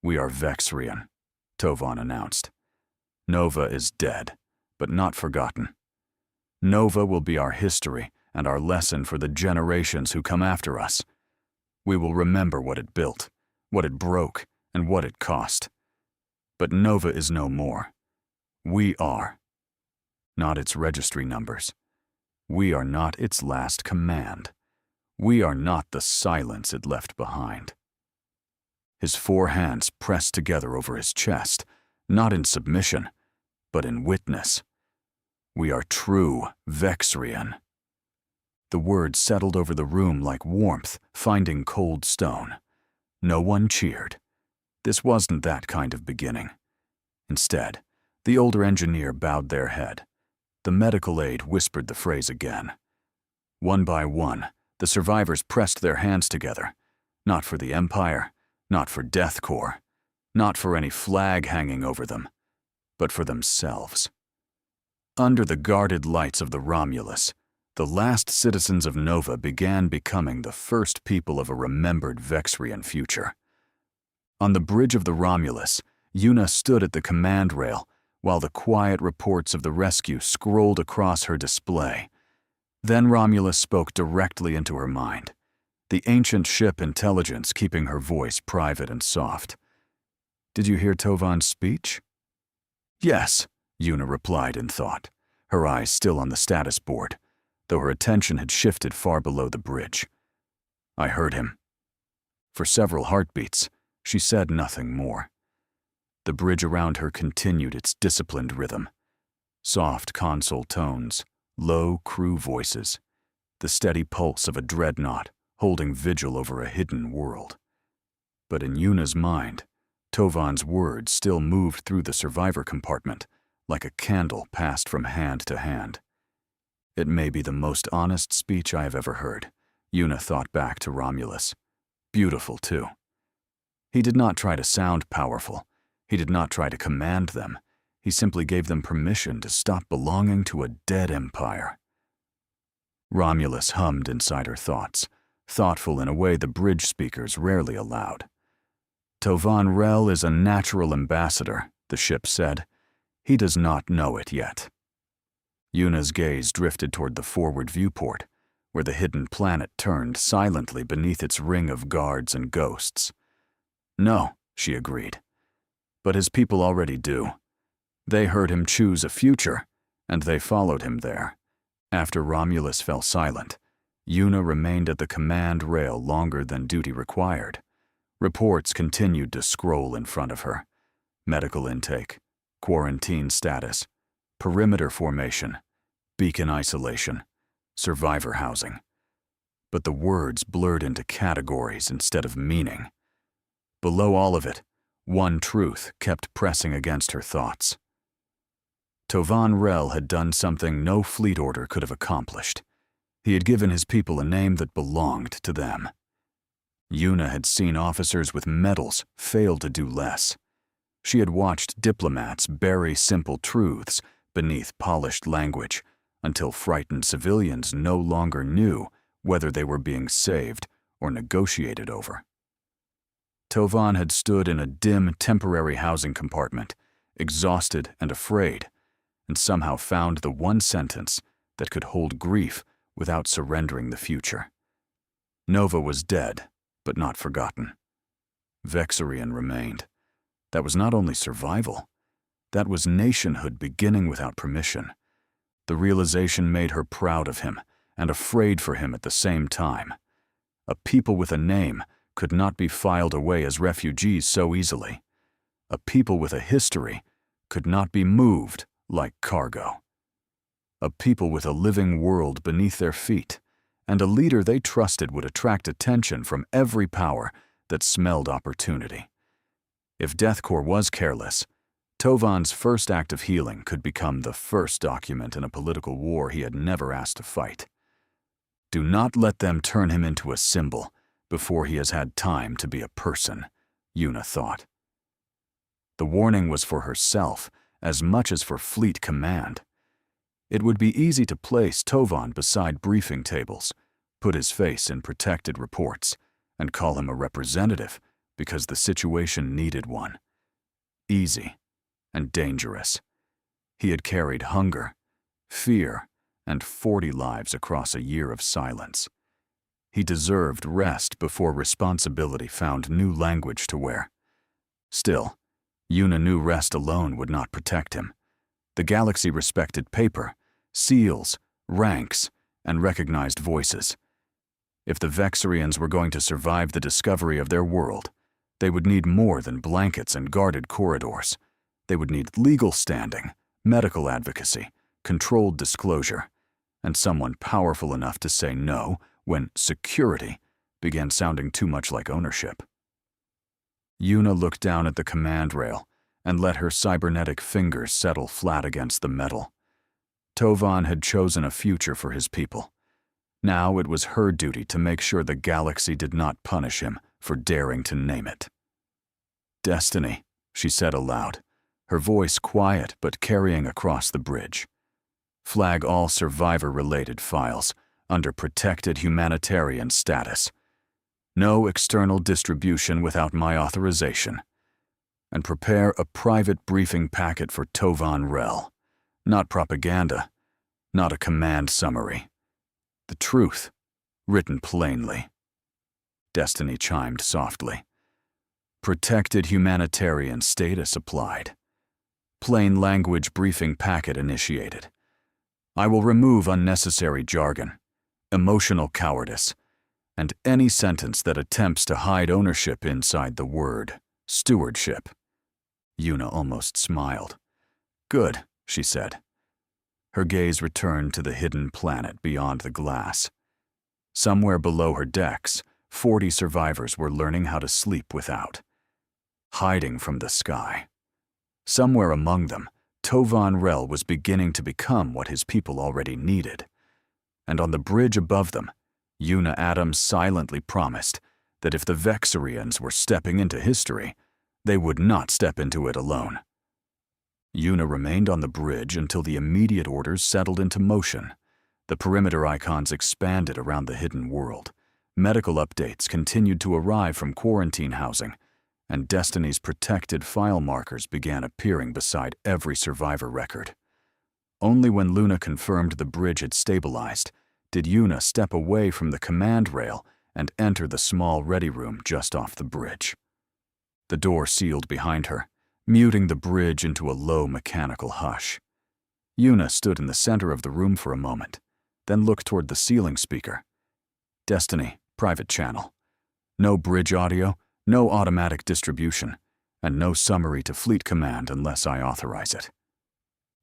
we are Vexrian, Tovan announced. Nova is dead, but not forgotten. Nova will be our history and our lesson for the generations who come after us. We will remember what it built, what it broke, and what it cost. But Nova is no more. We are. Not its registry numbers. We are not its last command. We are not the silence it left behind. His 4 hands pressed together over his chest, not in submission, but in witness. We are true Vexrian. The words settled over the room like warmth finding cold stone. No one cheered. This wasn't that kind of beginning. Instead, the older engineer bowed their head. The medical aide whispered the phrase again. One by one, the survivors pressed their hands together, not for the Empire, not for DEATHCORE, not for any flag hanging over them, but for themselves. Under the guarded lights of the Romulus, the last citizens of Nova began becoming the first people of a remembered Vexrian future. On the bridge of the Romulus, Yuna stood at the command rail while the quiet reports of the rescue scrolled across her display. Then Romulus spoke directly into her mind, the ancient ship intelligence keeping her voice private and soft. Did you hear Tovan's speech? Yes, Yuna replied in thought, her eyes still on the status board, though her attention had shifted far below the bridge. I heard him. For several heartbeats, she said nothing more. The bridge around her continued its disciplined rhythm. Soft console tones, low crew voices, the steady pulse of a dreadnought holding vigil over a hidden world. But in Yuna's mind, Tovan's words still moved through the survivor compartment like a candle passed from hand to hand. It may be the most honest speech I have ever heard, Yuna thought back to Romulus. Beautiful, too. He did not try to sound powerful. He did not try to command them. He simply gave them permission to stop belonging to a dead empire. Romulus hummed inside her thoughts, thoughtful in a way the bridge speakers rarely allowed. Tovan Rel is a natural ambassador, the ship said. He does not know it yet. Yuna's gaze drifted toward the forward viewport, where the hidden planet turned silently beneath its ring of guards and ghosts. No, she agreed. But his people already do. They heard him choose a future, and they followed him there. After Romulus fell silent, Yuna remained at the command rail longer than duty required. Reports continued to scroll in front of her. Medical intake, quarantine status, perimeter formation, beacon isolation, survivor housing. But the words blurred into categories instead of meaning. Below all of it, one truth kept pressing against her thoughts. Tovan Rel had done something no fleet order could have accomplished. He had given his people a name that belonged to them. Yuna had seen officers with medals fail to do less. She had watched diplomats bury simple truths beneath polished language until frightened civilians no longer knew whether they were being saved or negotiated over. Tovan had stood in a dim, temporary housing compartment, exhausted and afraid, and somehow found the one sentence that could hold grief without surrendering the future. Nova was dead, but not forgotten. Vexrian remained. That was not only survival, that was nationhood beginning without permission. The realization made her proud of him and afraid for him at the same time. A people with a name could not be filed away as refugees so easily. A people with a history could not be moved like cargo. A people with a living world beneath their feet, and a leader they trusted would attract attention from every power that smelled opportunity. If DEATHCORE was careless, Tovan's first act of healing could become the first document in a political war he had never asked to fight. Do not let them turn him into a symbol before he has had time to be a person, Yuna thought. The warning was for herself as much as for Fleet Command. It would be easy to place Tovan beside briefing tables, put his face in protected reports, and call him a representative because the situation needed one. Easy and dangerous. He had carried hunger, fear, and 40 lives across a year of silence. He deserved rest before responsibility found new language to wear. Still, Yuna knew rest alone would not protect him. The galaxy respected paper, seals, ranks, and recognized voices. If the Vexarians were going to survive the discovery of their world, they would need more than blankets and guarded corridors. They would need legal standing, medical advocacy, controlled disclosure, and someone powerful enough to say no when security began sounding too much like ownership. Yuna looked down at the command rail and let her cybernetic fingers settle flat against the metal. Tovan had chosen a future for his people. Now it was her duty to make sure the galaxy did not punish him for daring to name it. "Destiny," she said aloud, her voice quiet but carrying across the bridge. "Flag all survivor-related files under protected humanitarian status. No external distribution without my authorization. And prepare a private briefing packet for Tovan Rel. Not propaganda, not a command summary. The truth, written plainly." Destiny chimed softly. Protected humanitarian status applied. Plain language briefing packet initiated. I will remove unnecessary jargon, emotional cowardice, and any sentence that attempts to hide ownership inside the word stewardship. Yuna almost smiled. "Good," she said. Her gaze returned to the hidden planet beyond the glass. Somewhere below her decks, 40 survivors were learning how to sleep without. Hiding from the sky. Somewhere among them, Tovan Rel was beginning to become what his people already needed. And on the bridge above them, Yuna Adams silently promised that if the Vexarians were stepping into history, they would not step into it alone. Yuna remained on the bridge until the immediate orders settled into motion. The perimeter icons expanded around the hidden world. Medical updates continued to arrive from quarantine housing, and Destiny's protected file markers began appearing beside every survivor record. Only when Luna confirmed the bridge had stabilized did Yuna step away from the command rail and enter the small ready room just off the bridge. The door sealed behind her, muting the bridge into a low mechanical hush. Yuna stood in the center of the room for a moment, then looked toward the ceiling speaker. Destiny, private channel. No bridge audio, no automatic distribution, and no summary to Fleet Command unless I authorize it.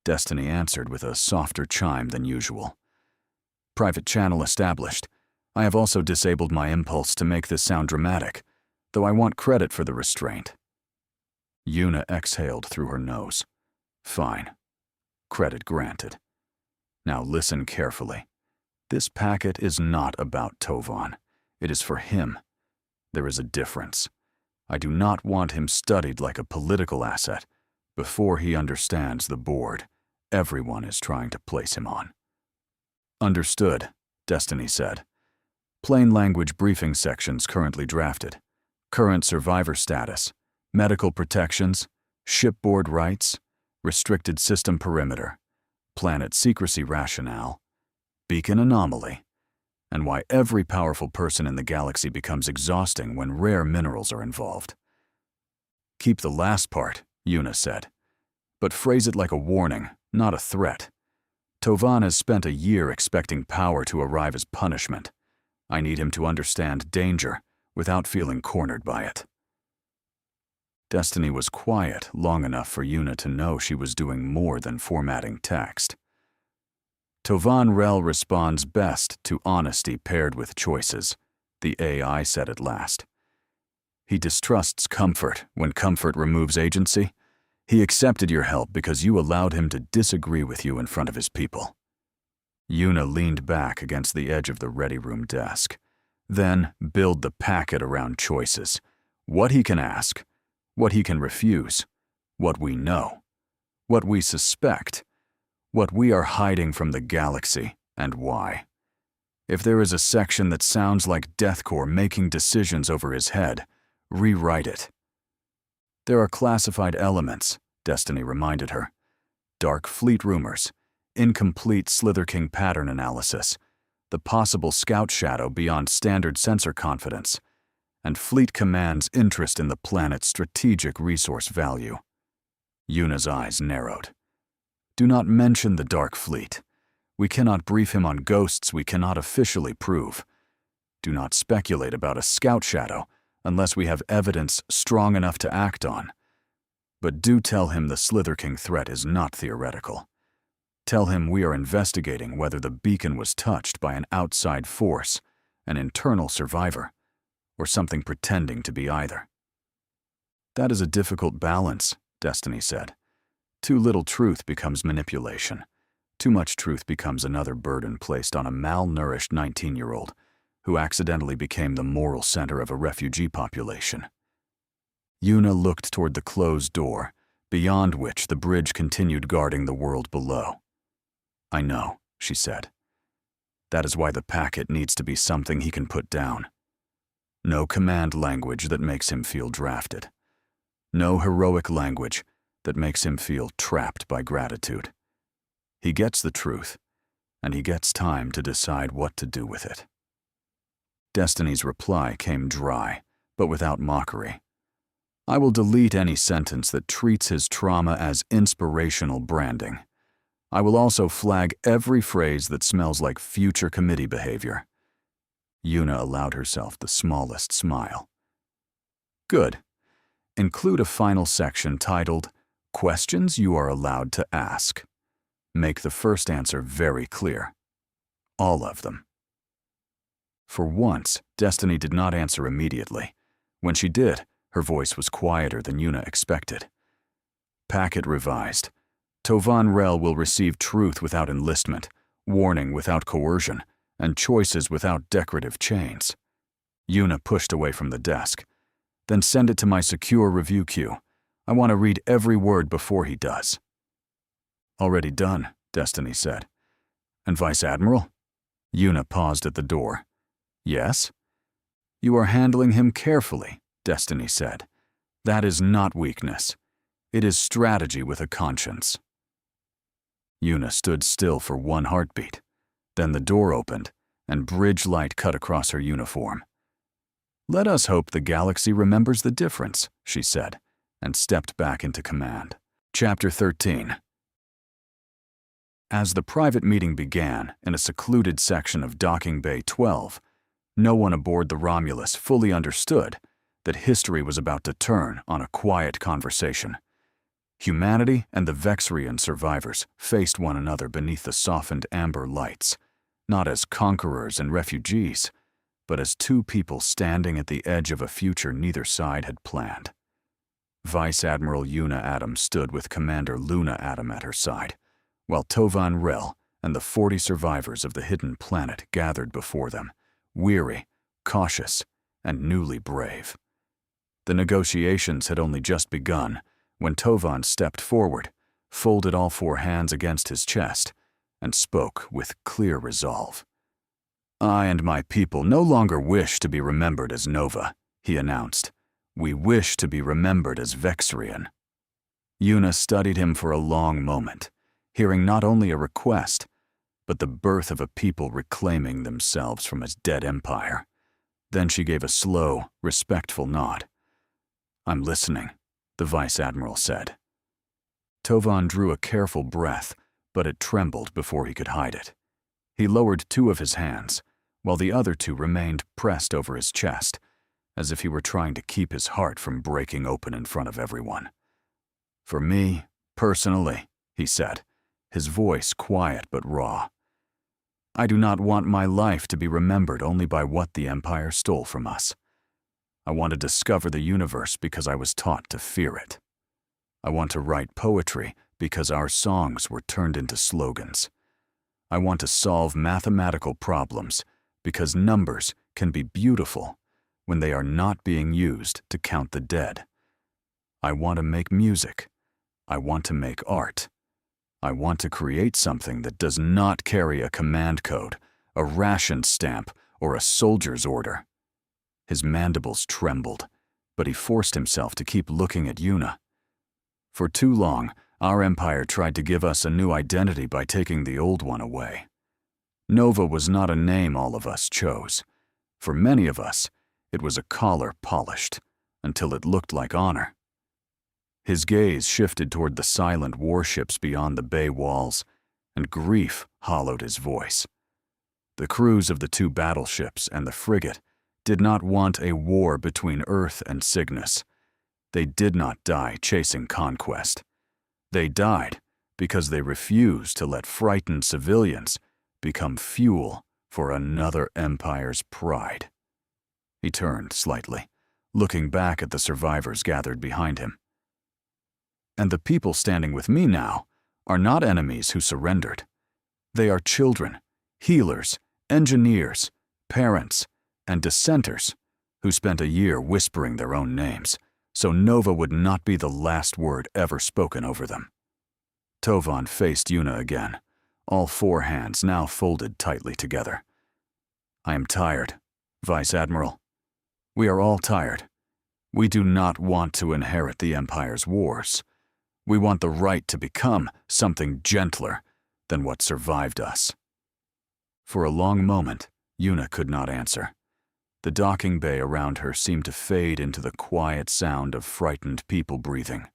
Destiny answered with a softer chime than usual. Private channel established. I have also disabled my impulse to make this sound dramatic, though I want credit for the restraint. Yuna exhaled through her nose. Fine. Credit granted. Now listen carefully. This packet is not about Tovan. It is for him. There is a difference. I do not want him studied like a political asset before he understands the board everyone is trying to place him on. Understood, Destiny said. Plain language briefing sections currently drafted. Current survivor status, medical protections, shipboard rights, restricted system perimeter, planet secrecy rationale, beacon anomaly, and why every powerful person in the galaxy becomes exhausting when rare minerals are involved. Keep the last part, Yuna said, but phrase it like a warning, not a threat. Tovan has spent a year expecting power to arrive as punishment. I need him to understand danger without feeling cornered by it. Destiny was quiet long enough for Yuna to know she was doing more than formatting text. Tovan Rel responds best to honesty paired with choices, the AI said at last. He distrusts comfort when comfort removes agency. He accepted your help because you allowed him to disagree with you in front of his people. Yuna leaned back against the edge of the ready room desk. Then build the packet around choices. What he can ask, what he can refuse, what we know, what we suspect, what we are hiding from the galaxy, and why. If there is a section that sounds like DEATHCORE making decisions over his head, rewrite it. There are classified elements, Destiny reminded her. Dark fleet rumors, incomplete Slither King pattern analysis, the possible scout shadow beyond standard sensor confidence, and Fleet Command's interest in the planet's strategic resource value. Yuna's eyes narrowed. Do not mention the Dark Fleet. We cannot brief him on ghosts we cannot officially prove. Do not speculate about a scout shadow unless we have evidence strong enough to act on. But do tell him the Slither King threat is not theoretical. Tell him we are investigating whether the beacon was touched by an outside force, an internal survivor, or something pretending to be either. That is a difficult balance, Destiny said. Too little truth becomes manipulation. Too much truth becomes another burden placed on a malnourished 19-year-old who accidentally became the moral center of a refugee population. Yuna looked toward the closed door, beyond which the bridge continued guarding the world below. I know, she said. That is why the packet needs to be something he can put down. No command language that makes him feel drafted. No heroic language that makes him feel trapped by gratitude. He gets the truth, and he gets time to decide what to do with it. Destiny's reply came dry, but without mockery. I will delete any sentence that treats his trauma as inspirational branding. I will also flag every phrase that smells like future committee behavior. Yuna allowed herself the smallest smile. Good. Include a final section titled, Questions You Are Allowed to Ask. Make the first answer very clear. All of them. For once, Destiny did not answer immediately. When she did, her voice was quieter than Yuna expected. Packet revised. Tovan Rel will receive truth without enlistment, warning without coercion, and choices without decorative chains. Yuna pushed away from the desk. Then send it to my secure review queue. I want to read every word before he does. Already done, Destiny said. And Vice Admiral? Yuna paused at the door. Yes? You are handling him carefully, Destiny said. That is not weakness. It is strategy with a conscience. Yuna stood still for one heartbeat. Then the door opened, and bridge light cut across her uniform. Let us hope the galaxy remembers the difference, she said, and stepped back into command. Chapter 13. As the private meeting began in a secluded section of Docking Bay 12, no one aboard the Romulus fully understood that history was about to turn on a quiet conversation. Humanity and the Vexrian survivors faced one another beneath the softened amber lights, not as conquerors and refugees, but as two people standing at the edge of a future neither side had planned. Vice Admiral Yuna Adam stood with Commander Luna Adam at her side, while Tovan Rel and the 40 survivors of the hidden planet gathered before them, weary, cautious, and newly brave. The negotiations had only just begun when Tovan stepped forward, folded all 4 hands against his chest, and spoke with clear resolve. I and my people no longer wish to be remembered as Nova, he announced. We wish to be remembered as Vexrian. Yuna studied him for a long moment, hearing not only a request, but the birth of a people reclaiming themselves from his dead empire. Then she gave a slow, respectful nod. I'm listening, the Vice Admiral said. Tovan drew a careful breath, but it trembled before he could hide it. He lowered two of his hands, while the other two remained pressed over his chest, as if he were trying to keep his heart from breaking open in front of everyone. "For me, personally," he said, his voice quiet but raw, "I do not want my life to be remembered only by what the Empire stole from us. I want to discover the universe because I was taught to fear it. I want to write poetry because our songs were turned into slogans. I want to solve mathematical problems because numbers can be beautiful when they are not being used to count the dead. I want to make music. I want to make art. I want to create something that does not carry a command code, a ration stamp, or a soldier's order." His mandibles trembled, but he forced himself to keep looking at Yuna. "For too long, our empire tried to give us a new identity by taking the old one away. Nova was not a name all of us chose. For many of us, it was a collar polished, until it looked like honor." His gaze shifted toward the silent warships beyond the bay walls, and grief hollowed his voice. The crews of the two battleships and the frigate did not want a war between Earth and Cygnus. They did not die chasing conquest. They died because they refused to let frightened civilians become fuel for another empire's pride. He turned slightly, looking back at the survivors gathered behind him. "And the people standing with me now are not enemies who surrendered. They are children, healers, engineers, parents, and dissenters who spent a year whispering their own names, so Nova would not be the last word ever spoken over them." Tovan faced Yuna again, all four hands now folded tightly together. "I am tired, Vice Admiral. We are all tired. We do not want to inherit the Empire's wars. We want the right to become something gentler than what survived us." For a long moment, Yuna could not answer. The docking bay around her seemed to fade into the quiet sound of frightened people breathing,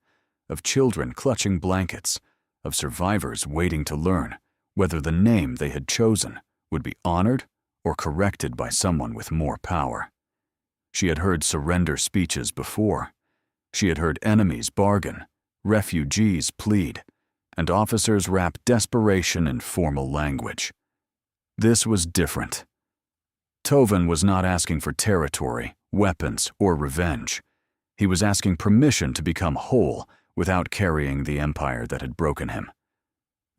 of children clutching blankets, of survivors waiting to learn whether the name they had chosen would be honored or corrected by someone with more power. She had heard surrender speeches before. She had heard enemies bargain, refugees plead, and officers wrap desperation in formal language. This was different. Tovan was not asking for territory, weapons, or revenge. He was asking permission to become whole without carrying the empire that had broken him.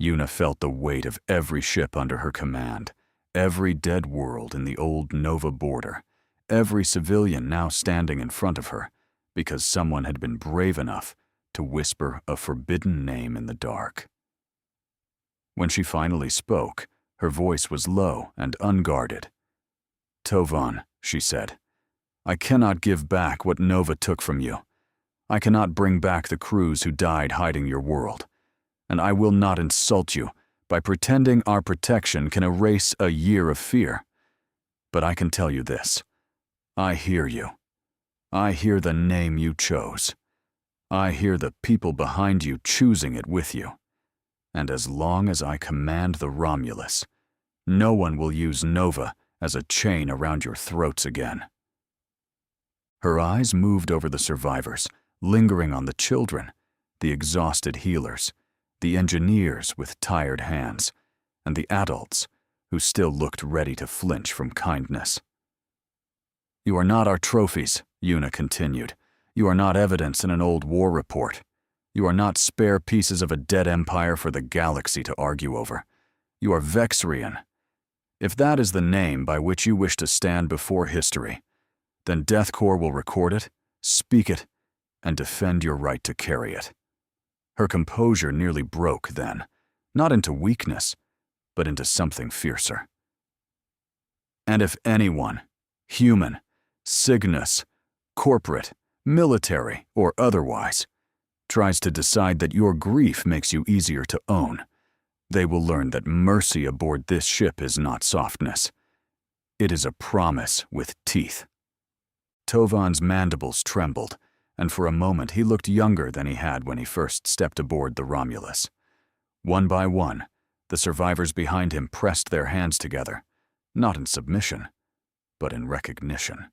Yuna felt the weight of every ship under her command, every dead world in the old Nova border, every civilian now standing in front of her because someone had been brave enough to whisper a forbidden name in the dark. When she finally spoke, her voice was low and unguarded. "Tovan," she said, "I cannot give back what Nova took from you. I cannot bring back the crews who died hiding your world, and I will not insult you by pretending our protection can erase a year of fear. But I can tell you this. I hear you. I hear the name you chose. I hear the people behind you choosing it with you. And as long as I command the Romulus, no one will use Nova as a chain around your throats again." Her eyes moved over the survivors, lingering on the children, the exhausted healers, the engineers with tired hands, and the adults who still looked ready to flinch from kindness. "You are not our trophies," Yuna continued. "You are not evidence in an old war report. You are not spare pieces of a dead empire for the galaxy to argue over. You are Vexrian. If that is the name by which you wish to stand before history, then DEATHCORE will record it, speak it, and defend your right to carry it." Her composure nearly broke then, not into weakness, but into something fiercer. "And if anyone, human, Cygnus, corporate, military, or otherwise, tries to decide that your grief makes you easier to own, they will learn that mercy aboard this ship is not softness. It is a promise with teeth." Tovan's mandibles trembled, and for a moment he looked younger than he had when he first stepped aboard the Romulus. One by one, The survivors behind him pressed their hands together, not in submission, but in recognition.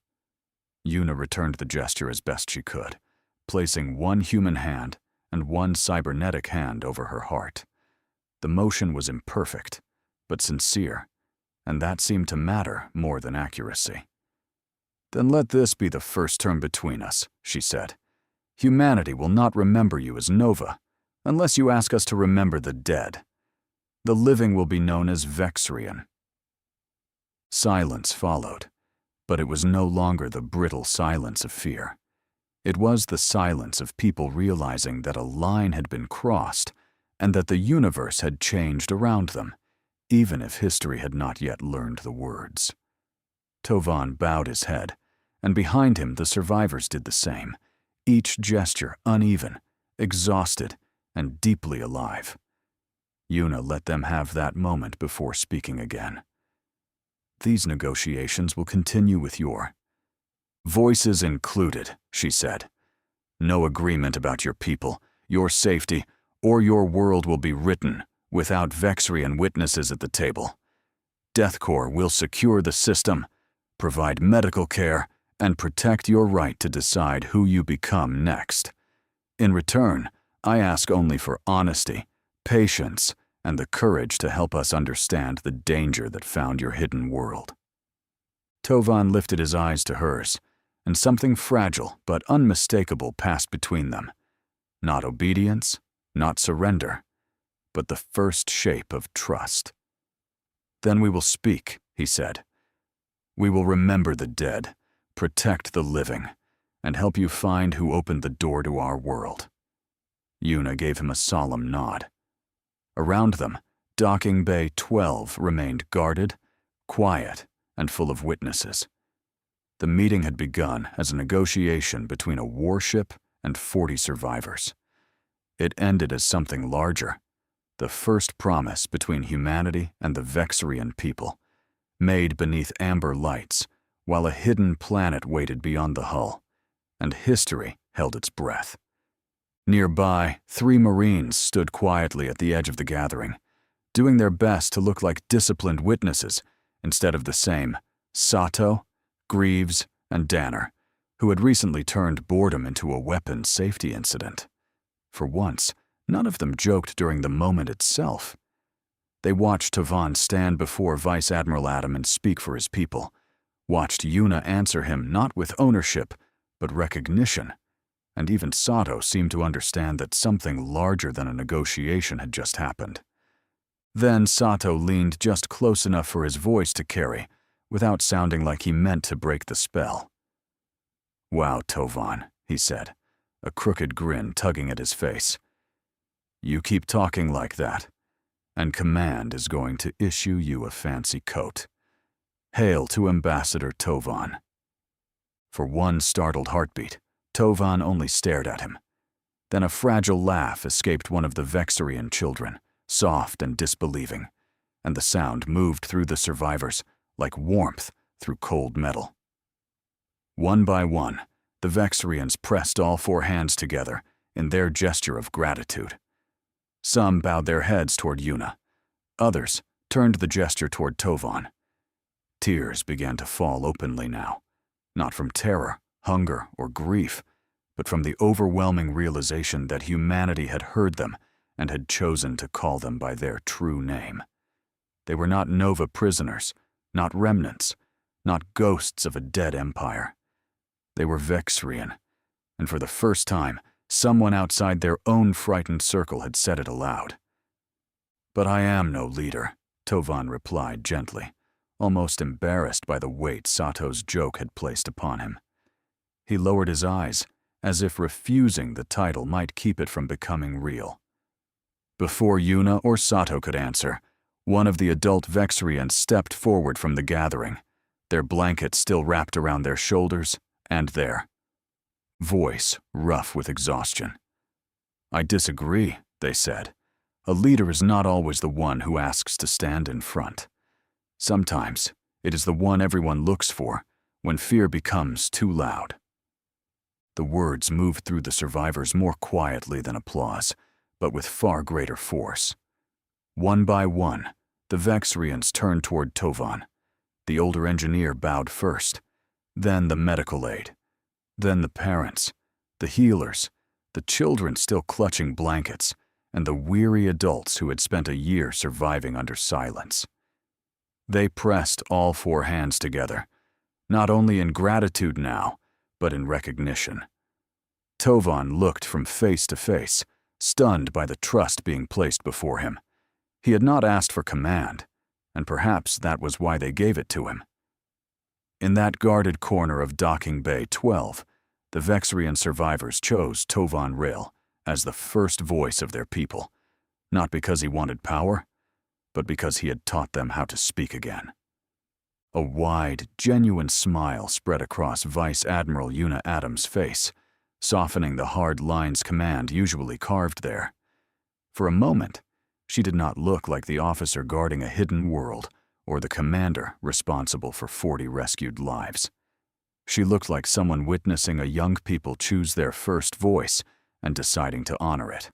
Yuna returned the gesture as best she could, placing one human hand and one cybernetic hand over her heart. The motion was imperfect, but sincere, and that seemed to matter more than accuracy. "Then let this be the first term between us," she said. "Humanity will not remember you as Nova, unless you ask us to remember the dead. The living will be known as Vexrian." Silence followed, but it was no longer the brittle silence of fear. It was the silence of people realizing that a line had been crossed and that the universe had changed around them, even if history had not yet learned the words. Tovan bowed his head, and behind him the survivors did the same, each gesture uneven, exhausted, and deeply alive. Yuna let them have that moment before speaking again. "These negotiations will continue with your voices included," she said. "No agreement about your people, your safety, or your world will be written without Vexrian witnesses at the table. DEATHCORE will secure the system, provide medical care, and protect your right to decide who you become next. In return, I ask only for honesty, patience, and the courage to help us understand the danger that found your hidden world." Tovan lifted his eyes to hers, and something fragile but unmistakable passed between them. Not obedience, not surrender, but the first shape of trust. "Then we will speak," he said. "We will remember the dead, protect the living, and help you find who opened the door to our world." Yuna gave him a solemn nod. Around them, Docking Bay 12 remained guarded, quiet, and full of witnesses. The meeting had begun as a negotiation between a warship and 40 survivors. It ended as something larger, the first promise between humanity and the Vexrian people, made beneath amber lights, while a hidden planet waited beyond the hull, and history held its breath. Nearby, 3 Marines stood quietly at the edge of the gathering, doing their best to look like disciplined witnesses instead of the same Sato, Greaves, and Danner, who had recently turned boredom into a weapons safety incident. For once, none of them joked during the moment itself. They watched Tovan stand before Vice Admiral Adam and speak for his people, watched Yuna answer him not with ownership, but recognition, and even Sato seemed to understand that something larger than a negotiation had just happened. Then Sato leaned just close enough for his voice to carry, without sounding like he meant to break the spell. "Wow, Tovan," he said, a crooked grin tugging at his face. "You keep talking like that, and Command is going to issue you a fancy coat. Hail to Ambassador Tovan." For one startled heartbeat, Tovan only stared at him. Then a fragile laugh escaped one of the Vexrian children, soft and disbelieving, and the sound moved through the survivors like warmth through cold metal. One by one, the Vexrians pressed all 4 hands together in their gesture of gratitude. Some bowed their heads toward Yuna. Others turned the gesture toward Tovan. Tears began to fall openly now, not from terror, hunger, or grief, but from the overwhelming realization that humanity had heard them and had chosen to call them by their true name. They were not Nova prisoners, not remnants, not ghosts of a dead empire. They were Vexrian, and for the first time, someone outside their own frightened circle had said it aloud. "But I am no leader," Tovan replied gently, almost embarrassed by the weight Sato's joke had placed upon him. He lowered his eyes, as if refusing the title might keep it from becoming real. Before Yuna or Sato could answer, one of the adult Vexrians stepped forward from the gathering, their blankets still wrapped around their shoulders, and their voice rough with exhaustion. "I disagree," they said. "A leader is not always the one who asks to stand in front. Sometimes it is the one everyone looks for when fear becomes too loud." The words moved through the survivors more quietly than applause, but with far greater force. One by one, the Vexrians turned toward Tovan. The older engineer bowed first, then the medical aide, then the parents, the healers, the children still clutching blankets, and the weary adults who had spent a year surviving under silence. They pressed all four hands together, not only in gratitude now, but in recognition. Tovan looked from face to face, stunned by the trust being placed before him. He had not asked for command, and perhaps that was why they gave it to him. In that guarded corner of Docking Bay 12, the Vexrian survivors chose Tovan Rail as the first voice of their people, not because he wanted power, but because he had taught them how to speak again. A wide, genuine smile spread across Vice Admiral Yuna Adams' face, softening the hard lines command usually carved there. For a moment, she did not look like the officer guarding a hidden world or the commander responsible for 40 rescued lives. She looked like someone witnessing a young people choose their first voice and deciding to honor it.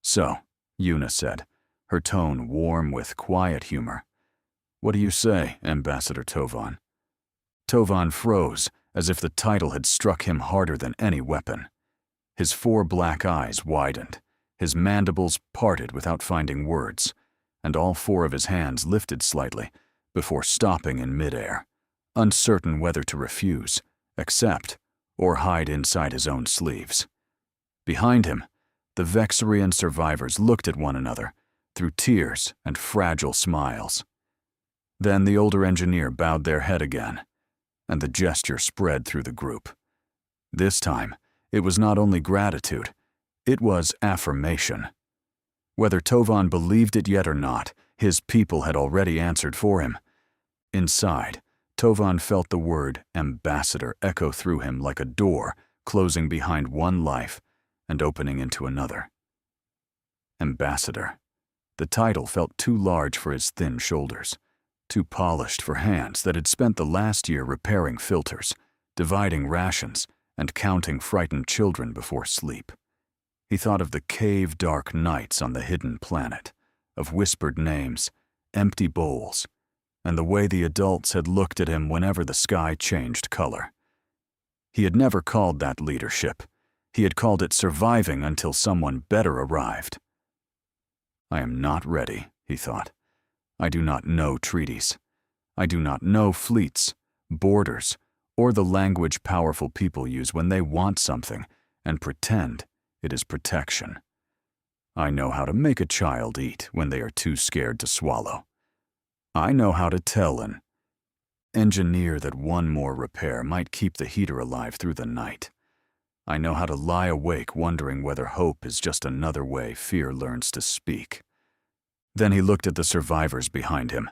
"So," Yuna said, her tone warm with quiet humor, "what do you say, Ambassador Tovan?" Tovan froze, as if the title had struck him harder than any weapon. His 4 black eyes widened, his mandibles parted without finding words, and all 4 of his hands lifted slightly before stopping in midair, uncertain whether to refuse, accept, or hide inside his own sleeves. Behind him, the Vexrian survivors looked at one another through tears and fragile smiles. Then the older engineer bowed their head again, and the gesture spread through the group. This time, it was not only gratitude, it was affirmation. Whether Tovan believed it yet or not, his people had already answered for him. Inside, Tovan felt the word ambassador echo through him like a door closing behind one life and opening into another. Ambassador. The title felt too large for his thin shoulders, too polished for hands that had spent the last year repairing filters, dividing rations, and counting frightened children before sleep. He thought of the cave-dark nights on the hidden planet, of whispered names, empty bowls, and the way the adults had looked at him whenever the sky changed color. He had never called that leadership. He had called it surviving until someone better arrived. "I am not ready," he thought. "I do not know treaties. I do not know fleets, borders, or the language powerful people use when they want something and pretend it is protection. I know how to make a child eat when they are too scared to swallow. I know how to tell an engineer that one more repair might keep the heater alive through the night. I know how to lie awake wondering whether hope is just another way fear learns to speak." Then he looked at the survivors behind him,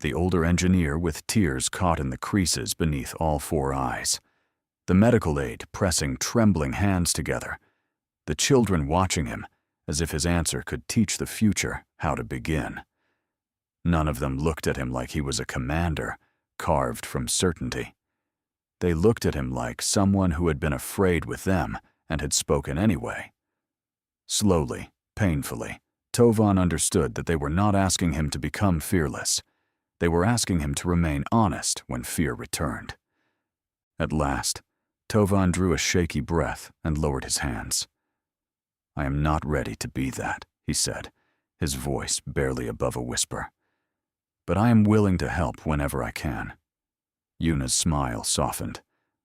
the older engineer with tears caught in the creases beneath all 4 eyes, the medical aide pressing trembling hands together, the children watching him as if his answer could teach the future how to begin. None of them looked at him like he was a commander, carved from certainty. They looked at him like someone who had been afraid with them and had spoken anyway. Slowly, painfully, Tovan understood that they were not asking him to become fearless. They were asking him to remain honest when fear returned. At last, Tovan drew a shaky breath and lowered his hands. "I am not ready to be that," he said, his voice barely above a whisper. "But I am willing to help whenever I can." Yuna's smile softened,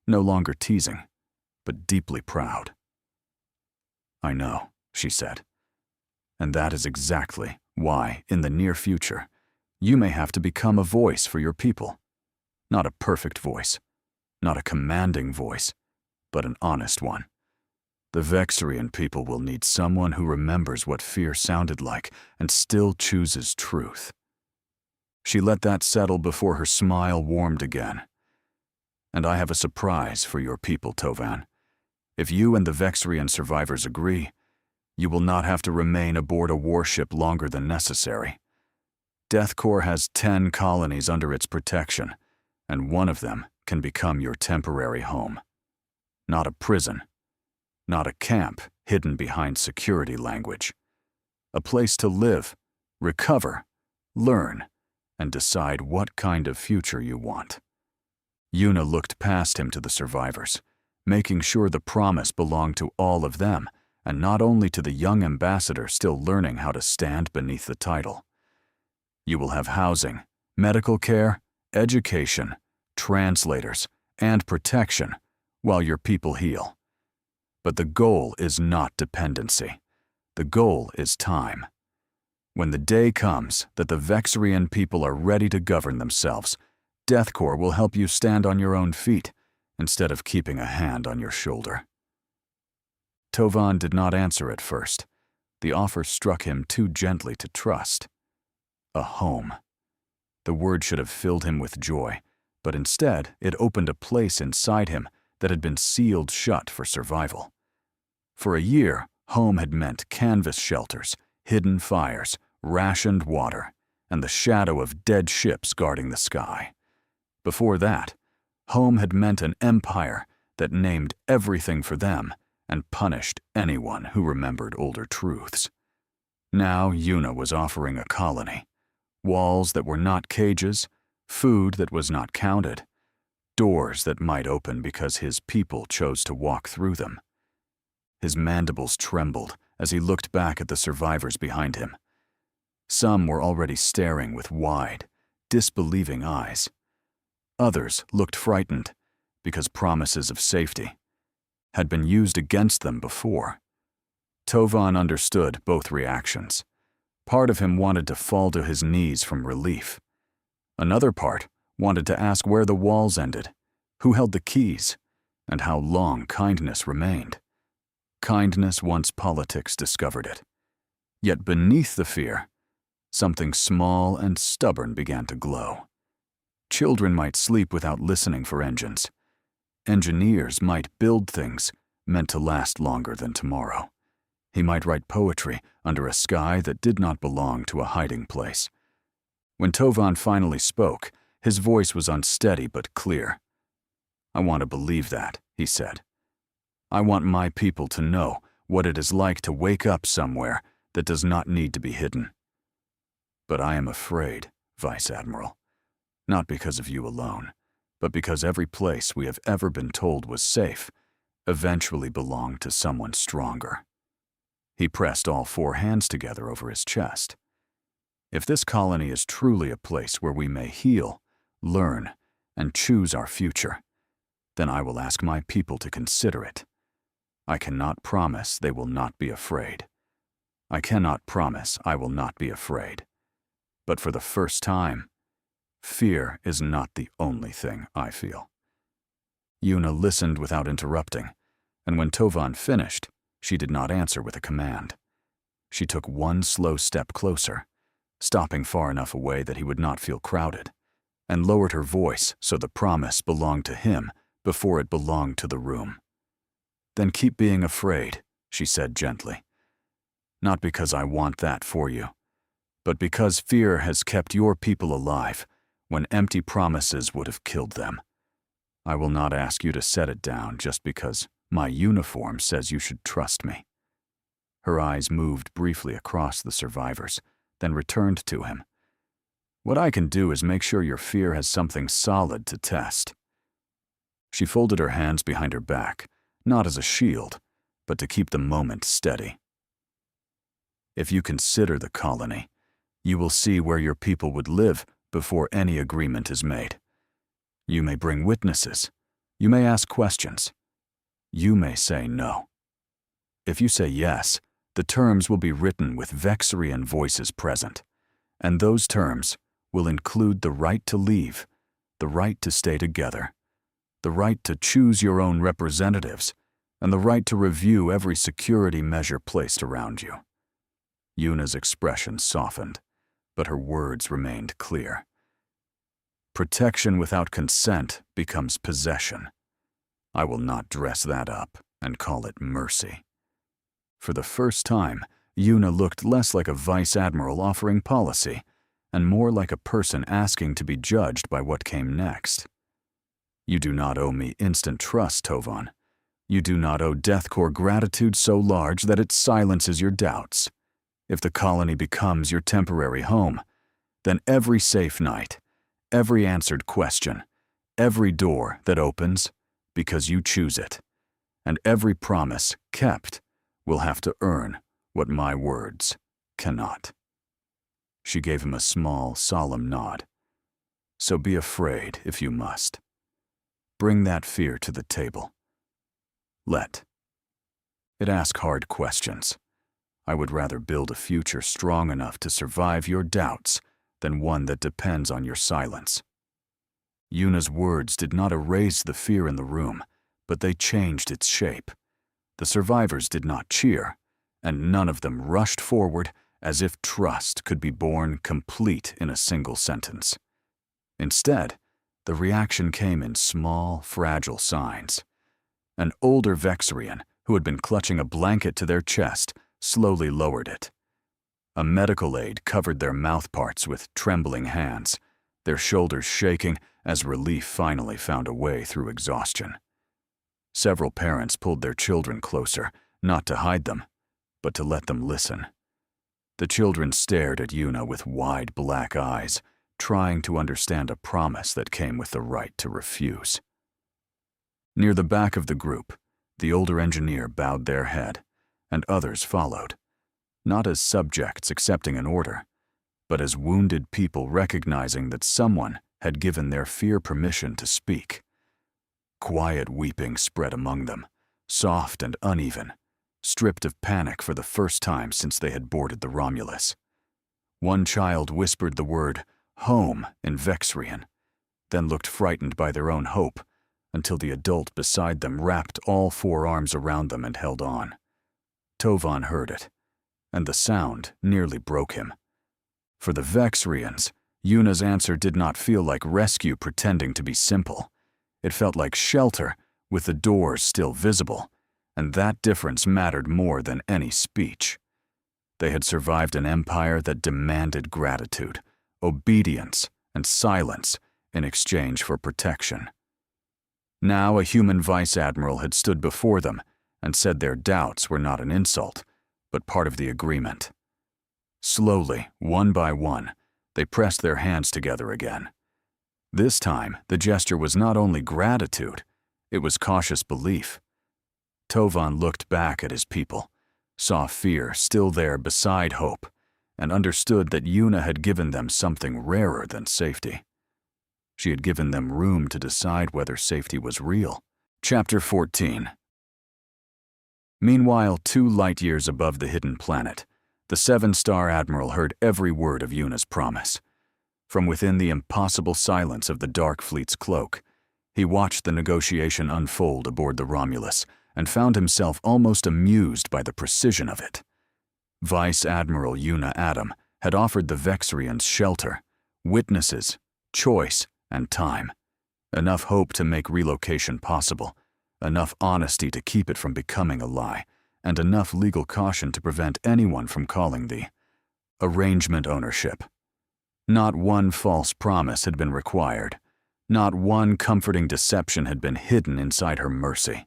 no longer teasing, but deeply proud. "I know," she said. "And that is exactly why, in the near future, you may have to become a voice for your people. Not a perfect voice, not a commanding voice, but an honest one. The Vexrian people will need someone who remembers what fear sounded like and still chooses truth." She let that settle before her smile warmed again. "And I have a surprise for your people, Tovan. If you and the Vexrian survivors agree, you will not have to remain aboard a warship longer than necessary. DEATHCORE has 10 colonies under its protection, and one of them can become your temporary home. Not a prison, not a camp hidden behind security language. A place to live, recover, learn, and decide what kind of future you want. Yuna looked past him to the survivors, making sure the promise belonged to all of them, and not only to the young ambassador still learning how to stand beneath the title. You will have housing, medical care, education, translators, and protection while your people heal. But the goal is not dependency. The goal is time. When the day comes that the Vexarian people are ready to govern themselves, DEATHCORE will help you stand on your own feet instead of keeping a hand on your shoulder. Tovan did not answer at first. The offer struck him too gently to trust. A home. The word should have filled him with joy, but instead it opened a place inside him that had been sealed shut for survival. For a year, home had meant canvas shelters, hidden fires, rationed water, and the shadow of dead ships guarding the sky. Before that, home had meant an empire that named everything for them and punished anyone who remembered older truths. Now Yuna was offering a colony. Walls that were not cages, food that was not counted, doors that might open because his people chose to walk through them. His mandibles trembled as he looked back at the survivors behind him. Some were already staring with wide, disbelieving eyes. Others looked frightened because promises of safety had been used against them before. Tovan understood both reactions. Part of him wanted to fall to his knees from relief. Another part wanted to ask where the walls ended, who held the keys, and how long kindness remained. Kindness once politics discovered it. Yet beneath the fear, something small and stubborn began to glow. Children might sleep without listening for engines. Engineers might build things meant to last longer than tomorrow. He might write poetry under a sky that did not belong to a hiding place. When Tovan finally spoke, his voice was unsteady but clear. "I want to believe that," he said. "I want my people to know what it is like to wake up somewhere that does not need to be hidden. But I am afraid, Vice Admiral, not because of you alone, but because every place we have ever been told was safe eventually belonged to someone stronger." He pressed all four hands together over his chest. "If this colony is truly a place where we may heal, learn, and choose our future, then I will ask my people to consider it. I cannot promise they will not be afraid. I cannot promise I will not be afraid. But for the first time, fear is not the only thing I feel." Yuna listened without interrupting, and when Tovan finished, she did not answer with a command. She took one slow step closer, stopping far enough away that he would not feel crowded, and lowered her voice so the promise belonged to him before it belonged to the room. "Then keep being afraid," she said gently. "Not because I want that for you, but because fear has kept your people alive when empty promises would have killed them. I will not ask you to set it down just because my uniform says you should trust me." Her eyes moved briefly across the survivors, then returned to him. "What I can do is make sure your fear has something solid to test." She folded her hands behind her back, not as a shield, but to keep the moment steady. "If you consider the colony, you will see where your people would live before any agreement is made. You may bring witnesses. You may ask questions. You may say no. If you say yes, the terms will be written with Vexarian voices present, and those terms will include the right to leave, the right to stay together, the right to choose your own representatives, and the right to review every security measure placed around you." Yuna's expression softened, but her words remained clear. "Protection without consent becomes possession. I will not dress that up and call it mercy." For the first time, Yuna looked less like a vice admiral offering policy and more like a person asking to be judged by what came next. "You do not owe me instant trust, Tovan. You do not owe DEATHCORE gratitude so large that it silences your doubts. if the colony becomes your temporary home, then every safe night, every answered question, every door that opens because you choose it, and every promise kept will have to earn what my words cannot." She gave him a small, solemn nod. "So be afraid if you must. Bring that fear to the table. Let it ask hard questions. I would rather build a future strong enough to survive your doubts than one that depends on your silence." Yuna's words did not erase the fear in the room, but they changed its shape. The survivors did not cheer, and none of them rushed forward as if trust could be born complete in a single sentence. Instead, the reaction came in small, fragile signs. An older Vexarian, who had been clutching a blanket to their chest, slowly lowered it. A medical aide covered their mouthparts with trembling hands, their shoulders shaking as relief finally found a way through exhaustion. Several parents pulled their children closer, not to hide them, but to let them listen. The children stared at Yuna with wide black eyes, trying to understand a promise that came with the right to refuse. Near the back of the group, the older engineer bowed their head, and others followed, not as subjects accepting an order, but as wounded people recognizing that someone had given their fear permission to speak. Quiet weeping spread among them, soft and uneven, stripped of panic for the first time since they had boarded the Romulus. One child whispered the word "home" in Vexarian, then looked frightened by their own hope, until the adult beside them wrapped all four arms around them and held on. Tovan heard it, and the sound nearly broke him. For the Vexarians, Yuna's answer did not feel like rescue pretending to be simple. It felt like shelter, with the doors still visible, and that difference mattered more than any speech. They had survived an empire that demanded gratitude, obedience, and silence in exchange for protection. Now a human vice admiral had stood before them and said their doubts were not an insult, but part of the agreement. Slowly, one by one, they pressed their hands together again. This time, the gesture was not only gratitude, it was cautious belief. Tovan looked back at his people, saw fear still there beside hope, and understood that Yuna had given them something rarer than safety. She had given them room to decide whether safety was real. Chapter 14. Meanwhile, 2 light-years above the hidden planet, the 7-star admiral heard every word of Yuna's promise. From within the impossible silence of the Dark Fleet's cloak, he watched the negotiation unfold aboard the Romulus and found himself almost amused by the precision of it. Vice Admiral Yuna Adam had offered the Vexarians shelter, witnesses, choice, and time. Enough hope to make relocation possible, enough honesty to keep it from becoming a lie, and enough legal caution to prevent anyone from calling the arrangement ownership. Not one false promise had been required. Not one comforting deception had been hidden inside her mercy.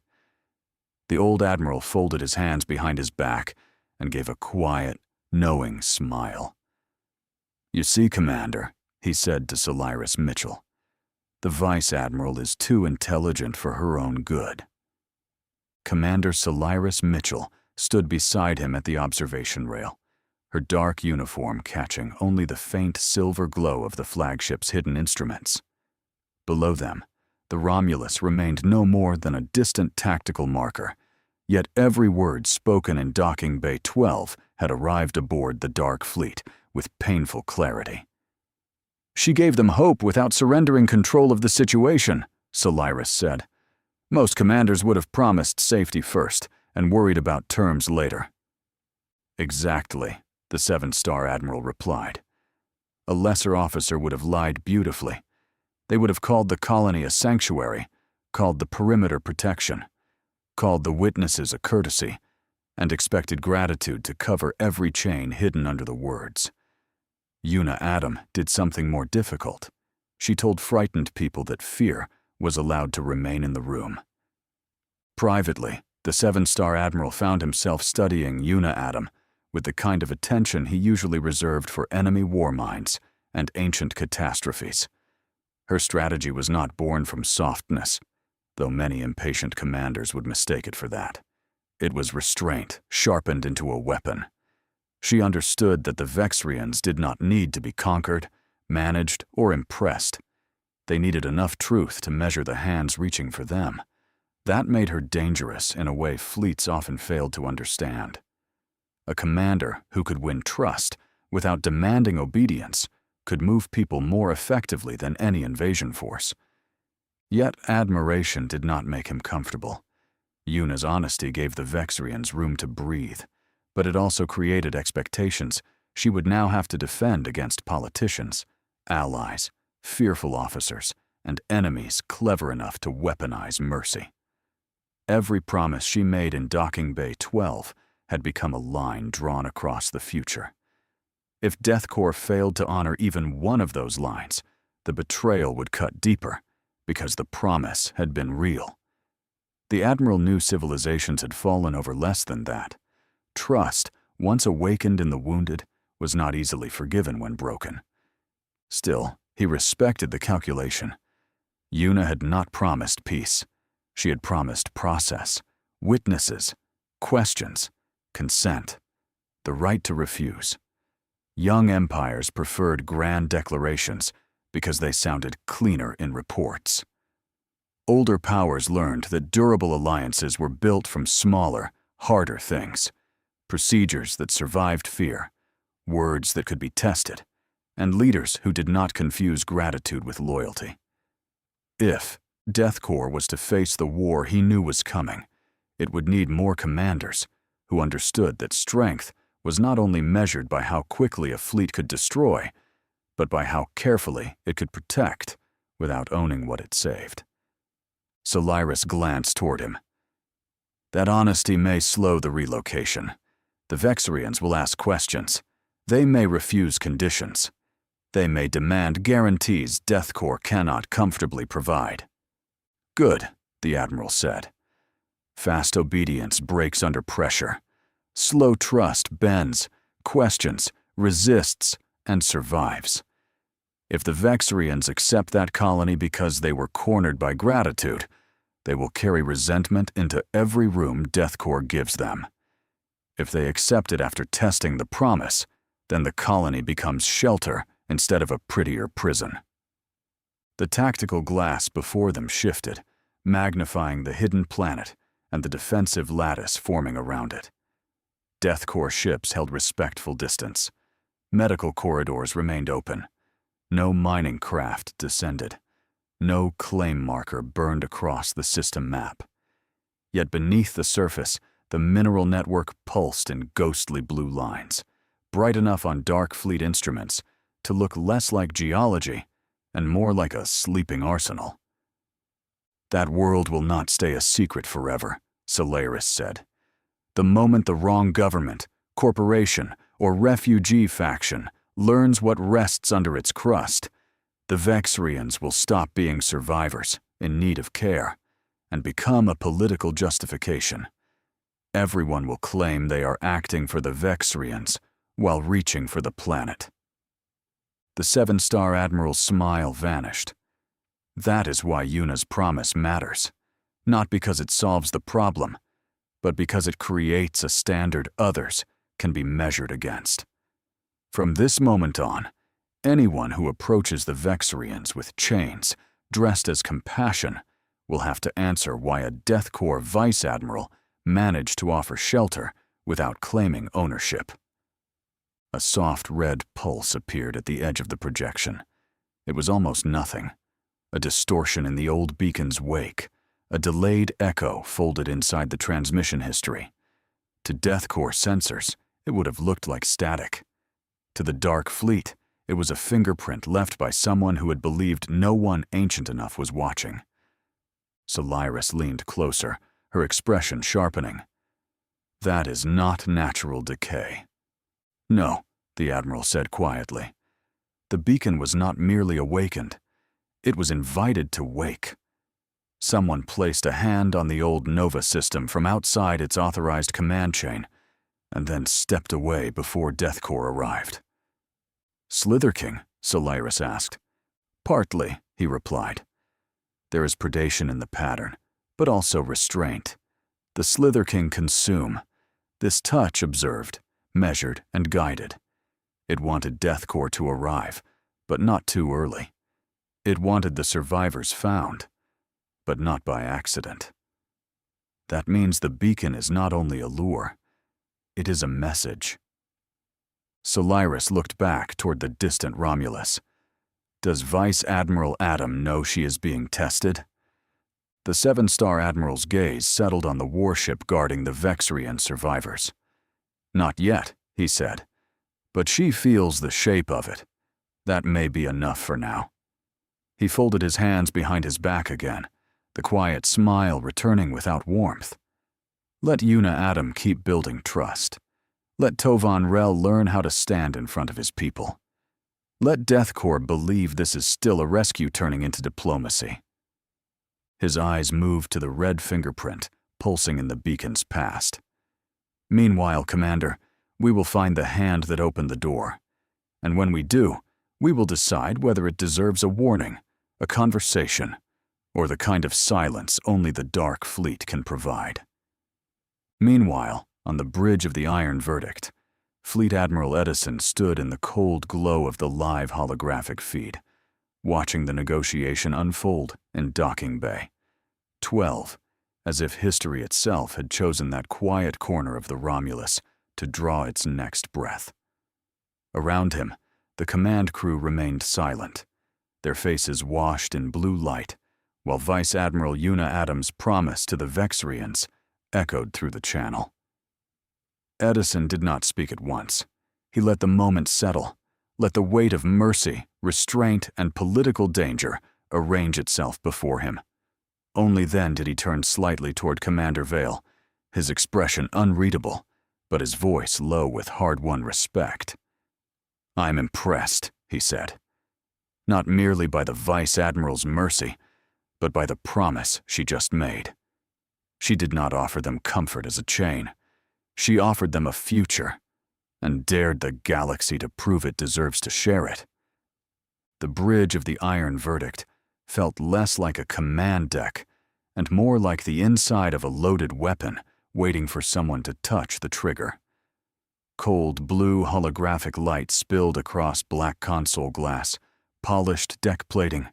The old admiral folded his hands behind his back and gave a quiet, knowing smile. "You see, Commander," he said to Solaris Mitchell, "the Vice Admiral is too intelligent for her own good." Commander Solaris Mitchell stood beside him at the observation rail, her dark uniform catching only the faint silver glow of the flagship's hidden instruments. Below them, the Romulus remained no more than a distant tactical marker, yet every word spoken in Docking Bay 12 had arrived aboard the Dark Fleet with painful clarity. "She gave them hope without surrendering control of the situation," Solaris said. "Most commanders would have promised safety first and worried about terms later." "Exactly," the 7-star admiral replied. "A lesser officer would have lied beautifully. They would have called the colony a sanctuary, called the perimeter protection, called the witnesses a courtesy, and expected gratitude to cover every chain hidden under the words. Yuna Adam did something more difficult. She told frightened people that fear was allowed to remain in the room. Privately, the 7-star admiral found himself studying Yuna Adam with the kind of attention he usually reserved for enemy war mines and ancient catastrophes. Her strategy was not born from softness, though many impatient commanders would mistake it for that. It was restraint, sharpened into a weapon. She understood that the Vexrians did not need to be conquered, managed, or impressed. They needed enough truth to measure the hands reaching for them. That made her dangerous in a way fleets often failed to understand. A commander who could win trust without demanding obedience could move people more effectively than any invasion force. Yet admiration did not make him comfortable. Yuna's honesty gave the Vexrians room to breathe, but it also created expectations she would now have to defend against politicians, allies, fearful officers, and enemies clever enough to weaponize mercy. Every promise she made in Docking Bay 12 had become a line drawn across the future. If DEATHCORE failed to honor even one of those lines, the betrayal would cut deeper, because the promise had been real. The Admiral knew civilizations had fallen over less than that. Trust, once awakened in the wounded, was not easily forgiven when broken. Still, he respected the calculation. Yuna had not promised peace. She had promised process, witnesses, questions, consent, the right to refuse. Young empires preferred grand declarations because they sounded cleaner in reports. Older powers learned that durable alliances were built from smaller, harder things, procedures that survived fear, words that could be tested, and leaders who did not confuse gratitude with loyalty. If DEATHCORE was to face the war he knew was coming, it would need more commanders who understood that strength was not only measured by how quickly a fleet could destroy, but by how carefully it could protect without owning what it saved. Solaris glanced toward him. That honesty may slow the relocation. The Vexrians will ask questions. They may refuse conditions. They may demand guarantees DEATHCORE cannot comfortably provide. Good, the Admiral said. Fast obedience breaks under pressure. Slow trust bends, questions, resists, and survives. If the Vexrians accept that colony because they were cornered by gratitude, they will carry resentment into every room DEATHCORE gives them. If they accept it after testing the promise, then the colony becomes shelter instead of a prettier prison. The tactical glass before them shifted, magnifying the hidden planet and the defensive lattice forming around it. DEATHCORE ships held respectful distance. Medical corridors remained open. No mining craft descended. No claim marker burned across the system map. Yet beneath the surface, the mineral network pulsed in ghostly blue lines, bright enough on dark fleet instruments to look less like geology and more like a sleeping arsenal. That world will not stay a secret forever, Solaris said. The moment the wrong government, corporation, or refugee faction learns what rests under its crust, the Vexrians will stop being survivors in need of care and become a political justification. Everyone will claim they are acting for the Vexrians while reaching for the planet. The seven-star Admiral's smile vanished. That is why Yuna's promise matters, not because it solves the problem, but because it creates a standard others can be measured against. From this moment on, anyone who approaches the Vexrians with chains, dressed as compassion, will have to answer why a DEATHCORE Vice Admiral managed to offer shelter without claiming ownership. A soft red pulse appeared at the edge of the projection. It was almost nothing. A distortion in the old beacon's wake, a delayed echo folded inside the transmission history. To DEATHCORE sensors, it would have looked like static. To the Dark Fleet, it was a fingerprint left by someone who had believed no one ancient enough was watching. Solaris leaned closer, her expression sharpening. That is not natural decay. No, the Admiral said quietly. The beacon was not merely awakened. It was invited to wake. Someone placed a hand on the old Nova system from outside its authorized command chain, and then stepped away before DEATHCORE arrived. "Slither King?" Solaris asked. "Partly," he replied. "There is predation in the pattern, but also restraint. The Slither King consume. This touch observed, measured, and guided. It wanted DEATHCORE to arrive, but not too early. It wanted the survivors found, but not by accident. That means the beacon is not only a lure, it is a message." Solaris looked back toward the distant Romulus. Does Vice Admiral Adam know she is being tested? The 7-star Admiral's gaze settled on the warship guarding the Vexrian survivors. "Not yet," he said, "but she feels the shape of it. That may be enough for now." He folded his hands behind his back again, the quiet smile returning without warmth. Let Yuna Adam keep building trust. Let Tovan Rel learn how to stand in front of his people. Let DEATHCORE believe this is still a rescue turning into diplomacy. His eyes moved to the red fingerprint pulsing in the beacon's past. "Meanwhile, Commander, we will find the hand that opened the door. And when we do, we will decide whether it deserves a warning, a conversation, or the kind of silence only the Dark Fleet can provide." Meanwhile, on the bridge of the Iron Verdict, Fleet Admiral Edison stood in the cold glow of the live holographic feed, watching the negotiation unfold in Docking Bay 12, as if history itself had chosen that quiet corner of the Romulus to draw its next breath. Around him, the command crew remained silent, their faces washed in blue light, while Vice Admiral Yuna Adams' promise to the Vexrians echoed through the channel. Edison did not speak at once. He let the moment settle, let the weight of mercy, restraint, and political danger arrange itself before him. Only then did he turn slightly toward Commander Vale, his expression unreadable, but his voice low with hard-won respect. "I'm impressed," he said, "not merely by the Vice Admiral's mercy, but by the promise she just made. She did not offer them comfort as a chain. She offered them a future, and dared the galaxy to prove it deserves to share it." The bridge of the Iron Verdict felt less like a command deck and more like the inside of a loaded weapon waiting for someone to touch the trigger. Cold blue holographic light spilled across black console glass, polished deck plating,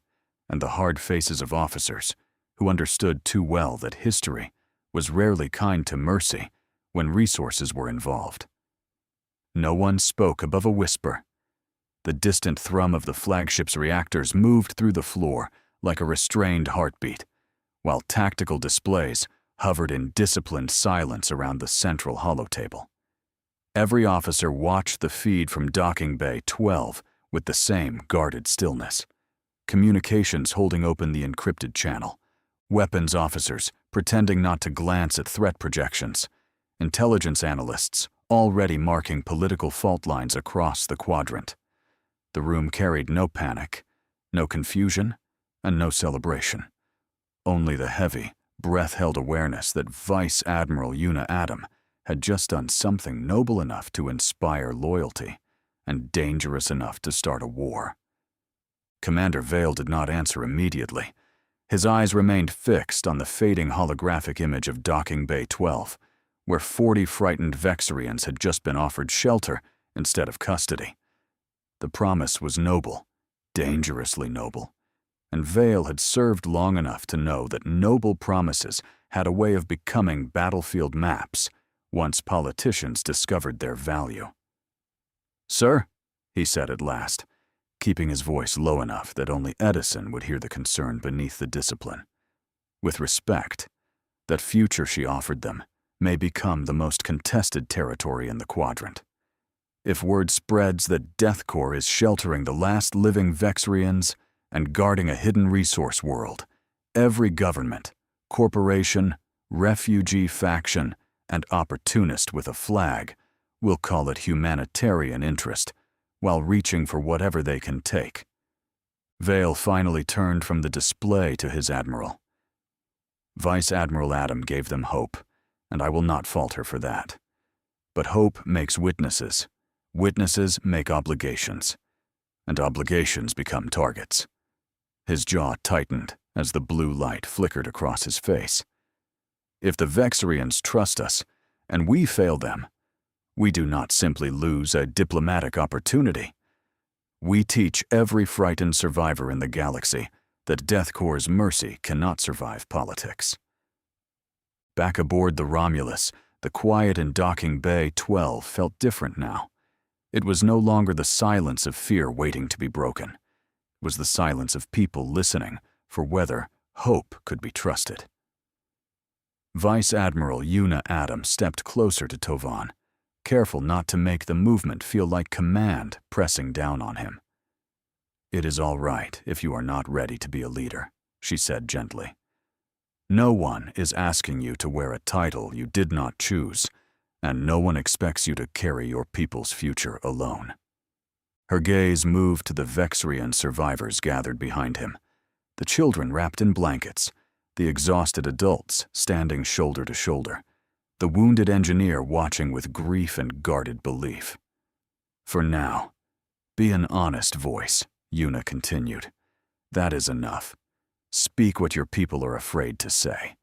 and the hard faces of officers who understood too well that history was rarely kind to mercy when resources were involved. No one spoke above a whisper. The distant thrum of the flagship's reactors moved through the floor like a restrained heartbeat, while tactical displays hovered in disciplined silence around the central holotable. Every officer watched the feed from Docking Bay 12 with the same guarded stillness. Communications holding open the encrypted channel, weapons officers pretending not to glance at threat projections, intelligence analysts already marking political fault lines across the quadrant. The room carried no panic, no confusion, and no celebration. Only the heavy, breath-held awareness that Vice Admiral Yuna Adam had just done something noble enough to inspire loyalty and dangerous enough to start a war. Commander Vale did not answer immediately. His eyes remained fixed on the fading holographic image of Docking Bay 12, where 40 frightened Vexrians had just been offered shelter instead of custody. The promise was noble, dangerously noble, and Vale had served long enough to know that noble promises had a way of becoming battlefield maps once politicians discovered their value. "Sir," he said at last, keeping his voice low enough that only Edison would hear the concern beneath the discipline. "With respect, that future she offered them may become the most contested territory in the quadrant. If word spreads that DEATHCORE is sheltering the last living Vexrians and guarding a hidden resource world, every government, corporation, refugee faction, and opportunist with a flag will call it humanitarian interest while reaching for whatever they can take." Vale finally turned from the display to his admiral. "Vice Admiral Adam gave them hope, and I will not fault her for that. But hope makes witnesses. Witnesses make obligations. And obligations become targets. His jaw tightened as the blue light flickered across his face. If the Vexarians trust us, and we fail them, we do not simply lose a diplomatic opportunity. We teach every frightened survivor in the galaxy that DEATHCORE's mercy cannot survive politics. Back aboard the Romulus, the quiet in Docking Bay 12 felt different now. It was no longer the silence of fear waiting to be broken. It was the silence of people listening for whether hope could be trusted. Vice Admiral Yuna Adam stepped closer to Tovan, careful not to make the movement feel like command pressing down on him. "It is all right if you are not ready to be a leader," she said gently. "No one is asking you to wear a title you did not choose, and no one expects you to carry your people's future alone." Her gaze moved to the Vexarian survivors gathered behind him, the children wrapped in blankets, the exhausted adults standing shoulder to shoulder, the wounded engineer watching with grief and guarded belief. "For now, be an honest voice," Yuna continued. "That is enough. Speak what your people are afraid to say.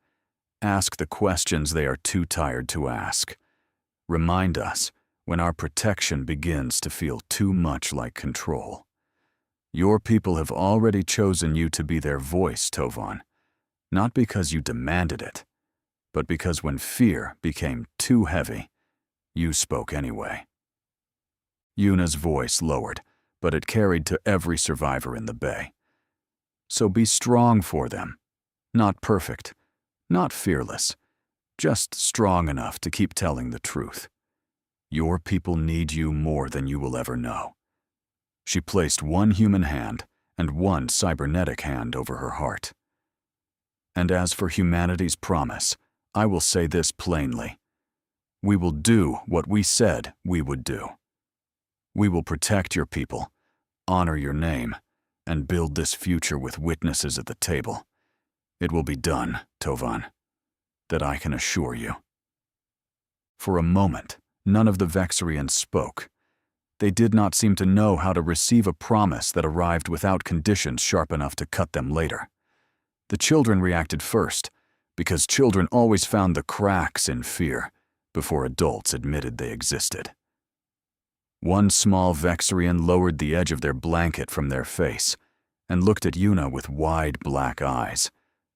Ask the questions they are too tired to ask. Remind us when our protection begins to feel too much like control. Your people have already chosen you to be their voice, Tovan, not because you demanded it, but because when fear became too heavy, you spoke anyway." Yuna's voice lowered, but it carried to every survivor in the bay. "So be strong for them. Not perfect, not fearless, just strong enough to keep telling the truth. Your people need you more than you will ever know." She placed one human hand and one cybernetic hand over her heart. "And as for humanity's promise, I will say this plainly. We will do what we said we would do. We will protect your people, honor your name, and build this future with witnesses at the table. It will be done, Tovan. That I can assure you." For a moment, none of the Vexarians spoke. They did not seem to know how to receive a promise that arrived without conditions sharp enough to cut them later. The children reacted first, because children always found the cracks in fear before adults admitted they existed. One small Vexarian lowered the edge of their blanket from their face and looked at Yuna with wide black eyes,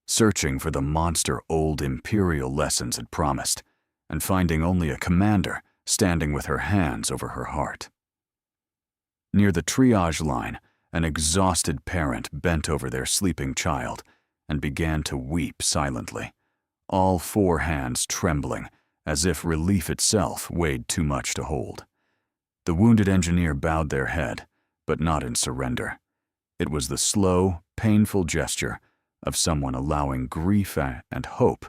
searching for the monster old Imperial lessons had promised, and finding only a commander standing with her hands over her heart. Near the triage line, an exhausted parent bent over their sleeping child and began to weep silently, all four hands trembling as if relief itself weighed too much to hold. The wounded engineer bowed their head, but not in surrender. It was the slow, painful gesture of someone allowing grief and hope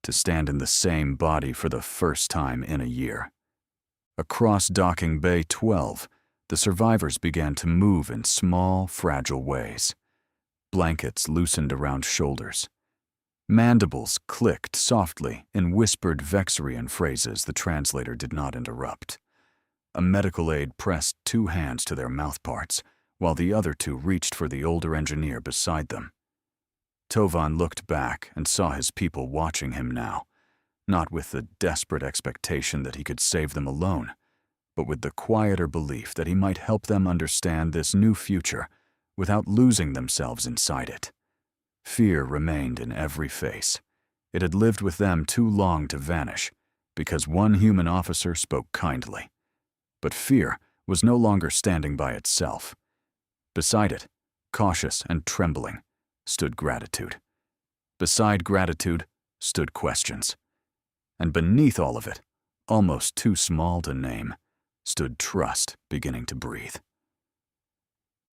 to stand in the same body for the first time in a year. Across Docking Bay 12, the survivors began to move in small, fragile ways. Blankets loosened around shoulders. Mandibles clicked softly in whispered Vexarian phrases the translator did not interrupt. A medical aide pressed two hands to their mouthparts, while the other two reached for the older engineer beside them. Tovan looked back and saw his people watching him now, not with the desperate expectation that he could save them alone, but with the quieter belief that he might help them understand this new future without losing themselves inside it. Fear remained in every face. It had lived with them too long to vanish, because one human officer spoke kindly. But fear was no longer standing by itself. Beside it, cautious and trembling, stood gratitude. Beside gratitude stood questions. And beneath all of it, almost too small to name, stood trust beginning to breathe.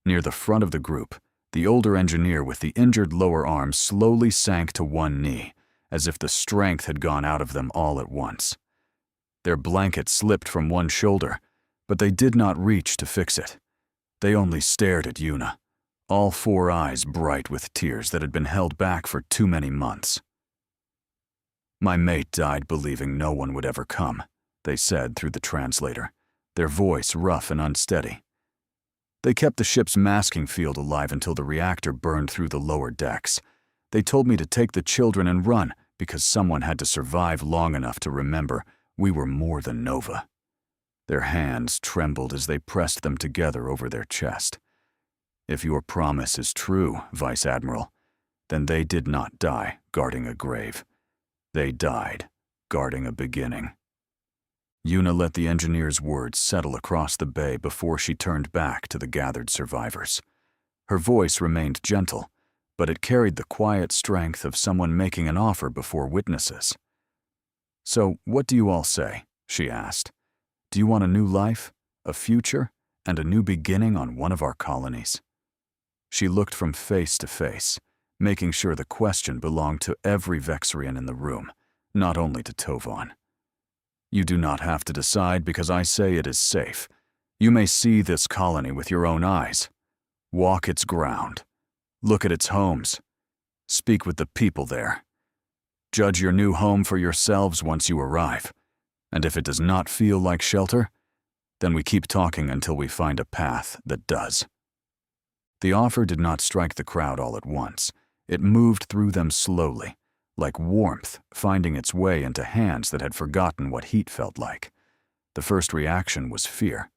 Near the front of the group, the older engineer with the injured lower arm slowly sank to one knee, as if the strength had gone out of them all at once. Their blanket slipped from one shoulder, but they did not reach to fix it. They only stared at Yuna, all four eyes bright with tears that had been held back for too many months. "My mate died believing no one would ever come," they said through the translator, their voice rough and unsteady. They kept the ship's masking field alive until the reactor burned through the lower decks. They told me to take the children and run because someone had to survive long enough to remember we were more than Nova. Their hands trembled as they pressed them together over their chest. If your promise is true, Vice Admiral, then they did not die guarding a grave. They died guarding a beginning. Yuna let the engineer's words settle across the bay before she turned back to the gathered survivors. Her voice remained gentle, but it carried the quiet strength of someone making an offer before witnesses. "So, what do you all say?" she asked. "Do you want a new life, a future, and a new beginning on one of our colonies?" She looked from face to face, making sure the question belonged to every Vexrian in the room, not only to Tovan. "You do not have to decide because I say it is safe. You may see this colony with your own eyes. Walk its ground. Look at its homes. Speak with the people there. Judge your new home for yourselves once you arrive. And if it does not feel like shelter, then we keep talking until we find a path that does." The offer did not strike the crowd all at once. It moved through them slowly, like warmth finding its way into hands that had forgotten what heat felt like. The first reaction was fear.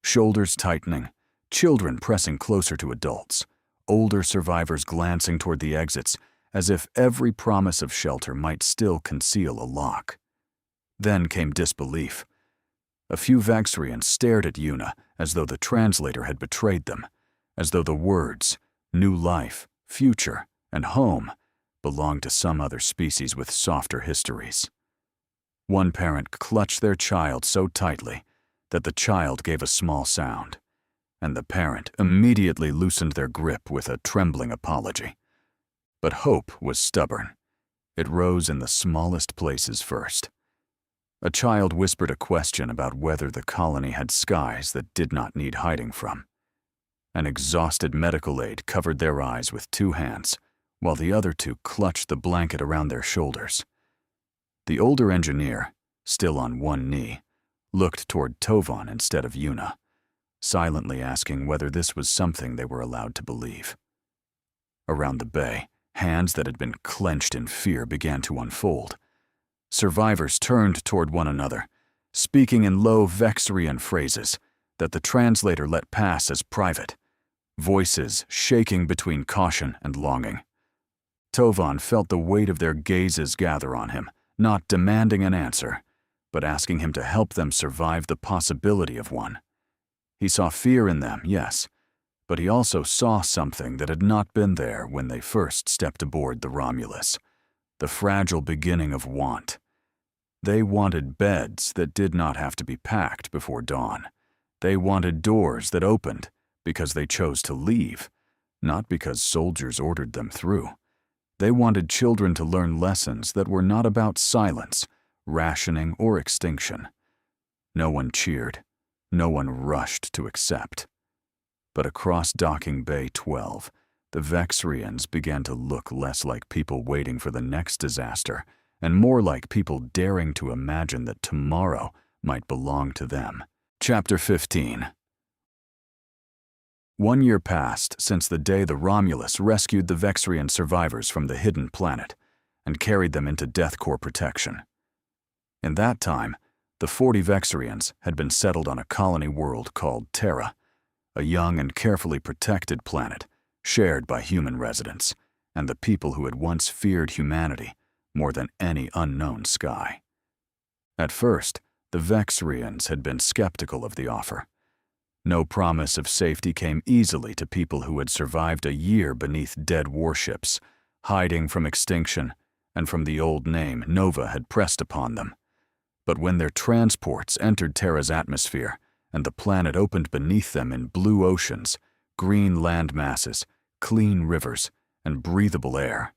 Shoulders tightening, children pressing closer to adults, older survivors glancing toward the exits, as if every promise of shelter might still conceal a lock. Then came disbelief. A few Vexrians stared at Yuna as though the translator had betrayed them, as though the words, new life, future, and home belonged to some other species with softer histories. One parent clutched their child so tightly that the child gave a small sound, and the parent immediately loosened their grip with a trembling apology. But hope was stubborn. It rose in the smallest places first. A child whispered a question about whether the colony had skies that did not need hiding from. An exhausted medical aide covered their eyes with 2 hands, while the other 2 clutched the blanket around their shoulders. The older engineer, still on one knee, looked toward Tovan instead of Yuna, silently asking whether this was something they were allowed to believe. Around the bay, hands that had been clenched in fear began to unfold. Survivors turned toward one another, speaking in low Vexrian phrases that the translator let pass as private, voices shaking between caution and longing. Tovan felt the weight of their gazes gather on him, not demanding an answer, but asking him to help them survive the possibility of one. He saw fear in them, yes, but he also saw something that had not been there when they first stepped aboard the Romulus, the fragile beginning of want. They wanted beds that did not have to be packed before dawn. They wanted doors that opened because they chose to leave, not because soldiers ordered them through. They wanted children to learn lessons that were not about silence, rationing, or extinction. No one cheered. No one rushed to accept. But across Docking Bay 12, the Vexrians began to look less like people waiting for the next disaster and more like people daring to imagine that tomorrow might belong to them. Chapter 15. 1 year passed since the day the Romulus rescued the Vexrian survivors from the hidden planet and carried them into DEATHCORE protection. In that time, the 40 Vexrians had been settled on a colony world called Terra, a young and carefully protected planet shared by human residents and the people who had once feared humanity more than any unknown sky. At first, the Vexrians had been skeptical of the offer. No promise of safety came easily to people who had survived a year beneath dead warships, hiding from extinction and from the old name Nova had pressed upon them. But when their transports entered Terra's atmosphere and the planet opened beneath them in blue oceans, green land masses, clean rivers, and breathable air,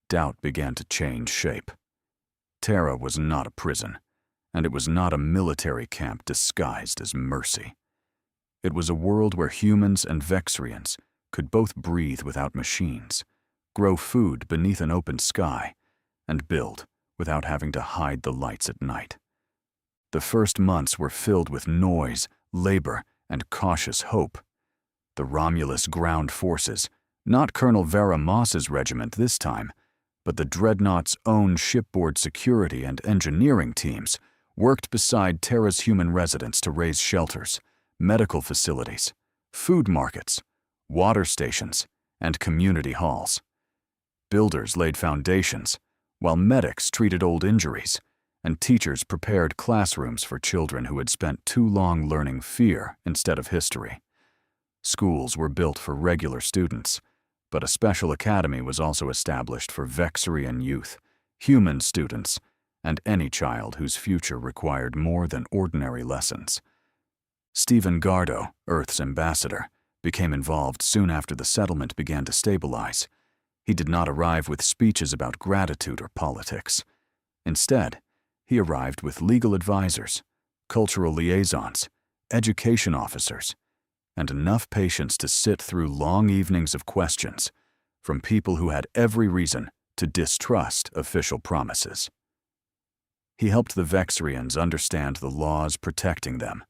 doubt began to change shape. Terra was not a prison, and it was not a military camp disguised as mercy. It was a world where humans and Vexrians could both breathe without machines, grow food beneath an open sky, and build without having to hide the lights at night. The first months were filled with noise, labor, and cautious hope. The Romulus ground forces, not Colonel Vera Moss's regiment this time, but the Dreadnought's own shipboard security and engineering teams, worked beside Terra's human residents to raise shelters, medical facilities, food markets, water stations, and community halls. Builders laid foundations, while medics treated old injuries, and teachers prepared classrooms for children who had spent too long learning fear instead of history. Schools were built for regular students, but a special academy was also established for Vexarian youth, human students, and any child whose future required more than ordinary lessons. Stephen Gardo, Earth's ambassador, became involved soon after the settlement began to stabilize. He did not arrive with speeches about gratitude or politics. Instead, he arrived with legal advisors, cultural liaisons, education officers, and enough patience to sit through long evenings of questions from people who had every reason to distrust official promises. He helped the Vexarians understand the laws protecting them,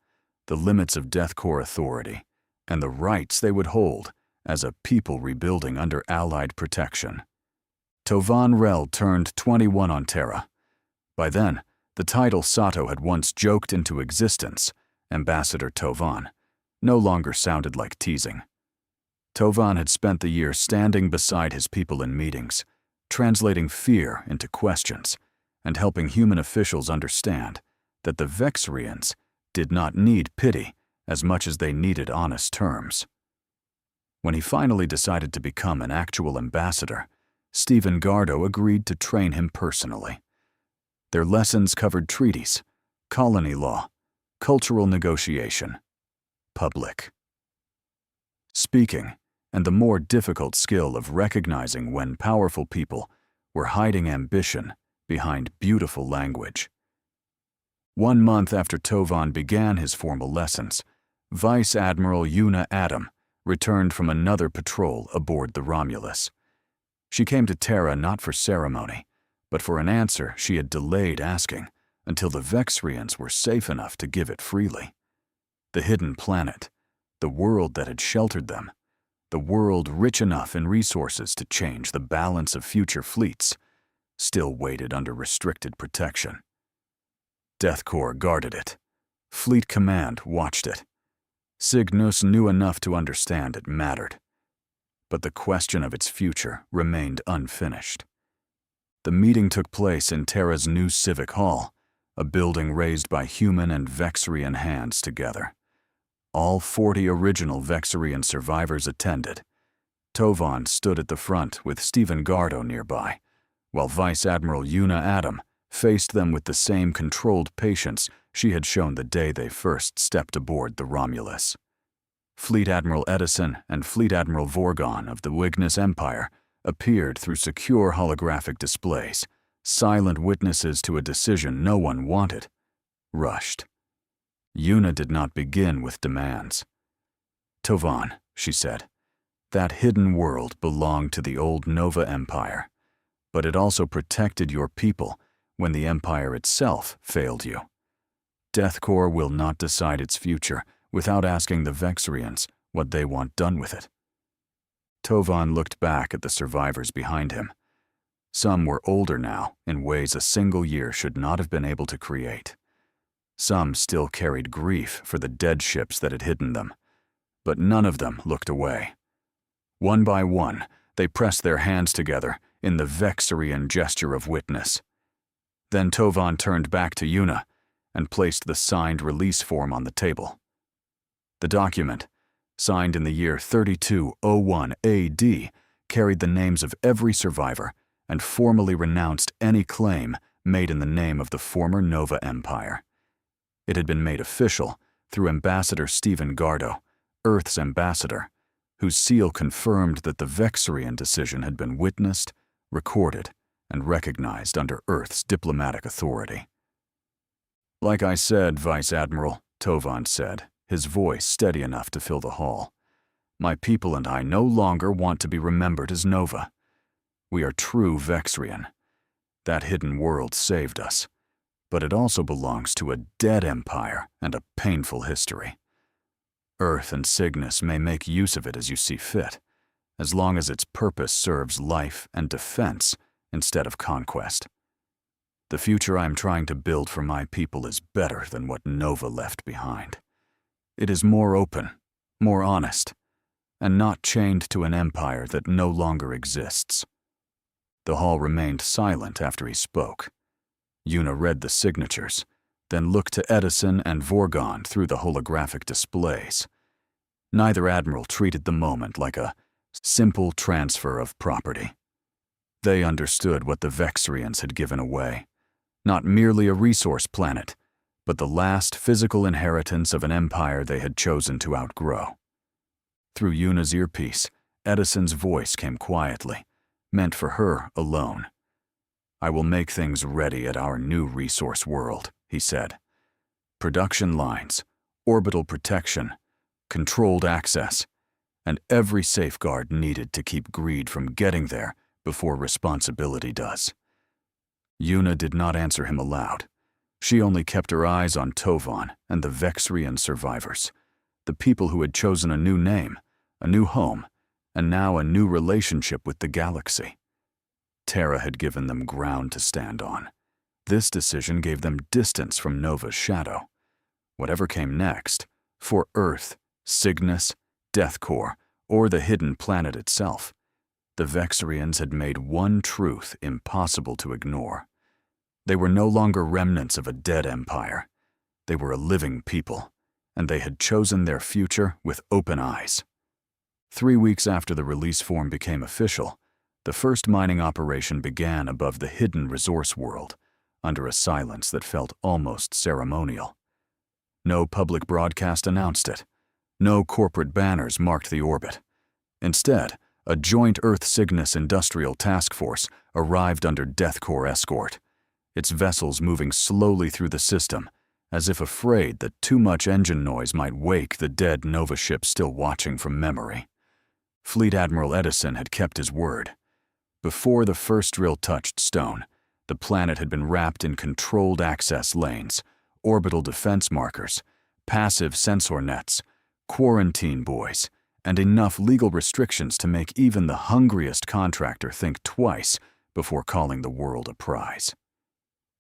the limits of deathcore authority, and the rights they would hold as a people rebuilding under Allied protection. Tovan Rel turned 21 on Terra. By then, the title Sato had once joked into existence, Ambassador Tovan, no longer sounded like teasing. Tovan had spent the year standing beside his people in meetings, translating fear into questions, and helping human officials understand that the Vexarians did not need pity as much as they needed honest terms. When he finally decided to become an actual ambassador, Stephen Gardo agreed to train him personally. Their lessons covered treaties, colony law, cultural negotiation, public speaking, and the more difficult skill of recognizing when powerful people were hiding ambition behind beautiful language. 1 month after Tovan began his formal lessons, Vice Admiral Yuna Adam returned from another patrol aboard the Romulus. She came to Terra not for ceremony, but for an answer she had delayed asking until the Vexarians were safe enough to give it freely. The hidden planet, the world that had sheltered them, the world rich enough in resources to change the balance of future fleets, still waited under restricted protection. Deathcore guarded it. Fleet Command watched it. Cygnus knew enough to understand it mattered. But the question of its future remained unfinished. The meeting took place in Terra's new Civic Hall, a building raised by human and Vexarian hands together. All 40 original Vexarian survivors attended. Tovan stood at the front with Stephen Gardo nearby, while Vice Admiral Yuna Adam faced them with the same controlled patience she had shown the day they first stepped aboard the Romulus. Fleet Admiral Edison and Fleet Admiral Vorgon of the Cygnus Empire appeared through secure holographic displays, silent witnesses to a decision no one wanted, rushed. Yuna did not begin with demands. Tovan, she said, that hidden world belonged to the old Nova Empire, but it also protected your people when the Empire itself failed you. Deathcore will not decide its future without asking the Vexarians what they want done with it. Tovan looked back at the survivors behind him. Some were older now in ways a single year should not have been able to create. Some still carried grief for the dead ships that had hidden them, but none of them looked away. One by one, they pressed their hands together in the Vexarian gesture of witness. Then Tovan turned back to Yuna and placed the signed release form on the table. The document, signed in the year 3201 AD, carried the names of every survivor and formally renounced any claim made in the name of the former Nova Empire. It had been made official through Ambassador Stephen Gardo, Earth's ambassador, whose seal confirmed that the Vexarian decision had been witnessed, recorded, and recognized under Earth's diplomatic authority. Like I said, Vice Admiral, Tovan said, his voice steady enough to fill the hall. My people and I no longer want to be remembered as Nova. We are true Vexarian. That hidden world saved us. but it also belongs to a dead empire and a painful history. Earth and Cygnus may make use of it as you see fit, as long as its purpose serves life and defense instead of conquest. The future I am trying to build for my people is better than what Nova left behind. It is more open, more honest, and not chained to an empire that no longer exists. The hall remained silent after he spoke. Yuna read the signatures, then looked to Edison and Vorgon through the holographic displays. Neither admiral treated the moment like a simple transfer of property. They understood what the Vexrians had given away, not merely a resource planet, but the last physical inheritance of an empire they had chosen to outgrow. Through Yuna's earpiece, Edison's voice came quietly, meant for her alone. "I will make things ready at our new resource world," he said. "Production lines, orbital protection, controlled access, and every safeguard needed to keep greed from getting there before responsibility does." Yuna did not answer him aloud. She only kept her eyes on Tovan and the Vexrian survivors, the people who had chosen a new name, a new home, and now a new relationship with the galaxy. Terra had given them ground to stand on. This decision gave them distance from Nova's shadow. Whatever came next, for Earth, Cygnus, DEATHCORE, or the hidden planet itself, the Vexrians had made one truth impossible to ignore. They were no longer remnants of a dead empire. They were a living people, and they had chosen their future with open eyes. 3 weeks after the release form became official, the first mining operation began above the hidden resource world, under a silence that felt almost ceremonial. No public broadcast announced it. No corporate banners marked the orbit. Instead, a joint Earth-Cygnus industrial task force arrived under DEATHCORE escort, its vessels moving slowly through the system, as if afraid that too much engine noise might wake the dead Nova ship still watching from memory. Fleet Admiral Edison had kept his word. Before the first drill touched stone, the planet had been wrapped in controlled access lanes, orbital defense markers, passive sensor nets, quarantine buoys, and enough legal restrictions to make even the hungriest contractor think twice before calling the world a prize.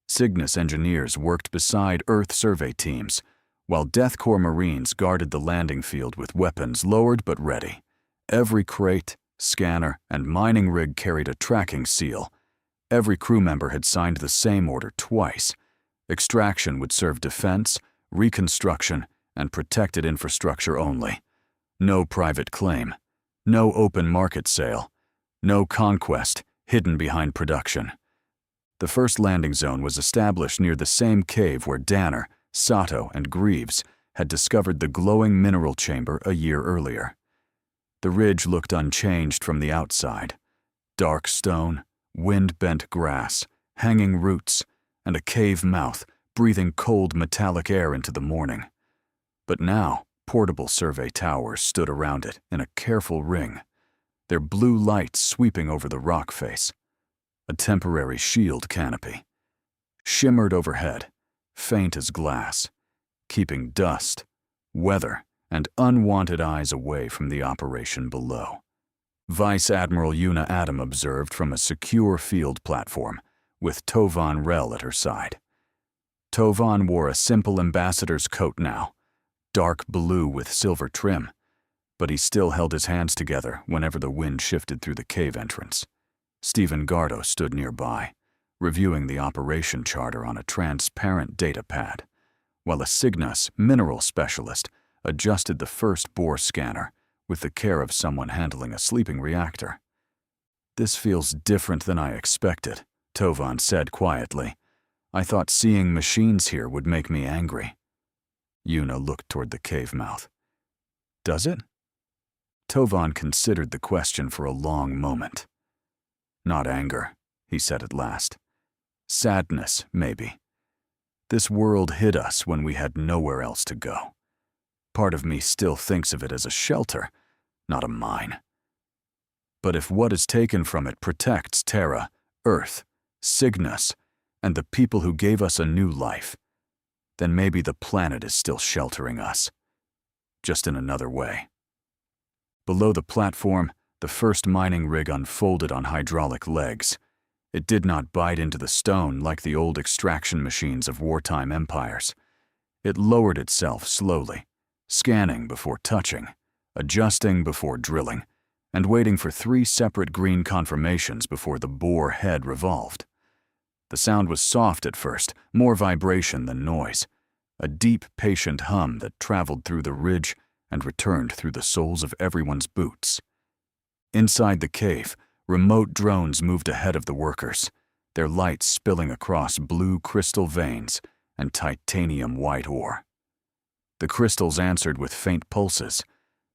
Cygnus engineers worked beside Earth survey teams, while DEATHCORE Marines guarded the landing field with weapons lowered but ready. Every crate, scanner, and mining rig carried a tracking seal. Every crew member had signed the same order twice. Extraction would serve defense, reconstruction, and protected infrastructure only. No private claim. No open market sale. No conquest hidden behind production. The first landing zone was established near the same cave where Danner, Sato, and Greaves had discovered the glowing mineral chamber a year earlier. The ridge looked unchanged from the outside. Dark stone, wind-bent grass, hanging roots, and a cave mouth breathing cold metallic air into the morning. But now, portable survey towers stood around it in a careful ring, their blue lights sweeping over the rock face. A temporary shield canopy shimmered overhead, faint as glass, keeping dust, weather, and unwanted eyes away from the operation below. Vice Admiral Yuna Adam observed from a secure field platform, with Tovan Rel at her side. Tovan wore a simple ambassador's coat now, dark blue with silver trim, but he still held his hands together whenever the wind shifted through the cave entrance. Stephen Gardo stood nearby, reviewing the operation charter on a transparent data pad, while a Cygnus mineral specialist adjusted the first bore scanner with the care of someone handling a sleeping reactor. "This feels different than I expected," Tovan said quietly. "I thought seeing machines here would make me angry." Yuna looked toward the cave mouth. "Does it?" Tovan considered the question for a long moment. "Not anger," he said at last. "Sadness, maybe. This world hid us when we had nowhere else to go. Part of me still thinks of it as a shelter, not a mine. But if what is taken from it protects Terra, Earth, Cygnus, and the people who gave us a new life, then maybe the planet is still sheltering us, just in another way. Below the platform, the first mining rig unfolded on hydraulic legs. It did not bite into the stone like the old extraction machines of wartime empires. It lowered itself slowly, scanning before touching, adjusting before drilling, and waiting for 3 separate green confirmations before the bore head revolved. The sound was soft at first, more vibration than noise, a deep, patient hum that traveled through the ridge and returned through the soles of everyone's boots. Inside the cave, remote drones moved ahead of the workers, their lights spilling across blue crystal veins and titanium white ore. The crystals answered with faint pulses,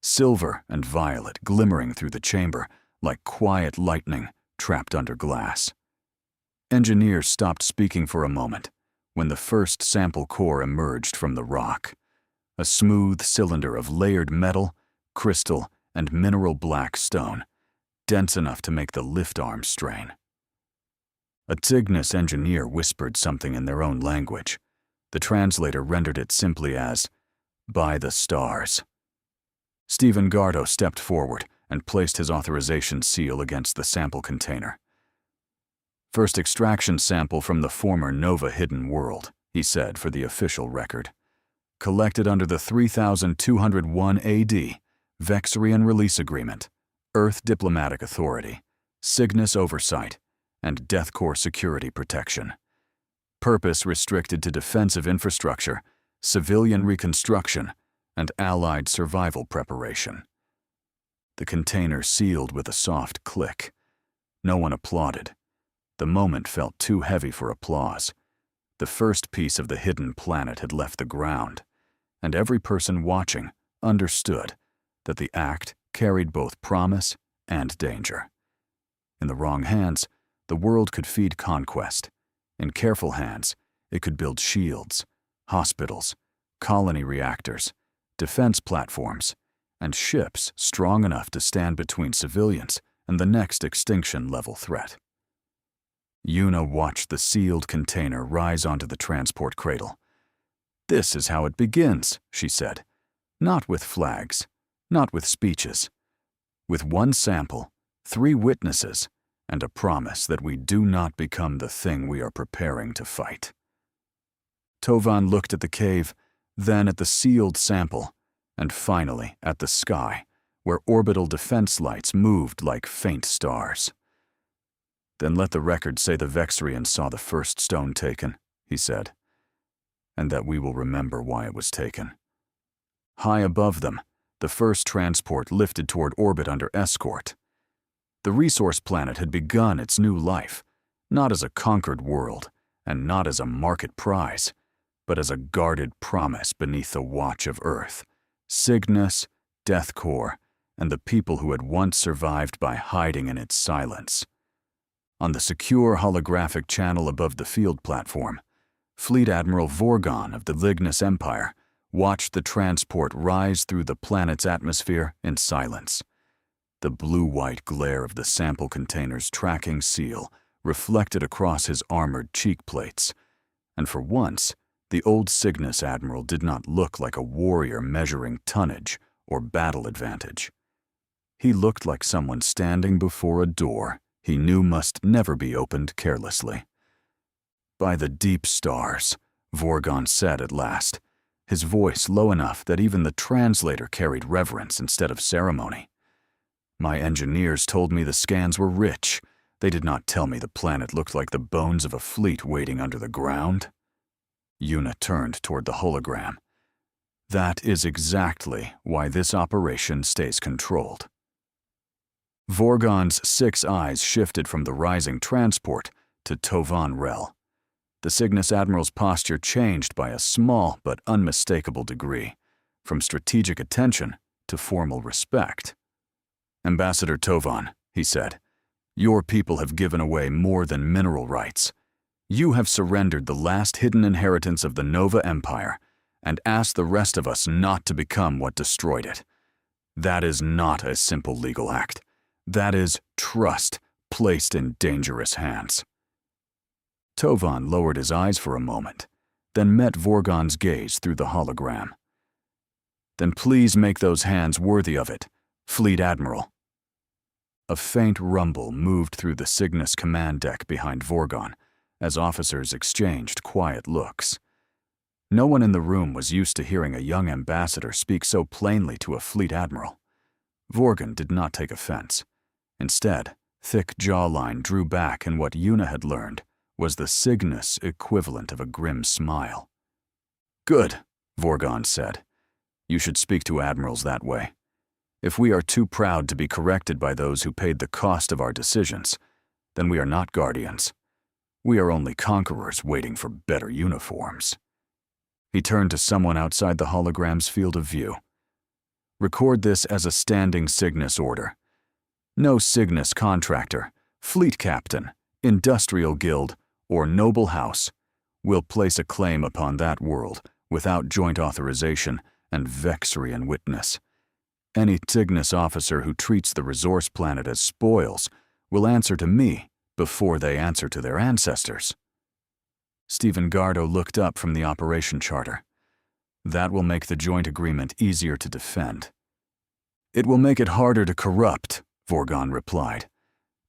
silver and violet glimmering through the chamber like quiet lightning trapped under glass. Engineers stopped speaking for a moment when the first sample core emerged from the rock, a smooth cylinder of layered metal, crystal, and mineral black stone, dense enough to make the lift arm strain. A Cygnus engineer whispered something in their own language. The translator rendered it simply as, "By the stars." Stephen Gardo stepped forward and placed his authorization seal against the sample container. "First extraction sample from the former Nova Hidden World," he said for the official record. "Collected under the 3201 AD, Vexarian Release Agreement, Earth Diplomatic Authority, Cygnus Oversight, and DEATHCORE Security Protection. Purpose restricted to defensive infrastructure, civilian reconstruction, and Allied survival preparation." The container sealed with a soft click. No one applauded. The moment felt too heavy for applause. The first piece of the hidden planet had left the ground, and every person watching understood that the act carried both promise and danger. In the wrong hands, the world could feed conquest. In careful hands, it could build shields, hospitals, colony reactors, defense platforms, and ships strong enough to stand between civilians and the next extinction-level threat. Yuna watched the sealed container rise onto the transport cradle. "This is how it begins," she said. "Not with flags, not with speeches. With one sample, 3 witnesses, and a promise that we do not become the thing we are preparing to fight." Tovan looked at the cave, then at the sealed sample, and finally at the sky, where orbital defense lights moved like faint stars. "Then let the record say the Vexarians saw the first stone taken," he said, "and that we will remember why it was taken." High above them, the first transport lifted toward orbit under escort. The resource planet had begun its new life, not as a conquered world, and not as a market prize, but as a guarded promise beneath the watch of Earth, Cygnus, DEATHCORE, and the people who had once survived by hiding in its silence. On the secure holographic channel above the field platform, Fleet Admiral Vorgon of the Cygnus Empire watched the transport rise through the planet's atmosphere in silence. The blue-white glare of the sample container's tracking seal reflected across his armored cheek plates, and for once, the old Cygnus Admiral did not look like a warrior measuring tonnage or battle advantage. He looked like someone standing before a door he knew must never be opened carelessly. "By the deep stars," Vorgon said at last, his voice low enough that even the translator carried reverence instead of ceremony. "My engineers told me the scans were rich. They did not tell me the planet looked like the bones of a fleet waiting under the ground." Yuna turned toward the hologram. "That is exactly why this operation stays controlled." Vorgon's 6 eyes shifted from the rising transport to Tovan Rel. The Cygnus Admiral's posture changed by a small but unmistakable degree, from strategic attention to formal respect. "Ambassador Tovan," he said, "your people have given away more than mineral rights. You have surrendered the last hidden inheritance of the Nova Empire and asked the rest of us not to become what destroyed it. That is not a simple legal act. That is trust placed in dangerous hands." Tovan lowered his eyes for a moment, then met Vorgon's gaze through the hologram. "Then please make those hands worthy of it, Fleet Admiral." A faint rumble moved through the Cygnus command deck behind Vorgon as officers exchanged quiet looks. No one in the room was used to hearing a young ambassador speak so plainly to a fleet admiral. Vorgon did not take offense. Instead, thick jawline drew back, and what Yuna had learned was the Cygnus equivalent of a grim smile. "Good," Vorgon said. "You should speak to admirals that way. If we are too proud to be corrected by those who paid the cost of our decisions, then we are not guardians. We are only conquerors waiting for better uniforms." He turned to someone outside the hologram's field of view. "Record this as a standing Cygnus order. No Cygnus contractor, fleet captain, industrial guild, or noble house will place a claim upon that world without joint authorization and Vexrian witness. Any Cygnus officer who treats the resource planet as spoils will answer to me before they answer to their ancestors." Stephen Gardo looked up from the operation charter. "That will make the joint agreement easier to defend." "It will make it harder to corrupt," Vorgon replied.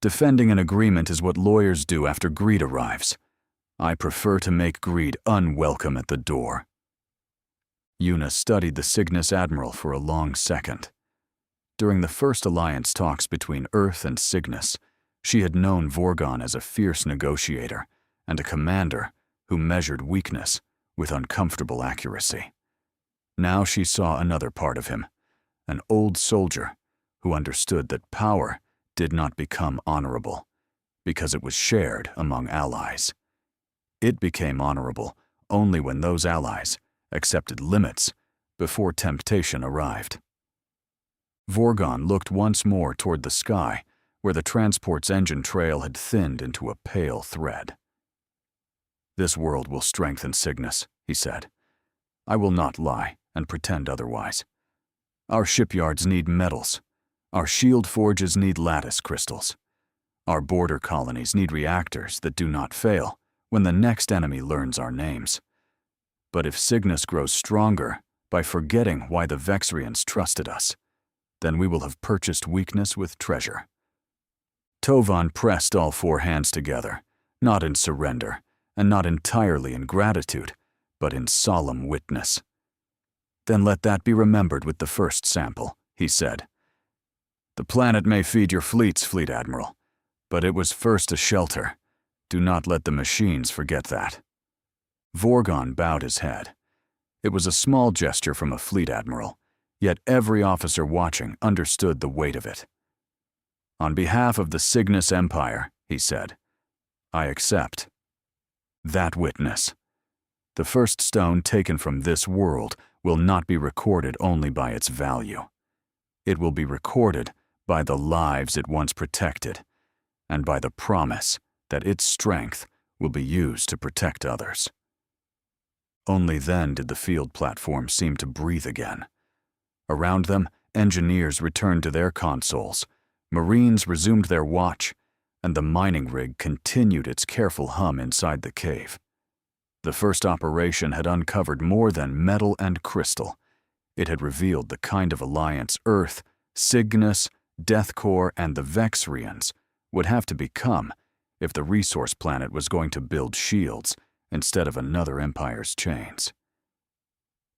"Defending an agreement is what lawyers do after greed arrives. I prefer to make greed unwelcome at the door." Yuna studied the Cygnus admiral for a long second. During the first alliance talks between Earth and Cygnus, she had known Vorgon as a fierce negotiator and a commander who measured weakness with uncomfortable accuracy. Now she saw another part of him, an old soldier who understood that power did not become honorable because it was shared among allies. It became honorable only when those allies accepted limits before temptation arrived. Vorgon looked once more toward the sky, where the transport's engine trail had thinned into a pale thread. "This world will strengthen Cygnus," he said. "I will not lie and pretend otherwise. Our shipyards need metals. Our shield forges need lattice crystals. Our border colonies need reactors that do not fail when the next enemy learns our names. But if Cygnus grows stronger by forgetting why the Vexrians trusted us, then we will have purchased weakness with treasure." Tovan pressed all four hands together, not in surrender, and not entirely in gratitude, but in solemn witness. "Then let that be remembered with the first sample," he said. "The planet may feed your fleets, Fleet Admiral, but it was first a shelter. Do not let the machines forget that." Vorgon bowed his head. It was a small gesture from a fleet admiral, yet every officer watching understood the weight of it. "On behalf of the Cygnus Empire," he said, "I accept that witness. The first stone taken from this world will not be recorded only by its value. It will be recorded by the lives it once protected, and by the promise that its strength will be used to protect others." Only then did the field platform seem to breathe again. Around them, engineers returned to their consoles, Marines resumed their watch, and the mining rig continued its careful hum inside the cave. The first operation had uncovered more than metal and crystal. It had revealed the kind of alliance Earth, Cygnus, DEATHCORE, and the Vexrians would have to become if the resource planet was going to build shields instead of another empire's chains.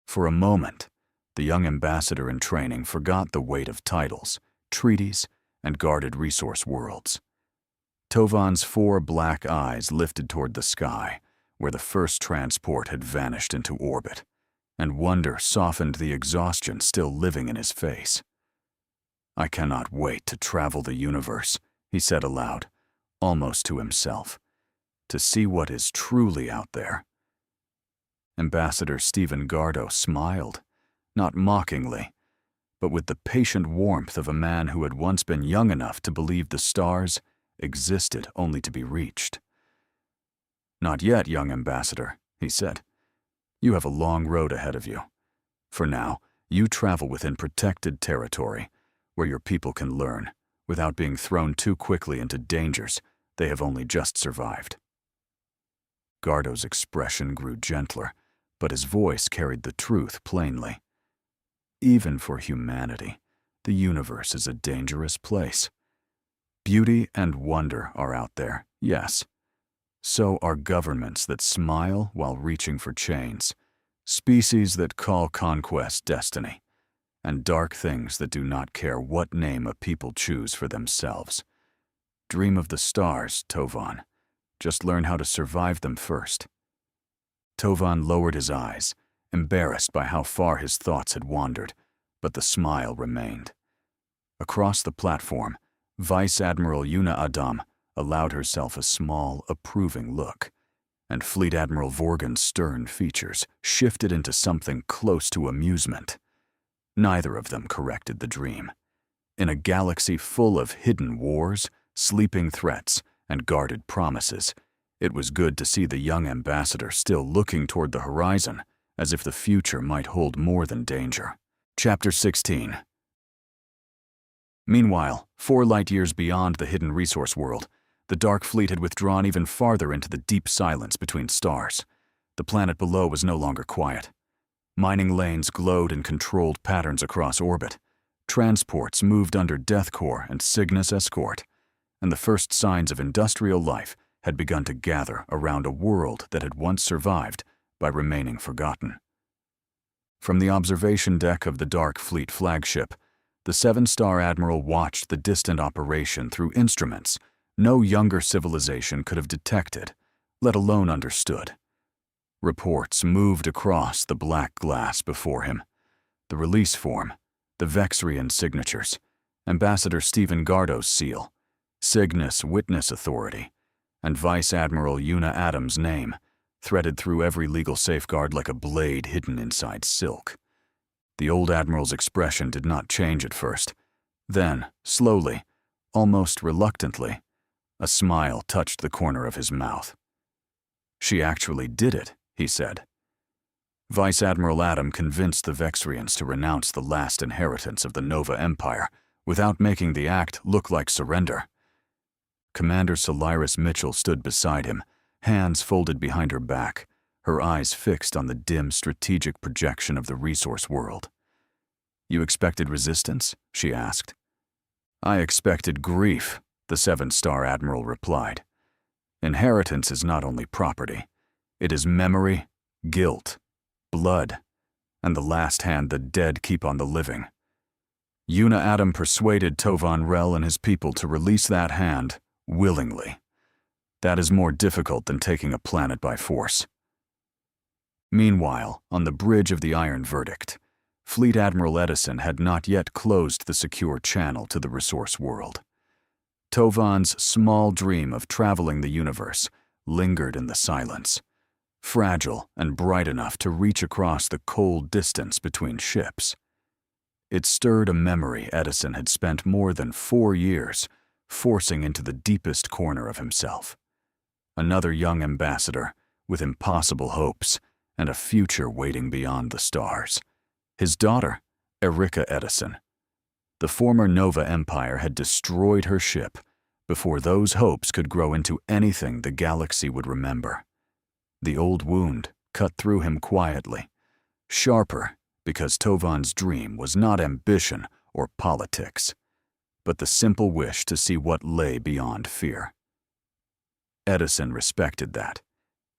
For a moment, the young ambassador in training forgot the weight of titles, treaties, and guarded resource worlds. Tovan's four black eyes lifted toward the sky, where the first transport had vanished into orbit, and wonder softened the exhaustion still living in his face. "I cannot wait to travel the universe," he said aloud, almost to himself, "to see what is truly out there." Ambassador Stephen Gardo smiled, not mockingly, but with the patient warmth of a man who had once been young enough to believe the stars existed only to be reached. "Not yet, young ambassador," he said. "You have a long road ahead of you. For now, you travel within protected territory, where your people can learn, without being thrown too quickly into dangers they have only just survived." Gardo's expression grew gentler, but his voice carried the truth plainly. Even for humanity, the universe is a dangerous place. Beauty and wonder are out there, yes. So are governments that smile while reaching for chains, species that call conquest destiny, and dark things that do not care what name a people choose for themselves. Dream of the stars, Tovan. Just learn how to survive them first. Tovan lowered his eyes, embarrassed by how far his thoughts had wandered, but the smile remained. Across the platform, Vice Admiral Yuna Adam allowed herself a small, approving look, and Fleet Admiral Vorgan's stern features shifted into something close to amusement. Neither of them corrected the dream. In a galaxy full of hidden wars, sleeping threats, and guarded promises, it was good to see the young ambassador still looking toward the horizon, as if the future might hold more than danger. Chapter 16. Meanwhile, 4 light-years beyond the hidden resource world, the Dark Fleet had withdrawn even farther into the deep silence between stars. The planet below was no longer quiet. Mining lanes glowed in controlled patterns across orbit. Transports moved under DEATHCORE and Cygnus escort, and the first signs of industrial life had begun to gather around a world that had once survived by remaining forgotten. From the observation deck of the Dark Fleet flagship, the 7-star admiral watched the distant operation through instruments no younger civilization could have detected, let alone understood. Reports moved across the black glass before him. The release form, the Vexrian signatures, Ambassador Stephen Gardo's seal, Cygnus Witness Authority, and Vice Admiral Yuna Adams' name, threaded through every legal safeguard like a blade hidden inside silk. The old admiral's expression did not change at first. Then, slowly, almost reluctantly, a smile touched the corner of his mouth. "She actually did it," he said. Vice Admiral Adam convinced the Vexrians to renounce the last inheritance of the Nova Empire without making the act look like surrender. Commander Solaris Mitchell stood beside him, hands folded behind her back, her eyes fixed on the dim strategic projection of the resource world. "You expected resistance?" she asked. "I expected grief," the 7-star admiral replied. "Inheritance is not only property. It is memory, guilt, blood, and the last hand the dead keep on the living. Yuna Adam persuaded Tovan Rel and his people to release that hand willingly. That is more difficult than taking a planet by force." Meanwhile, on the bridge of the Iron Verdict, Fleet Admiral Edison had not yet closed the secure channel to the resource world. Tovan's small dream of traveling the universe lingered in the silence, fragile and bright enough to reach across the cold distance between ships. It stirred a memory Edison had spent more than 4 years forcing into the deepest corner of himself. Another young ambassador with impossible hopes and a future waiting beyond the stars. His daughter, Erika Edison. The former Nova Empire had destroyed her ship before those hopes could grow into anything the galaxy would remember. The old wound cut through him quietly, sharper because Tovan's dream was not ambition or politics, but the simple wish to see what lay beyond fear. Edison respected that.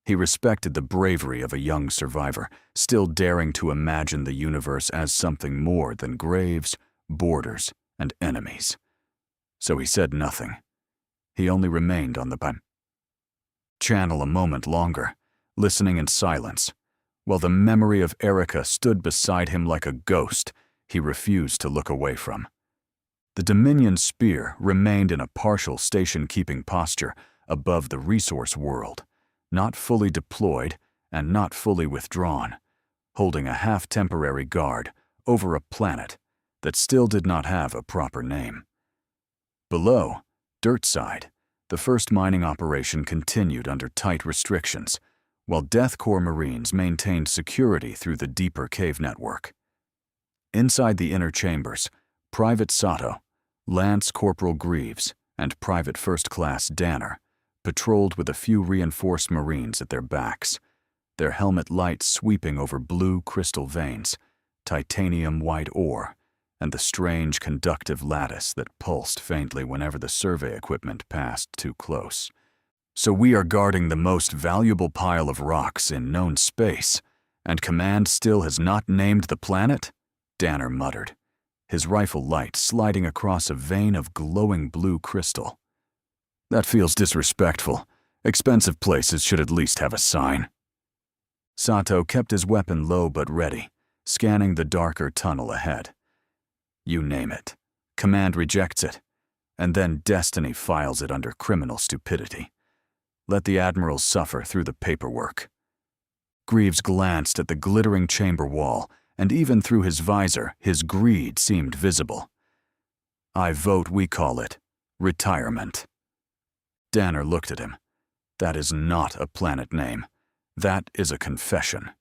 He respected the bravery of a young survivor, still daring to imagine the universe as something more than graves, borders, and enemies. So he said nothing. He only remained on the channel a moment longer, listening in silence, while the memory of Erika stood beside him like a ghost he refused to look away from. The Dominion spear remained in a partial station-keeping posture above the resource world, not fully deployed and not fully withdrawn, holding a half-temporary guard over a planet that still did not have a proper name. Below, Dirtside, the first mining operation continued under tight restrictions, while DEATHCORE Marines maintained security through the deeper cave network. Inside the inner chambers, Private Sato, Lance Corporal Greaves, and Private First Class Danner patrolled with a few reinforced Marines at their backs, their helmet lights sweeping over blue crystal veins, titanium white ore, and the strange conductive lattice that pulsed faintly whenever the survey equipment passed too close. So we are guarding the most valuable pile of rocks in known space, and Command still has not named the planet? Danner muttered, his rifle light sliding across a vein of glowing blue crystal. That feels disrespectful. Expensive places should at least have a sign. Sato kept his weapon low but ready, scanning the darker tunnel ahead. You name it. Command rejects it, and then Destiny files it under criminal stupidity. Let the admiral suffer through the paperwork. Greaves glanced at the glittering chamber wall, and even through his visor, his greed seemed visible. I vote we call it retirement. Danner looked at him. That is not a planet name. That is a confession.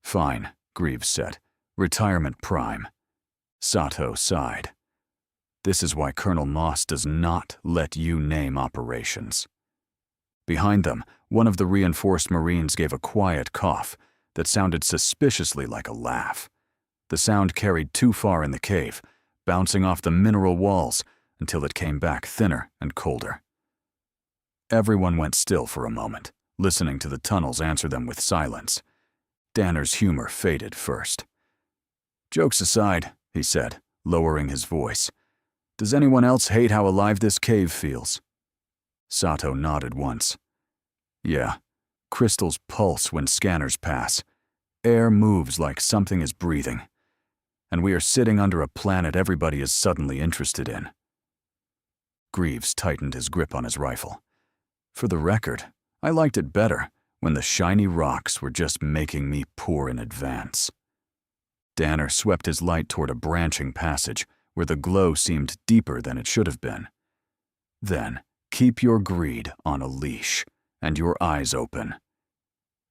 Fine, Greaves said. Retirement Prime. Sato sighed. This is why Colonel Moss does not let you name operations. Behind them, one of the reinforced Marines gave a quiet cough that sounded suspiciously like a laugh. The sound carried too far in the cave, bouncing off the mineral walls until it came back thinner and colder. Everyone went still for a moment, listening to the tunnels answer them with silence. Danner's humor faded first. Jokes aside, he said, lowering his voice, does anyone else hate how alive this cave feels? Sato nodded once. Yeah, crystals pulse when scanners pass. Air moves like something is breathing. And we are sitting under a planet everybody is suddenly interested in. Greaves tightened his grip on his rifle. For the record, I liked it better when the shiny rocks were just making me poor in advance. Danner swept his light toward a branching passage where the glow seemed deeper than it should have been. Then, keep your greed on a leash and your eyes open.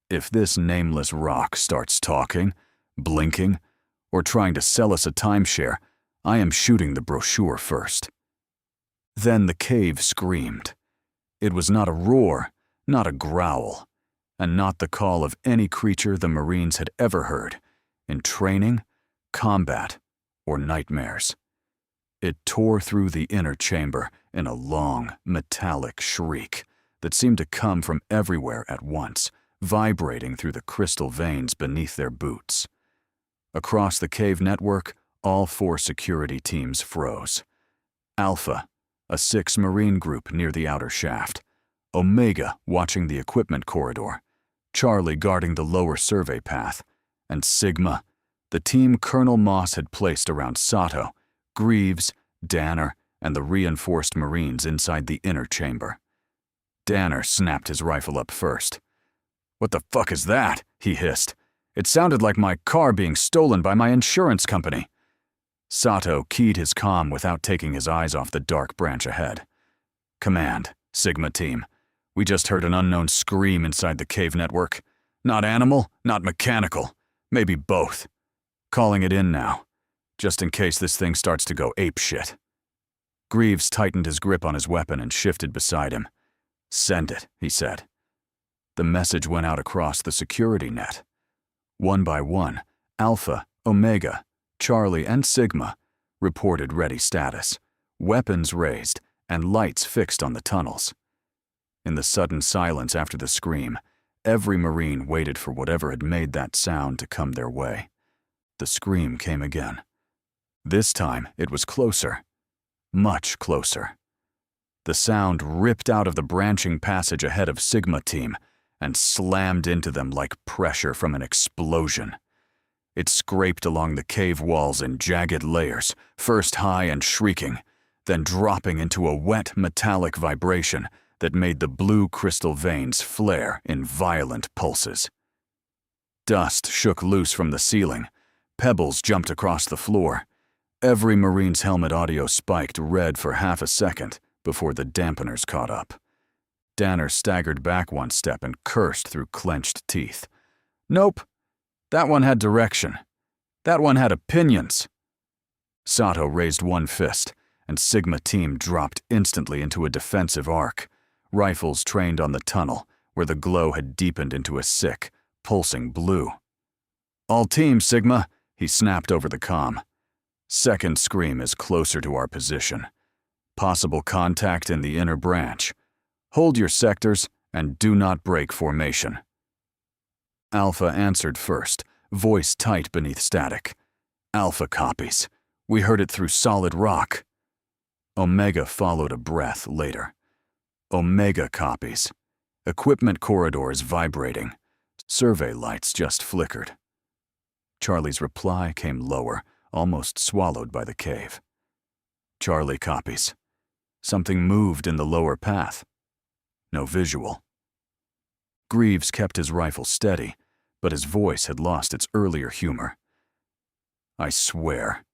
If this nameless rock starts talking, blinking, or trying to sell us a timeshare, I am shooting the brochure first. Then the cave screamed. It was not a roar, not a growl, and not the call of any creature the Marines had ever heard, in training, combat, or nightmares. It tore through the inner chamber in a long, metallic shriek that seemed to come from everywhere at once, vibrating through the crystal veins beneath their boots. Across the cave network, all 4 security teams froze. Alpha, a 6 Marine group near the outer shaft. Omega watching the equipment corridor. Charlie guarding the lower survey path. And Sigma, the team Colonel Moss had placed around Sato, Greaves, Danner, and the reinforced Marines inside the inner chamber. Danner snapped his rifle up first. What the fuck is that? He hissed. It sounded like my car being stolen by my insurance company. Sato keyed his comm without taking his eyes off the dark branch ahead. Command, Sigma team. We just heard an unknown scream inside the cave network. Not animal, not mechanical. Maybe both. Calling it in now, just in case this thing starts to go apeshit. Greaves tightened his grip on his weapon and shifted beside him. Send it, he said. The message went out across the security net. One by one, Alpha, Omega, Charlie, and Sigma reported ready status, weapons raised, and lights fixed on the tunnels. In the sudden silence after the scream, every Marine waited for whatever had made that sound to come their way. The scream came again. This time, it was closer. Much closer. The sound ripped out of the branching passage ahead of Sigma team and slammed into them like pressure from an explosion. It scraped along the cave walls in jagged layers, first high and shrieking, then dropping into a wet metallic vibration that made the blue crystal veins flare in violent pulses. Dust shook loose from the ceiling. Pebbles jumped across the floor. Every Marine's helmet audio spiked red for half a second before the dampeners caught up. Danner staggered back one step and cursed through clenched teeth. Nope. That one had direction. That one had opinions. Sato raised one fist, and Sigma team dropped instantly into a defensive arc. rifles trained on the tunnel, where the glow had deepened into a sick, pulsing blue. "All teams, Sigma," he snapped over the comm. "Second scream is closer to our position. Possible contact in the inner branch. Hold your sectors and do not break formation." Alpha answered first, voice tight beneath static. "Alpha copies. We heard it through solid rock." Omega followed a breath later. "Omega copies. Equipment corridors vibrating. Survey lights just flickered." Charlie's reply came lower, almost swallowed by the cave. "Charlie copies. Something moved in the lower path. No visual." Greaves kept his rifle steady, but his voice had lost its earlier humor. "I swear,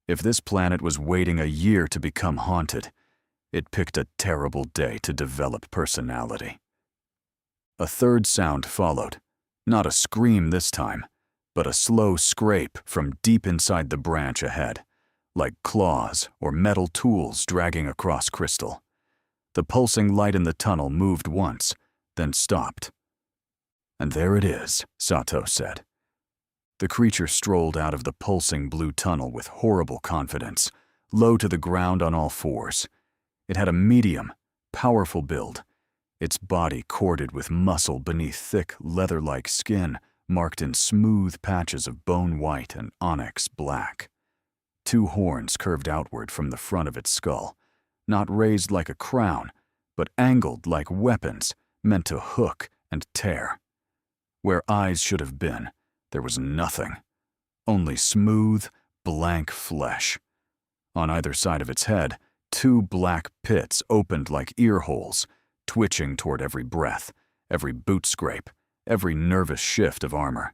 if this planet was waiting a year to become haunted, it picked a terrible day to develop personality." A third sound followed, not a scream this time, but a slow scrape from deep inside the branch ahead, like claws or metal tools dragging across crystal. The pulsing light in the tunnel moved once, then stopped. "And there it is," Sato said. The creature strolled out of the pulsing blue tunnel with horrible confidence, low to the ground on all fours. It had a medium, powerful build, its body corded with muscle beneath thick, leather-like skin marked in smooth patches of bone white and onyx black. 2 horns curved outward from the front of its skull, not raised like a crown, but angled like weapons meant to hook and tear. Where eyes should have been, there was nothing, only smooth, blank flesh. On either side of its head, 2 black pits opened like ear holes, twitching toward every breath, every boot scrape, every nervous shift of armor.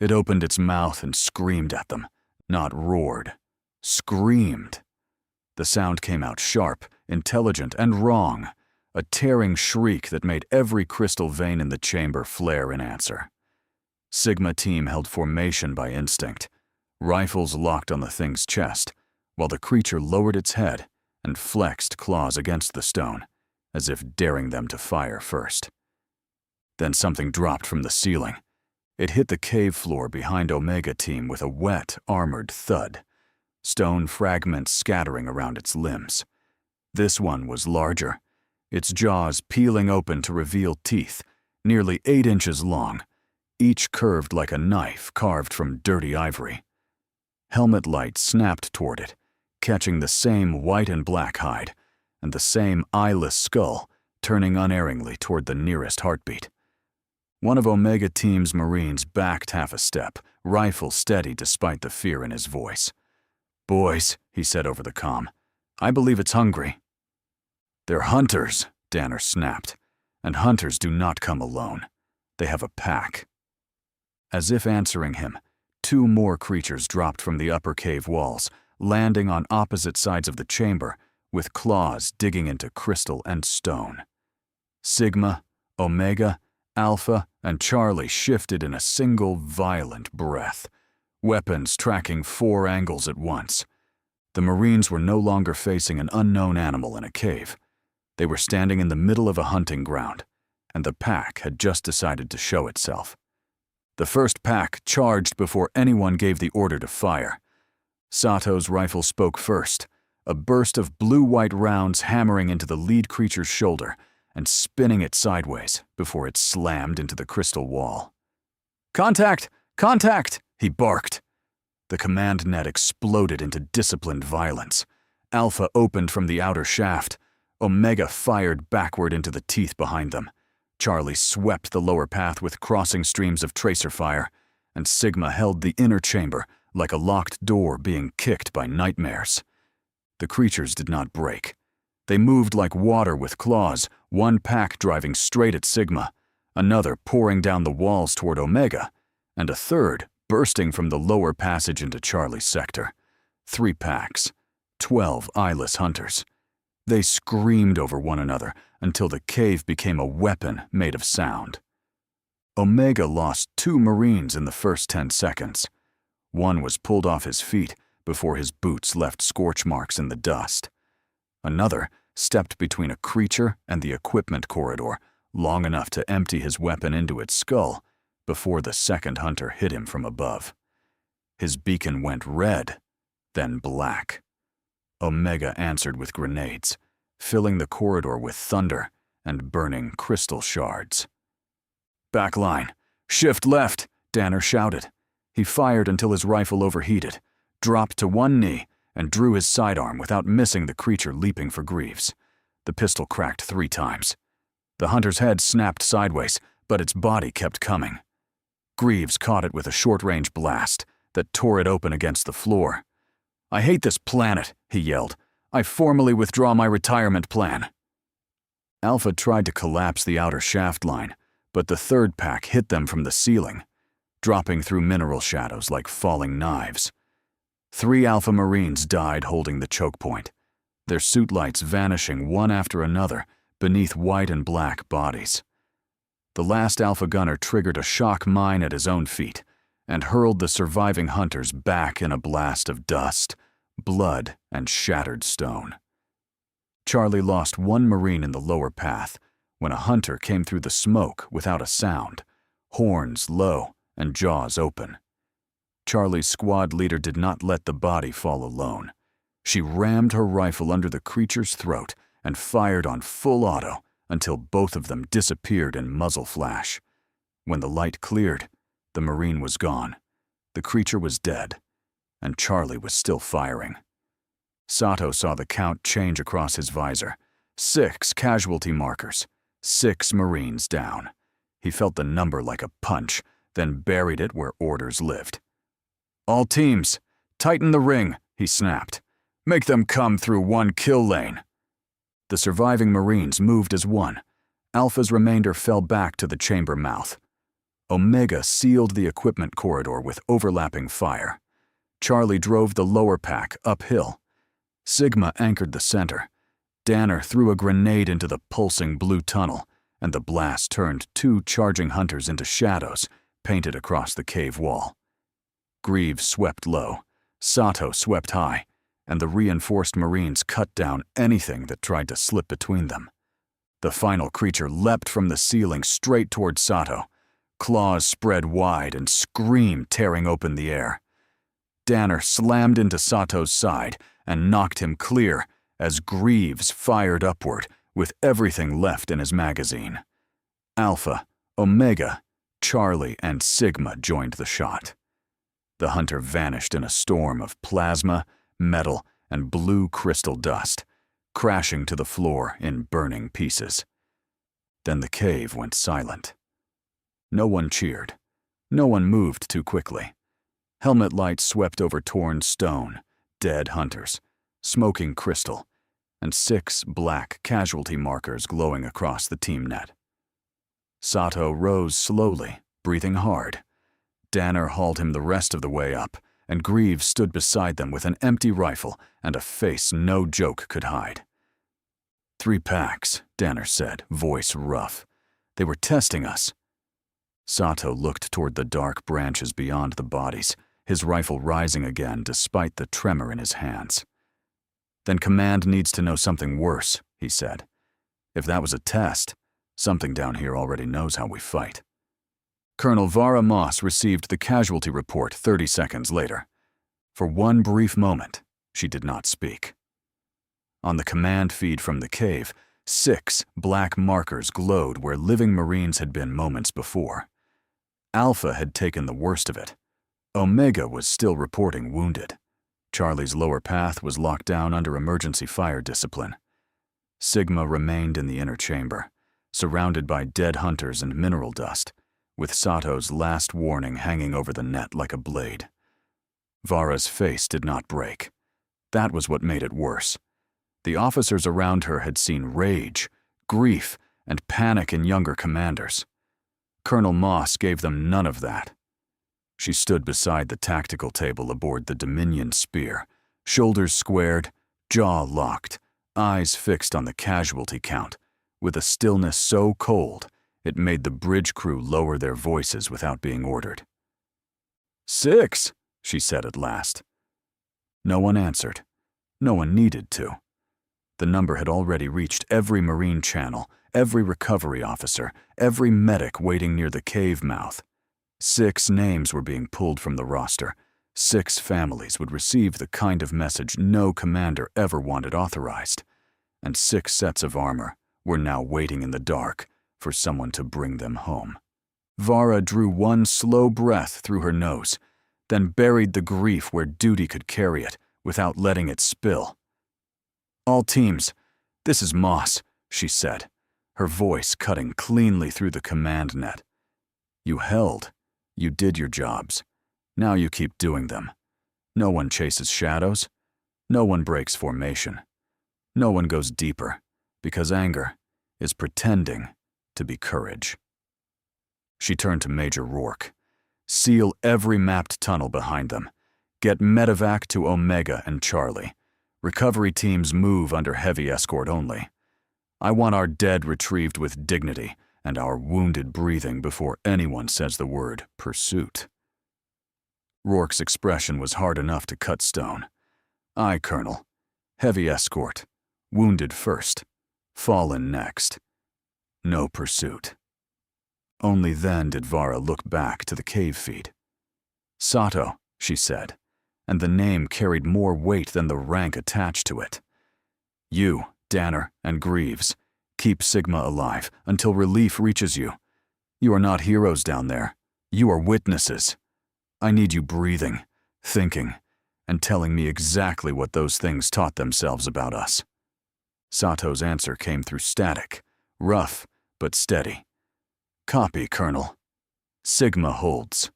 It opened its mouth and screamed at them, not roared. Screamed. The sound came out sharp, intelligent, and wrong, a tearing shriek that made every crystal vein in the chamber flare in answer. Sigma team held formation by instinct, rifles locked on the thing's chest, while the creature lowered its head and flexed claws against the stone, as if daring them to fire first. Then something dropped from the ceiling. It hit the cave floor behind Omega team with a wet, armored thud, stone fragments scattering around its limbs. This one was larger, its jaws peeling open to reveal teeth, nearly 8 inches long, each curved like a knife carved from dirty ivory. Helmet light snapped toward it, catching the same white and black hide, and the same eyeless skull, turning unerringly toward the nearest heartbeat. One of Omega team's Marines backed half a step, rifle steady despite the fear in his voice. "Boys," he said over the comm, "I believe it's hungry." "They're hunters," Danner snapped, "and hunters do not come alone. They have a pack." As if answering him, 2 more creatures dropped from the upper cave walls, landing on opposite sides of the chamber, with claws digging into crystal and stone. Sigma, Omega, Alpha, and Charlie shifted in a single violent breath, weapons tracking 4 angles at once. The Marines were no longer facing an unknown animal in a cave. They were standing in the middle of a hunting ground, and the pack had just decided to show itself. The first pack charged before anyone gave the order to fire. Sato's rifle spoke first, a burst of blue-white rounds hammering into the lead creature's shoulder and spinning it sideways before it slammed into the crystal wall. "Contact! Contact!" he barked. The command net exploded into disciplined violence. Alpha opened from the outer shaft. Omega fired backward into the teeth behind them. Charlie swept the lower path with crossing streams of tracer fire, and Sigma held the inner chamber like a locked door being kicked by nightmares. The creatures did not break. They moved like water with claws, one pack driving straight at Sigma, another pouring down the walls toward Omega, and a third bursting from the lower passage into Charlie's sector. 3 packs, 12 eyeless hunters. They screamed over one another until the cave became a weapon made of sound. Omega lost 2 Marines in the first 10 seconds. One was pulled off his feet before his boots left scorch marks in the dust. Another stepped between a creature and the equipment corridor long enough to empty his weapon into its skull before the second hunter hit him from above. His beacon went red, then black. Omega answered with grenades, filling the corridor with thunder and burning crystal shards. "Backline! Shift left!" Danner shouted. He fired until his rifle overheated, dropped to one knee, and drew his sidearm without missing the creature leaping for Greaves. The pistol cracked 3 times. The hunter's head snapped sideways, but its body kept coming. Greaves caught it with a short-range blast that tore it open against the floor. "I hate this planet," he yelled. "I formally withdraw my retirement plan." Alpha tried to collapse the outer shaft line, but the third pack hit them from the ceiling, dropping through mineral shadows like falling knives. 3 Alpha Marines died holding the choke point, their suit lights vanishing one after another beneath white and black bodies. The last Alpha gunner triggered a shock mine at his own feet and hurled the surviving hunters back in a blast of dust, blood, and shattered stone. Charlie lost 1 Marine in the lower path when a hunter came through the smoke without a sound, horns low and jaws open. Charlie's squad leader did not let the body fall alone. She rammed her rifle under the creature's throat and fired on full auto until both of them disappeared in muzzle flash. When the light cleared, the Marine was gone, the creature was dead, and Charlie was still firing. Sato saw the count change across his visor. 6 casualty markers, 6 Marines down. He felt the number like a punch, then buried it where orders lived. "All teams, tighten the ring," he snapped. "Make them come through 1 kill lane." The surviving Marines moved as one. Alpha's remainder fell back to the chamber mouth. Omega sealed the equipment corridor with overlapping fire. Charlie drove the lower pack uphill. Sigma anchored the center. Danner threw a grenade into the pulsing blue tunnel, and the blast turned 2 charging hunters into shadows painted across the cave wall. Greaves swept low, Sato swept high, and the reinforced Marines cut down anything that tried to slip between them. The final creature leapt from the ceiling straight toward Sato, claws spread wide and scream tearing open the air. Danner slammed into Sato's side and knocked him clear as Greaves fired upward with everything left in his magazine. Alpha, Omega, Charlie, and Sigma joined the shot. The hunter vanished in a storm of plasma, metal, and blue crystal dust, crashing to the floor in burning pieces. Then the cave went silent. No one cheered. No one moved too quickly. Helmet lights swept over torn stone, dead hunters, smoking crystal, and 6 black casualty markers glowing across the team net. Sato rose slowly, breathing hard. Danner hauled him the rest of the way up, and Greaves stood beside them with an empty rifle and a face no joke could hide. 3 packs, Danner said, voice rough. They were testing us. Sato looked toward the dark branches beyond the bodies, his rifle rising again despite the tremor in his hands. "Then Command needs to know something worse," he said. "If that was a test, something down here already knows how we fight." Colonel Vara Moss received the casualty report 30 seconds later. For one brief moment, she did not speak. On the command feed from the cave, 6 black markers glowed where living Marines had been moments before. Alpha had taken the worst of it. Omega was still reporting wounded. Charlie's lower path was locked down under emergency fire discipline. Sigma remained in the inner chamber, surrounded by dead hunters and mineral dust, with Sato's last warning hanging over the net like a blade. Vara's face did not break. That was what made it worse. The officers around her had seen rage, grief, and panic in younger commanders. Colonel Moss gave them none of that. She stood beside the tactical table aboard the Dominion Spear, shoulders squared, jaw locked, eyes fixed on the casualty count, with a stillness so cold it made the bridge crew lower their voices without being ordered. 6, she said at last. No one answered. No one needed to. The number had already reached every Marine channel, every recovery officer, every medic waiting near the cave mouth. 6 names were being pulled from the roster. 6 families would receive the kind of message no commander ever wanted authorized. And 6 sets of armor were now waiting in the dark for someone to bring them home. Vara drew one slow breath through her nose, then buried the grief where duty could carry it without letting it spill. "All teams, this is Moss," she said, her voice cutting cleanly through the command net. "You held. You did your jobs. Now you keep doing them. No one chases shadows. No one breaks formation. No one goes deeper, because anger is pretending to be courage." She turned to Major Rourke. "Seal every mapped tunnel behind them. Get medevac to Omega and Charlie. Recovery teams move under heavy escort only. I want our dead retrieved with dignity and our wounded breathing before anyone says the word pursuit." Rourke's expression was hard enough to cut stone. "Aye, Colonel. Heavy escort. Wounded first. Fallen next. No pursuit." Only then did Vara look back to the cave feed. "Sato," she said, and the name carried more weight than the rank attached to it. "You, Danner, and Greaves, keep Sigma alive until relief reaches you. You are not heroes down there. You are witnesses. I need you breathing, thinking, and telling me exactly what those things taught themselves about us." Sato's answer came through static, rough but steady. "Copy, Colonel. Sigma holds."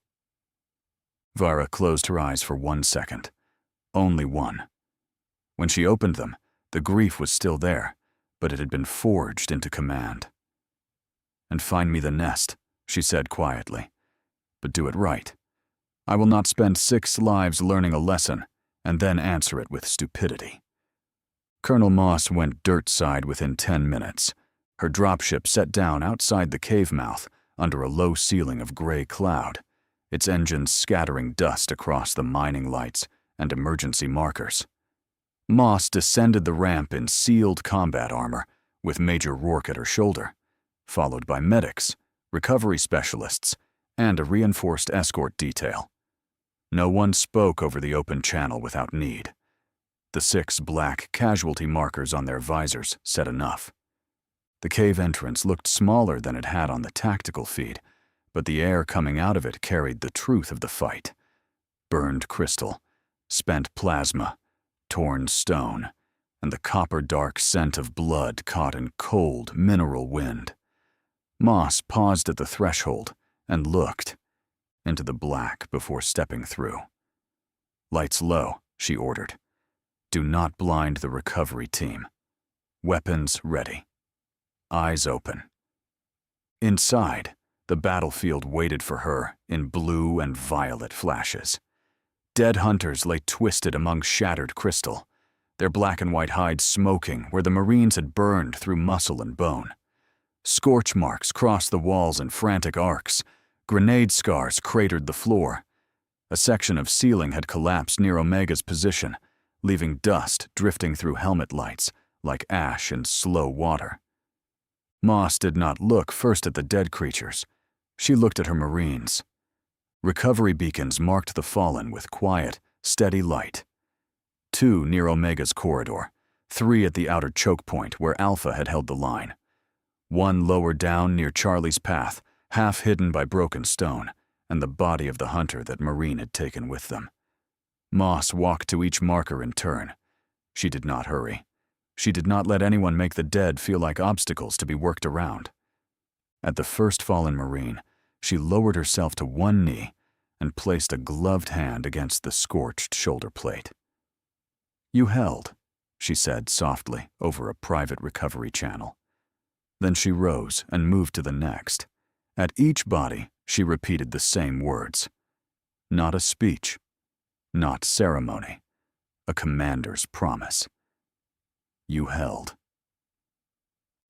Vara closed her eyes for 1 second. Only one. When she opened them, the grief was still there, but it had been forged into command. "And find me the nest," she said quietly. "But do it right. I will not spend 6 lives learning a lesson and then answer it with stupidity." Colonel Moss went dirt side within 10 minutes. Her dropship set down outside the cave mouth under a low ceiling of gray cloud, its engines scattering dust across the mining lights and emergency markers. Moss descended the ramp in sealed combat armor, with Major Rourke at her shoulder, followed by medics, recovery specialists, and a reinforced escort detail. No one spoke over the open channel without need. The 6 black casualty markers on their visors said enough. The cave entrance looked smaller than it had on the tactical feed, but the air coming out of it carried the truth of the fight. Burned crystal, spent plasma, torn stone, and the copper-dark scent of blood caught in cold, mineral wind. Moss paused at the threshold and looked into the black before stepping through. "Lights low," she ordered. "Do not blind the recovery team. Weapons ready. Eyes open." Inside, the battlefield waited for her in blue and violet flashes. Dead hunters lay twisted among shattered crystal, their black and white hides smoking where the Marines had burned through muscle and bone. Scorch marks crossed the walls in frantic arcs. Grenade scars cratered the floor. A section of ceiling had collapsed near Omega's position, leaving dust drifting through helmet lights like ash in slow water. Moss did not look first at the dead creatures. She looked at her Marines. Recovery beacons marked the fallen with quiet, steady light. 2 near Omega's corridor, 3 at the outer choke point where Alpha had held the line. 1 lower down near Charlie's path, half hidden by broken stone, and the body of the hunter that Marine had taken with them. Moss walked to each marker in turn. She did not hurry. She did not let anyone make the dead feel like obstacles to be worked around. At the first fallen Marine, she lowered herself to one knee and placed a gloved hand against the scorched shoulder plate. "You held," she said softly over a private recovery channel. Then she rose and moved to the next. At each body, she repeated the same words. Not a speech, not ceremony, a commander's promise. You held.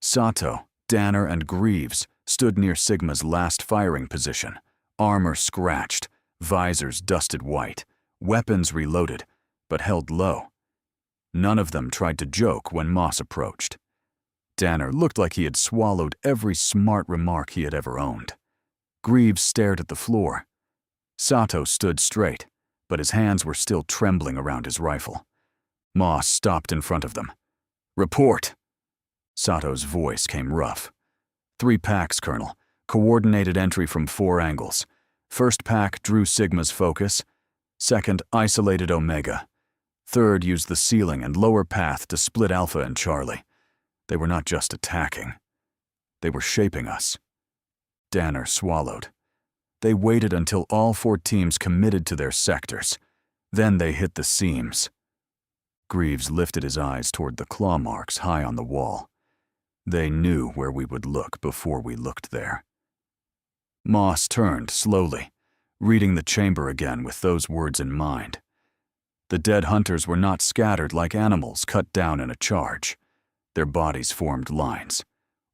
Sato, Danner, and Greaves stood near Sigma's last firing position, armor scratched, visors dusted white, weapons reloaded, but held low. None of them tried to joke when Moss approached. Danner looked like he had swallowed every smart remark he had ever owned. Greaves stared at the floor. Sato stood straight, but his hands were still trembling around his rifle. Moss stopped in front of them. "Report!" Sato's voice came rough. "3 packs, Colonel. Coordinated entry from 4 angles. First pack drew Sigma's focus. Second, isolated Omega. Third, used the ceiling and lower path to split Alpha and Charlie. They were not just attacking. They were shaping us." Danner swallowed. They waited until all 4 teams committed to their sectors. Then they hit the seams. Greaves lifted his eyes toward the claw marks high on the wall. They knew where we would look before we looked there. Moss turned slowly, reading the chamber again with those words in mind. The dead hunters were not scattered like animals cut down in a charge. Their bodies formed lines.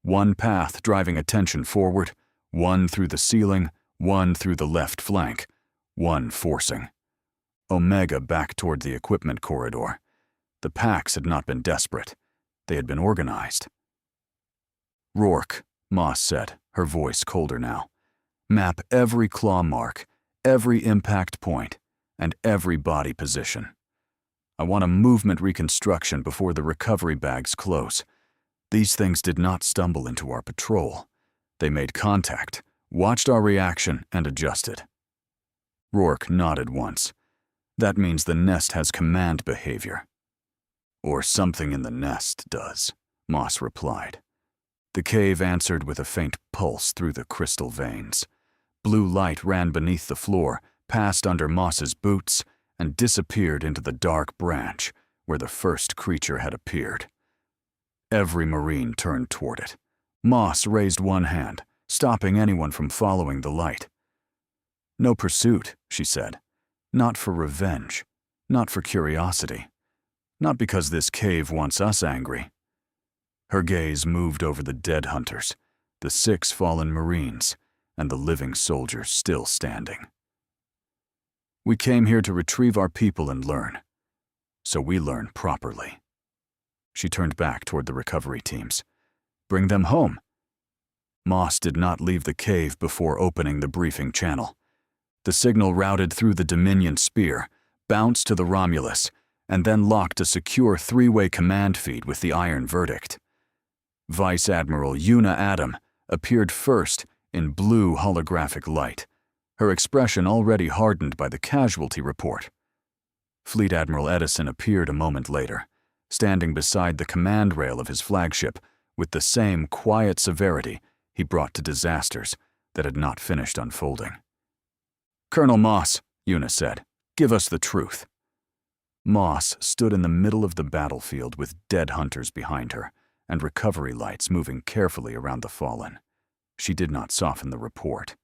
1 path driving attention forward, 1 through the ceiling, 1 through the left flank, 1 forcing. Omega back toward the equipment corridor. The packs had not been desperate. They had been organized. "Rourke," Moss said, her voice colder now. "Map every claw mark, every impact point, and every body position. I want a movement reconstruction before the recovery bags close. These things did not stumble into our patrol. They made contact, watched our reaction, and adjusted." Rourke nodded once. "That means the nest has command behavior." "Or something in the nest does," Moss replied. The cave answered with a faint pulse through the crystal veins. Blue light ran beneath the floor, passed under Moss's boots, and disappeared into the dark branch where the first creature had appeared. Every Marine turned toward it. Moss raised one hand, stopping anyone from following the light. "No pursuit," she said. "Not for revenge. Not for curiosity. Not because this cave wants us angry." Her gaze moved over the dead hunters, the 6 fallen Marines, and the living soldiers still standing. "We came here to retrieve our people and learn. So we learn properly." She turned back toward the recovery teams. "Bring them home." Moss did not leave the cave before opening the briefing channel. The signal routed through the Dominion spear, bounced to the Romulus, and then locked a secure 3-way command feed with the Iron Verdict. Vice Admiral Yuna Adam appeared first in blue holographic light, her expression already hardened by the casualty report. Fleet Admiral Edison appeared a moment later, standing beside the command rail of his flagship with the same quiet severity he brought to disasters that had not finished unfolding. "Colonel Moss," Yuna said, "give us the truth." Moss stood in the middle of the battlefield with dead hunters behind her and recovery lights moving carefully around the fallen. She did not soften the report.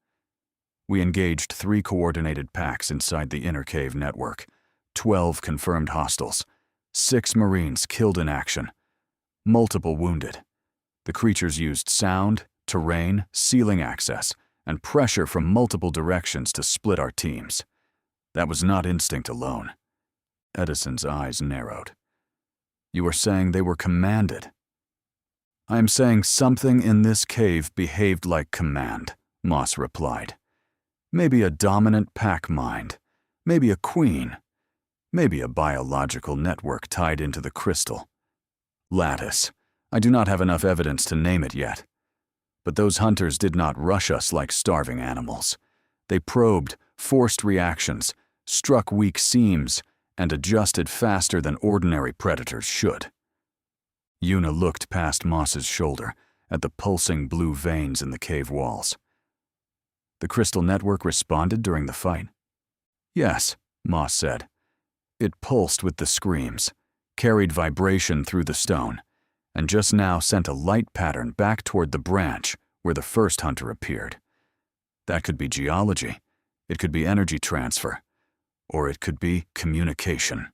"We engaged 3 coordinated packs inside the inner cave network, 12 confirmed hostiles, 6 Marines killed in action, multiple wounded. The creatures used sound, terrain, ceiling access, and pressure from multiple directions to split our teams. That was not instinct alone." Edison's eyes narrowed. "You are saying they were commanded?" "I am saying something in this cave behaved like command," Moss replied. "Maybe a dominant pack mind, maybe a queen, maybe a biological network tied into the crystal. Lattice. I do not have enough evidence to name it yet. But those hunters did not rush us like starving animals. They probed, forced reactions, struck weak seams, and adjusted faster than ordinary predators should." Yuna looked past Moss's shoulder at the pulsing blue veins in the cave walls. "The crystal network responded during the fight?" "Yes," Moss said. "It pulsed with the screams, carried vibration through the stone, and just now sent a light pattern back toward the branch where the first hunter appeared. That could be geology, it could be energy transfer, or it could be communication."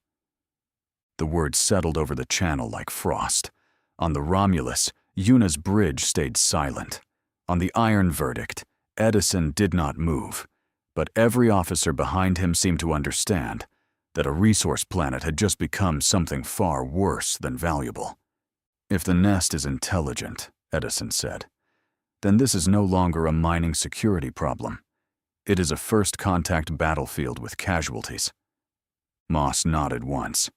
The words settled over the channel like frost. On the Romulus, Yuna's bridge stayed silent. On the Iron Verdict, Edison did not move, but every officer behind him seemed to understand. that a resource planet had just become something far worse than valuable. If the nest is intelligent, Edison said, then this is no longer a mining security problem. It is a first-contact battlefield with casualties. Moss nodded once.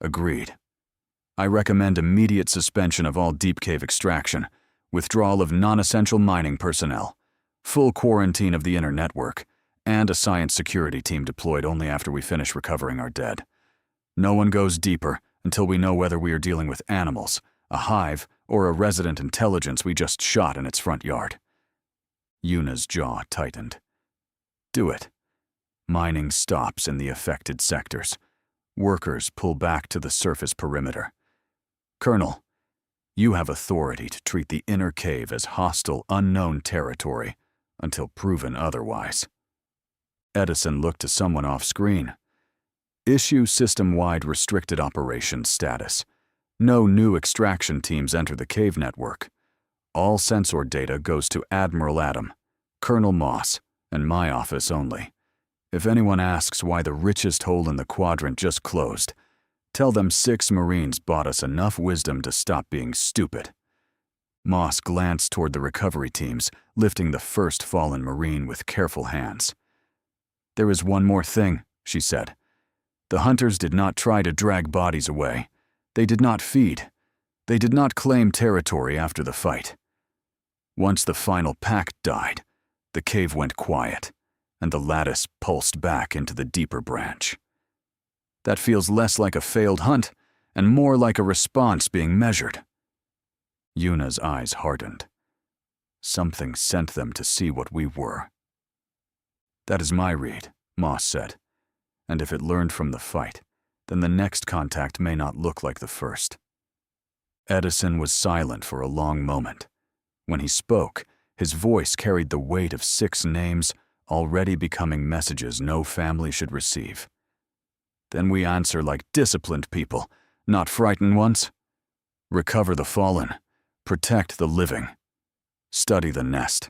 Agreed. I recommend immediate suspension of all deep cave extraction, withdrawal of non-essential mining personnel, full quarantine of the inner network, and a science security team deployed only after we finish recovering our dead. No one goes deeper until we know whether we are dealing with animals, a hive, or a resident intelligence we just shot in its front yard. Yuna's jaw tightened. Do it. Mining stops in the affected sectors. Workers pull back to the surface perimeter. Colonel, you have authority to treat the inner cave as hostile, unknown territory until proven otherwise. Edison looked to someone off-screen. Issue system-wide restricted operations status. No new extraction teams enter the cave network. All sensor data goes to Admiral Adam, Colonel Moss, and my office only. If anyone asks why the richest hole in the quadrant just closed, tell them 6 Marines bought us enough wisdom to stop being stupid. Moss glanced toward the recovery teams, lifting the first fallen Marine with careful hands. There is one more thing, she said. The hunters did not try to drag bodies away. They did not feed. They did not claim territory after the fight. Once the final pack died, the cave went quiet, and the lattice pulsed back into the deeper branch. That feels less like a failed hunt and more like a response being measured. Yuna's eyes hardened. Something sent them to see what we were. That is my read, Moss said. And if it learned from the fight, then the next contact may not look like the first. Edison was silent for a long moment. When he spoke, his voice carried the weight of 6 names already becoming messages no family should receive. Then we answer like disciplined people, not frightened ones. Recover the fallen, protect the living, study the nest.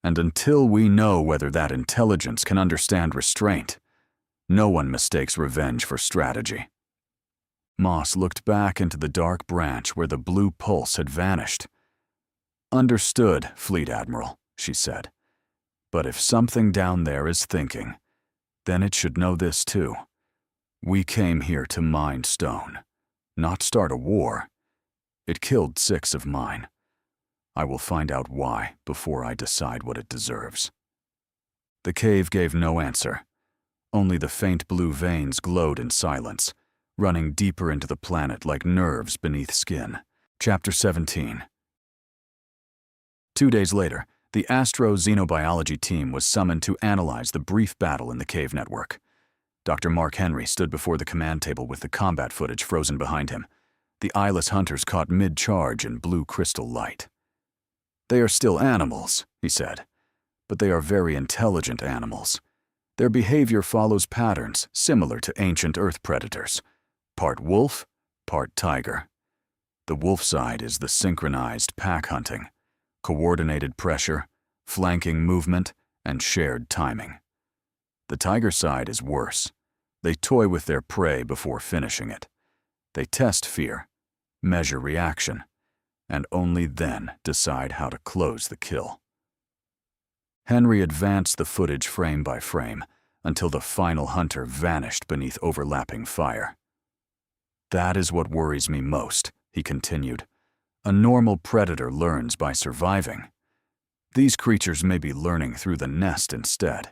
And until we know whether that intelligence can understand restraint, no one mistakes revenge for strategy. Moss looked back into the dark branch where the blue pulse had vanished. Understood, Fleet Admiral, she said. But if something down there is thinking, then it should know this too. We came here to mine stone, not start a war. It killed 6 of mine. I will find out why before I decide what it deserves. The cave gave no answer. Only the faint blue veins glowed in silence, running deeper into the planet like nerves beneath skin. Chapter 17. 2 days later, the astro-xenobiology team was summoned to analyze the brief battle in the cave network. Dr. Mark Henry stood before the command table with the combat footage frozen behind him. The eyeless hunters caught mid-charge in blue crystal light. They are still animals, he said, but they are very intelligent animals. Their behavior follows patterns similar to ancient Earth predators, part wolf, part tiger. The wolf side is the synchronized pack hunting, coordinated pressure, flanking movement, and shared timing. The tiger side is worse. They toy with their prey before finishing it. They test fear, measure reaction, and only then decide how to close the kill. Henry advanced the footage frame by frame until the final hunter vanished beneath overlapping fire. That is what worries me most, he continued. A normal predator learns by surviving. These creatures may be learning through the nest instead.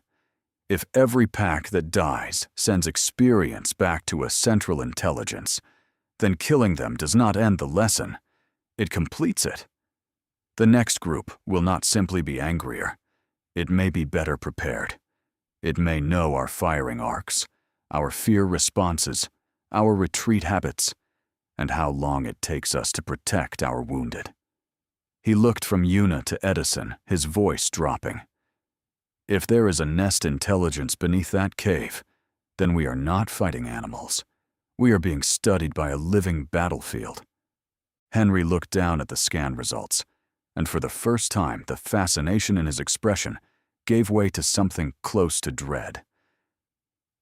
If every pack that dies sends experience back to a central intelligence, then killing them does not end the lesson. It completes it. The next group will not simply be angrier. It may be better prepared. It may know our firing arcs, our fear responses, our retreat habits, and how long it takes us to protect our wounded. He looked from Yuna to Edison, his voice dropping. If there is a nest intelligence beneath that cave, then we are not fighting animals. We are being studied by a living battlefield. Henry looked down at the scan results, and for the first time, the fascination in his expression gave way to something close to dread.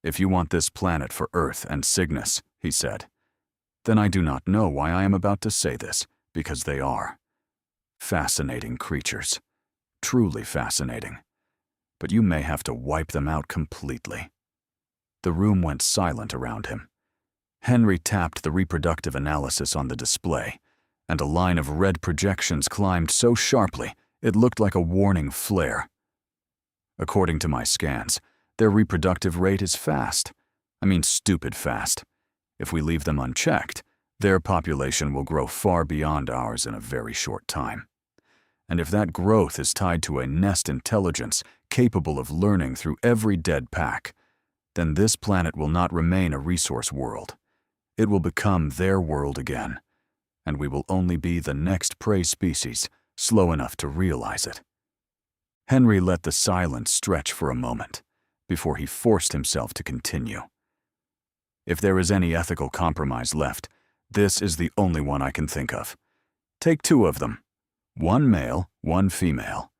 If you want this planet for Earth and Cygnus, he said, then I do not know why I am about to say this, because they are. Fascinating creatures. Truly fascinating. But you may have to wipe them out completely. The room went silent around him. Henry tapped the reproductive analysis on the display, and a line of red projections climbed so sharply it looked like a warning flare. According to my scans, their reproductive rate is fast. I mean, stupid fast. If we leave them unchecked, their population will grow far beyond ours in a very short time. And if that growth is tied to a nest intelligence capable of learning through every dead pack, then this planet will not remain a resource world. It will become their world again, and we will only be the next prey species slow enough to realize it. Henry let the silence stretch for a moment before he forced himself to continue. If there is any ethical compromise left, this is the only one I can think of. Take 2 of them, 1 male, 1 female,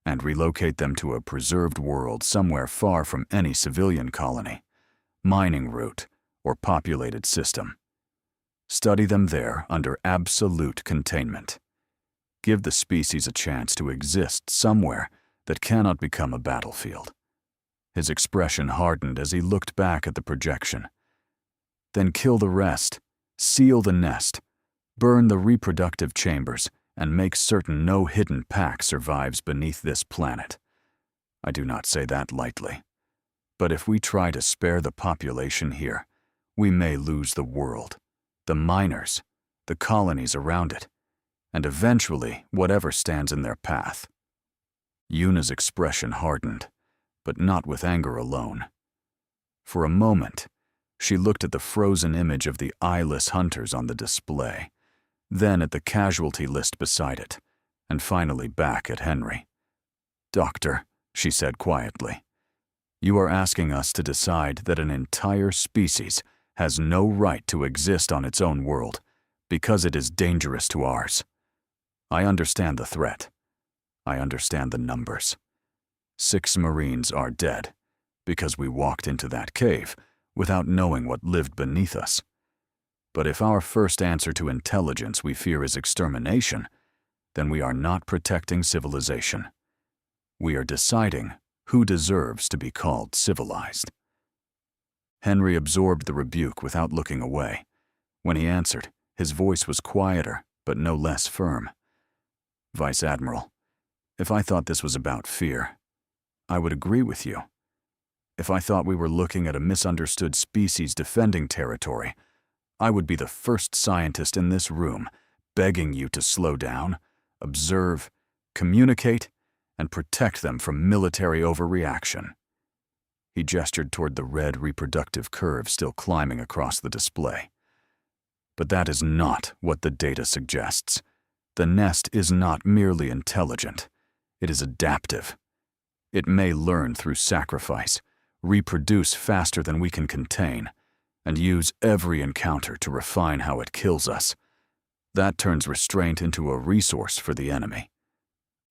and relocate them to a preserved world somewhere far from any civilian colony, mining route, or populated system. Study them there under absolute containment. Give the species a chance to exist somewhere that cannot become a battlefield. His expression hardened as he looked back at the projection. Then kill the rest, seal the nest, burn the reproductive chambers, and make certain no hidden pack survives beneath this planet. I do not say that lightly. But if we try to spare the population here, we may lose the world, the miners, the colonies around it, and eventually whatever stands in their path. Yuna's expression hardened, but not with anger alone. For a moment, she looked at the frozen image of the eyeless hunters on the display, then at the casualty list beside it, and finally back at Henry. "Doctor," she said quietly, "you are asking us to decide that an entire species has no right to exist on its own world because it is dangerous to ours. I understand the threat. I understand the numbers. 6 Marines are dead because we walked into that cave without knowing what lived beneath us. But if our first answer to intelligence we fear is extermination, then we are not protecting civilization. We are deciding who deserves to be called civilized." Henry absorbed the rebuke without looking away. When he answered, his voice was quieter, but no less firm. "Vice Admiral, if I thought this was about fear, I would agree with you. If I thought we were looking at a misunderstood species defending territory, I would be the first scientist in this room begging you to slow down, observe, communicate, and protect them from military overreaction." He gestured toward the red reproductive curve still climbing across the display. "But that is not what the data suggests. The nest is not merely intelligent. It is adaptive. It may learn through sacrifice, reproduce faster than we can contain, and use every encounter to refine how it kills us. That turns restraint into a resource for the enemy."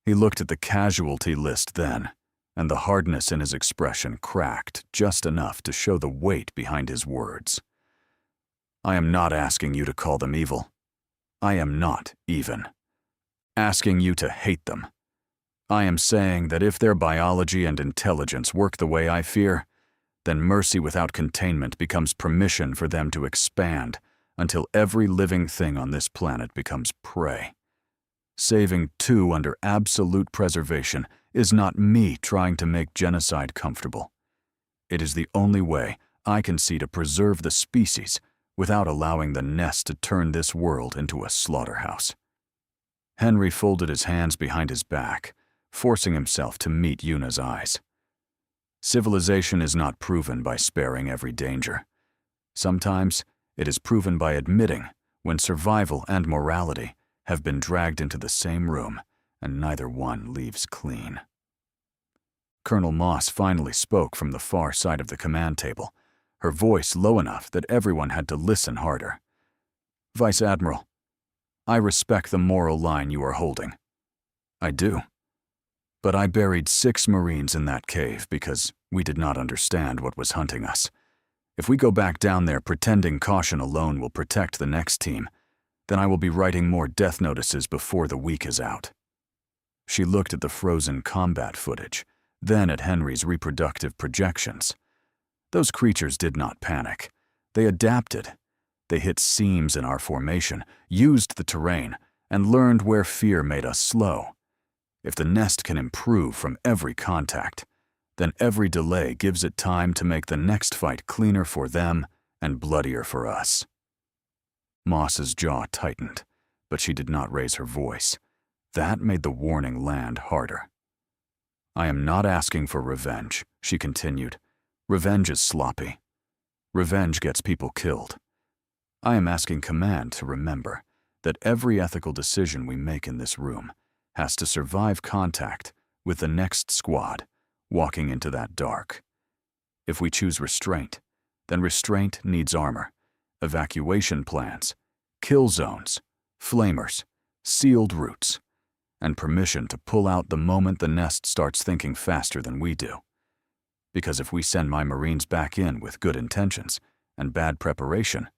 He looked at the casualty list then, and the hardness in his expression cracked just enough to show the weight behind his words. "I am not asking you to call them evil. I am not even asking you to hate them. I am saying that if their biology and intelligence work the way I fear, then mercy without containment becomes permission for them to expand until every living thing on this planet becomes prey. Saving 2 under absolute preservation is not me trying to make genocide comfortable. It is the only way I can see to preserve the species without allowing the nest to turn this world into a slaughterhouse." Henry folded his hands behind his back, forcing himself to meet Yuna's eyes. Civilization is not proven by sparing every danger. Sometimes it is proven by admitting when survival and morality have been dragged into the same room and neither one leaves clean. Colonel Moss finally spoke from the far side of the command table, her voice low enough that everyone had to listen harder. "Vice Admiral, I respect the moral line you are holding." "I do." But I buried 6 Marines in that cave because we did not understand what was hunting us. If we go back down there pretending caution alone will protect the next team, then I will be writing more death notices before the week is out." She looked at the frozen combat footage, then at Henry's reproductive projections. Those creatures did not panic. They adapted. They hit seams in our formation, used the terrain, and learned where fear made us slow. If the nest can improve from every contact, then every delay gives it time to make the next fight cleaner for them and bloodier for us. Moss's jaw tightened, but she did not raise her voice. That made the warning land harder. "I am not asking for revenge," she continued. "Revenge is sloppy. Revenge gets people killed. I am asking command to remember that every ethical decision we make in this room has to survive contact with the next squad walking into that dark. If we choose restraint, then restraint needs armor, evacuation plans, kill zones, flamers, sealed routes, and permission to pull out the moment the nest starts thinking faster than we do. Because if we send my Marines back in with good intentions and bad preparation,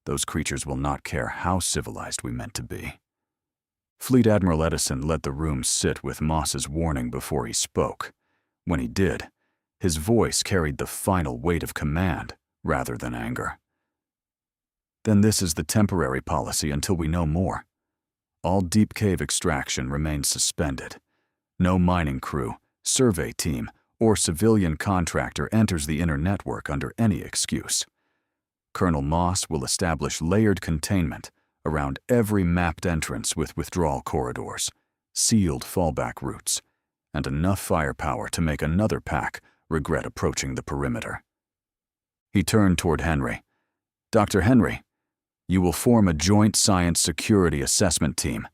those creatures will not care how civilized we meant to be." Fleet Admiral Edison let the room sit with Moss's warning before he spoke. When he did, his voice carried the final weight of command rather than anger. "Then this is the temporary policy until we know more. All deep cave extraction remains suspended. No mining crew, survey team, or civilian contractor enters the inner network under any excuse. Colonel Moss will establish layered containment around every mapped entrance with withdrawal corridors, sealed fallback routes, and enough firepower to make another pack regret approaching the perimeter." He turned toward Henry. "Dr. Henry, you will form a joint science security assessment team.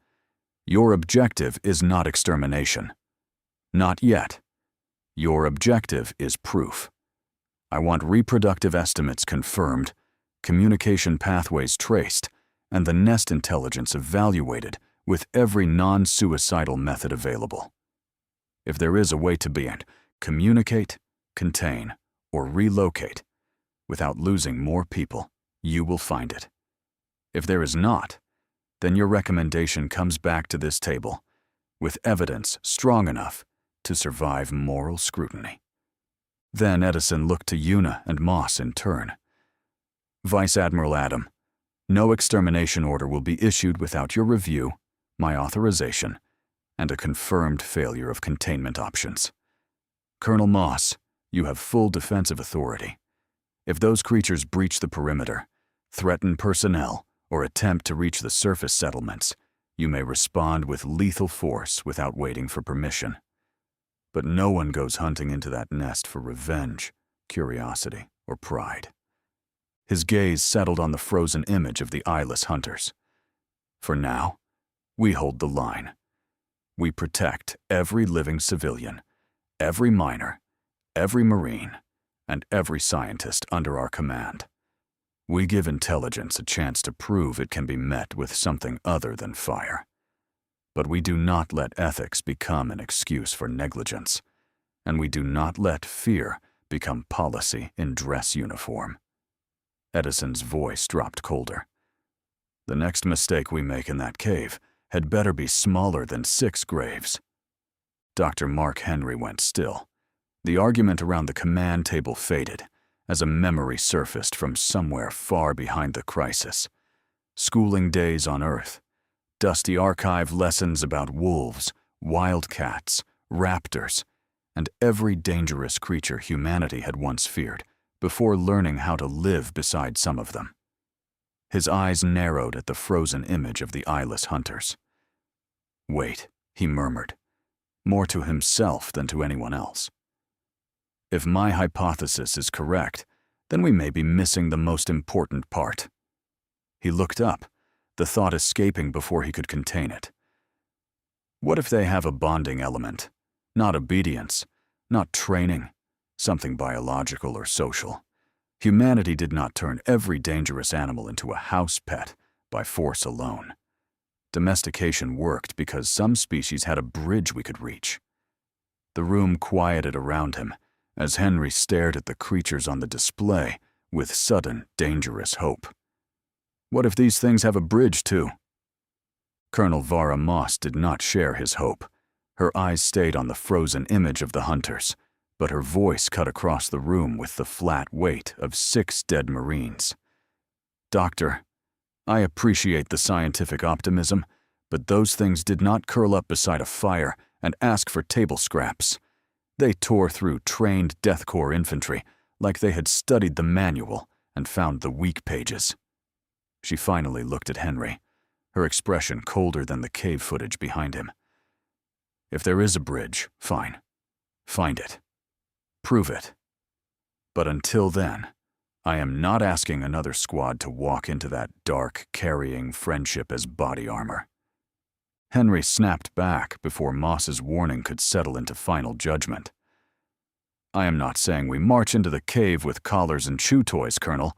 Your objective is not extermination. Not yet. Your objective is proof. I want reproductive estimates confirmed, communication pathways traced, and the nest intelligence evaluated with every non-suicidal method available. If there is a way to be communicate, contain, or relocate without losing more people, you will find it. If there is not, then your recommendation comes back to this table with evidence strong enough to survive moral scrutiny." Then Edison looked to Yuna and Moss in turn. "Vice Admiral Adam, no extermination order will be issued without your review, my authorization, and a confirmed failure of containment options. Colonel Moss, you have full defensive authority. If those creatures breach the perimeter, threaten personnel, or attempt to reach the surface settlements, you may respond with lethal force without waiting for permission. But no one goes hunting into that nest for revenge, curiosity, or pride." His gaze settled on the frozen image of the eyeless hunters. "For now, we hold the line. We protect every living civilian, every miner, every Marine, and every scientist under our command. We give intelligence a chance to prove it can be met with something other than fire. But we do not let ethics become an excuse for negligence, and we do not let fear become policy in dress uniform." Edison's voice dropped colder. "The next mistake we make in that cave had better be smaller than 6 graves." Dr. Mark Henry went still. The argument around the command table faded as a memory surfaced from somewhere far behind the crisis. Schooling days on Earth, dusty archive lessons about wolves, wildcats, raptors, and every dangerous creature humanity had once feared before learning how to live beside some of them. His eyes narrowed at the frozen image of the eyeless hunters. "Wait," he murmured, more to himself than to anyone else. "If my hypothesis is correct, then we may be missing the most important part." He looked up, the thought escaping before he could contain it. "What if they have a bonding element? Not obedience, not training, something biological or social. Humanity did not turn every dangerous animal into a house pet by force alone. Domestication worked because some species had a bridge we could reach. The room quieted around him as Henry stared at the creatures on the display with sudden, dangerous hope. What if these things have a bridge, too? Colonel Vara Moss did not share his hope. Her eyes stayed on the frozen image of the hunters, but her voice cut across the room with the flat weight of 6 dead Marines. Doctor, I appreciate the scientific optimism, but those things did not curl up beside a fire and ask for table scraps. They tore through trained DEATHCORE infantry like they had studied the manual and found the weak pages. She finally looked at Henry, her expression colder than the cave footage behind him. If there is a bridge, fine. Find it. Prove it. But until then, I am not asking another squad to walk into that dark, carrying friendship as body armor. Henry snapped back before Moss's warning could settle into final judgment. I am not saying we march into the cave with collars and chew toys, Colonel.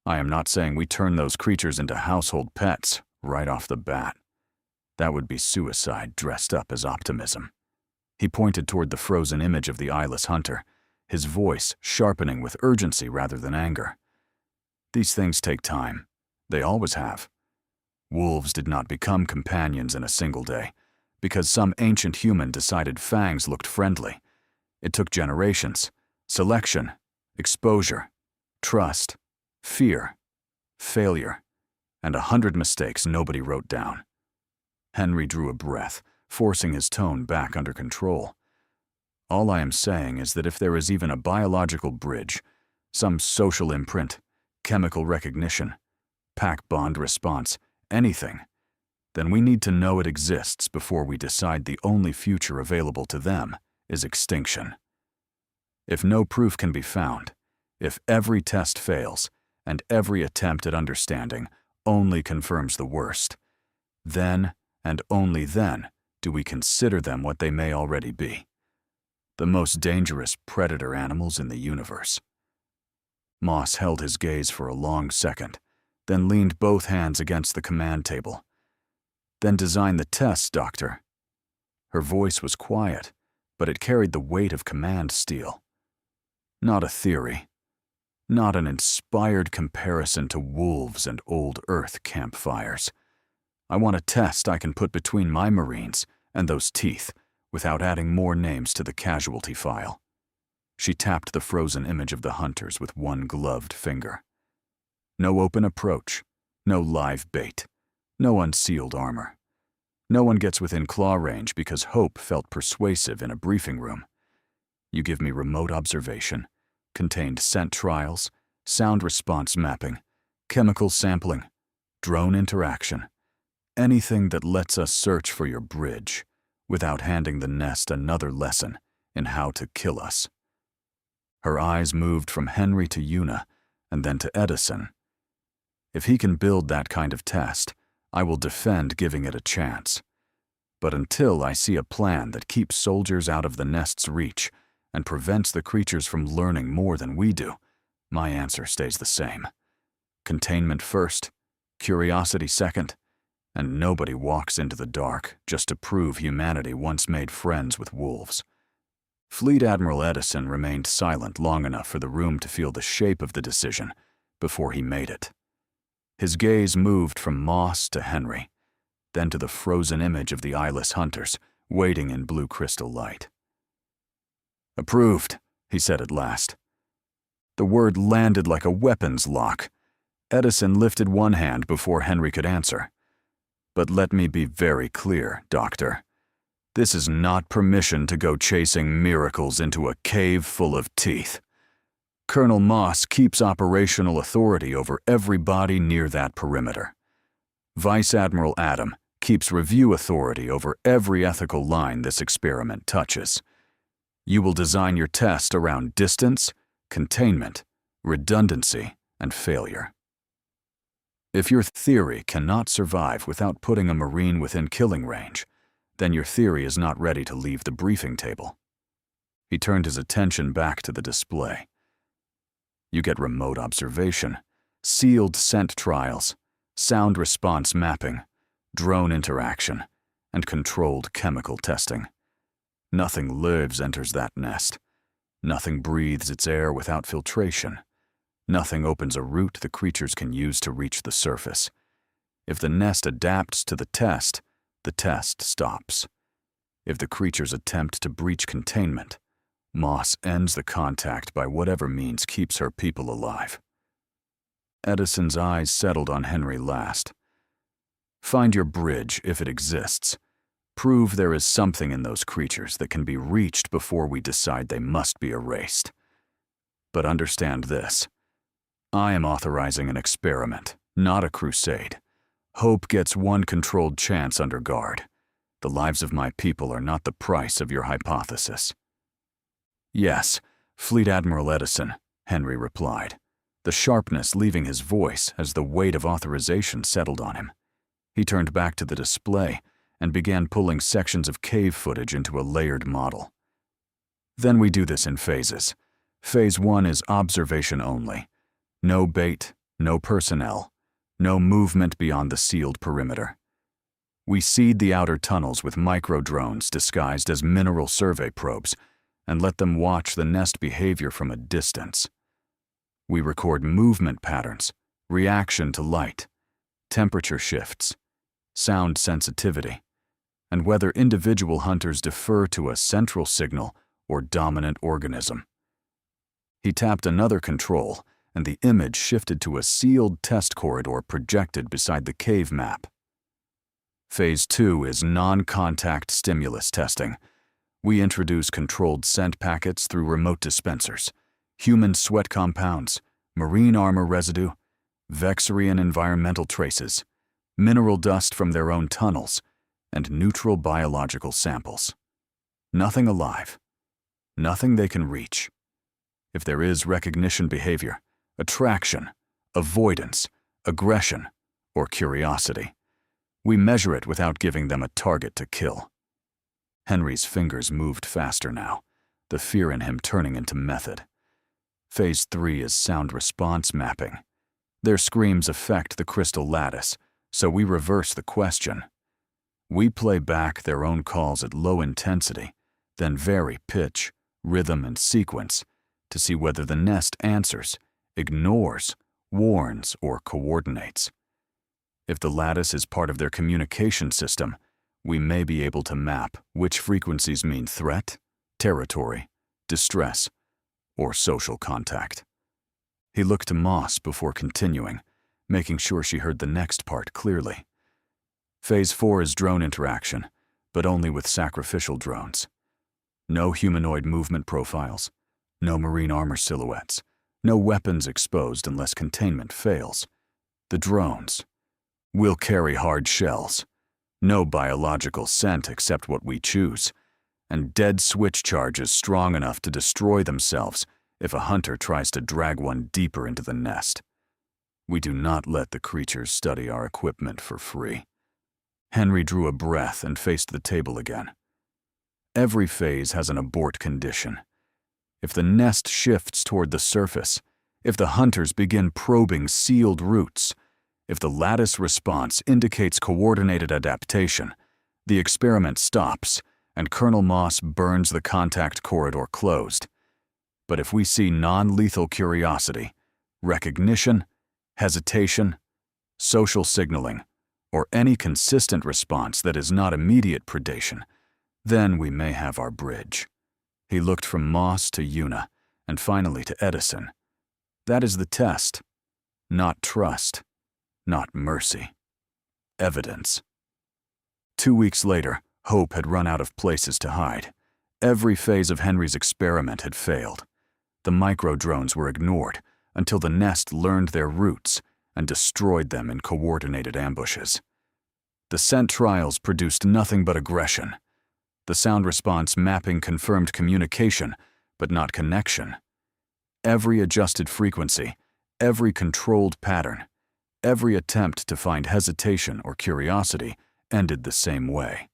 I am not saying we turn those creatures into household pets right off the bat. That would be suicide dressed up as optimism. He pointed toward the frozen image of the eyeless hunter, his voice sharpening with urgency rather than anger. These things take time. They always have. Wolves did not become companions in a single day, because some ancient human decided fangs looked friendly. It took generations, selection, exposure, trust, fear, failure, and 100 mistakes nobody wrote down. Henry drew a breath, forcing his tone back under control. All I am saying is that if there is even a biological bridge, some social imprint, chemical recognition, pack bond response, anything, then we need to know it exists before we decide the only future available to them is extinction. If no proof can be found, if every test fails, and every attempt at understanding only confirms the worst, then, and only then, do we consider them what they may already be: the most dangerous predator animals in the universe. Moss held his gaze for a long second, then leaned both hands against the command table. Then design the tests, Doctor. Her voice was quiet, but it carried the weight of command steel. Not a theory. Not an inspired comparison to wolves and old Earth campfires. I want a test I can put between my Marines and those teeth without adding more names to the casualty file. She tapped the frozen image of the hunters with one gloved finger. No open approach, no live bait, no unsealed armor. No one gets within claw range because hope felt persuasive in a briefing room. You give me remote observation, contained scent trials, sound response mapping, chemical sampling, drone interaction, anything that lets us search for your bridge without handing the nest another lesson in how to kill us. Her eyes moved from Henry to Yuna and then to Edison. If he can build that kind of test, I will defend giving it a chance. But until I see a plan that keeps soldiers out of the nest's reach and prevents the creatures from learning more than we do, my answer stays the same. Containment first, curiosity second, and nobody walks into the dark just to prove humanity once made friends with wolves. Fleet Admiral Edison remained silent long enough for the room to feel the shape of the decision before he made it. His gaze moved from Moss to Henry, then to the frozen image of the eyeless hunters waiting in blue crystal light. "Approved," he said at last. The word landed like a weapons lock. Edison lifted one hand before Henry could answer. "But let me be very clear, Doctor. This is not permission to go chasing miracles into a cave full of teeth. Colonel Moss keeps operational authority over everybody near that perimeter. Vice Admiral Adam keeps review authority over every ethical line this experiment touches. You will design your test around distance, containment, redundancy, and failure. If your theory cannot survive without putting a Marine within killing range, then your theory is not ready to leave the briefing table." He turned his attention back to the display. You get remote observation, sealed scent trials, sound response mapping, drone interaction, and controlled chemical testing. Nothing lives enters that nest. Nothing breathes its air without filtration. Nothing opens a route the creatures can use to reach the surface. If the nest adapts to the test stops. If the creatures attempt to breach containment, Moss ends the contact by whatever means keeps her people alive. Edison's eyes settled on Henry last. Find your bridge, if it exists. Prove there is something in those creatures that can be reached before we decide they must be erased. But understand this. I am authorizing an experiment, not a crusade. Hope gets one controlled chance under guard. The lives of my people are not the price of your hypothesis. Yes, Fleet Admiral Edison, Henry replied, the sharpness leaving his voice as the weight of authorization settled on him. He turned back to the display and began pulling sections of cave footage into a layered model. Then we do this in phases. Phase 1 is observation only. No bait, no personnel, no movement beyond the sealed perimeter. We seed the outer tunnels with micro-drones disguised as mineral survey probes and let them watch the nest behavior from a distance. We record movement patterns, reaction to light, temperature shifts, sound sensitivity, and whether individual hunters defer to a central signal or dominant organism. He tapped another control, and the image shifted to a sealed test corridor projected beside the cave map. Phase 2 is non-contact stimulus testing. We introduce controlled scent packets through remote dispensers, human sweat compounds, marine armor residue, Vexarian environmental traces, mineral dust from their own tunnels, and neutral biological samples. Nothing alive. Nothing they can reach. If there is recognition behavior, attraction, avoidance, aggression, or curiosity, we measure it without giving them a target to kill. Henry's fingers moved faster now, the fear in him turning into method. Phase 3 is sound response mapping. Their screams affect the crystal lattice, so we reverse the question. We play back their own calls at low intensity, then vary pitch, rhythm, and sequence to see whether the nest answers, ignores, warns, or coordinates. If the lattice is part of their communication system, we may be able to map which frequencies mean threat, territory, distress, or social contact. He looked to Moss before continuing, making sure she heard the next part clearly. Phase 4 is drone interaction, but only with sacrificial drones. No humanoid movement profiles, no marine armor silhouettes, no weapons exposed unless containment fails. The drones will carry hard shells, no biological scent except what we choose, and dead switch charges strong enough to destroy themselves if a hunter tries to drag one deeper into the nest. We do not let the creatures study our equipment for free. Henry drew a breath and faced the table again. Every phase has an abort condition. If the nest shifts toward the surface, if the hunters begin probing sealed routes, if the lattice response indicates coordinated adaptation, the experiment stops and Colonel Moss burns the contact corridor closed. But if we see non-lethal curiosity, recognition, hesitation, social signaling, or any consistent response that is not immediate predation, then we may have our bridge. He looked from Moss to Yuna, and finally to Edison. That is the test. Not trust. Not mercy. Evidence. 2 weeks later, Hope had run out of places to hide. Every phase of Henry's experiment had failed. The micro-drones were ignored until the nest learned their routes and destroyed them in coordinated ambushes. The scent trials produced nothing but aggression. The sound response mapping confirmed communication, but not connection. Every adjusted frequency, every controlled pattern, every attempt to find hesitation or curiosity ended the same way.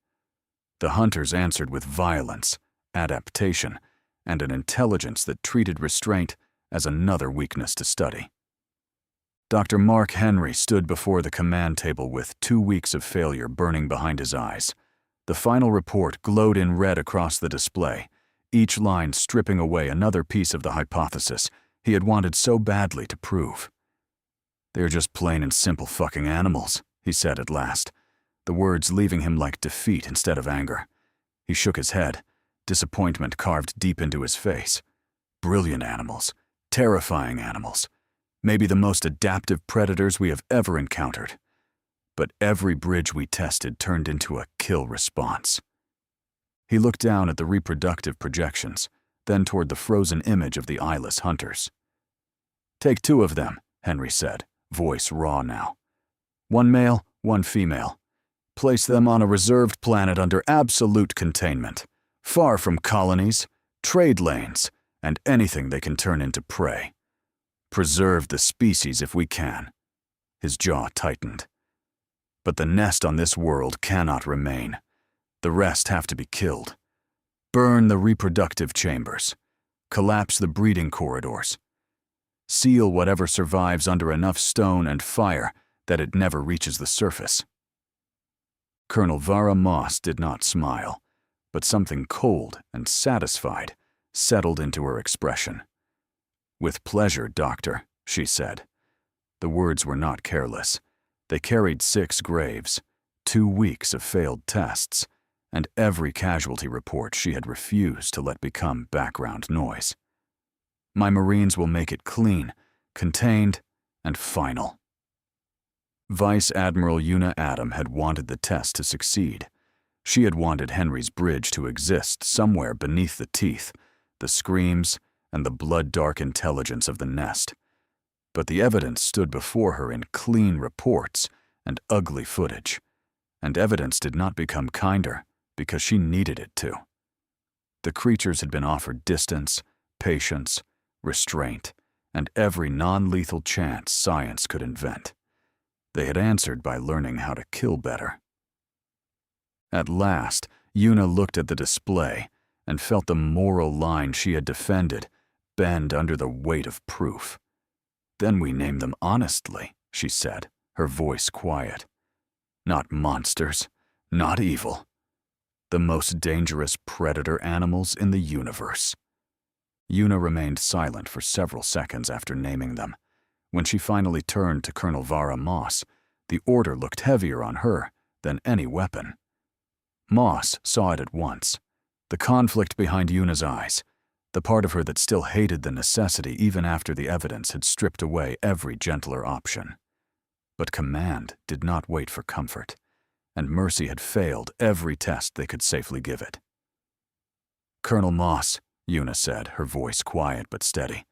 The hunters answered with violence, adaptation, and an intelligence that treated restraint as another weakness to study. Dr. Mark Henry stood before the command table with 2 weeks of failure burning behind his eyes. The final report glowed in red across the display, each line stripping away another piece of the hypothesis he had wanted so badly to prove. "They're just plain and simple fucking animals," he said at last, the words leaving him like defeat instead of anger. He shook his head, disappointment carved deep into his face. Brilliant animals, terrifying animals, maybe the most adaptive predators we have ever encountered. But every bridge we tested turned into a kill response. He looked down at the reproductive projections, then toward the frozen image of the eyeless hunters. "Take 2 of them," Henry said, voice raw now. "One male, one female. Place them on a reserved planet under absolute containment, far from colonies, trade lanes, and anything they can turn into prey. Preserve the species if we can." His jaw tightened. "But the nest on this world cannot remain. The rest have to be killed. Burn the reproductive chambers. Collapse the breeding corridors. Seal whatever survives under enough stone and fire that it never reaches the surface." Colonel Vara Moss did not smile, but something cold and satisfied settled into her expression. "With pleasure, Doctor," she said. The words were not careless. They carried 6 graves, 2 weeks of failed tests, and every casualty report she had refused to let become background noise. "My Marines will make it clean, contained, and final." Vice Admiral Yuna Adam had wanted the test to succeed. She had wanted Henry's bridge to exist somewhere beneath the teeth, the screams, and the blood-dark intelligence of the nest. But the evidence stood before her in clean reports and ugly footage, and evidence did not become kinder because she needed it to. The creatures had been offered distance, patience, restraint, and every non-lethal chance science could invent. They had answered by learning how to kill better. At last, Yuna looked at the display and felt the moral line she had defended bend under the weight of proof. "Then we name them honestly," she said, her voice quiet. "Not monsters, not evil. The most dangerous predator animals in the universe." Yuna remained silent for several seconds after naming them. When she finally turned to Colonel Vara Moss, the order looked heavier on her than any weapon. Moss saw it at once. The conflict behind Yuna's eyes, the part of her that still hated the necessity even after the evidence had stripped away every gentler option. But command did not wait for comfort, and mercy had failed every test they could safely give it. "Colonel Moss," Yuna said, her voice quiet but steady,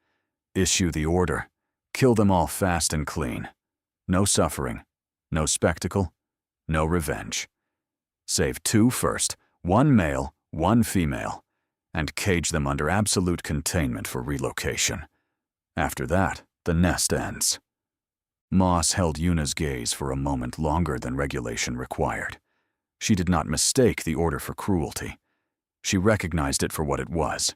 "issue the order. Kill them all fast and clean. No suffering, no spectacle, no revenge. Save 2 first, 1 male, 1 female, and cage them under absolute containment for relocation. After that, the nest ends." Moss held Yuna's gaze for a moment longer than regulation required. She did not mistake the order for cruelty. She recognized it for what it was: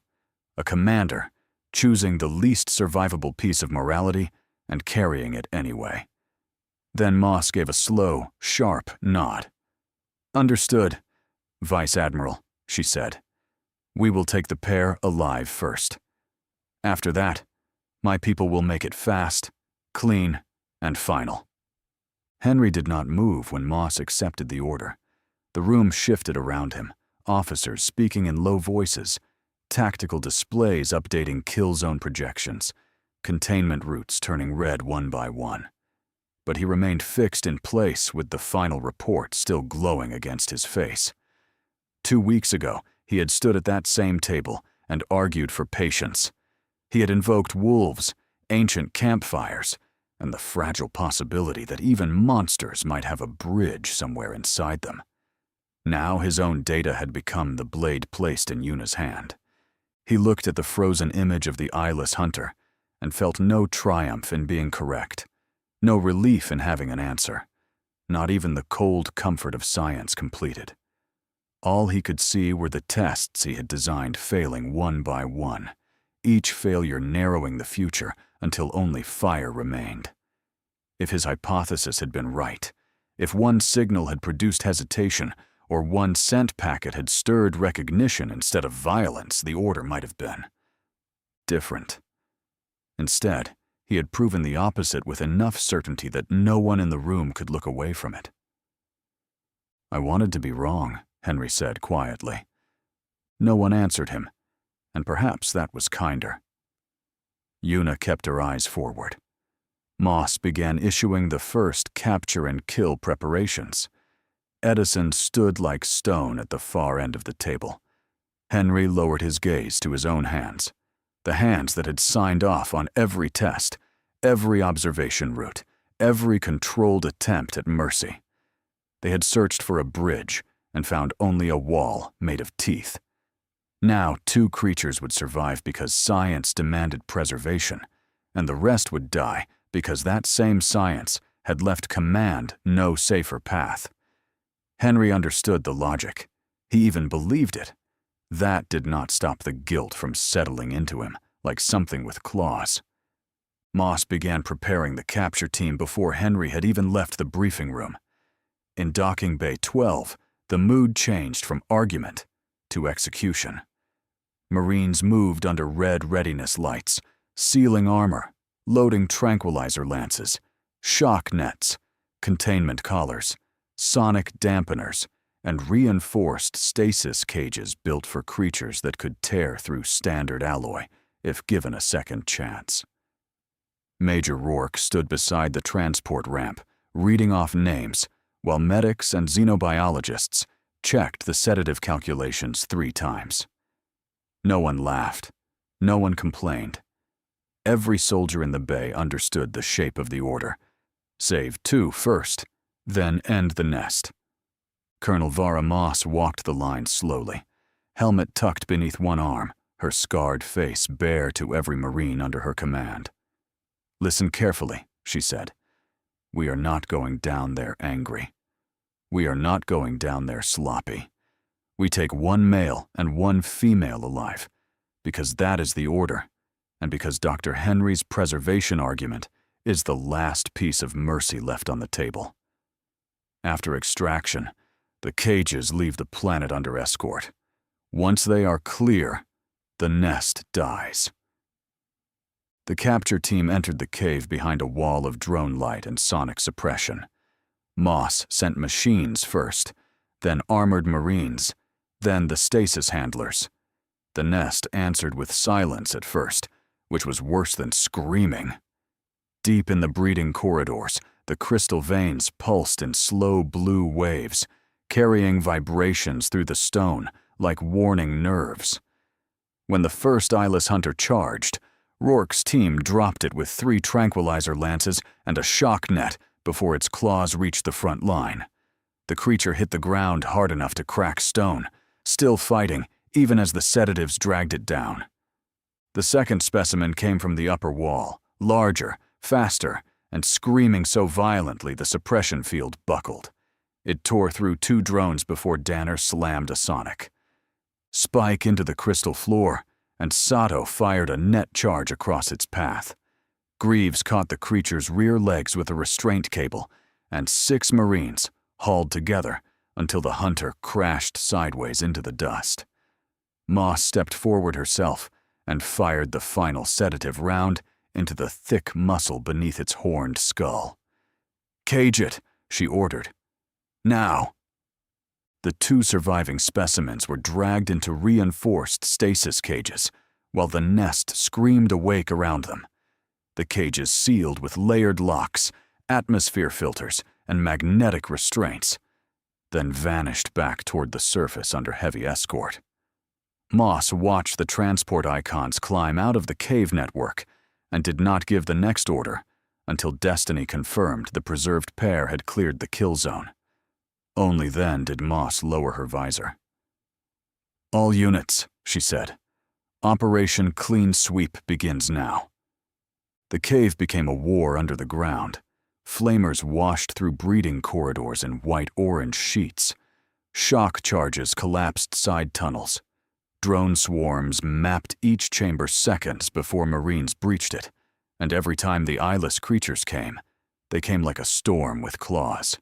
a commander choosing the least survivable piece of morality and carrying it anyway. Then Moss gave a slow, sharp nod. "Understood, Vice Admiral," she said. "We will take the pair alive first. After that, my people will make it fast, clean, and final." Henry did not move when Moss accepted the order. The room shifted around him, officers speaking in low voices, tactical displays updating kill zone projections, containment routes turning red one by one. But he remained fixed in place with the final report still glowing against his face. 2 weeks ago, he had stood at that same table and argued for patience. He had invoked wolves, ancient campfires, and the fragile possibility that even monsters might have a bridge somewhere inside them. Now his own data had become the blade placed in Yuna's hand. He looked at the frozen image of the eyeless hunter and felt no triumph in being correct, no relief in having an answer, not even the cold comfort of science completed. All he could see were the tests he had designed failing one by one, each failure narrowing the future until only fire remained. If his hypothesis had been right, if one signal had produced hesitation, or one scent packet had stirred recognition instead of violence, the order might have been different. Instead, he had proven the opposite with enough certainty that no one in the room could look away from it. "I wanted to be wrong," Henry said quietly. No one answered him, and perhaps that was kinder. Yuna kept her eyes forward. Moss began issuing the first capture-and-kill preparations. Edison stood like stone at the far end of the table. Henry lowered his gaze to his own hands, the hands that had signed off on every test, every observation route, every controlled attempt at mercy. They had searched for a bridge and found only a wall made of teeth. Now 2 creatures would survive because science demanded preservation, and the rest would die because that same science had left command no safer path. Henry understood the logic. He even believed it. That did not stop the guilt from settling into him like something with claws. Moss began preparing the capture team before Henry had even left the briefing room. In Docking Bay 12, the mood changed from argument to execution. Marines moved under red readiness lights, sealing armor, loading tranquilizer lances, shock nets, containment collars, sonic dampeners, and reinforced stasis cages built for creatures that could tear through standard alloy if given a second chance. Major Rourke stood beside the transport ramp, reading off names, while medics and xenobiologists checked the sedative calculations 3 times. No one laughed. No one complained. Every soldier in the bay understood the shape of the order. Save 2 first, then end the nest. Colonel Vara Moss walked the line slowly, helmet tucked beneath one arm, her scarred face bare to every Marine under her command. "Listen carefully," she said. "We are not going down there angry. We are not going down there sloppy. We take 1 male and 1 female alive, because that is the order, and because Dr. Henry's preservation argument is the last piece of mercy left on the table. After extraction, the cages leave the planet under escort. Once they are clear, the nest dies." The capture team entered the cave behind a wall of drone light and sonic suppression. Moss sent machines first, then armored Marines, then the stasis handlers. The nest answered with silence at first, which was worse than screaming. Deep in the breeding corridors, the crystal veins pulsed in slow blue waves, carrying vibrations through the stone like warning nerves. When the first eyeless hunter charged, Rourke's team dropped it with 3 tranquilizer lances and a shock net before its claws reached the front line. The creature hit the ground hard enough to crack stone, still fighting even as the sedatives dragged it down. The second specimen came from the upper wall, larger, faster, and screaming so violently the suppression field buckled. It tore through 2 drones before Danner slammed a sonic. Spike into the crystal floor, and Sato fired a net charge across its path. Greaves caught the creature's rear legs with a restraint cable, and 6 Marines hauled together until the hunter crashed sideways into the dust. Moss stepped forward herself and fired the final sedative round into the thick muscle beneath its horned skull. "Cage it," she ordered. "Now." The 2 surviving specimens were dragged into reinforced stasis cages, while the nest screamed awake around them. The cages sealed with layered locks, atmosphere filters, and magnetic restraints, then vanished back toward the surface under heavy escort. Moss watched the transport icons climb out of the cave network and did not give the next order until Destiny confirmed the preserved pair had cleared the kill zone. Only then did Moss lower her visor. "All units," she said. "Operation Clean Sweep begins now." The cave became a war under the ground. Flamers washed through breeding corridors in white-orange sheets. Shock charges collapsed side tunnels. Drone swarms mapped each chamber seconds before Marines breached it, and every time the eyeless creatures came, they came like a storm with claws.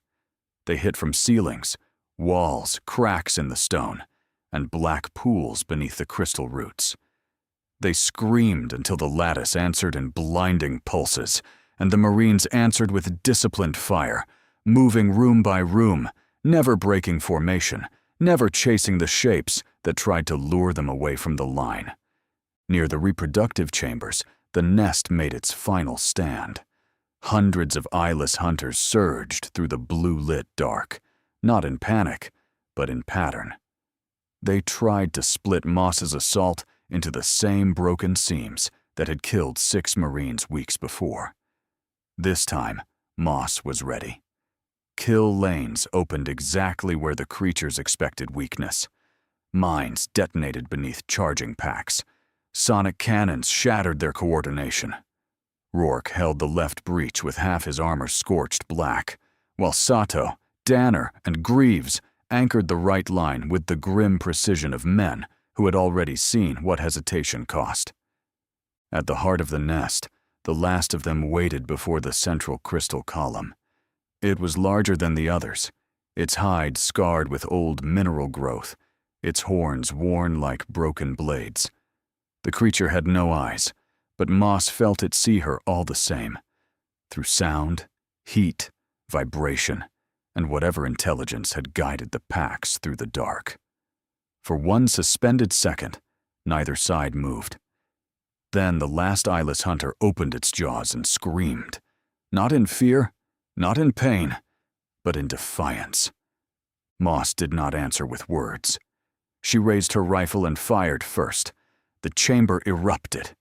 They hit from ceilings, walls, cracks in the stone, and black pools beneath the crystal roots. They screamed until the lattice answered in blinding pulses, and the Marines answered with disciplined fire, moving room by room, never breaking formation, never chasing the shapes that tried to lure them away from the line. Near the reproductive chambers, the nest made its final stand. Hundreds of eyeless hunters surged through the blue-lit dark, not in panic, but in pattern. They tried to split Moss's assault into the same broken seams that had killed 6 Marines weeks before. This time, Moss was ready. Kill lanes opened exactly where the creatures expected weakness. Mines detonated beneath charging packs. Sonic cannons shattered their coordination. Rourke held the left breach with half his armor scorched black, while Sato, Danner, and Greaves anchored the right line with the grim precision of men who had already seen what hesitation cost. At the heart of the nest, the last of them waited before the central crystal column. It was larger than the others, its hide scarred with old mineral growth, its horns worn like broken blades. The creature had no eyes, but Moss felt it see her all the same, through sound, heat, vibration, and whatever intelligence had guided the packs through the dark. For one suspended second, neither side moved. Then the last eyeless hunter opened its jaws and screamed, not in fear, not in pain, but in defiance. Moss did not answer with words. She raised her rifle and fired first. The chamber erupted.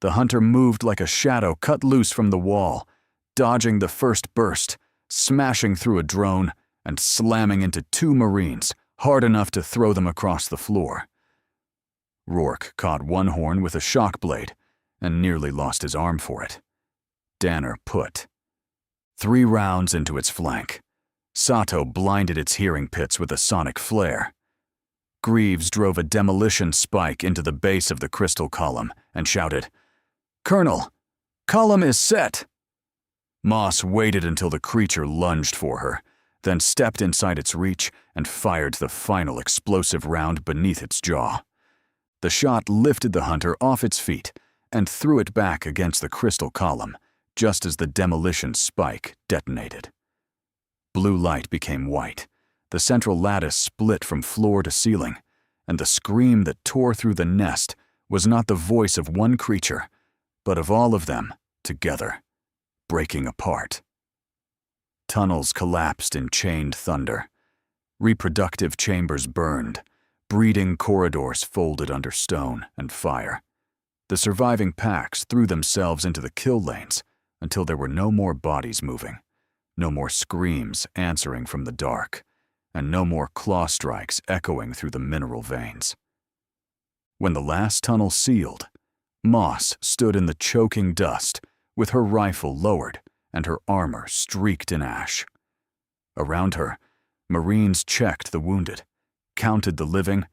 The hunter moved like a shadow cut loose from the wall, dodging the first burst, smashing through a drone, and slamming into 2 Marines, hard enough to throw them across the floor. Rourke caught one horn with a shock blade and nearly lost his arm for it. Danner put 3 rounds into its flank. Sato blinded its hearing pits with a sonic flare. Greaves drove a demolition spike into the base of the crystal column and shouted, "Colonel, column is set!" Moss waited until the creature lunged for her, then stepped inside its reach and fired the final explosive round beneath its jaw. The shot lifted the hunter off its feet and threw it back against the crystal column, just as the demolition spike detonated. Blue light became white. The central lattice split from floor to ceiling, and the scream that tore through the nest was not the voice of one creature, but of all of them together, breaking apart. Tunnels collapsed in chained thunder. Reproductive chambers burned. Breeding corridors folded under stone and fire. The surviving packs threw themselves into the kill lanes until there were no more bodies moving, no more screams answering from the dark, and no more claw strikes echoing through the mineral veins. When the last tunnel sealed, Moss stood in the choking dust with her rifle lowered and her armor streaked in ash. Around her, Marines checked the wounded, counted the living,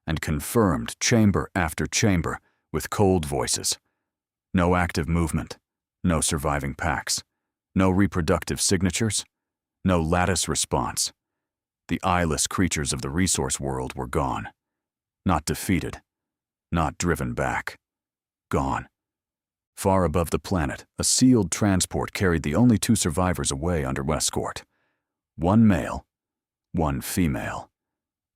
and confirmed chamber after chamber with cold voices. No active movement, no surviving packs, no reproductive signatures, no lattice response. The eyeless creatures of the resource world were gone. Not defeated, not driven back. Gone. Far above the planet, a sealed transport carried the only 2 survivors away under escort. 1 male, 1 female.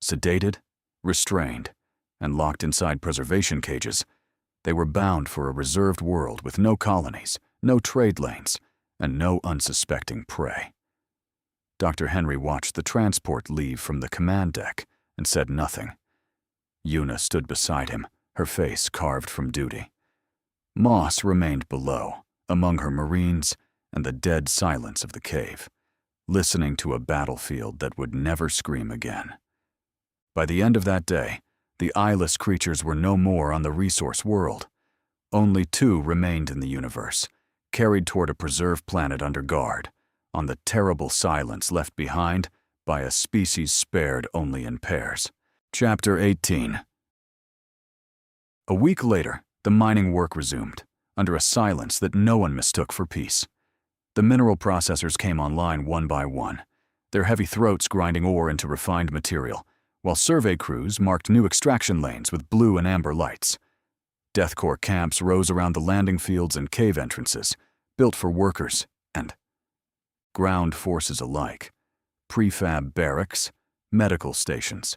Sedated, restrained, and locked inside preservation cages, they were bound for a reserved world with no colonies, no trade lanes, and no unsuspecting prey. Dr. Henry watched the transport leave from the command deck and said nothing. Yuna stood beside him, her face carved from duty. Moss remained below, among her Marines and the dead silence of the cave, listening to a battlefield that would never scream again. By the end of that day, the eyeless creatures were no more on the resource world. Only 2 remained in the universe, carried toward a preserved planet under guard, on the terrible silence left behind by a species spared only in pairs. Chapter 18. A week later, the mining work resumed, under a silence that no one mistook for peace. The mineral processors came online one by one. their heavy throats grinding ore into refined material, while survey crews marked new extraction lanes with blue and amber lights. DEATHCORE camps rose around the landing fields and cave entrances, built for workers and ground forces alike. Prefab barracks, medical stations,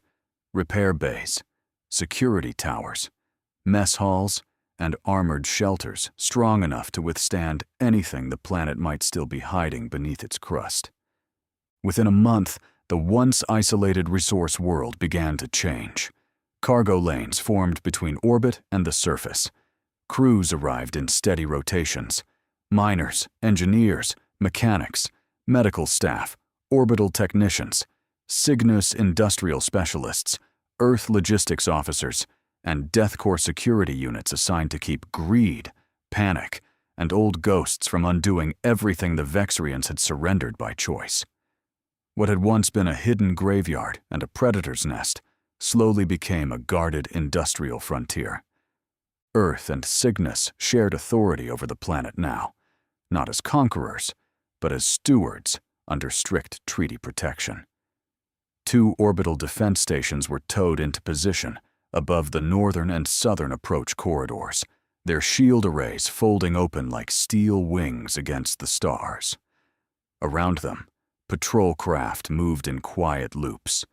repair bays, security towers, mess halls, and armored shelters strong enough to withstand anything the planet might still be hiding beneath its crust. Within a month, the once isolated resource world began to change. Cargo lanes formed between orbit and the surface. Crews arrived in steady rotations. Miners, engineers, mechanics, medical staff, orbital technicians, Cygnus industrial specialists, Earth logistics officers, and DEATHCORE security units assigned to keep greed, panic, and old ghosts from undoing everything the Vexrians had surrendered by choice. What had once been a hidden graveyard and a predator's nest slowly became a guarded industrial frontier. Earth and Cygnus shared authority over the planet now, not as conquerors, but as stewards under strict treaty protection. 2 orbital defense stations were towed into position above the northern and southern approach corridors, their shield arrays folding open like steel wings against the stars. Around them, patrol craft moved in quiet loops.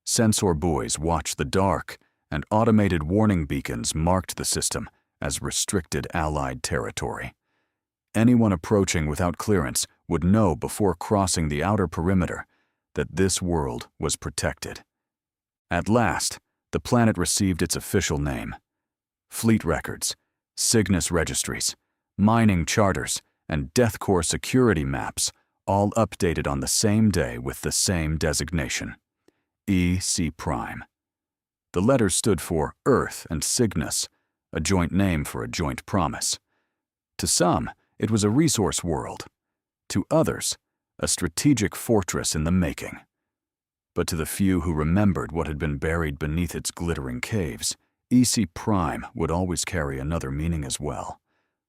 Sensor buoys watched the dark, and automated warning beacons marked the system as restricted Allied territory. Anyone approaching without clearance would know before crossing the outer perimeter that this world was protected. At last, the planet received its official name. Fleet records, Cygnus registries, mining charters, and DEATHCORE security maps all updated on the same day with the same designation, EC Prime. The letters stood for Earth and Cygnus, a joint name for a joint promise. To some, it was a resource world. To others, a strategic fortress in the making. But to the few who remembered what had been buried beneath its glittering caves, EC Prime would always carry another meaning as well.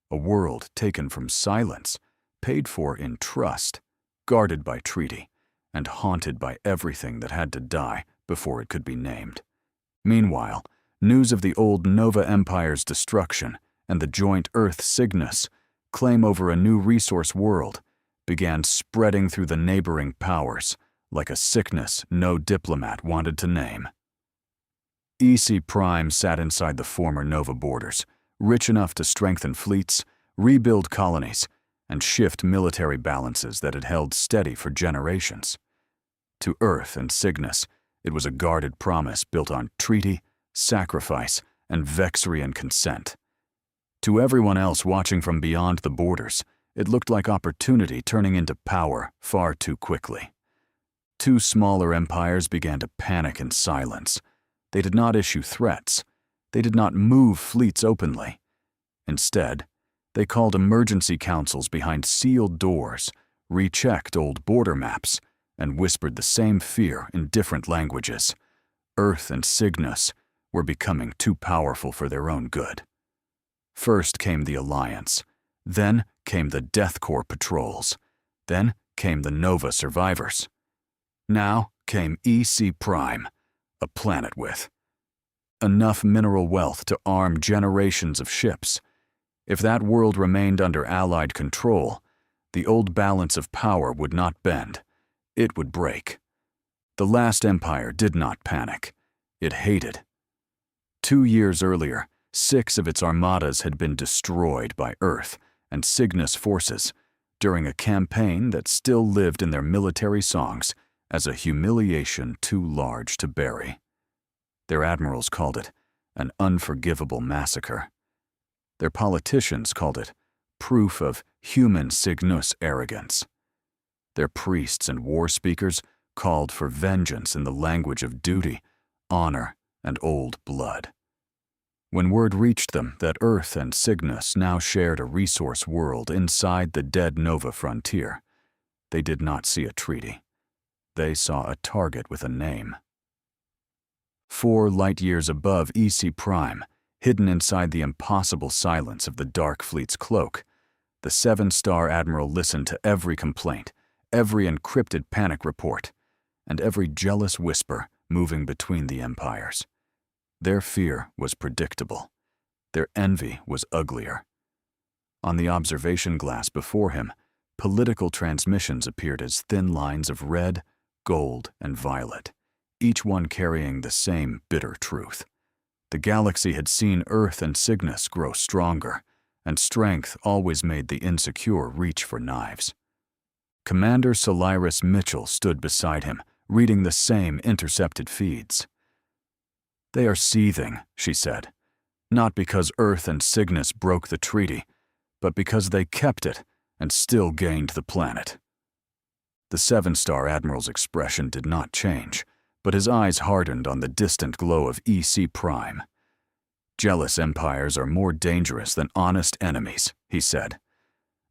A world taken from silence, paid for in trust, guarded by treaty, and haunted by everything that had to die before it could be named. Meanwhile, news of the old Nova Empire's destruction and the joint Earth Cygnus claim over a new resource world began spreading through the neighboring powers like a sickness no diplomat wanted to name. EC Prime sat inside the former Nova borders, rich enough to strengthen fleets, rebuild colonies, and shift military balances that had held steady for generations. To Earth and Cygnus, it was a guarded promise built on treaty, sacrifice, and Vexrian consent. To everyone else watching from beyond the borders, it looked like opportunity turning into power far too quickly. 2 smaller empires began to panic in silence. They did not issue threats. They did not move fleets openly. Instead, they called emergency councils behind sealed doors, rechecked old border maps, and whispered the same fear in different languages. Earth and Cygnus were becoming too powerful for their own good. First came the Alliance. Then came the DEATHCORE patrols. Then came the Nova survivors. Now came EC Prime, a planet with enough mineral wealth to arm generations of ships. If that world remained under Allied control, the old balance of power would not bend. It would break. The last empire did not panic. It hated. 2 years earlier, 6 of its armadas had been destroyed by Earth and Cygnus forces during a campaign that still lived in their military songs as a humiliation too large to bury. Their admirals called it an unforgivable massacre. Their politicians called it proof of human Cygnus arrogance. Their priests and war speakers called for vengeance in the language of duty, honor, and old blood. When word reached them that Earth and Cygnus now shared a resource world inside the dead Nova frontier, they did not see a treaty. They saw a target with a name. 4 light-years above EC Prime, hidden inside the impossible silence of the Dark Fleet's cloak, the 7-star admiral listened to every complaint, every encrypted panic report, and every jealous whisper moving between the empires. Their fear was predictable. Their envy was uglier. On the observation glass before him, political transmissions appeared as thin lines of red, gold, and violet, each one carrying the same bitter truth. The galaxy had seen Earth and Cygnus grow stronger, and strength always made the insecure reach for knives. Commander Cygnus Mitchell stood beside him, reading the same intercepted feeds. "They are seething," she said, "not because Earth and Cygnus broke the treaty, but because they kept it and still gained the planet." The seven-star admiral's expression did not change, but his eyes hardened on the distant glow of EC Prime. "Jealous empires are more dangerous than honest enemies," he said.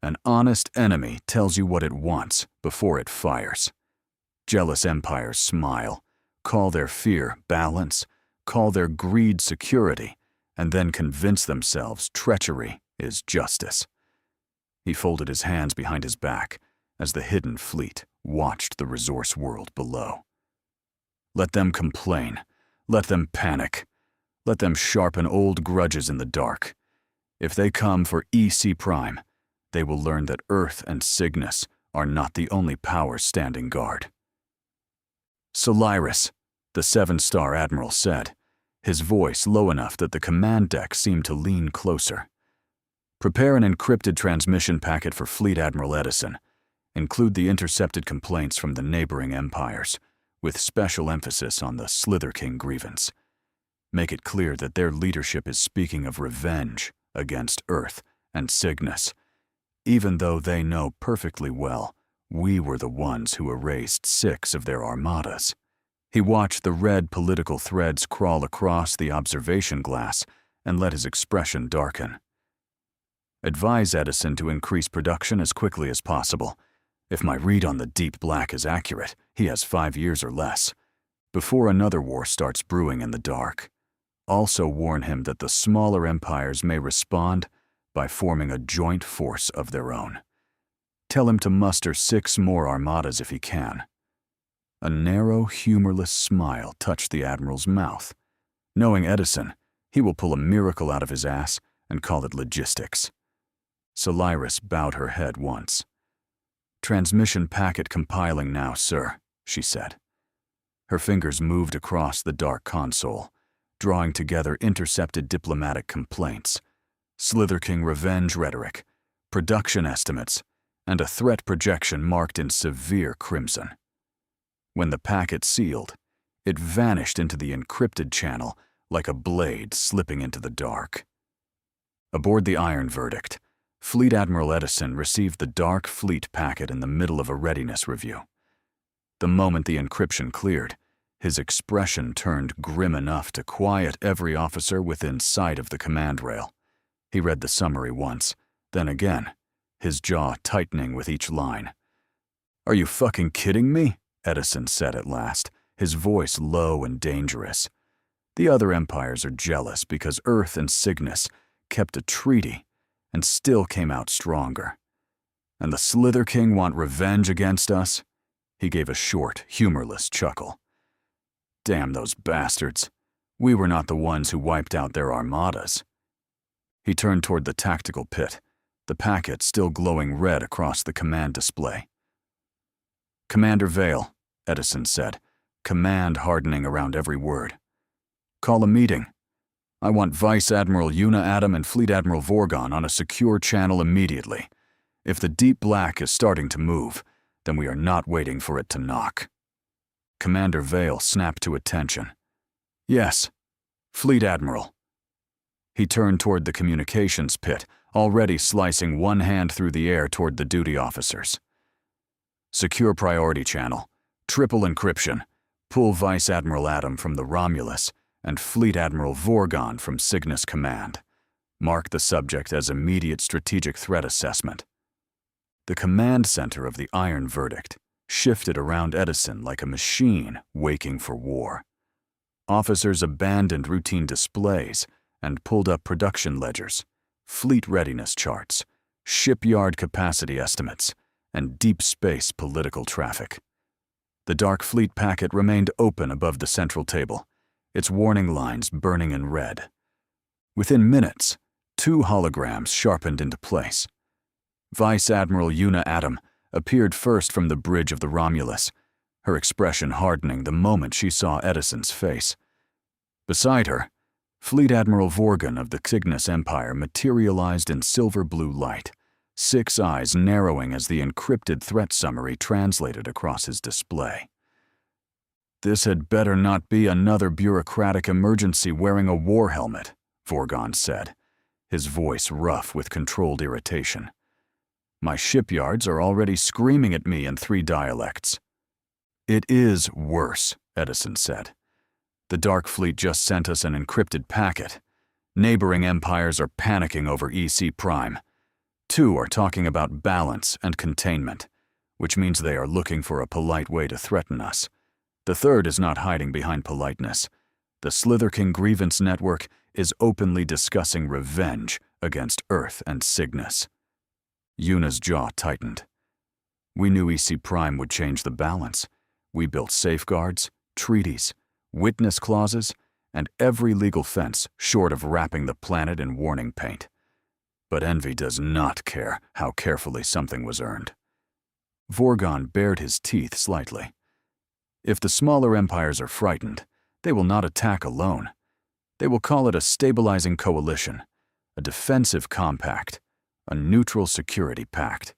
"An honest enemy tells you what it wants before it fires. Jealous empires smile, call their fear balance, call their greed security, and then convince themselves treachery is justice." He folded his hands behind his back as the hidden fleet watched the resource world below. "Let them complain. Let them panic. Let them sharpen old grudges in the dark. If they come for EC Prime, they will learn that Earth and Cygnus are not the only powers standing guard." "Cygnus," the seven-star admiral said, his voice low enough that the command deck seemed to lean closer. "Prepare an encrypted transmission packet for Fleet Admiral Edison. Include the intercepted complaints from the neighboring empires, with special emphasis on the Slither King grievance. Make it clear that their leadership is speaking of revenge against Earth and Cygnus, even though they know perfectly well we were the ones who erased 6 of their armadas." He watched the red political threads crawl across the observation glass and let his expression darken. "Advise Edison to increase production as quickly as possible. If my read on the Deep Black is accurate, he has 5 years or less, before another war starts brewing in the dark. Also warn him that the smaller empires may respond by forming a joint force of their own. Tell him to muster 6 more armadas if he can." A narrow, humorless smile touched the admiral's mouth. Knowing Edison, he will pull a miracle out of his ass and call it logistics. Cygnus bowed her head once. "Transmission packet compiling now, sir," she said. Her fingers moved across the dark console, drawing together intercepted diplomatic complaints, Slither King revenge rhetoric, production estimates, and a threat projection marked in severe crimson. When the packet sealed, it vanished into the encrypted channel like a blade slipping into the dark. Aboard the Iron Verdict, Fleet Admiral Edison received the Dark Fleet packet in the middle of a readiness review. The moment the encryption cleared, his expression turned grim enough to quiet every officer within sight of the command rail. He read the summary once, then again, his jaw tightening with each line. "Are you fucking kidding me?" Edison said at last, his voice low and dangerous. "The other empires are jealous because Earth and Cygnus kept a treaty and still came out stronger. And the Slither King want revenge against us?" He gave a short, humorless chuckle. "Damn those bastards. We were not the ones who wiped out their armadas." He turned toward the tactical pit, the packet still glowing red across the command display. "Commander Vale," Edison said, command hardening around every word. "Call a meeting. I want Vice Admiral Yuna Adam and Fleet Admiral Vorgon on a secure channel immediately. If the Deep Black is starting to move, then we are not waiting for it to knock." Commander Vale snapped to attention. "Yes, Fleet Admiral." He turned toward the communications pit, already slicing one hand through the air toward the duty officers. "Secure priority channel, triple encryption, pull Vice Admiral Adam from the Romulus, and Fleet Admiral Vorgon from Cygnus Command. Mark the subject as immediate strategic threat assessment." The command center of the Iron Verdict shifted around Edison like a machine waking for war. Officers abandoned routine displays and pulled up production ledgers, fleet readiness charts, shipyard capacity estimates, and deep space political traffic. The Dark Fleet packet remained open above the central table, its warning lines burning in red. Within minutes, 2 holograms sharpened into place. Vice Admiral Yuna appeared first from the bridge of the Romulus, her expression hardening the moment she saw Edison's face. Beside her, Fleet Admiral Vorgan of the Cygnus Empire materialized in silver blue light, 6 eyes narrowing as the encrypted threat summary translated across his display. "This had better not be another bureaucratic emergency wearing a war helmet," Vorgan said, his voice rough with controlled irritation. "My shipyards are already screaming at me in 3 dialects." "It is worse," Edison said. "The Dark Fleet just sent us an encrypted packet. Neighboring empires are panicking over EC Prime. 2 are talking about balance and containment, which means they are looking for a polite way to threaten us. The 3rd is not hiding behind politeness. The Slither King Grievance Network is openly discussing revenge against Earth and Cygnus." Yuna's jaw tightened. "We knew EC Prime would change the balance. We built safeguards, treaties, witness clauses, and every legal fence short of wrapping the planet in warning paint. But envy does not care how carefully something was earned." Vorgan bared his teeth slightly. "If the smaller empires are frightened, they will not attack alone. They will call it a stabilizing coalition, a defensive compact, a neutral security pact.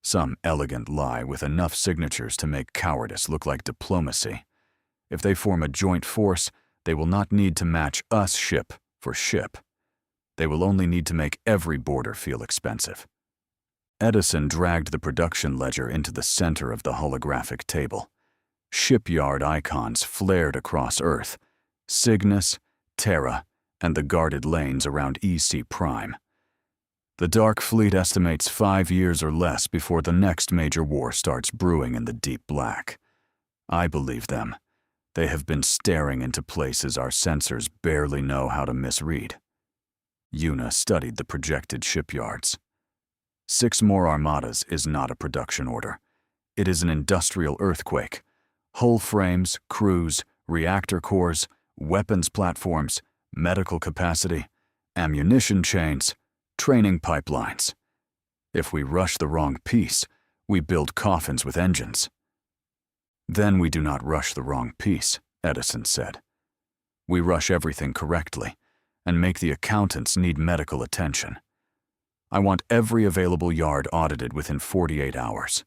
Some elegant lie with enough signatures to make cowardice look like diplomacy. If they form a joint force, they will not need to match us ship for ship. They will only need to make every border feel expensive." Edison dragged the production ledger into the center of the holographic table. Shipyard icons flared across Earth, Cygnus, Terra, and the guarded lanes around EC Prime. "The Dark Fleet estimates 5 years or less before the next major war starts brewing in the deep black. I believe them. They have been staring into places our sensors barely know how to misread." Yuna studied the projected shipyards. 6 more armadas is not a production order. It is an industrial earthquake. Hull frames, crews, reactor cores, weapons platforms, medical capacity, ammunition chains, training pipelines. If we rush the wrong piece, we build coffins with engines. "Then we do not rush the wrong piece," Edison said. "We rush everything correctly and make the accountants need medical attention. I want every available yard audited within 48 hours.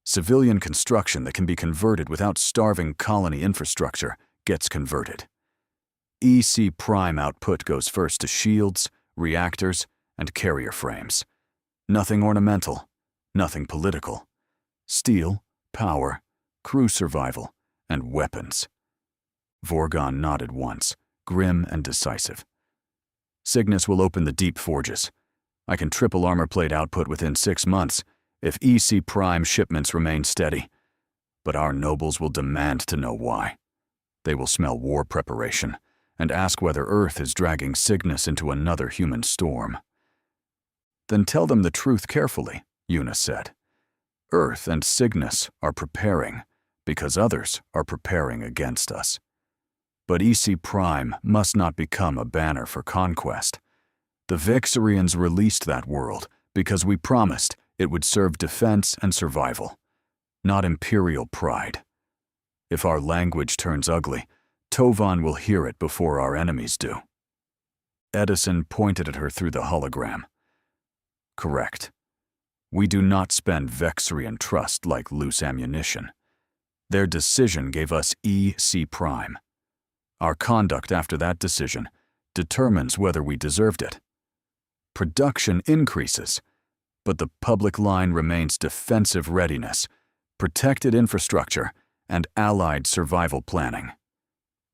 Civilian construction that can be converted without starving colony infrastructure gets converted. EC Prime output goes first to shields, reactors, and carrier frames. Nothing ornamental, nothing political. Steel, power, crew survival, and weapons." Vorgan nodded once, grim and decisive. "Cygnus will open the deep forges. I can triple armor plate output within 6 months if EC Prime shipments remain steady. But our nobles will demand to know why. They will smell war preparation and ask whether Earth is dragging Cygnus into another human storm." "Then tell them the truth carefully," Yuna said. "Earth and Cygnus are preparing because others are preparing against us. But EC Prime must not become a banner for conquest. The Vexarians released that world because we promised it would serve defense and survival, not imperial pride. If our language turns ugly, Tovan will hear it before our enemies do." Edison pointed at her through the hologram. "Correct. We do not spend Vexarian trust like loose ammunition. Their decision gave us EC Prime. Our conduct after that decision determines whether we deserved it. Production increases, but the public line remains defensive readiness, protected infrastructure, and allied survival planning.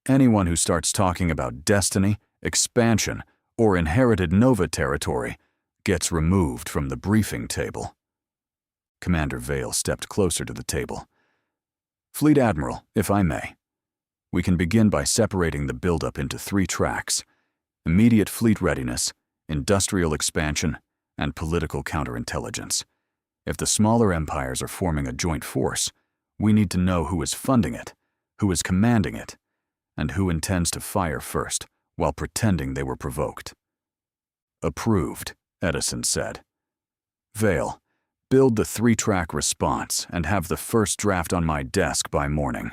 Anyone who starts talking about destiny, expansion, or inherited Nova territory gets removed from the briefing table." Commander Vale stepped closer to the table. "Fleet Admiral, if I may. We can begin by separating the buildup into 3 tracks: immediate fleet readiness, industrial expansion, and political counterintelligence. If the smaller empires are forming a joint force, We need to know who is funding it, who is commanding it, and who intends to fire first while pretending they were provoked. Approved, Edison said. Vale, build the 3-track response and have the first draft on my desk by morning.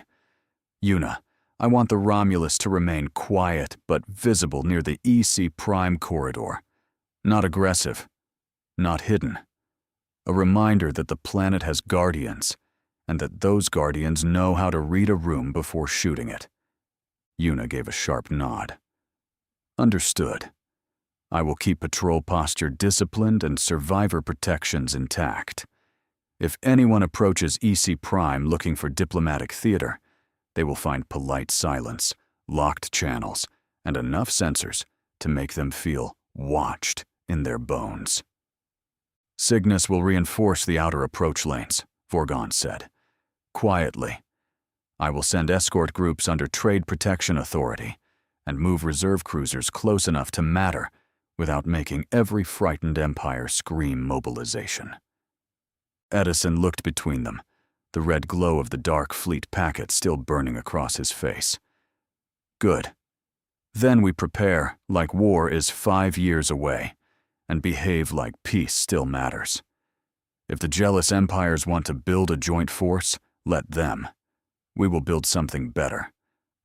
Yuna, I want the Romulus to remain quiet but visible near the EC Prime corridor. Not aggressive, not hidden. A reminder that the planet has guardians, and that those guardians know how to read a room before shooting it. Yuna gave a sharp nod. Understood. I will keep patrol posture disciplined and survivor protections intact. If anyone approaches EC Prime looking for diplomatic theater, they will find polite silence, locked channels, and enough sensors to make them feel watched in their bones. Cygnus will reinforce the outer approach lanes, Vorgon said. Quietly. I will send escort groups under Trade Protection Authority and move reserve cruisers close enough to matter without making every frightened Empire scream mobilization. Edison looked between them, the red glow of the dark fleet packet still burning across his face. Good. Then we prepare like war is 5 years away, and behave like peace still matters. If the jealous empires want to build a joint force, let them. We will build something better.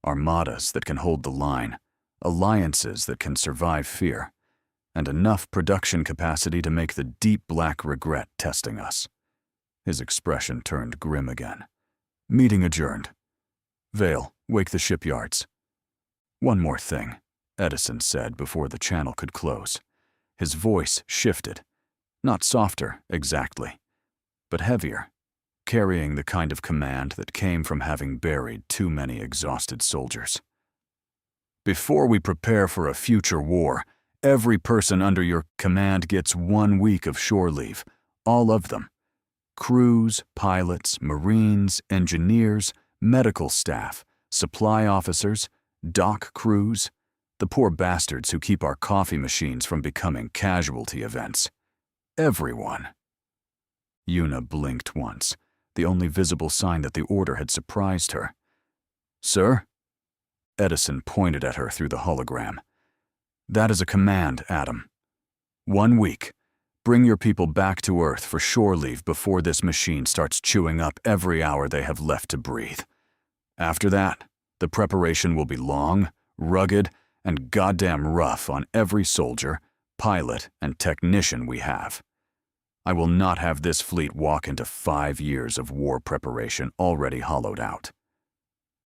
Armadas that can hold the line, alliances that can survive fear, and enough production capacity to make the deep black regret testing us. His expression turned grim again. Meeting adjourned. Vale, wake the shipyards. One more thing, Edison said before the channel could close. His voice shifted. Not softer, exactly, but heavier, carrying the kind of command that came from having buried too many exhausted soldiers. Before we prepare for a future war, every person under your command gets 1 week of shore leave, all of them. Crews, pilots, Marines, engineers, medical staff, supply officers, dock crews, the poor bastards who keep our coffee machines from becoming casualty events. Everyone. Yuna blinked once, the only visible sign that the order had surprised her. Sir? Edison pointed at her through the hologram. That is a command, Adam. 1 week. Bring your people back to Earth for shore leave before this machine starts chewing up every hour they have left to breathe. After that, the preparation will be long, rugged, and goddamn rough on every soldier, pilot, and technician we have. I will not have this fleet walk into 5 years of war preparation already hollowed out.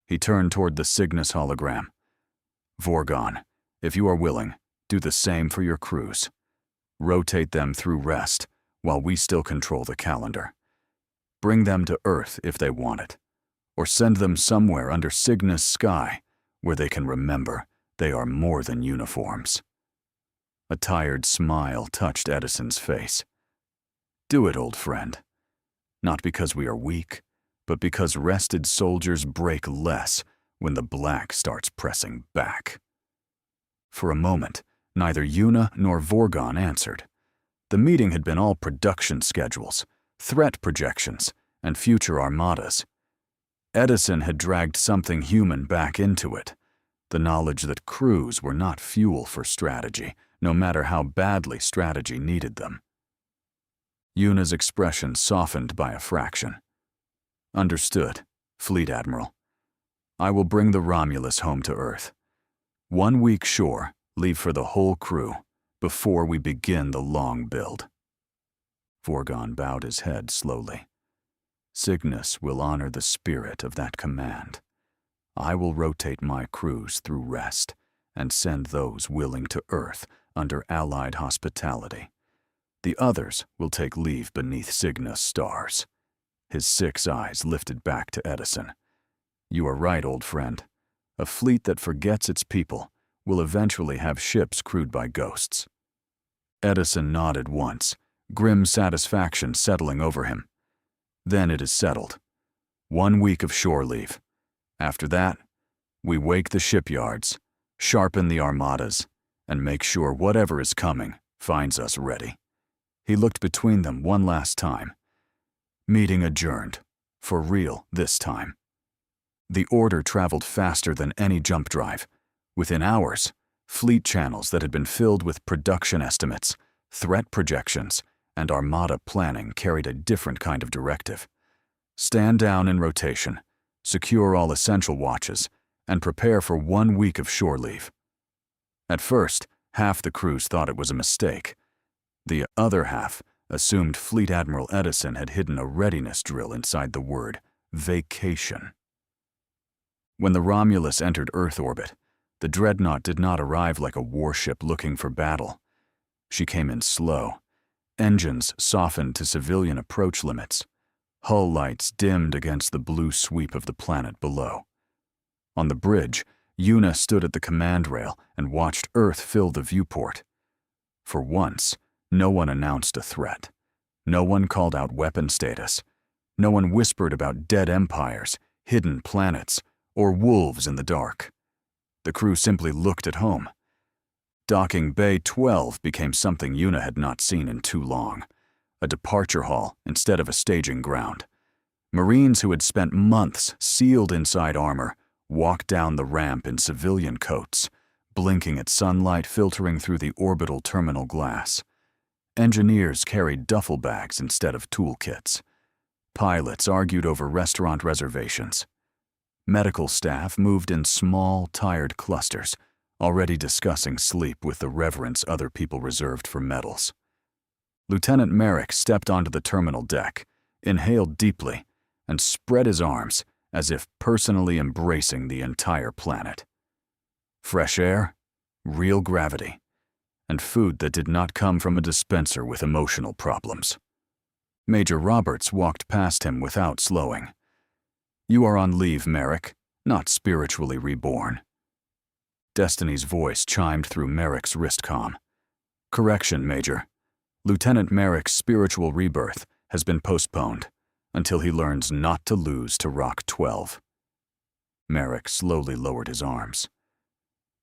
He turned toward the Cygnus hologram. Vorgon, if you are willing, do the same for your crews. Rotate them through rest while we still control the calendar. Bring them to Earth if they want it, or send them somewhere under Cygnus sky where they can remember they are more than uniforms. A tired smile touched Edison's face. Do it, old friend. Not because we are weak, but because rested soldiers break less when the black starts pressing back. For a moment, neither Yuna nor Vorgon answered. The meeting had been all production schedules, threat projections, and future armadas. Edison had dragged something human back into it, the knowledge that crews were not fuel for strategy, no matter how badly strategy needed them. Yuna's expression softened by a fraction. Understood, Fleet Admiral. I will bring the Romulus home to Earth. 1 week shore, leave for the whole crew, before we begin the long build. Vorgon bowed his head slowly. Cygnus will honor the spirit of that command. I will rotate my crews through rest and send those willing to Earth under Allied hospitality. The others will take leave beneath Cygnus stars. His 6 eyes lifted back to Edison. You are right, old friend. A fleet that forgets its people will eventually have ships crewed by ghosts. Edison nodded once, grim satisfaction settling over him. Then it is settled. 1 week of shore leave. After that, we wake the shipyards, sharpen the armadas, and make sure whatever is coming finds us ready. He looked between them one last time. Meeting adjourned. For real this time. The order traveled faster than any jump drive. Within hours, fleet channels that had been filled with production estimates, threat projections, and armada planning carried a different kind of directive. Stand down in rotation, secure all essential watches, and prepare for 1 week of shore leave. At first, half the crews thought it was a mistake. The other half assumed Fleet Admiral Edison had hidden a readiness drill inside the word vacation. When the Romulus entered Earth orbit, the dreadnought did not arrive like a warship looking for battle. She came in slow. Engines softened to civilian approach limits. Hull lights dimmed against the blue sweep of the planet below. On the bridge, Yuna stood at the command rail and watched Earth fill the viewport. For once, no one announced a threat. No one called out weapon status. No one whispered about dead empires, hidden planets, or wolves in the dark. The crew simply looked at home. Docking Bay 12 became something Yuna had not seen in too long. A departure hall instead of a staging ground. Marines who had spent months sealed inside armor walked down the ramp in civilian coats, blinking at sunlight filtering through the orbital terminal glass. Engineers carried duffel bags instead of toolkits. Pilots argued over restaurant reservations. Medical staff moved in small, tired clusters, already discussing sleep with the reverence other people reserved for medals. Lieutenant Merrick stepped onto the terminal deck, inhaled deeply, and spread his arms as if personally embracing the entire planet. Fresh air, real gravity, and food that did not come from a dispenser with emotional problems. Major Roberts walked past him without slowing. "You are on leave, Merrick, not spiritually reborn." Destiny's voice chimed through Merrick's wristcom. "Correction, Major. Lieutenant Merrick's spiritual rebirth has been postponed until he learns not to lose to Rock 12. Merrick slowly lowered his arms.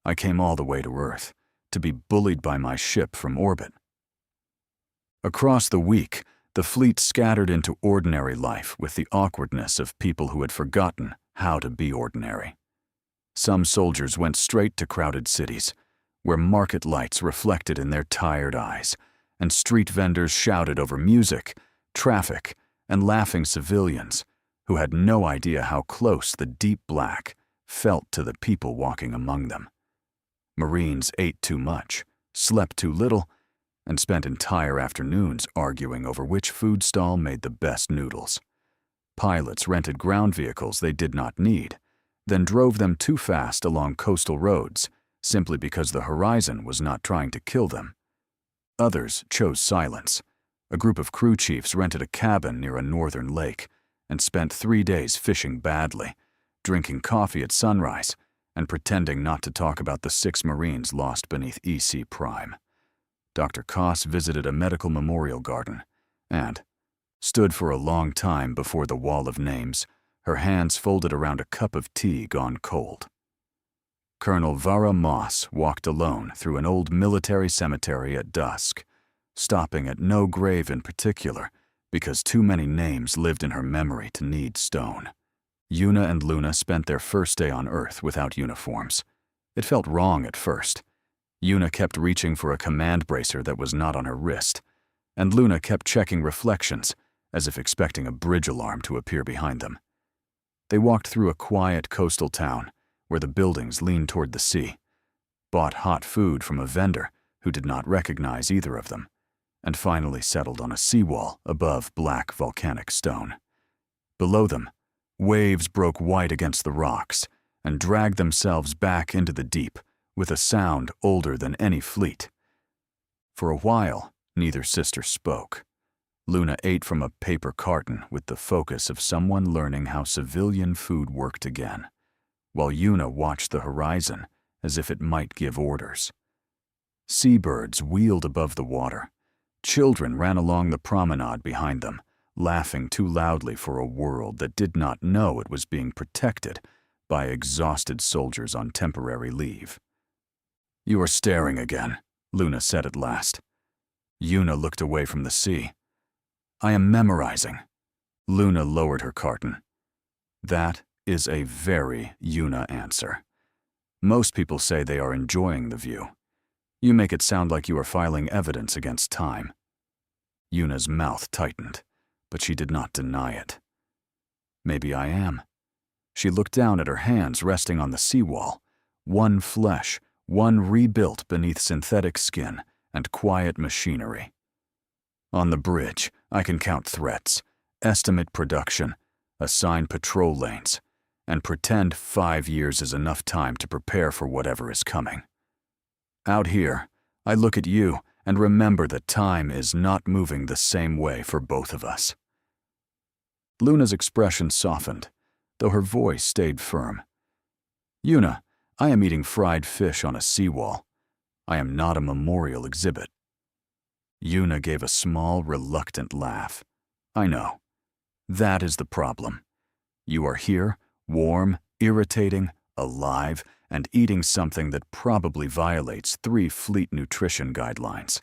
"I came all the way to Earth to be bullied by my ship from orbit." Across the week, the fleet scattered into ordinary life with the awkwardness of people who had forgotten how to be ordinary. Some soldiers went straight to crowded cities, where market lights reflected in their tired eyes, and street vendors shouted over music, traffic, and laughing civilians who had no idea how close the deep black felt to the people walking among them. Marines ate too much, slept too little, and spent entire afternoons arguing over which food stall made the best noodles. Pilots rented ground vehicles they did not need, then drove them too fast along coastal roads simply because the horizon was not trying to kill them. Others chose silence. A group of crew chiefs rented a cabin near a northern lake and spent 3 days fishing badly, drinking coffee at sunrise, and pretending not to talk about the 6 Marines lost beneath EC Prime. Dr. Koss visited a medical memorial garden and stood for a long time before the wall of names, her hands folded around a cup of tea gone cold. Colonel Vara Moss walked alone through an old military cemetery at dusk, stopping at no grave in particular because too many names lived in her memory to need stone. Yuna and Luna spent their first day on Earth without uniforms. It felt wrong at first. Yuna kept reaching for a command bracer that was not on her wrist, and Luna kept checking reflections as if expecting a bridge alarm to appear behind them. They walked through a quiet coastal town where the buildings leaned toward the sea, bought hot food from a vendor who did not recognize either of them, and finally settled on a seawall above black volcanic stone. Below them, waves broke white against the rocks and dragged themselves back into the deep with a sound older than any fleet. For a while, neither sister spoke. Luna ate from a paper carton with the focus of someone learning how civilian food worked again, while Yuna watched the horizon as if it might give orders. Seabirds wheeled above the water. Children ran along the promenade behind them, laughing too loudly for a world that did not know it was being protected by exhausted soldiers on temporary leave. "You are staring again," Luna said at last. Yuna looked away from the sea. "I am memorizing." Luna lowered her carton. That is a very Yuna answer. Most people say they are enjoying the view. You make it sound like you are filing evidence against time. Yuna's mouth tightened, but she did not deny it. Maybe I am. She looked down at her hands resting on the seawall. One flesh, one rebuilt beneath synthetic skin and quiet machinery. On the bridge, I can count threats, estimate production, assign patrol lanes, and pretend 5 years is enough time to prepare for whatever is coming. Out here, I look at you and remember that time is not moving the same way for both of us. Luna's expression softened, though her voice stayed firm. Yuna, I am eating fried fish on a seawall. I am not a memorial exhibit. Yuna gave a small, reluctant laugh. I know. That is the problem. You are here, warm, irritating, alive, and eating something that probably violates 3 fleet nutrition guidelines.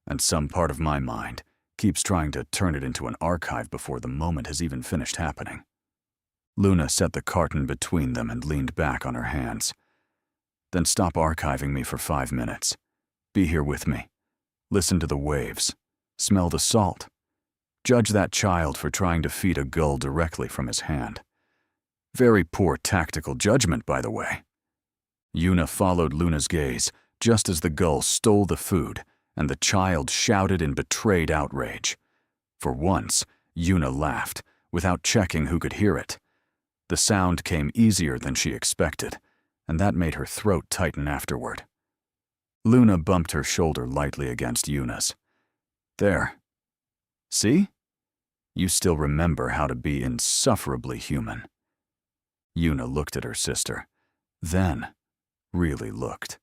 And some part of my mind keeps trying to turn it into an archive before the moment has even finished happening. Luna set the carton between them and leaned back on her hands. Then stop archiving me for 5 minutes. Be here with me. Listen to the waves. Smell the salt. Judge that child for trying to feed a gull directly from his hand. Very poor tactical judgment, by the way. Yuna followed Luna's gaze just as the gull stole the food and the child shouted in betrayed outrage. For once, Yuna laughed, without checking who could hear it. The sound came easier than she expected, and that made her throat tighten afterward. Luna bumped her shoulder lightly against Yuna's. There. See? You still remember how to be insufferably human. Yuna looked at her sister, then really looked.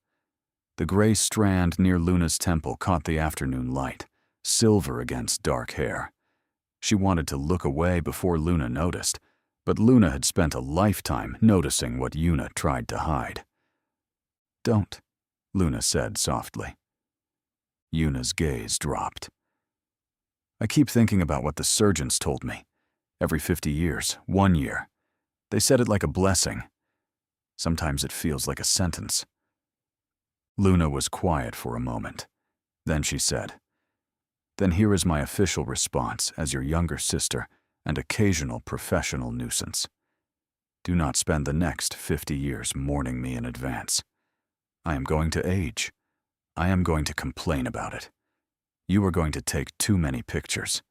The gray strand near Luna's temple caught the afternoon light, silver against dark hair. She wanted to look away before Luna noticed, but Luna had spent a lifetime noticing what Yuna tried to hide. Don't, Luna said softly. Yuna's gaze dropped. I keep thinking about what the surgeons told me. Every 50 years, 1 year. They said it like a blessing. Sometimes it feels like a sentence. Luna was quiet for a moment. Then she said, Then here is my official response as your younger sister and occasional professional nuisance. Do not spend the next 50 years mourning me in advance. I am going to age. I am going to complain about it. You are going to take too many pictures.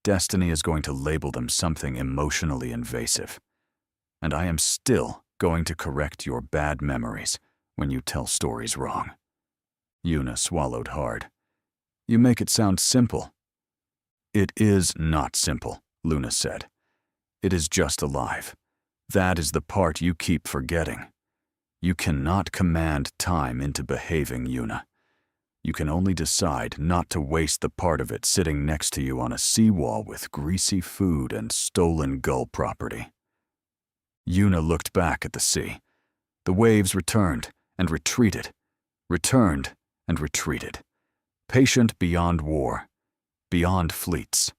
Destiny is going to label them something emotionally invasive. And I am still going to correct your bad memories when you tell stories wrong. Yuna swallowed hard. You make it sound simple. It is not simple, Luna said. It is just alive. That is the part you keep forgetting. You cannot command time into behaving, Yuna. You can only decide not to waste the part of it sitting next to you on a seawall with greasy food and stolen gull property. Yuna looked back at the sea. The waves returned and retreated, returned and retreated. Patient beyond war, beyond fleets,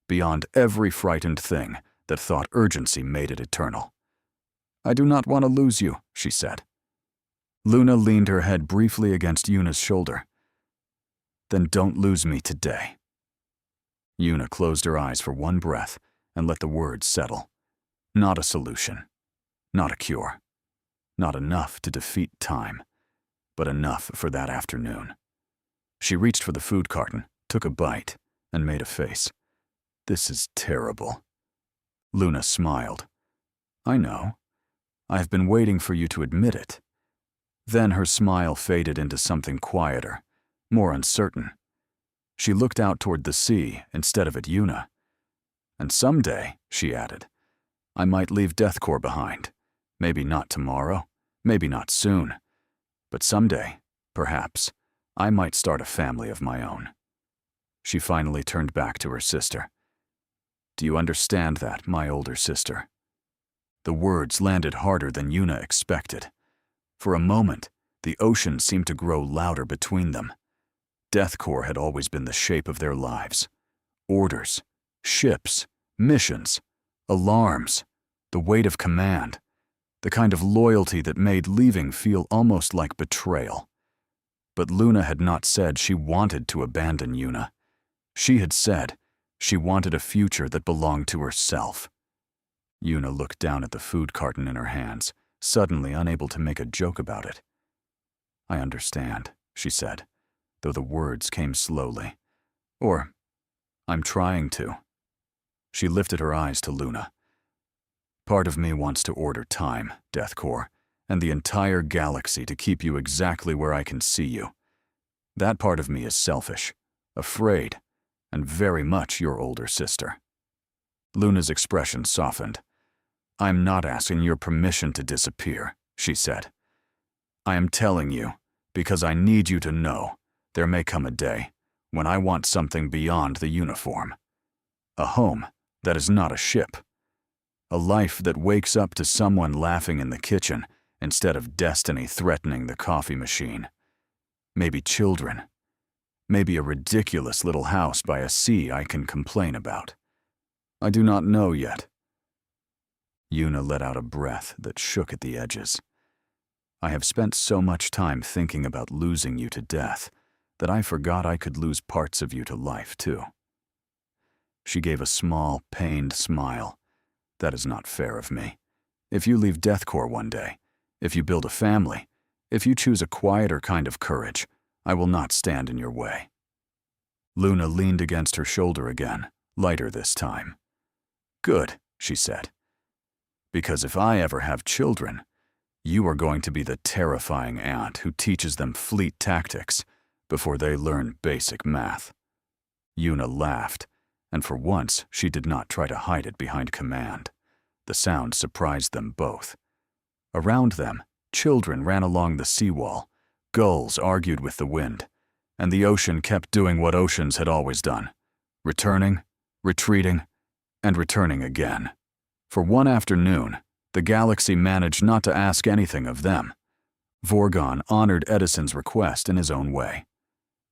beyond every frightened thing that thought urgency made it eternal. I do not want to lose you, she said. Luna leaned her head briefly against Yuna's shoulder. Then don't lose me today. Yuna closed her eyes for one breath and let the words settle. Not a solution. Not a cure. Not enough to defeat time, but enough for that afternoon. She reached for the food carton, took a bite, and made a face. This is terrible. Luna smiled. I know. I've been waiting for you to admit it. Then her smile faded into something quieter, more uncertain. She looked out toward the sea instead of at Yuna. And someday, she added, I might leave DEATHCORE behind. Maybe not tomorrow, maybe not soon. But someday, perhaps, I might start a family of my own. She finally turned back to her sister. Do you understand that, my older sister? The words landed harder than Yuna expected. For a moment, the ocean seemed to grow louder between them. DEATHCORE had always been the shape of their lives. Orders, ships, Missions, alarms, the weight of command, the kind of loyalty that made leaving feel almost like betrayal. But Luna had not said she wanted to abandon Yuna. She had said she wanted a future that belonged to herself. Yuna looked down at the food carton in her hands, suddenly unable to make a joke about it. "I understand," she said, though the words came slowly. "Or, I'm trying to." She lifted her eyes to Luna. "Part of me wants to order time, Deathcore, and the entire galaxy to keep you exactly where I can see you. That part of me is selfish, afraid, and very much your older sister." Luna's expression softened. "I'm not asking your permission to disappear," she said. "I am telling you because I need you to know there may come a day when I want something beyond the uniform. A home that is not a ship. A life that wakes up to someone laughing in the kitchen instead of destiny threatening the coffee machine. Maybe children. Maybe a ridiculous little house by a sea I can complain about. I do not know yet." Yuna let out a breath that shook at the edges. "I have spent so much time thinking about losing you to death that I forgot I could lose parts of you to life, too." She gave a small, pained smile. "That is not fair of me. If you leave Deathcore one day, if you build a family, if you choose a quieter kind of courage, I will not stand in your way." Luna leaned against her shoulder again, lighter this time. "Good," she said. "Because if I ever have children, you are going to be the terrifying aunt who teaches them fleet tactics before they learn basic math." Yuna laughed, and for once she did not try to hide it behind command. The sound surprised them both. Around them, children ran along the seawall, gulls argued with the wind, and the ocean kept doing what oceans had always done, returning, retreating, and returning again. For one afternoon, the galaxy managed not to ask anything of them. Vorgon honored Edison's request in his own way.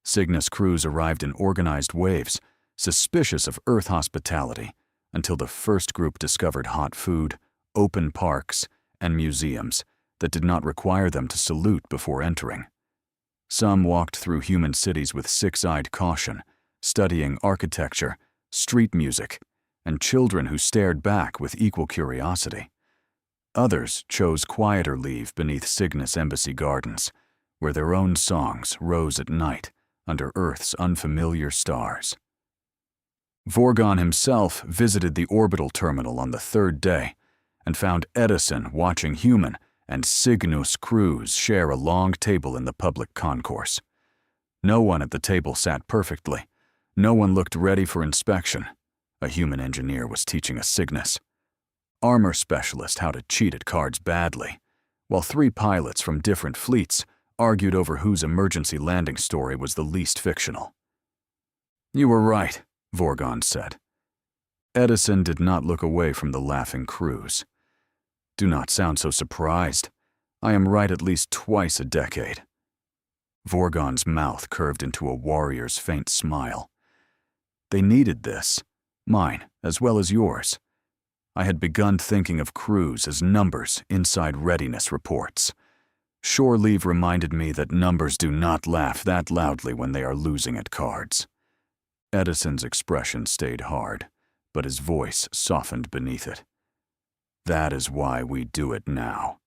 Cygnus crews arrived in organized waves, suspicious of Earth hospitality, until the first group discovered hot food, open parks, and museums that did not require them to salute before entering. Some walked through human cities with six-eyed caution, studying architecture, street music, and children who stared back with equal curiosity. Others chose quieter leave beneath Cygnus embassy gardens, where their own songs rose at night under Earth's unfamiliar stars. Vorgon himself visited the orbital terminal on the third day and found Edison watching human and Cygnus crews share a long table in the public concourse. No one at the table sat perfectly. No one looked ready for inspection. A human engineer was teaching a Cygnus armor specialist how to cheat at cards badly, while three pilots from different fleets argued over whose emergency landing story was the least fictional. "You were right," Vorgon said. Edison did not look away from the laughing crews. "Do not sound so surprised. I am right at least twice a decade." Vorgon's mouth curved into a warrior's faint smile. "They needed this, mine as well as yours. I had begun thinking of crews as numbers inside readiness reports. Shore leave reminded me that numbers do not laugh that loudly when they are losing at cards." Edison's expression stayed hard, but his voice softened beneath it. "That is why we do it now.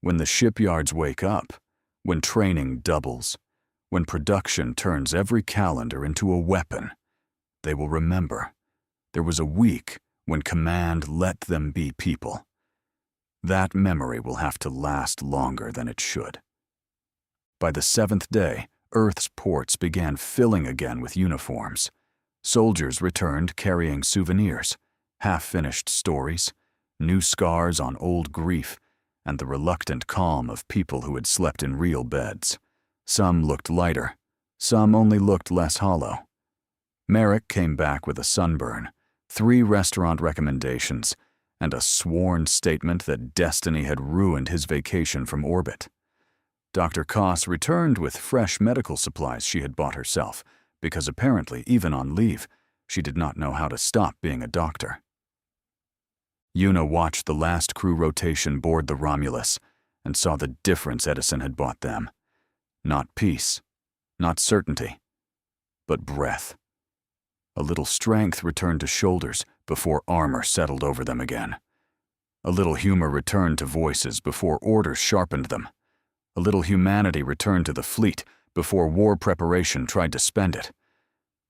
When the shipyards wake up, when training doubles, when production turns every calendar into a weapon, they will remember there was a week when command let them be people. That memory will have to last longer than it should." By the seventh day, Earth's ports began filling again with uniforms. Soldiers returned carrying souvenirs, half-finished stories, new scars on old grief, and the reluctant calm of people who had slept in real beds. Some looked lighter, some only looked less hollow. Merrick came back with a sunburn, 3 restaurant recommendations, and a sworn statement that destiny had ruined his vacation from orbit. Dr. Koss returned with fresh medical supplies she had bought herself, because apparently, even on leave, she did not know how to stop being a doctor. Yuna watched the last crew rotation board the Romulus and saw the difference Edison had bought them. Not peace, not certainty, but breath. A little strength returned to shoulders before armor settled over them again. A little humor returned to voices before orders sharpened them. A little humanity returned to the fleet before war preparation tried to spend it.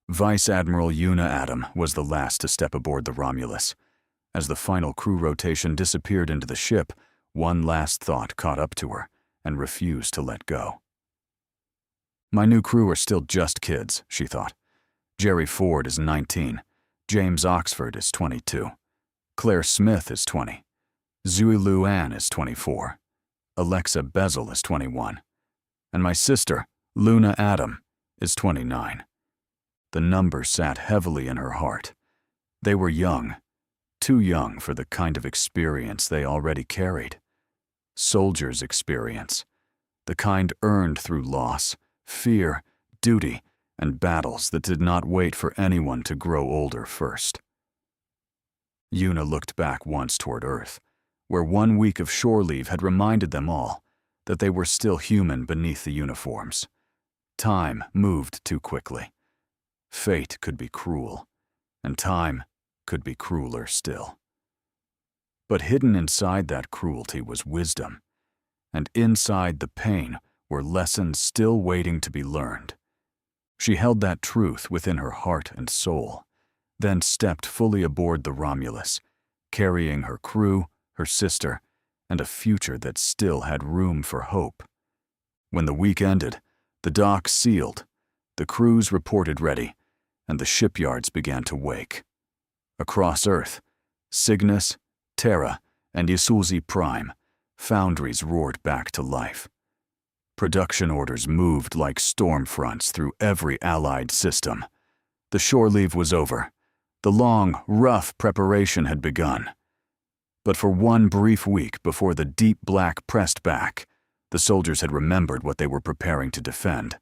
Vice Admiral Yuna Adam was the last to step aboard the Romulus. As the final crew rotation disappeared into the ship, one last thought caught up to her and refused to let go. My new crew are still just kids, she thought. Jerry Ford is 19. James Oxford is 22. Claire Smith is 20. Zui Luan is 24. Alexa Bezel is 21. And my sister, Luna Adam, is 29. The number sat heavily in her heart. They were young, too young for the kind of experience they already carried. Soldier's experience, the kind earned through loss, fear, duty, and battles that did not wait for anyone to grow older first. Yuna looked back once toward Earth, where 1 week of shore leave had reminded them all that they were still human beneath the uniforms. Time moved too quickly. Fate could be cruel, and time could be crueler still. But hidden inside that cruelty was wisdom, and inside the pain were lessons still waiting to be learned. She held that truth within her heart and soul, then stepped fully aboard the Romulus, carrying her crew, her sister, and a future that still had room for hope. When the week ended, the docks sealed, the crews reported ready, and the shipyards began to wake. Across Earth, Cygnus, Terra, and Isuzi Prime, foundries roared back to life. Production orders moved like storm fronts through every Allied system. The shore leave was over. The long, rough preparation had begun. But for one brief week before the deep black pressed back, the soldiers had remembered what they were preparing to defend.